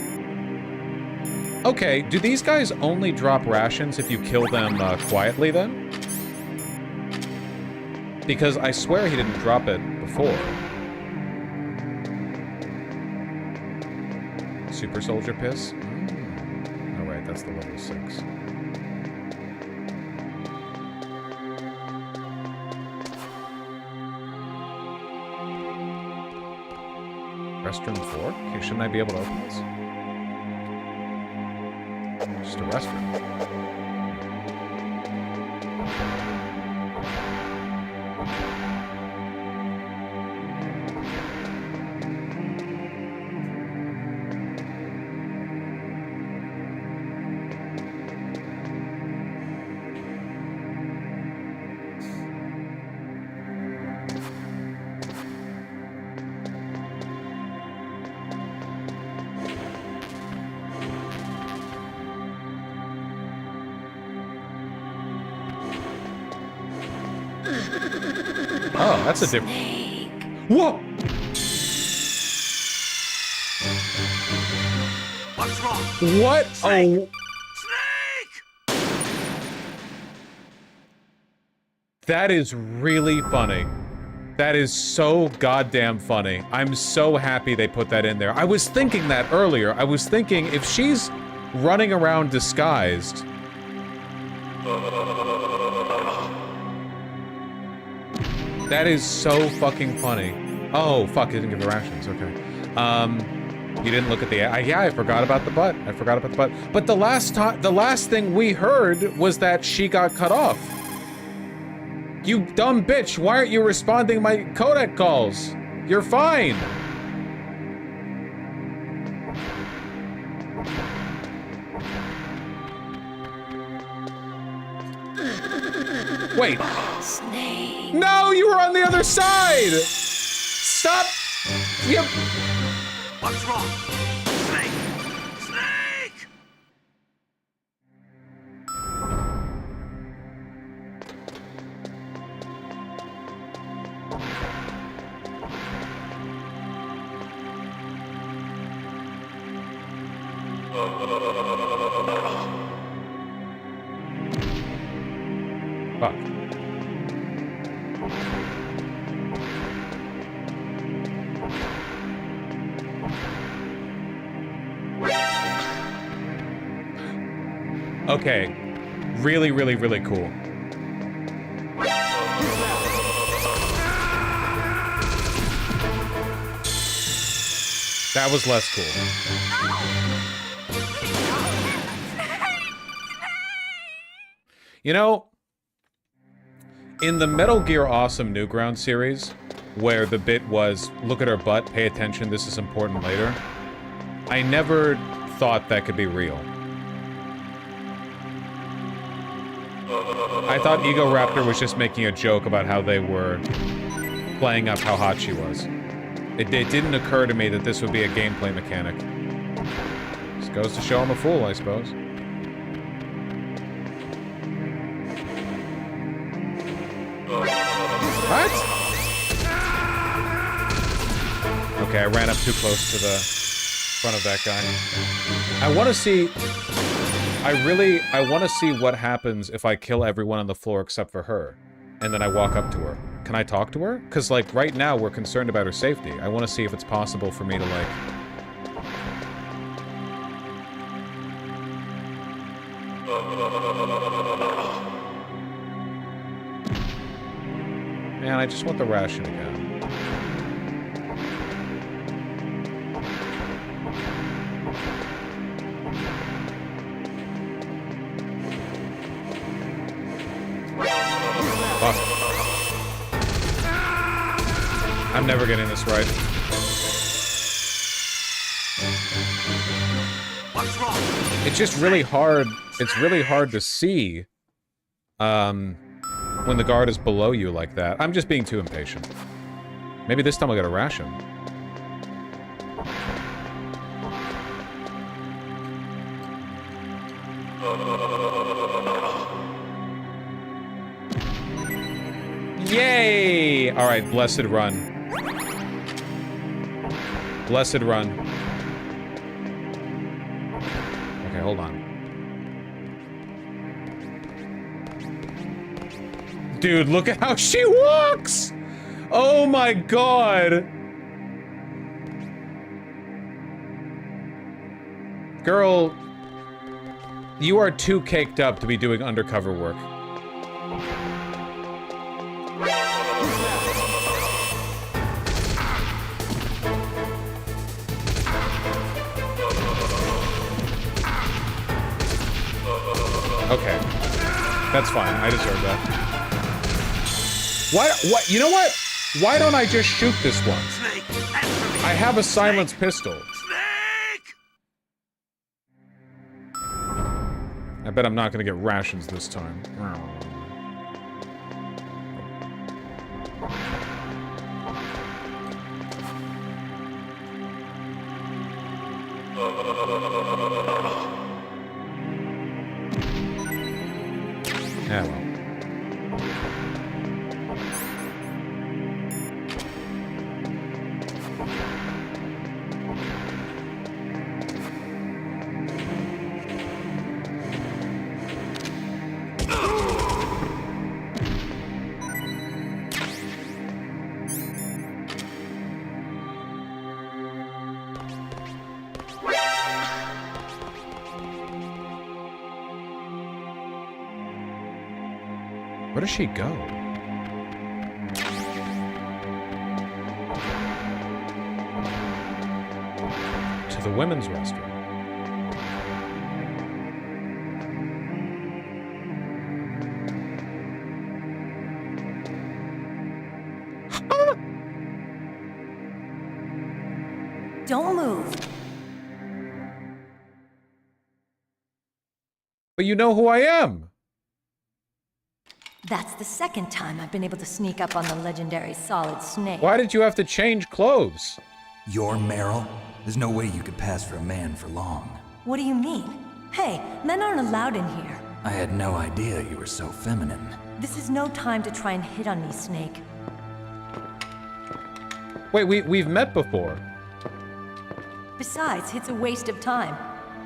S1: Okay, do these guys only drop rations if you kill them quietly then? Because I swear he didn't drop it before. Super Soldier Piss? Oh, right, that's the level 6. Restroom 4? Okay, shouldn't I be able to open this? Just a restroom. Oh, that's a different. Whoa!
S2: What's wrong?
S1: What?
S2: Snake.
S1: Oh. That is really funny. That is so goddamn funny. I'm so happy they put that in there. I was thinking that earlier. I was thinking if she's running around disguised. That is so fucking funny. Oh, fuck, I didn't give the rations. Okay. You didn't look at the... yeah, I forgot about the butt. I forgot about the butt. But the last thing we heard was that she got cut off. You dumb bitch, why aren't you responding to my codec calls? You're fine. Wait.
S7: Snake.
S1: No, you were on the other side! Stop! Yep.
S2: What's wrong? Snake. Snake!
S1: Fuck. Okay. Really, really, really cool. That was less cool. You know, in the Metal Gear Awesome Newground series, where the bit was, look at her butt, pay attention, this is important later, I never thought that could be real. I thought Ego Raptor was just making a joke about how they were playing up how hot she was. It didn't occur to me that this would be a gameplay mechanic. Just goes to show I'm a fool, I suppose. What? Okay, I ran up too close to the front of that guy. I want to see... I want to see what happens if I kill everyone on the floor except for her. And then I walk up to her. Can I talk to her? Because, like, right now we're concerned about her safety. I want to see if it's possible for me to, like... Man, I just want the ration again. Fuck. I'm never getting this right.
S2: What's wrong?
S1: It's just really hard. It's really hard to see when the guard is below you like that. I'm just being too impatient. Maybe this time I'll get a ration. Yay! Alright, blessed run. Blessed run. Okay, hold on. Dude, look at how she walks! Oh my god! Girl, you are too caked up to be doing undercover work. Okay. That's fine. I deserve that. What? You know what? Why don't I just shoot this one? I have a silenced pistol. I bet I'm not gonna get rations this time. Yeah, well. Where does she go? To the women's restroom.
S9: Don't move.
S1: But you know who I am.
S7: That's the second time I've been able to sneak up on the legendary Solid Snake.
S1: Why did you have to change clothes?
S12: You're Meryl? There's no way you could pass for a man for long.
S7: What do you mean? Hey, men aren't allowed in here.
S12: I had no idea you were so feminine.
S7: This is no time to try and hit on me, Snake.
S1: Wait, we've met before.
S7: Besides, it's a waste of time.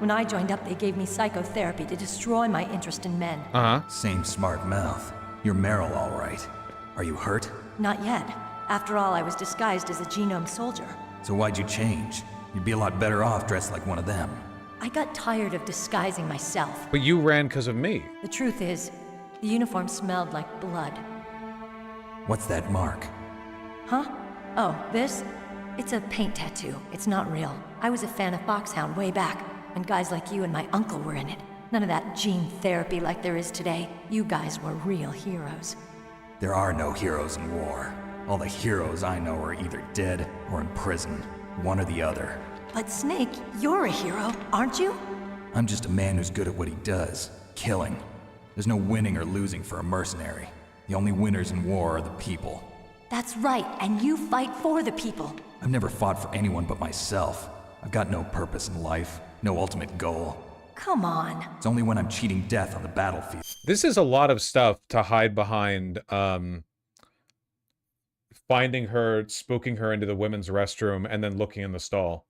S7: When I joined up, they gave me psychotherapy to destroy my interest in men.
S1: Uh-huh.
S12: Same smart mouth. You're Meryl, all right. Are you hurt?
S7: Not yet. After all, I was disguised as a genome soldier.
S12: So why'd you change? You'd be a lot better off dressed like one of them.
S7: I got tired of disguising myself.
S1: But you ran because of me.
S7: The truth is, the uniform smelled like blood.
S12: What's that mark?
S7: Huh? Oh, this? It's a paint tattoo. It's not real. I was a fan of Foxhound way back, and guys like you and my uncle were in it. None of that gene therapy like there is today. You guys were real heroes.
S12: There are no heroes in war. All the heroes I know are either dead or in prison. One or the other.
S7: But Snake, you're a hero, aren't you?
S12: I'm just a man who's good at what he does. Killing. There's no winning or losing for a mercenary. The only winners in war are the people.
S7: That's right, and you fight for the people.
S12: I've never fought for anyone but myself. I've got no purpose in life, no ultimate goal.
S7: Come on.
S12: It's only when I'm cheating death on the battlefield.
S1: This is a lot of stuff to hide behind, finding her, spooking her into the women's restroom, and then looking in the stall.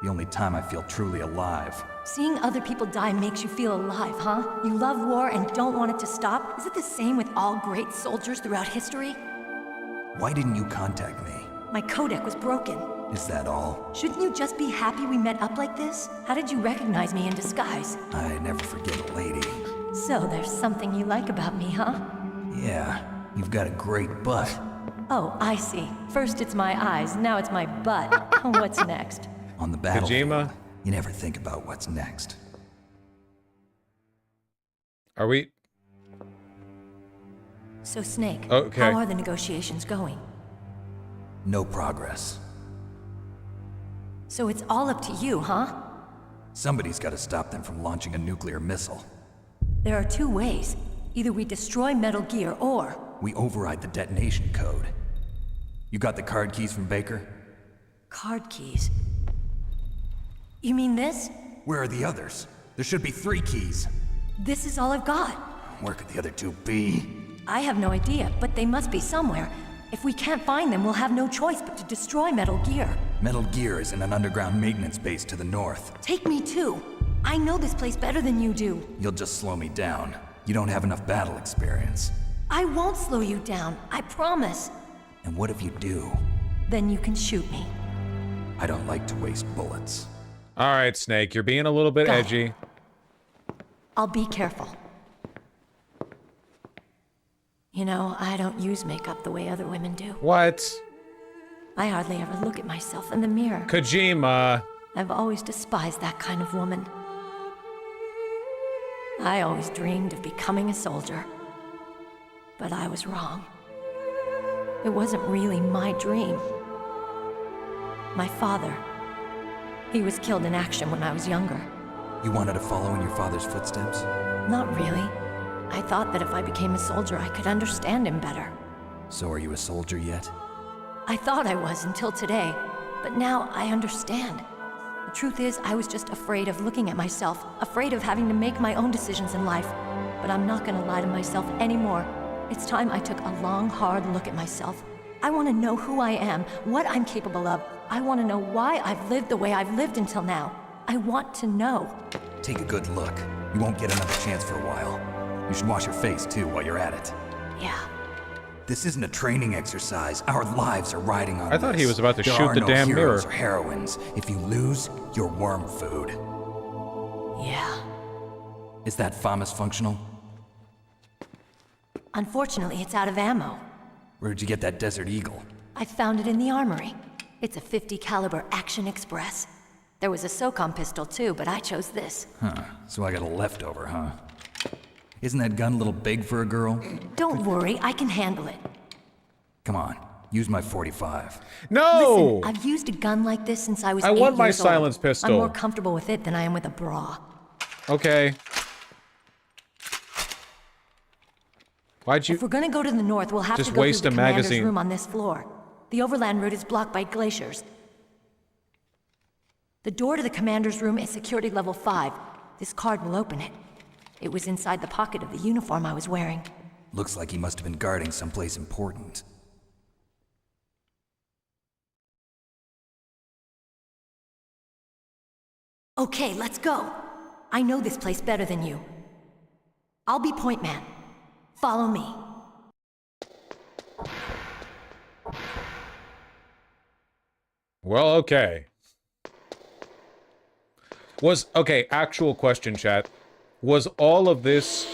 S12: The only time I feel truly alive.
S7: Seeing other people die makes you feel alive, huh? You love war and don't want it to stop? Is it the same with all great soldiers throughout history?
S12: Why didn't you contact me?
S7: My codec was broken.
S12: Is that all?
S7: Shouldn't you just be happy we met up like this? How did you recognize me in disguise?
S12: I never forget a lady.
S7: So there's something you like about me, huh?
S12: Yeah, you've got a great butt.
S7: Oh, I see. First it's my eyes, now it's my butt. What's next?
S12: On the battlefield,
S1: Kojima?
S12: You never think about what's next.
S1: Are we?
S7: So Snake,
S1: Okay.
S7: how are the negotiations going?
S12: No progress.
S7: So it's all up to you, huh?
S12: Somebody's got to stop them from launching a nuclear missile.
S7: There are two ways. Either we destroy Metal Gear or...
S12: We override the detonation code. You got the card keys from Baker?
S7: Card keys? You mean this?
S12: Where are the others? There should be 3 keys.
S7: This is all I've got.
S12: Where could the other 2 be?
S7: I have no idea, but they must be somewhere. If we can't find them, we'll have no choice but to destroy Metal Gear.
S12: Metal Gear is in an underground maintenance base to the north.
S7: Take me too. I know this place better than you do.
S12: You'll just slow me down. You don't have enough battle experience.
S7: I won't slow you down, I promise.
S12: And what if you do?
S7: Then you can shoot me.
S12: I don't like to waste bullets.
S1: All right, Snake, you're being a little bit edgy.
S7: I'll be careful. You know, I don't use makeup the way other women do.
S1: What?
S7: I hardly ever look at myself in the mirror.
S1: Kojima.
S7: I've always despised that kind of woman. I always dreamed of becoming a soldier. But I was wrong. It wasn't really my dream. My father, he was killed in action when I was younger.
S12: You wanted to follow in your father's footsteps?
S7: Not really. I thought that if I became a soldier, I could understand him better.
S12: So are you a soldier yet?
S7: I thought I was until today, but now I understand. The truth is, I was just afraid of looking at myself, afraid of having to make my own decisions in life. But I'm not gonna lie to myself anymore. It's time I took a long, hard look at myself. I want to know who I am, what I'm capable of. I want to know why I've lived the way I've lived until now. I want to know.
S12: Take a good look. You won't get another chance for a while. You should wash your face, too, while you're at it.
S7: Yeah.
S12: This isn't a training exercise. Our lives are riding on
S1: I thought he was about to
S12: There
S1: shoot
S12: are
S1: the
S12: no
S1: damn
S12: heroes
S1: mirror.
S12: Or heroines. If you lose, you're worm food.
S7: Yeah.
S12: Is that FAMAS functional?
S7: Unfortunately, it's out of ammo.
S12: Where'd you get that Desert Eagle?
S7: I found it in the armory. It's a .50 caliber Action Express. There was a SOCOM pistol too, but I chose this.
S12: Huh, so I got a leftover, huh? Isn't that gun a little big for a girl?
S7: Don't worry, I can handle it.
S12: Come on, use my .45.
S1: No!
S7: Listen, I've used a gun like this since I was
S1: I
S7: 8
S1: want my
S7: years old.
S1: silence pistol.
S7: I'm more comfortable with it than I am with a bra.
S1: Okay. Why'd you...
S7: If we're gonna go to the north, we'll have
S1: just
S7: to go
S1: waste
S7: through the
S1: a
S7: commander's
S1: magazine.
S7: room on this floor. The overland route is blocked by glaciers. The door to the commander's room is security level 5. This card will open it. It was inside the pocket of the uniform I was wearing.
S12: Looks like he must have been guarding someplace important.
S7: Okay, let's go. I know this place better than you. I'll be point man. Follow me.
S1: Well, okay. Okay, actual question, chat. Was all of this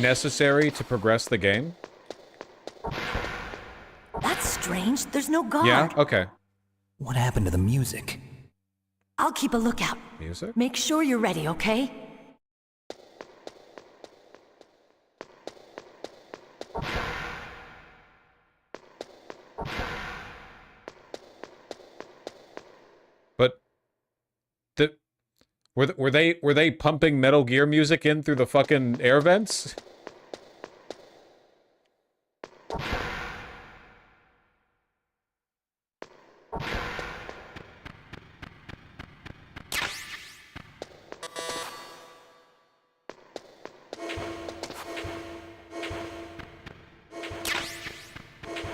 S1: necessary to progress the game?
S7: That's strange. There's no guard.
S1: Yeah? Okay.
S12: What happened to the music?
S7: I'll keep a lookout.
S1: Music?
S7: Make sure you're ready, okay?
S1: But were they pumping Metal Gear music in through the fucking air vents?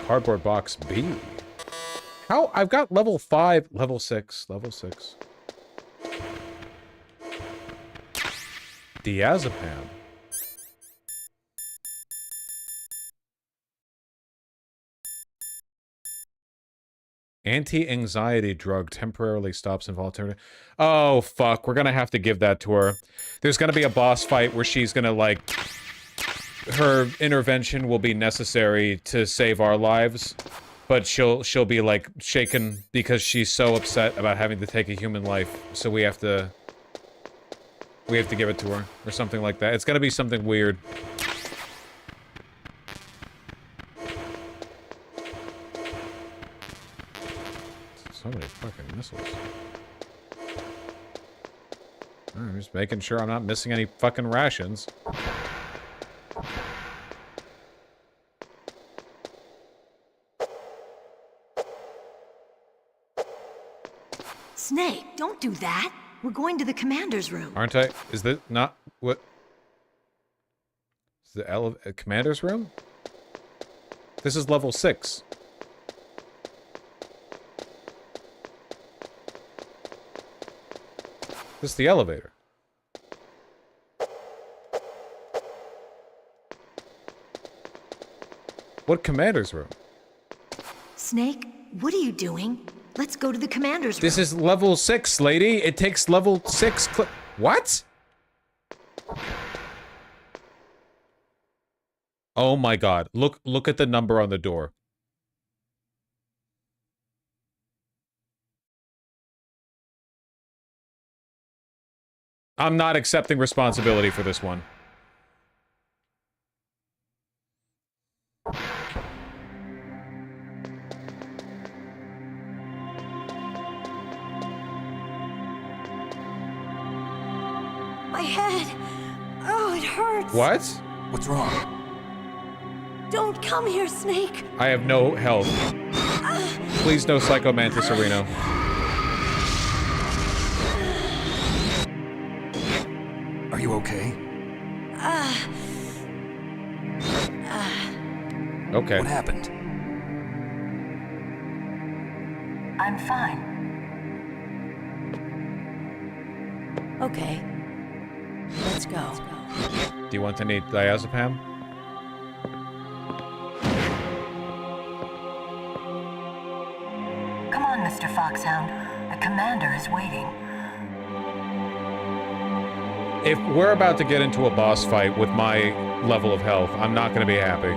S1: Cardboard box B. How? I've got level 5, level 6, level 6. Diazepam. Anti-anxiety drug temporarily stops involuntary. Oh, fuck. We're gonna have to give that to her. There's gonna be a boss fight where she's gonna, like... Her intervention will be necessary to save our lives, but she'll be, like, shaken because she's so upset about having to take a human life, so we have to give it to her, or something like that. It's gonna be something weird. So many fucking missiles. I'm just making sure I'm not missing any fucking rations.
S7: Snake, don't do that. We're going to the commander's room.
S1: Aren't I? Is that not what? Is the commander's room? This is level 6. This is the elevator. What commander's room?
S7: Snake, what are you doing? Let's go to the commander's room.
S1: This is level 6, lady. It takes level 6 What? Oh my god. Look at the number on the door. I'm not accepting responsibility for this one.
S7: My head. Oh, it hurts.
S1: What?
S12: What's wrong?
S7: Don't come here, Snake.
S1: I have no health. Please no Psycho Mantis Areno.
S12: Are you okay?
S1: Okay.
S12: What happened?
S7: I'm fine. Okay. Let's go.
S1: Do you want to need diazepam?
S7: Come on, Mr. Foxhound. The commander is waiting.
S1: If we're about to get into a boss fight with my level of health, I'm not going to be happy.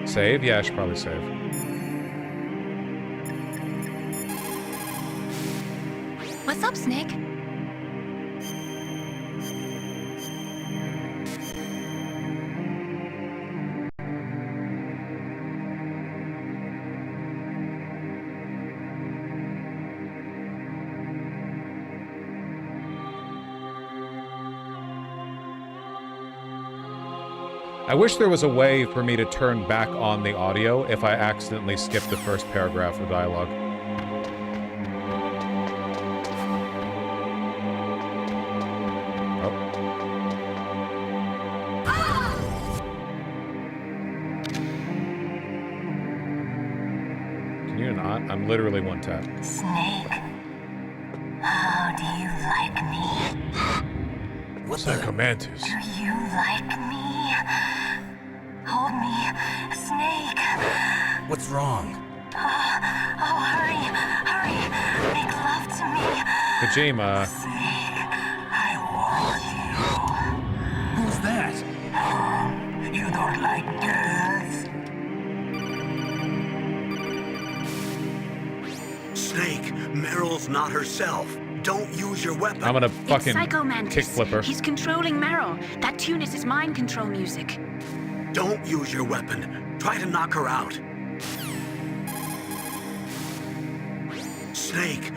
S1: Save? Yeah, I should probably save.
S7: What's up, Snake?
S1: I wish there was a way for me to turn back on the audio if I accidentally skipped the first paragraph of dialogue. Can you not? I'm literally one tap.
S15: Snake, how do you like me?
S1: What's that command is?
S15: Do you like me? Hold me, Snake.
S12: What's wrong?
S15: Oh, hurry, hurry. Make love to me.
S1: Kojima.
S15: Snake, I want you.
S12: Who's that?
S15: Oh, you don't like girls?
S2: Snake, Meryl's not herself. Don't use your weapon.
S1: I'm gonna fucking
S3: Psycho Mantis.
S1: kick flipper.
S3: He's controlling Meryl. That tune is his mind control music.
S2: Don't use your weapon. Try to knock her out. Snake.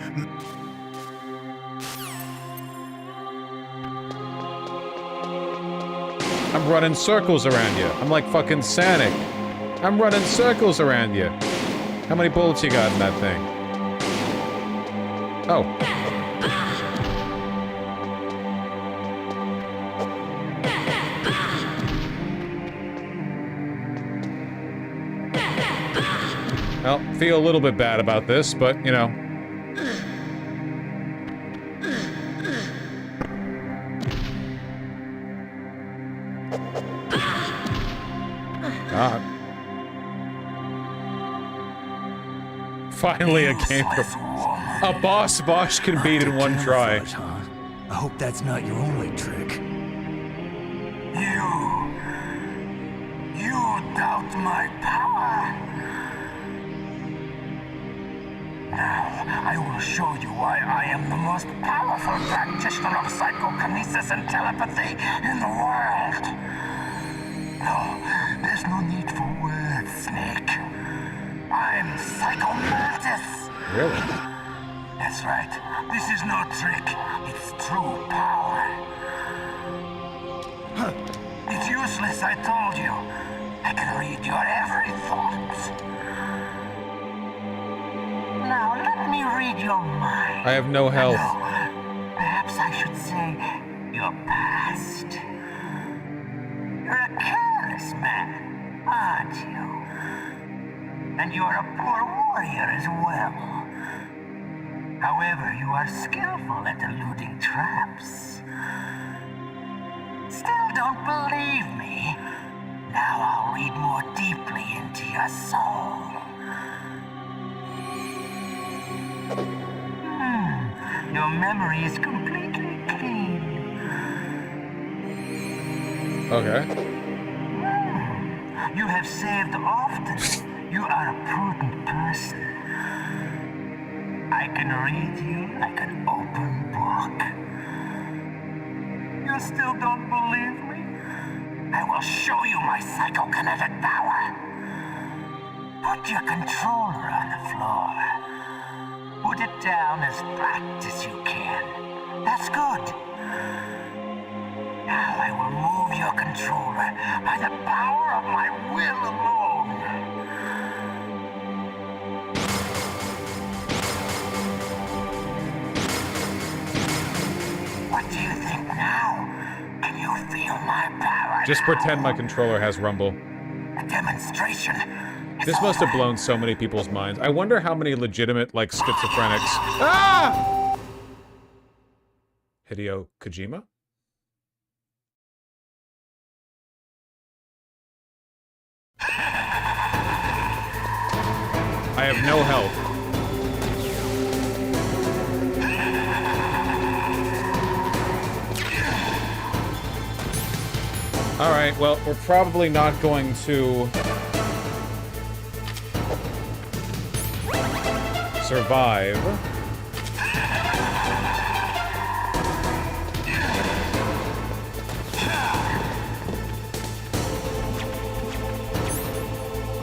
S1: I'm running circles around you. I'm like fucking Sonic. I'm running circles around you. How many bullets you got in that thing? Oh. Well, feel a little bit bad about this, but, you know. God. Finally a game a boss Bosch can beat in one try.
S12: I hope that's not your only trick.
S15: You doubt my power? Now, I will show you why I am the most powerful practitioner of psychokinesis and telepathy in the world. No, there's no need for words, Snake. I'm Psycho Mantis.
S1: Really?
S15: That's right. This is no trick. It's true power. Huh. It's useless, I told you. I can read your every thought. Now, let me read your mind.
S1: I have no health.
S15: No, perhaps I should say your past. You're a careless man, aren't you? And you're a poor warrior as well. However, you are skillful at eluding traps. Still don't believe me? Now I'll read more deeply into your soul. Your memory is completely clean.
S1: Okay.
S15: You have saved often. You are a prudent person. I can read you like an open book. You still don't believe me? I will show you my psychokinetic power. Put your controller on the floor. Put it down as flat as you can. That's good. Now I will move your controller by the power of my will alone. What do you think now? feel my power.
S1: Just pretend my controller has rumble.
S15: A demonstration.
S1: This must have blown so many people's minds. I wonder how many legitimate, like, schizophrenics... Ah! Hideo Kojima? I have no help. Alright, well, we're probably not going to... survive.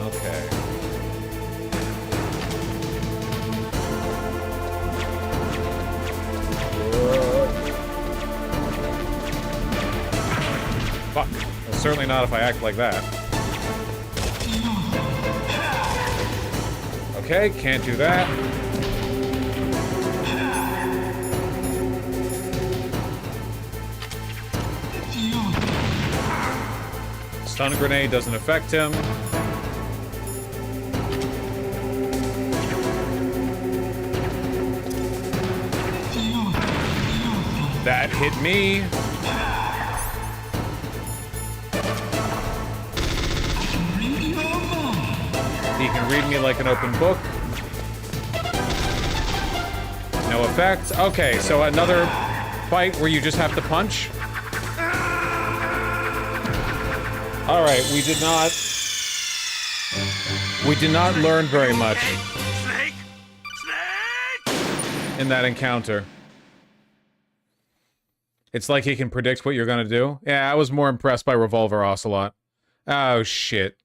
S1: Okay. Fuck. Well, certainly not if I act like that. Okay, can't do that. Stun grenade doesn't affect him. That hit me. He can read me like an open book. No effect. Okay, so another fight where you just have to punch. All right, we did not learn very much in that encounter. It's like he can predict what you're gonna do. Yeah, I was more impressed by Revolver Ocelot. Oh, shit.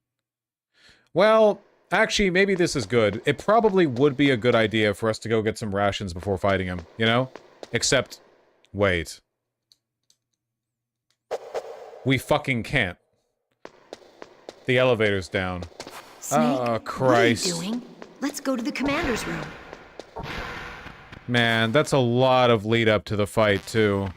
S1: Well, actually, maybe this is good. It probably would be a good idea for us to go get some rations before fighting him, you know? Except, wait. We fucking can't. The elevator's down.
S7: Snake,
S1: Oh, Christ.
S7: What are you doing? Let's go to the commander's room.
S1: Man, that's a lot of lead up to the fight, too.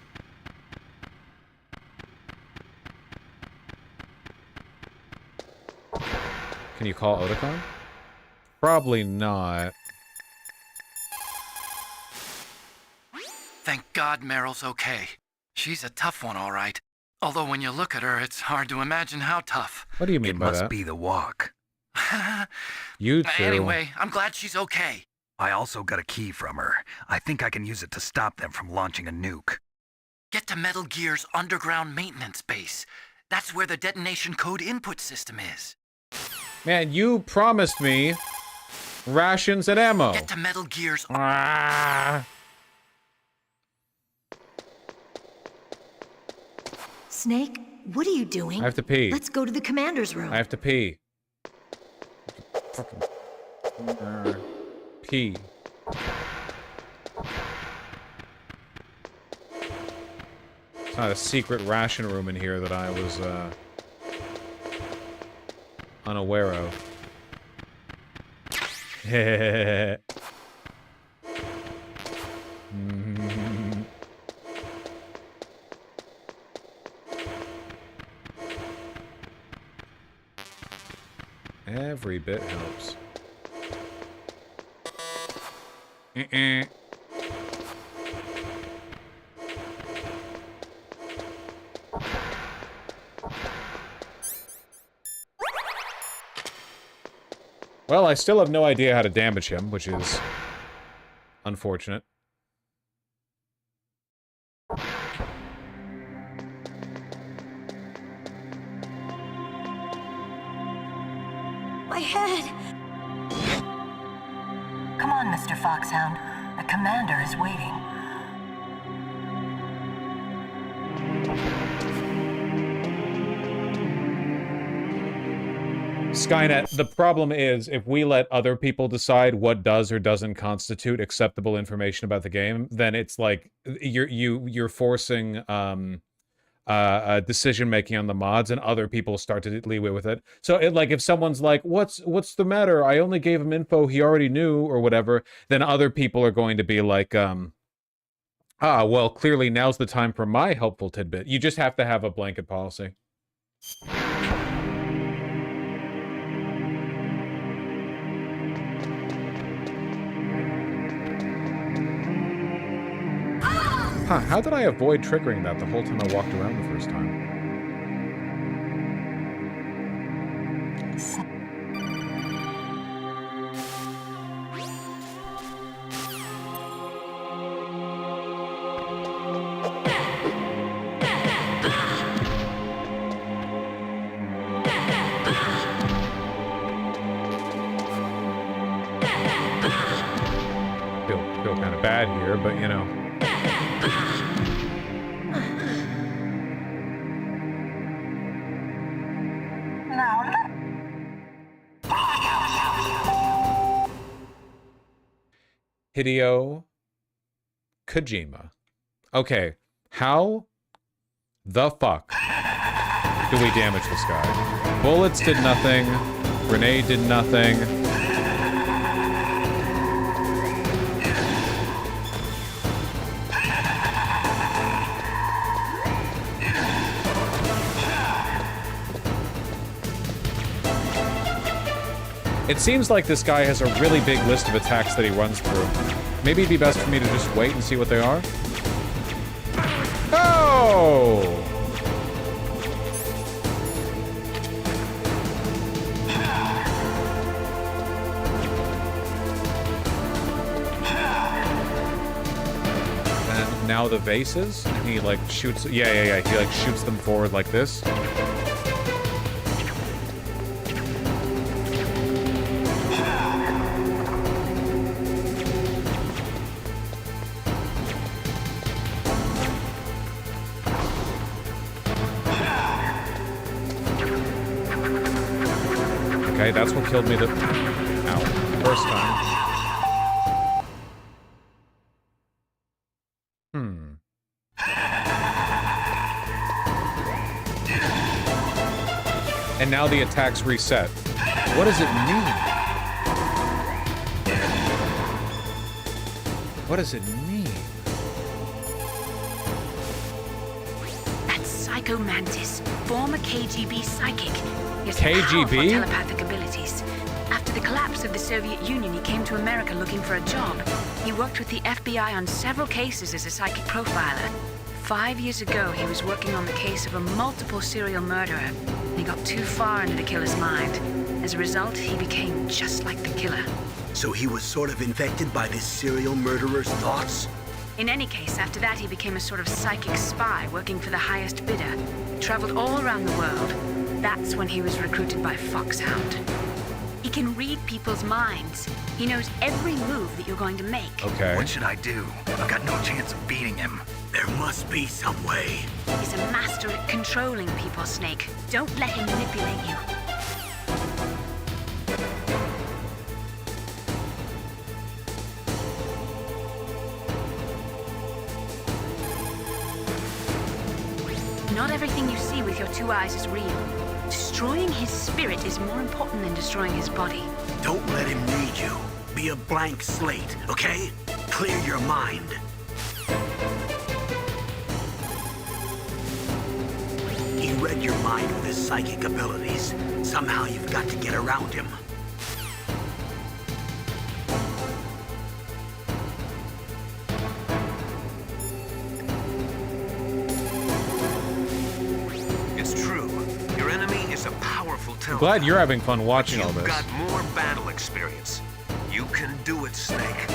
S1: Can you call Otakon? Probably not.
S13: Thank God Meryl's okay. She's a tough one, all right. Although when you look at her, it's hard to imagine how tough.
S1: What do you mean by that?
S4: It must be the walk.
S1: You too.
S13: Anyway, I'm glad she's okay.
S4: I also got a key from her. I think I can use it to stop them from launching a nuke.
S13: Get to Metal Gear's underground maintenance base. That's where the detonation code input system is.
S1: Man, you promised me rations and ammo.
S13: Get to Metal Gear's...
S7: Snake, what are you doing?
S1: I have to pee.
S7: Let's go to the commander's room.
S1: I have to pee. Fucking... pee. It's not a secret ration room in here that I was, unaware of. Every bit helps. Well, I still have no idea how to damage him, which is unfortunate.
S9: My head! Come on, Mr. Foxhound. The commander is waiting.
S1: Skynet, the problem is, if we let other people decide what does or doesn't constitute acceptable information about the game, then it's like you're forcing decision making on the mods, and other people start to leeway with it. So like if someone's like, what's the matter? I only gave him info he already knew or whatever, then other people are going to be like, Ah, well, clearly now's the time for my helpful tidbit. You just have to have a blanket policy. Huh, how did I avoid triggering that the whole time I walked around the first time? Feel kind of bad here, but you know. Hideo Kojima. Okay, how the fuck do we damage this guy? Bullets did nothing. Grenade did nothing. It seems like this guy has a really big list of attacks that he runs through. Maybe it'd be best for me to just wait and see what they are. Oh! And now the vases, and he like shoots, yeah. He like shoots them forward like this. Okay, that's what killed me the first time. And now the attacks reset. What does it mean? What does it mean?
S3: That's Psycho Mantis, former KGB psychic. He has
S1: KGB?
S3: powerful telepathic abilities. After the collapse of the Soviet Union, he came to America looking for a job. He worked with the FBI on several cases as a psychic profiler. 5 years ago, he was working on the case of a multiple serial murderer. He got too far into the killer's mind. As a result, he became just like the killer.
S2: So he was sort of infected by this serial murderer's thoughts?
S3: In any case, after that, he became a sort of psychic spy working for the highest bidder. He traveled all around the world. That's when he was recruited by Foxhound. He can read people's minds. He knows every move that you're going to make.
S1: Okay.
S4: What should I do? I've got no chance of beating him.
S2: There must be some way.
S3: He's a master at controlling people, Snake. Don't let him manipulate you. Not everything you see with your two eyes is real. Destroying his spirit is more important than destroying his body.
S2: Don't let him read you. Be a blank slate, okay? Clear your mind. He read your mind with his psychic abilities. Somehow you've got to get around him.
S16: It's true. Your enemy is a powerful
S1: I'm
S16: telepath.
S1: glad you're having fun watching all
S16: You've
S1: this.
S16: got more battle experience. You can do it, Snake.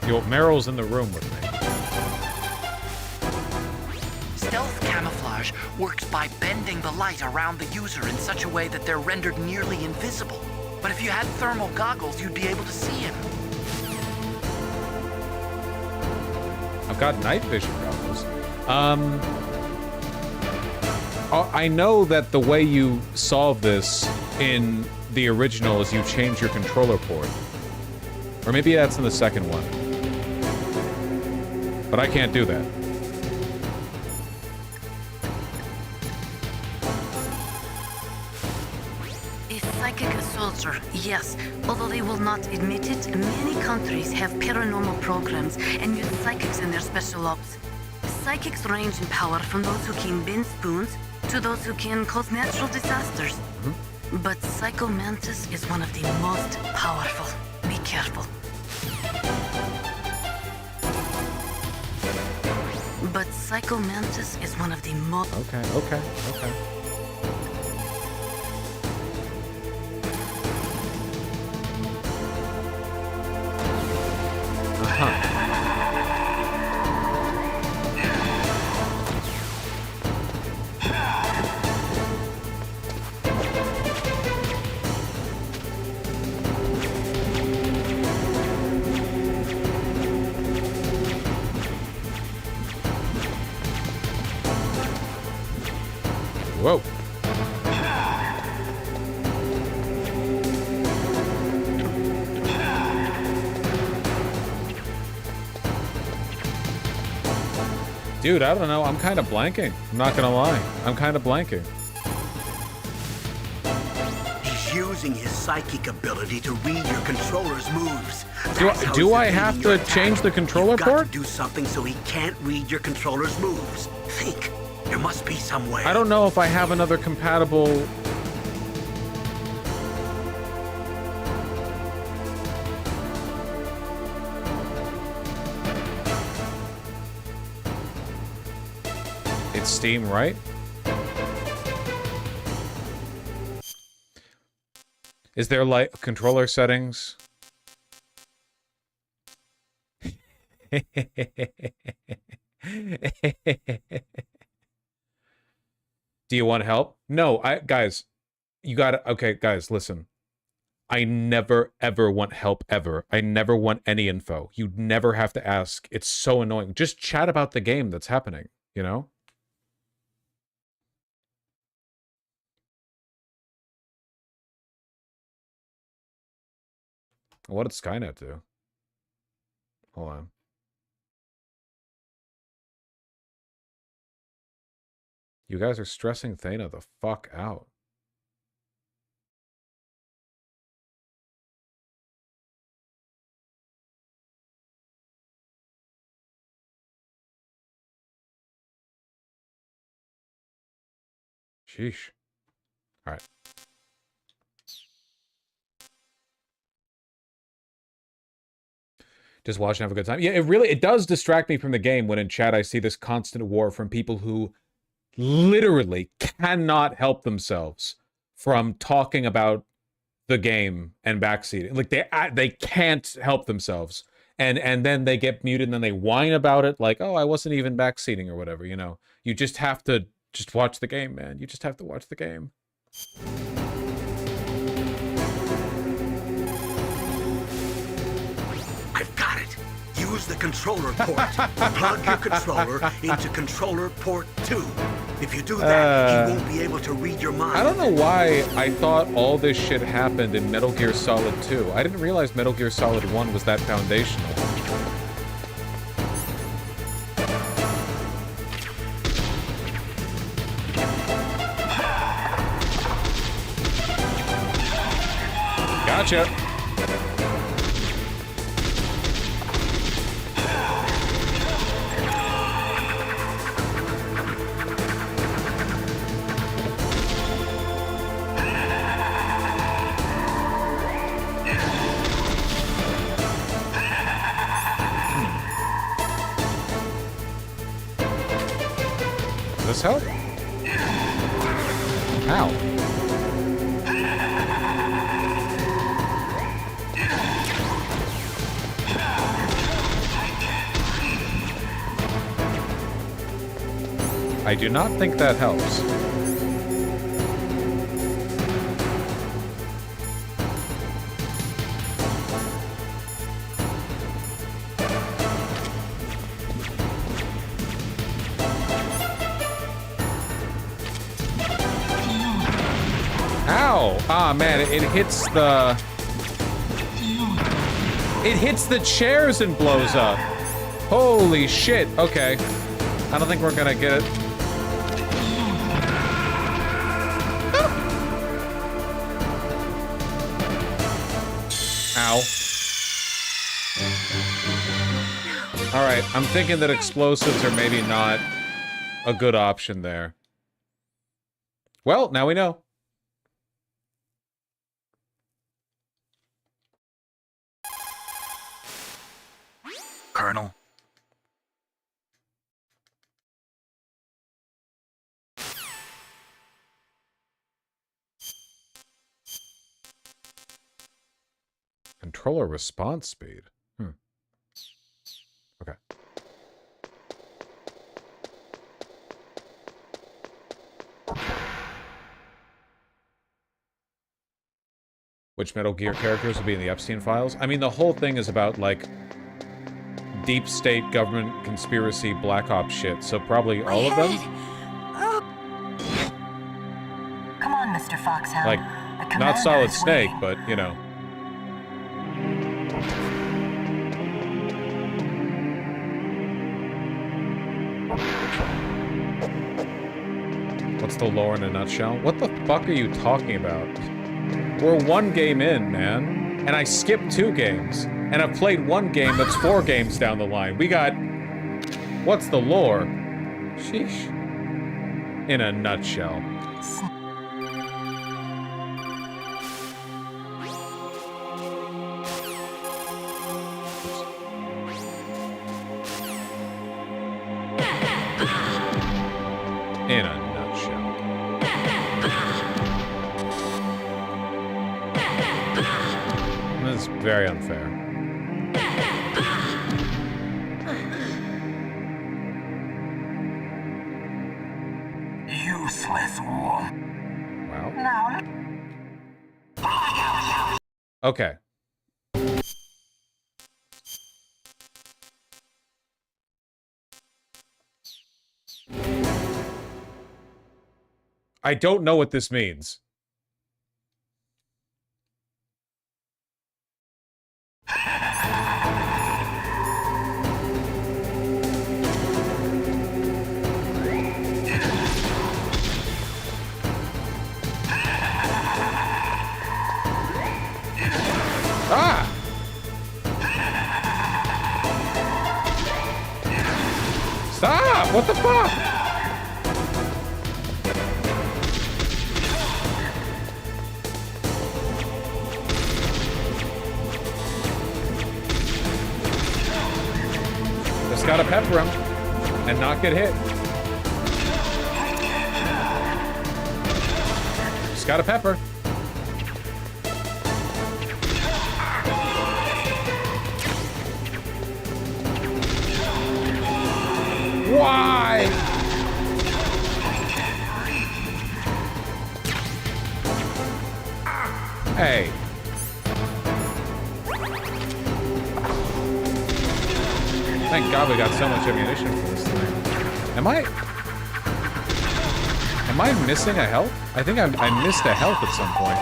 S1: Yo, Meryl's in the room with me.
S13: Stealth camouflage works by bending the light around the user in such a way that they're rendered nearly invisible. But if you had thermal goggles, you'd be able to see him.
S1: I've got night vision goggles. I know that the way you solve this in the original is you change your controller port. Or maybe that's in the second one. But I can't do that.
S8: A psychic assault culture, yes. Although they will not admit it, many countries have paranormal programs and use psychics in their special ops. Psychics range in power from those who can bend spoons to those who can cause natural disasters. But Psycho Mantis is one of the most powerful. Be careful. But Psycho Mantis is one of the most...
S1: Okay. Whoa. Dude, I don't know. I'm kind of blanking. I'm not gonna lie. I'm kind of blanking.
S2: He's using his psychic ability to read your controller's moves.
S1: Do I have to change the controller
S2: You've got
S1: port?
S2: to do something so he can't read your controller's moves. Think. There must be some way.
S1: I don't know if I have another compatible... It's Steam, right? Is there like controller settings? Do you want help? No, guys, you gotta, okay, guys, listen. I never, ever want help, ever. I never want any info. You never have to ask. It's so annoying. Just chat about the game that's happening, you know? What did Skynet do? Hold on. You guys are stressing Thana the fuck out. Sheesh. All right. Just watch and have a good time. Yeah, it does distract me from the game when in chat I see this constant war from people who literally cannot help themselves from talking about the game and backseating. Like they can't help themselves. And then they get muted and then they whine about it like, oh, I wasn't even backseating or whatever, you know. You just have to just watch the game, man. You just have to watch the game.
S2: I've got it. Use the controller port. Plug your controller into controller port 2. If you do that, he won't be able to read your mind.
S1: I don't know why I thought all this shit happened in Metal Gear Solid 2. I didn't realize Metal Gear Solid 1 was that foundational. Gotcha. Does this help? Ow. I do not think that helps. Ow! Ah, man, it hits the... It hits the chairs and blows up. Holy shit. Okay. I don't think we're gonna get it. Ow. Alright, I'm thinking that explosives are maybe not a good option there. Well, now we know.
S4: Colonel?
S1: Controller response speed. Okay. Which Metal Gear characters will be in the Epstein files? I mean, the whole thing is about, like, deep state government conspiracy black ops shit, so probably all of them?
S15: Come on, Mr. Foxhound.
S1: Like, not Solid Snake, but, you know. What's the lore in a nutshell? What the fuck are you talking about? We're one game in, man. And I skipped 2 games. And I've played 1 game that's 4 games down the line. We got... What's the lore? Sheesh. In a nutshell. In a nutshell. That's very unfair.
S15: Useless woman.
S1: Wow.
S15: Now.
S1: Okay. I don't know what this means. Ah! Stop! What the fuck? Just gotta pepper him and not get hit. Just gotta pepper. Why? Hey. Thank God we got so much ammunition for this thing. Am I missing a health? I think I missed a health at some point.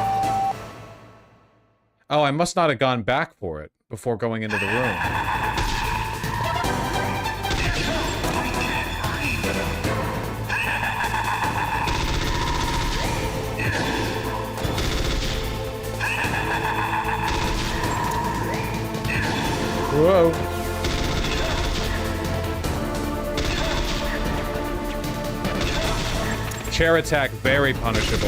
S1: Oh, I must not have gone back for it before going into the room. Whoa. Chair attack, very punishable.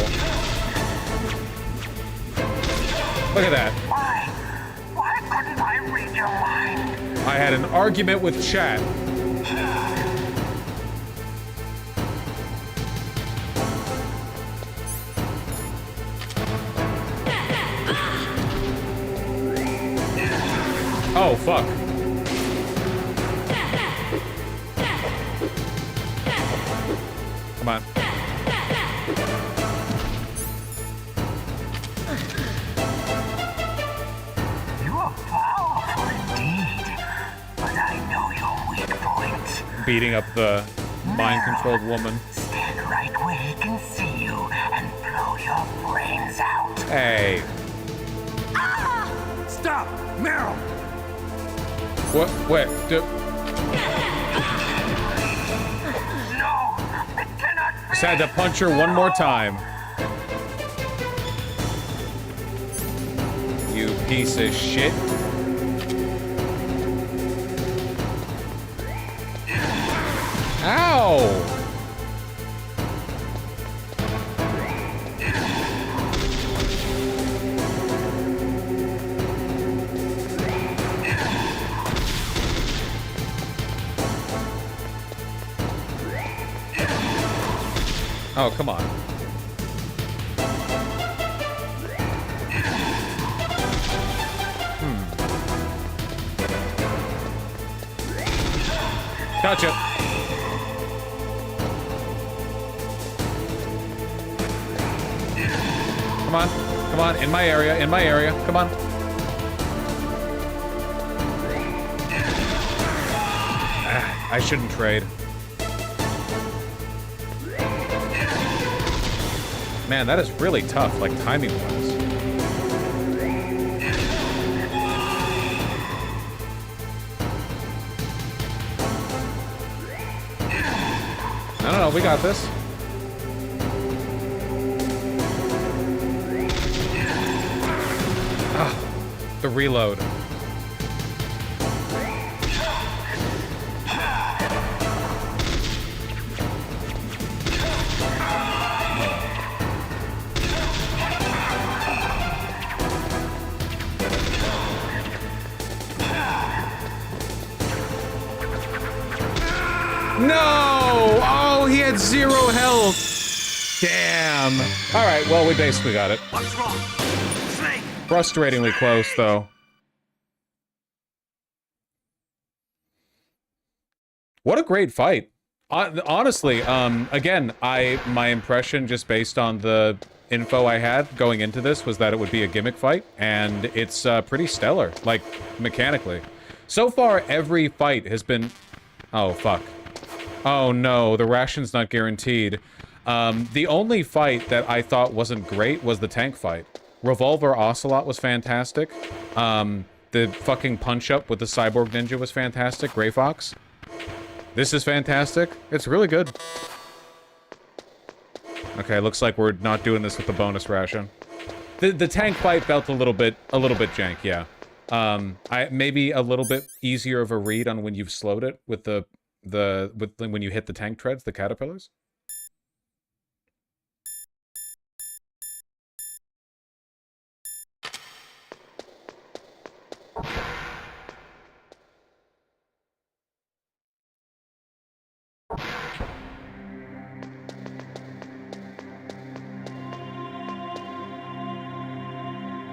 S1: Look at that.
S15: Why couldn't I read your mind?
S1: I had an argument with chat. Oh, fuck. Come on.
S15: You are powerful indeed, but I know your weak point.
S1: Beating up the mind-controlled woman.
S15: Stand right where he can see you and blow your brains out.
S1: Hey.
S15: Stop! Meryl!
S1: What? Wait.
S15: No! It cannot be!
S1: Just had to punch her one more time. You piece of shit. Ow! Oh, come on. Gotcha. Come on. Come on. In my area. In my area. Come on. Ah, I shouldn't trade. Man, that is really tough, like timing-wise. I don't know, we got this. Ah, the reload. No! Oh, he had 0 health. Damn. All right, well, we basically got it.
S2: What's wrong? Snake!
S1: Frustratingly close, though. What a great fight. Honestly, again, my impression just based on the info I had going into this was that it would be a gimmick fight, and it's pretty stellar, like, mechanically. So far, every fight has been... Oh, fuck. Oh no, the ration's not guaranteed. The only fight that I thought wasn't great was the tank fight. Revolver Ocelot was fantastic. The fucking punch-up with the Cyborg Ninja was fantastic. Grey Fox. This is fantastic. It's really good. Okay, looks like we're not doing this with the bonus ration. The tank fight felt a little bit jank, yeah. Maybe a little bit easier of a read on when you've slowed it with when you hit the tank treads, the caterpillars.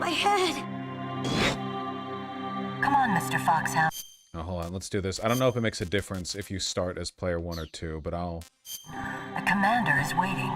S9: My head! Come on, Mr. Foxhound.
S1: Oh, hold on, let's do this. I don't know if it makes a difference if you start as player 1 or 2, but I'll...
S9: The commander is waiting.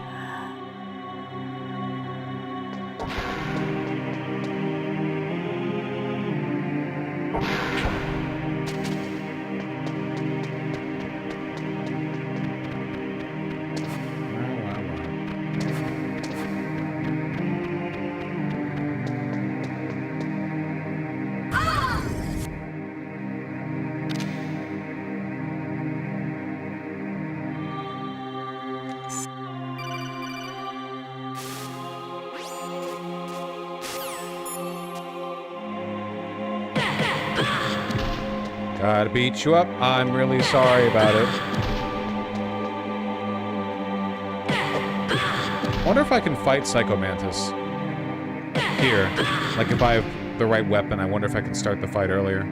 S1: Gotta beat you up. I'm really sorry about it. Wonder if I can fight Psycho Mantis here. Like if I have the right weapon, I wonder if I can start the fight earlier.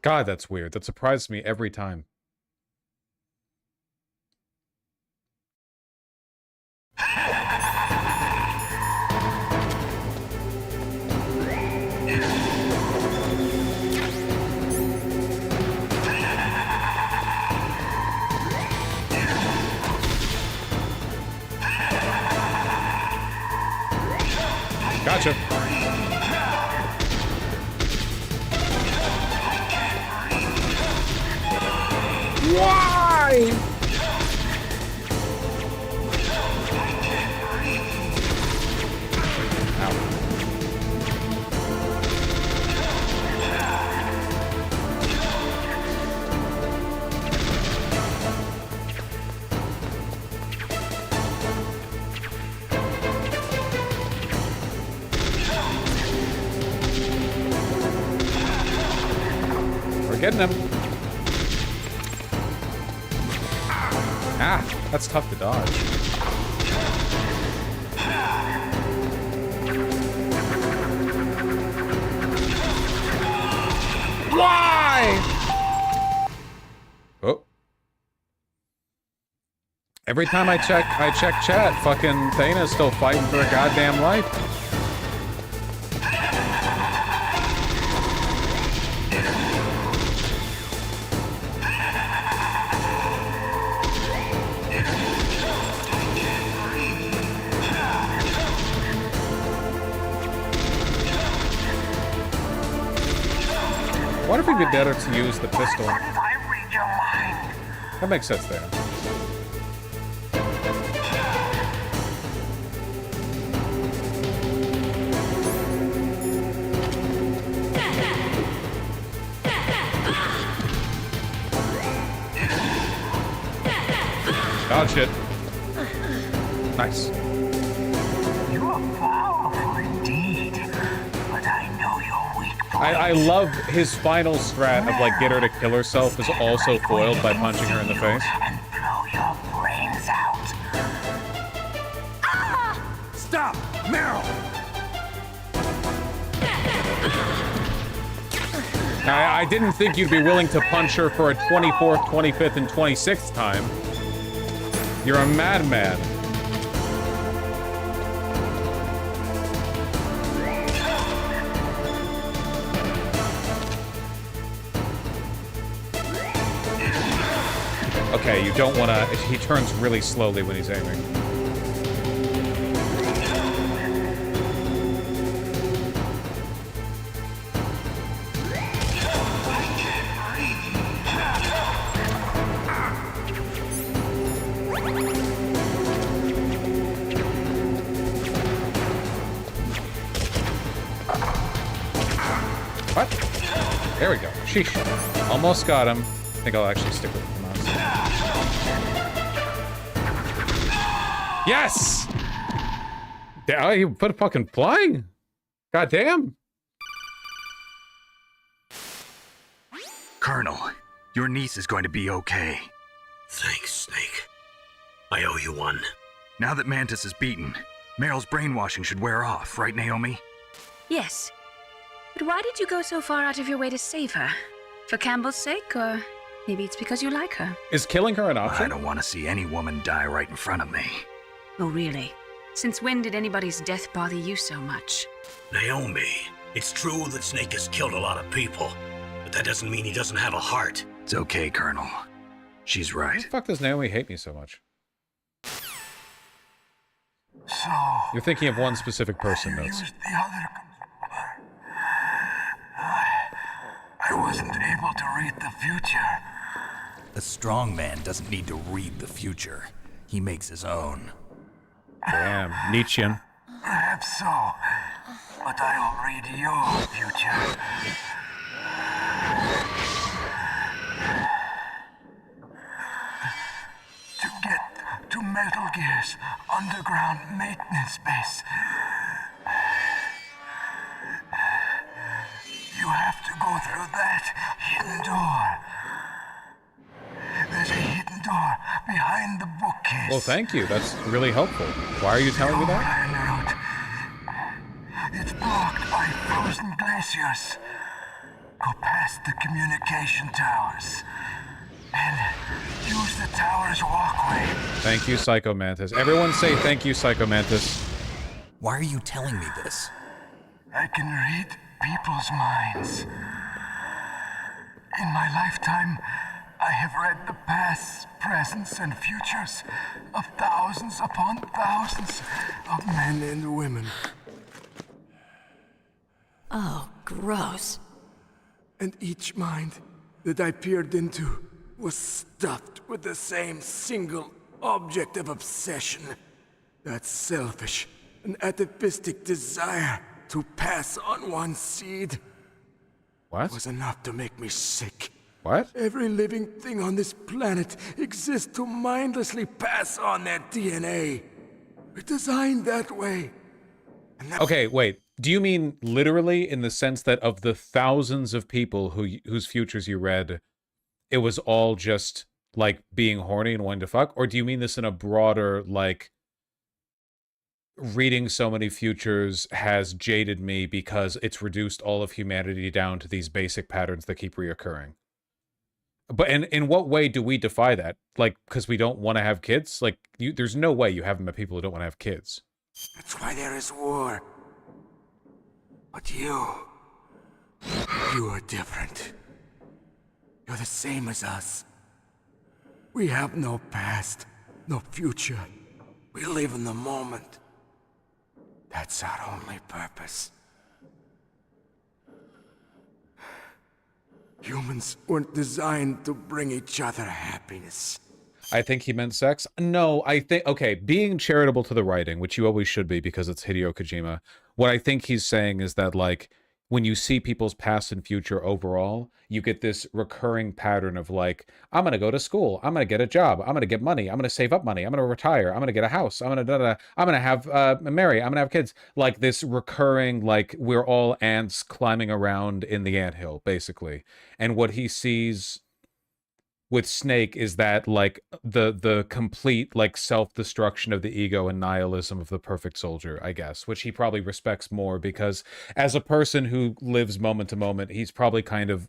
S1: God, that's weird. That surprises me every time. Gotcha. Why? Getting him. Ah, that's tough to dodge. Why? Oh. Every time I check chat, fucking Thana's still fighting for her goddamn life. What if it'd be better to use the pistol? That makes sense there. Dodged it. Nice.
S15: You are powerful indeed, but I know your weak point.
S1: I love his final strat of like get her to kill herself is also foiled by punching her in the face.
S15: And blow your brains out.
S6: Stop! Meryl!
S1: I didn't think you'd be willing to punch her for a 24th, 25th, and 26th time. You're a madman. Okay, you don't want to... He turns really slowly when he's aiming. What? There we go. Sheesh. Almost got him. I think I'll actually stick with the mouse. Yes! Yeah, you put a fucking flying. God damn.
S4: Colonel, your niece is going to be okay.
S2: Thanks, Snake. I owe you one.
S4: Now that Mantis is beaten, Meryl's brainwashing should wear off, right, Naomi?
S3: Yes. But why did you go so far out of your way to save her? For Campbell's sake, or maybe it's because you like her?
S1: Is killing her an option?
S4: I don't want to see any woman die right in front of me.
S3: Oh, really? Since when did anybody's death bother you so much?
S2: Naomi, it's true that Snake has killed a lot of people, but that doesn't mean he doesn't have a heart.
S4: It's okay, Colonel. She's right.
S1: Why the fuck does Naomi hate me so much?
S15: So...
S1: You're thinking of one specific person, Notes.
S15: The other... I wasn't able to read the future.
S12: A strong man doesn't need to read the future. He makes his own.
S1: Damn, Nietzschean.
S15: Perhaps so, but I'll read your future. To get to Metal Gear's underground maintenance base, you have to go through that hidden door. There's a hidden door behind the bookcase.
S1: Well, thank you. That's really helpful. Why are you telling me that?
S15: It's blocked by frozen glaciers. Go past the communication towers and use the tower's walkway.
S1: Thank you, Psycho Mantis. Everyone say thank you, Psycho Mantis.
S12: Why are you telling me this?
S15: I can read people's minds. In my lifetime, I have read the pasts, presents, and futures of thousands upon thousands of men and women.
S9: Oh, gross.
S15: And each mind that I peered into was stuffed with the same single object of obsession. That selfish and atavistic desire to pass on one seed.
S1: What?
S15: Was enough to make me sick.
S1: What?
S15: Every living thing on this planet exists to mindlessly pass on their DNA. We're designed that way.
S1: Okay, wait. Do you mean literally in the sense that of the thousands of people whose futures you read, it was all just like being horny and wanting to fuck? Or do you mean this in a broader, like, reading so many futures has jaded me because it's reduced all of humanity down to these basic patterns that keep reoccurring? But in what way do we defy that? Like, because we don't want to have kids? Like, there's no way you haven't met people who don't want to have kids.
S11: That's why there is war. But you are different. You're the same as us. We have no past, no future. We live in the moment. That's our only purpose. Humans weren't designed to bring each other happiness.
S1: I think he meant sex. No, I think, okay, being charitable to the writing, which you always should be because it's Hideo Kojima, what I think he's saying is that, like, when you see people's past and future overall, you get this recurring pattern of, like, I'm going to go to school, I'm going to get a job, I'm going to get money, I'm going to save up money, I'm going to retire, I'm going to get a house, I'm going to have marry, I'm going to have kids. Like, this recurring, like, we're all ants climbing around in the anthill, basically. And what he sees with Snake is that, like, the complete, like, self-destruction of the ego and nihilism of the perfect soldier, I guess, which he probably respects more because as a person who lives moment to moment, he's probably kind of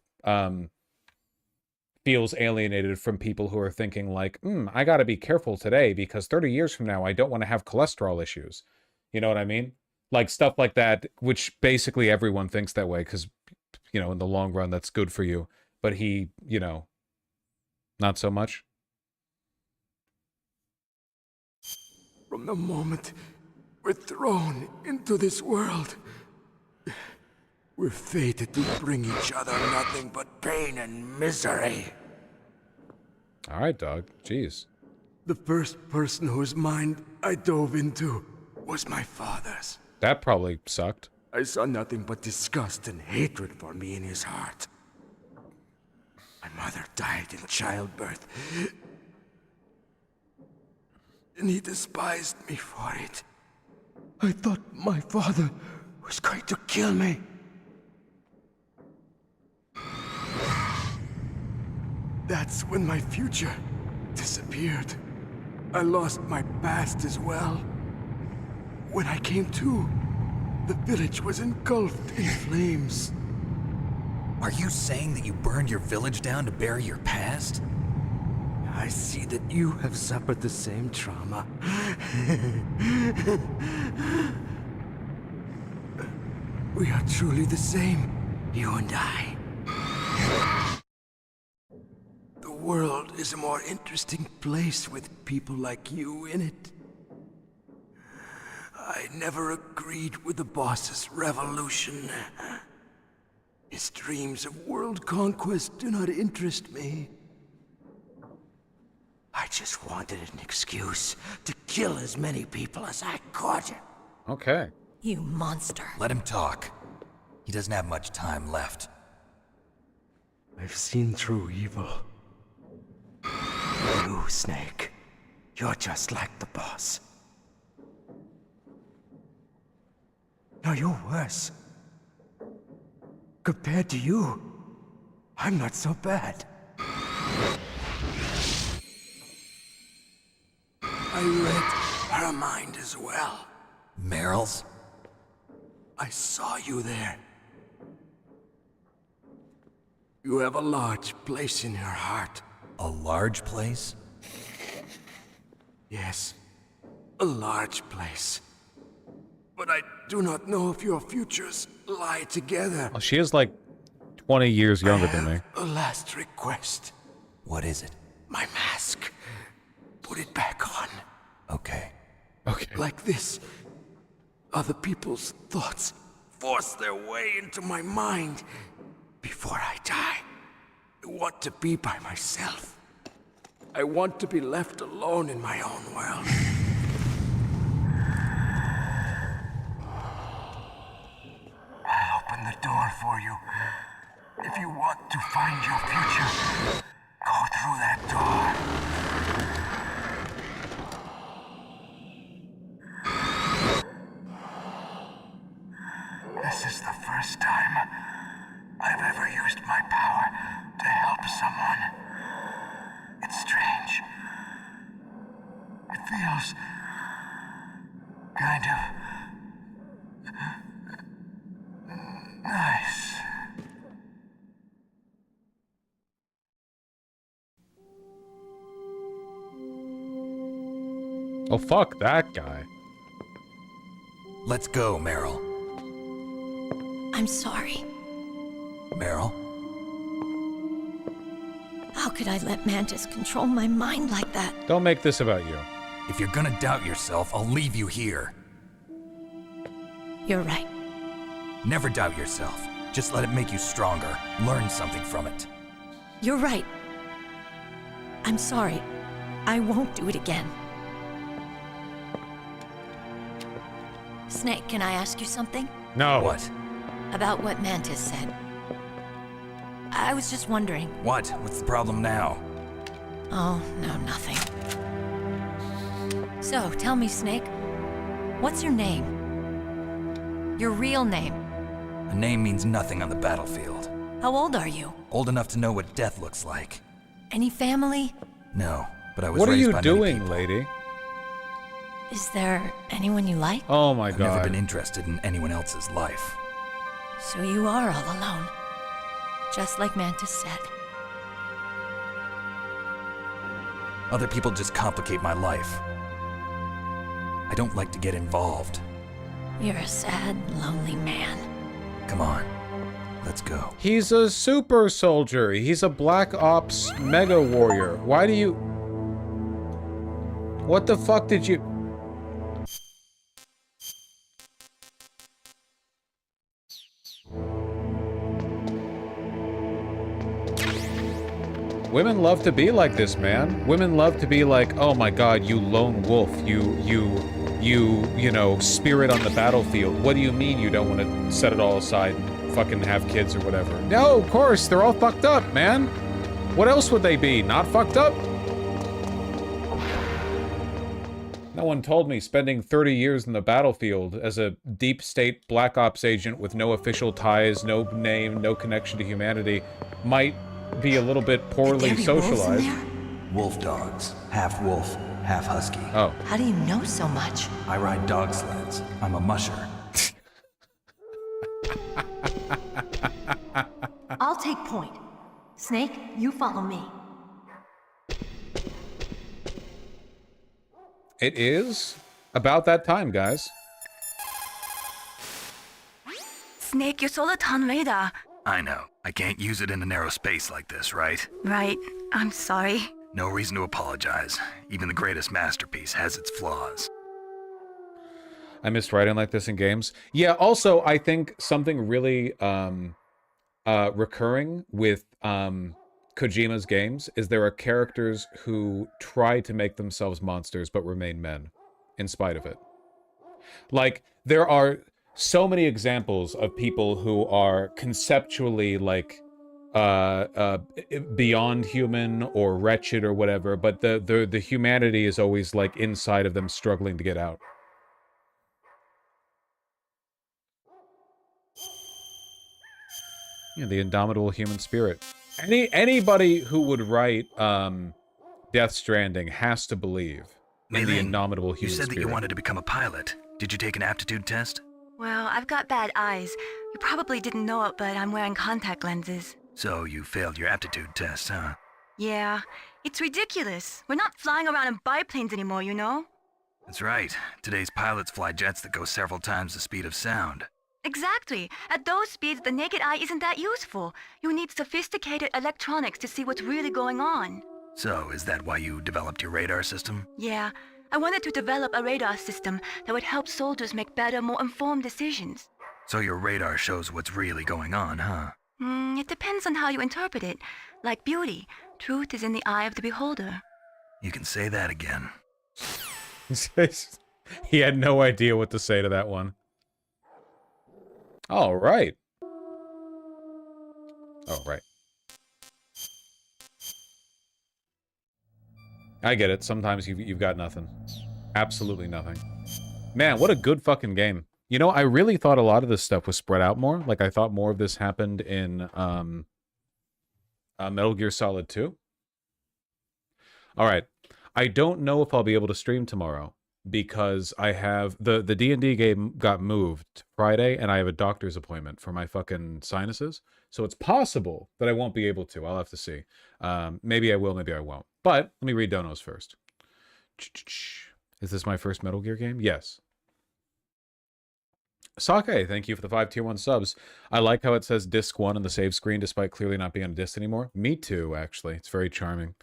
S1: feels alienated from people who are thinking like, I gotta be careful today because 30 years from now I don't want to have cholesterol issues. You know what I mean? Like, stuff like that, which basically everyone thinks that way because, you know, in the long run that's good for you. But he, you know, not so much.
S11: From the moment we're thrown into this world, we're fated to bring each other nothing but pain and misery.
S1: All right, dog. Jeez.
S11: The first person whose mind I dove into was my father's.
S1: That probably sucked.
S11: I saw nothing but disgust and hatred for me in his heart. My mother died in childbirth, and he despised me for it. I thought my father was going to kill me. That's when my future disappeared. I lost my past as well. When I came to, the village was engulfed in flames.
S12: Are you saying that you burned your village down to bury your past?
S11: I see that you have suffered the same trauma. We are truly the same, you and I. The world is a more interesting place with people like you in it. I never agreed with the boss's revolution. His dreams of world conquest do not interest me. I just wanted an excuse to kill as many people as I could.
S1: Okay.
S7: You monster.
S12: Let him talk. He doesn't have much time left.
S11: I've seen through evil. You, Snake, you're just like the boss. No, you're worse. Compared to you, I'm not so bad. I read her mind as well.
S12: Meryl's?
S11: I saw you there. You have a large place in her heart.
S12: A large place?
S11: Yes, a large place. But I do not know if your futures lie together.
S1: Well, she is like 20 years younger than me.
S11: A last request.
S12: What is it?
S11: My mask. Put it back on.
S12: Okay.
S1: Okay.
S11: Like this, other people's thoughts force their way into my mind. Before I die, I want to be by myself. I want to be left alone in my own world. I'll open the door for you. If you want to find your future, go through that door.
S15: feels kind of nice.
S1: Oh, fuck that guy.
S12: Let's go, Meryl.
S7: I'm sorry.
S12: Meryl?
S7: How could I let Mantis control my mind like that?
S1: Don't make this about you.
S12: If you're gonna doubt yourself, I'll leave you here.
S7: You're right.
S12: Never doubt yourself. Just let it make you stronger. Learn something from it.
S7: You're right. I'm sorry. I won't do it again. Snake, can I ask you something?
S1: No.
S12: What?
S7: About what Mantis said. I was just wondering.
S12: What? What's the problem now?
S7: Oh, no, nothing. So, tell me, Snake, what's your name? Your real name?
S12: A name means nothing on the battlefield.
S7: How old are you?
S12: Old enough to know what death looks like.
S7: Any family?
S12: No, but I was
S1: What are
S12: raised
S1: you
S12: by many
S1: doing,
S12: people.
S1: lady?
S7: Is there anyone you like?
S1: Oh my
S12: I've
S1: god.
S12: never been interested in anyone else's life.
S7: So you are all alone. Just like Mantis said.
S12: Other people just complicate my life. I don't like to get involved.
S7: You're a sad, lonely man.
S12: Come on, let's go.
S1: He's a super soldier. He's a Black Ops mega warrior. Why do you... What the fuck did you... Women love to be like this, man. Women love to be like, oh my god, you lone wolf, you know, spirit on the battlefield. What do you mean you don't want to set it all aside and fucking have kids or whatever? No, of course, they're all fucked up, man. What else would they be? Not fucked up? No one told me spending 30 years in the battlefield as a deep state Black Ops agent with no official ties, no name, no connection to humanity might be a little bit poorly socialized.
S12: Wolf dogs. Half wolf, half husky.
S1: Oh.
S7: How do you know so much?
S12: I ride dog sleds. I'm a musher.
S7: I'll take point. Snake, you follow me.
S1: It is about that time, guys.
S9: Snake, your solar ton radar.
S4: I know. I can't use it in a narrow space like this, right?
S9: Right. I'm sorry.
S4: No reason to apologize. Even the greatest masterpiece has its flaws.
S1: I missed writing like this in games. Yeah, also, I think something really recurring with Kojima's games is there are characters who try to make themselves monsters but remain men in spite of it. Like, there are so many examples of people who are conceptually like beyond human or wretched or whatever, but the humanity is always like inside of them struggling to get out. Yeah, the indomitable human spirit. Anybody who would write Death Stranding has to believe in the indomitable human
S4: you said
S1: spirit.
S4: that you wanted to become a pilot. Did you take an aptitude test?
S9: Well, I've got bad eyes. You probably didn't know it, but I'm wearing contact lenses.
S4: So you failed your aptitude test, huh?
S9: Yeah, it's ridiculous. We're not flying around in biplanes anymore, you know?
S4: That's right. Today's pilots fly jets that go several times the speed of sound.
S9: Exactly. At those speeds, the naked eye isn't that useful. You need sophisticated electronics to see what's really going on.
S4: So, is that why you developed your radar system?
S9: Yeah, I wanted to develop a radar system that would help soldiers make better, more informed decisions.
S4: So your radar shows what's really going on, huh?
S9: It depends on how you interpret it. Like beauty, truth is in the eye of the beholder.
S4: You can say that again.
S1: He had no idea what to say to that one. All right. Oh, right. I get it. Sometimes you've got nothing. Absolutely nothing. Man, what a good fucking game. You know, I really thought a lot of this stuff was spread out more. Like, I thought more of this happened in Metal Gear Solid 2. All right. I don't know if I'll be able to stream tomorrow because I have the D&D game got moved Friday and I have a doctor's appointment for my fucking sinuses. So it's possible that I won't be able to. I'll have to see. Maybe I will, maybe I won't. But let me read donos first. Is this my first Metal Gear game? Yes. Sake, thank you for the 5 tier 1 subs. I like how it says disc 1 on the save screen despite clearly not being on a disc anymore. Me too, actually. It's very charming.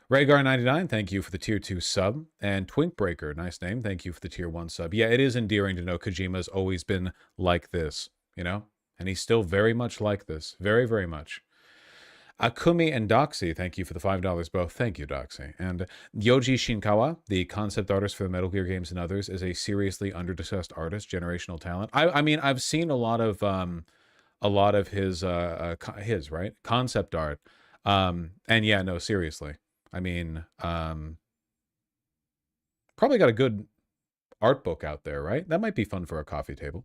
S1: Rhaegar99, thank you for the tier 2 sub. And Twinkbreaker, nice name, thank you for the tier 1 sub. Yeah, it is endearing to know Kojima's always been like this, you know? And he's still very much like this. Very, very much. Akumi and Doxy, thank you for the $5 both. Thank you, Doxy. And Yoji Shinkawa, the concept artist for the Metal Gear games and others, is a seriously under-discussed artist, generational talent. I mean, I've seen a lot of his right? Concept art. And yeah, no, seriously. I mean, probably got a good art book out there, right? That might be fun for a coffee table.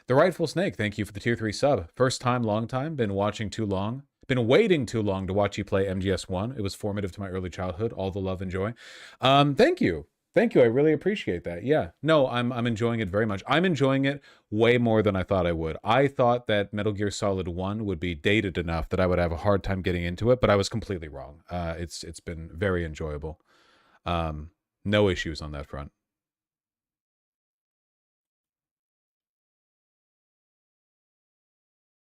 S1: The Rightful Snake, thank you for the tier 3 sub. First time, long time. Been watching too long. Been waiting too long to watch you play MGS1. It was formative to my early childhood. All the love and joy. Thank you. Thank you. I really appreciate that. Yeah. No, I'm enjoying it very much. I'm enjoying it way more than I thought I would. I thought that Metal Gear Solid 1 would be dated enough that I would have a hard time getting into it, but I was completely wrong. It's been very enjoyable. No issues on that front.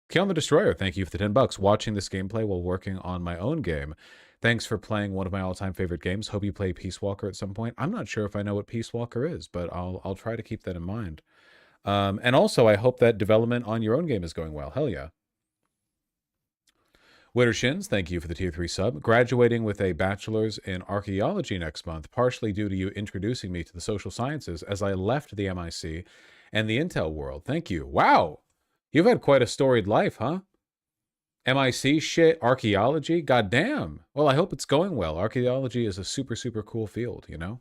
S1: Keon the Destroyer, thank you for the $10. Watching this gameplay while working on my own game. Thanks for playing one of my all-time favorite games. Hope you play Peace Walker at some point. I'm not sure if I know what Peace Walker is, but I'll try to keep that in mind. And also, I hope that development on your own game is going well. Hell yeah. Witter Shins, thank you for the tier 3 sub. Graduating with a bachelor's in archaeology next month, partially due to you introducing me to the social sciences as I left the MIC and the Intel world. Thank you. Wow. You've had quite a storied life, huh? MIC shit, archaeology, goddamn. Well, I hope it's going well. Archaeology is a super, super cool field, you know?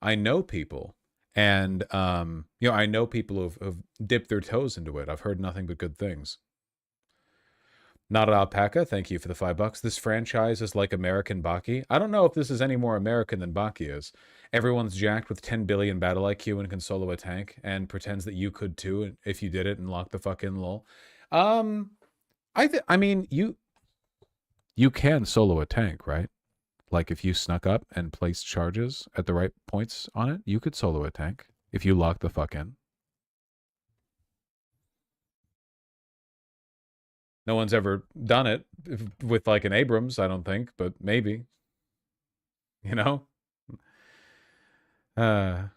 S1: I know people, and, you know, I know people who've dipped their toes into it. I've heard nothing but good things. Not an Alpaca, thank you for the $5. This franchise is like American Baki. I don't know if this is any more American than Baki is. Everyone's jacked with 10 billion battle IQ and can solo a tank and pretends that you could too if you did it and lock the fuck in, lol. I mean, you can solo a tank, right? Like if you snuck up and placed charges at the right points on it, you could solo a tank if you lock the fuck in. No one's ever done it with like an Abrams, I don't think, but maybe. You know? Not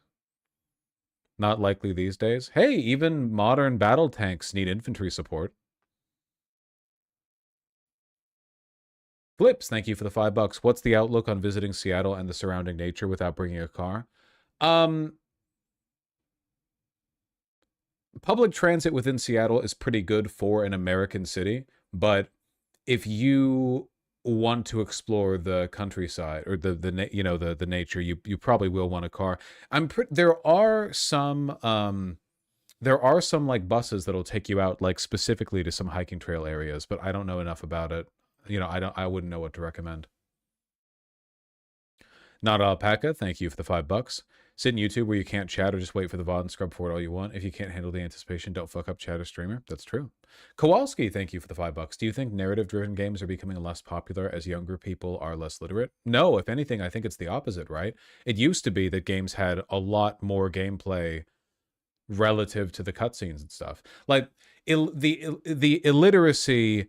S1: likely these days. Hey, even modern battle tanks need infantry support. Flips, thank you for the $5. What's the outlook on visiting Seattle and the surrounding nature without bringing a car? Public transit within Seattle is pretty good for an American city, but if you want to explore the countryside or the nature, you probably will want a car. There are some like buses that'll take you out like specifically to some hiking trail areas, but I don't know enough about it. You know, I wouldn't know what to recommend. Not Alpaca, thank you for the $5. Sit in YouTube where you can't chat or just wait for the VOD and scrub for it all you want. If you can't handle the anticipation, don't fuck up chat or streamer. That's true. Kowalski, thank you for the $5. Do you think narrative-driven games are becoming less popular as younger people are less literate? No, if anything, I think it's the opposite, right? It used to be that games had a lot more gameplay relative to the cutscenes and stuff. Like, the illiteracy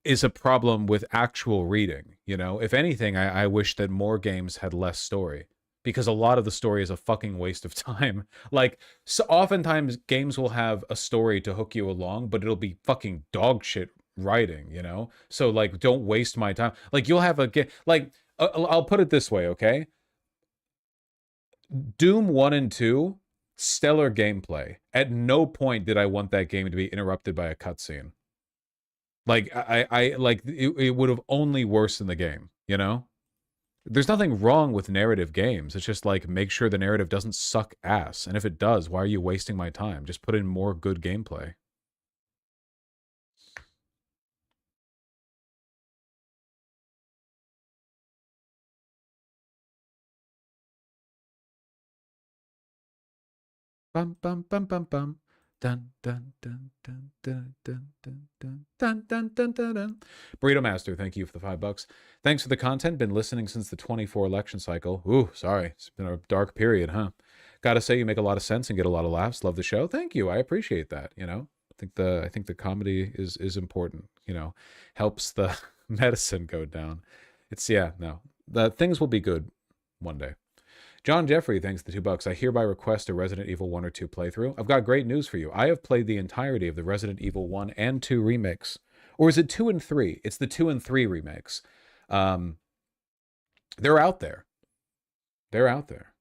S1: is a problem with actual reading, you know? If anything, I wish that more games had less story. Because a lot of the story is a fucking waste of time. Like, so oftentimes games will have a story to hook you along, but it'll be fucking dog shit writing, you know? So, like, don't waste my time. Like, you'll have a game... Like, I'll put it this way, okay? Doom 1 and 2, stellar gameplay. At no point did I want that game to be interrupted by a cutscene. Like, I like, it would have only worsened the game, you know? There's nothing wrong with narrative games. It's just like, make sure the narrative doesn't suck ass. And if it does, why are you wasting my time? Just put in more good gameplay. Bum bum bum bum bum. Dun dun dun dun dun dun dun dun dun dun dun dun dun. Burrito Master, thank you for the $5. Thanks for the content. Been listening since the 24 election cycle. Ooh, sorry. It's been a dark period, huh? Gotta say you make a lot of sense and get a lot of laughs. Love the show. Thank you. I appreciate that, you know. I think the comedy is important, you know. Helps the medicine go down. It's no. The things will be good one day. John Jeffrey, thanks for the $2. I hereby request a Resident Evil 1 or 2 playthrough. I've got great news for you. I have played the entirety of the Resident Evil 1 and 2 remakes. Or is it 2 and 3? It's the 2 and 3 remakes. They're out there. They're out there.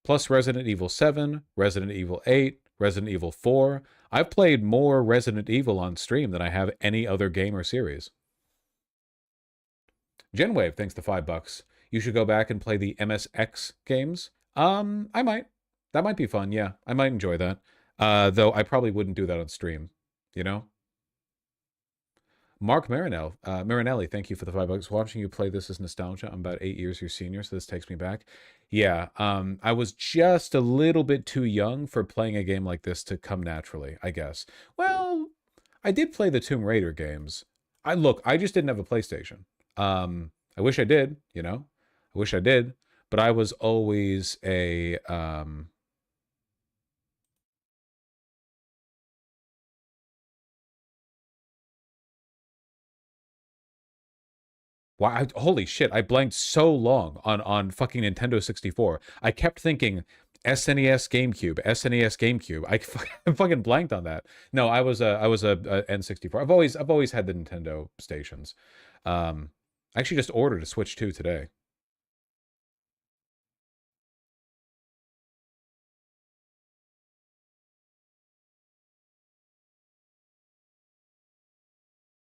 S1: Plus Resident Evil 7, Resident Evil 8, Resident Evil 4. I've played more Resident Evil on stream than I have any other game or series. Genwave, thanks to $5. You should go back and play the MSX games. I might. That might be fun, yeah. I might enjoy that. Though I probably wouldn't do that on stream, you know? Mark Marinelli, thank you for the $5. Watching you play this is nostalgia. I'm about 8 years your senior, so this takes me back. Yeah, I was just a little bit too young for playing a game like this to come naturally, I guess. Well, I did play the Tomb Raider games. I just didn't have a PlayStation. I wish I did, you know? I wish I did, but I was always a wow, holy shit, I blanked so long on fucking Nintendo 64. I kept thinking SNES GameCube, SNES GameCube. I fucking blanked on that. No, I was a N64. I've always had the Nintendo stations. I actually just ordered a Switch 2 today.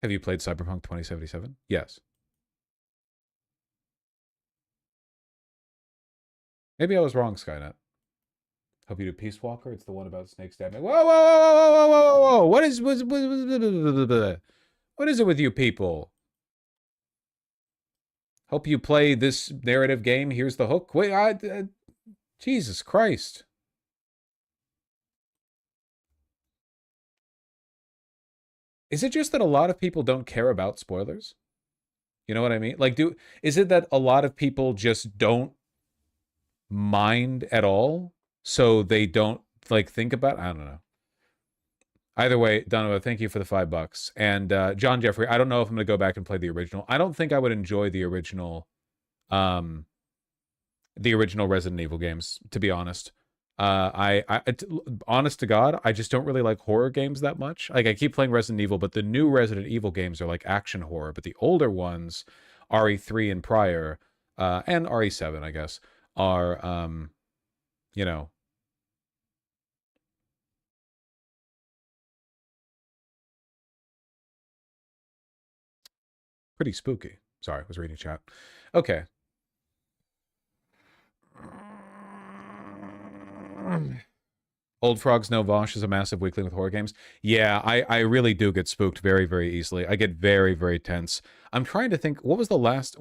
S1: Have you played Cyberpunk 2077? Yes. Maybe I was wrong, Skynet. Hope you do Peace Walker. It's the one about snake stabbing. Whoa, whoa, whoa, whoa, whoa, whoa, whoa, whoa! What is it with you people? Hope you play this narrative game. Here's the hook. Wait, Jesus Christ. Is it just that a lot of people don't care about spoilers? You know what I mean? Like, is it that a lot of people just don't mind at all, so they don't like think about? I don't know. Either way, Donovan, thank you for the $5. And John Jeffrey, I don't know if I'm gonna go back and play the original. I don't think I would enjoy the original Resident Evil games, to be honest. Honest to God, I just don't really like horror games that much. Like, I keep playing Resident Evil, but the new Resident Evil games are like action horror. But the older ones, RE3 and prior, and RE7, I guess, are, you know, pretty spooky. Sorry, I was reading chat. Okay. Old Frogs No Vosh is a massive weekly with horror games. Yeah, I really do get spooked very, very easily. I get very, very tense. I'm trying to think, what was the last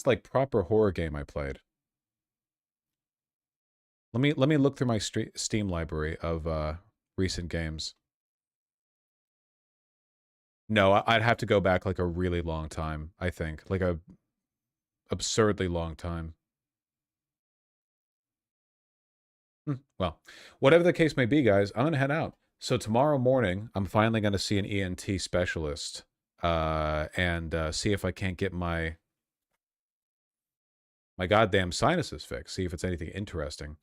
S1: like proper horror game I played? Let me look through my Steam library of recent games. No, I'd have to go back like a really long time, I think. Like a absurdly long time. Well, whatever the case may be, guys, I'm going to head out. So tomorrow morning, I'm finally going to see an ENT specialist and see if I can't get my goddamn sinuses fixed, see if it's anything interesting.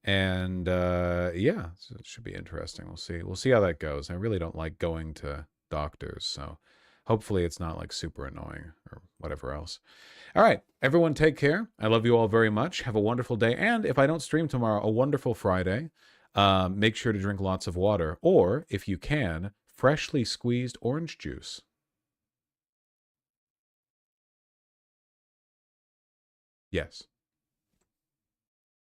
S1: And yeah, so it should be interesting. We'll see how that goes. I really don't like going to doctors, so hopefully it's not like super annoying or whatever else. All right, everyone, take care. I love you all very much. Have a wonderful day. And if I don't stream tomorrow, a wonderful Friday. Make sure to drink lots of water, or if you can, freshly squeezed orange juice. Yes.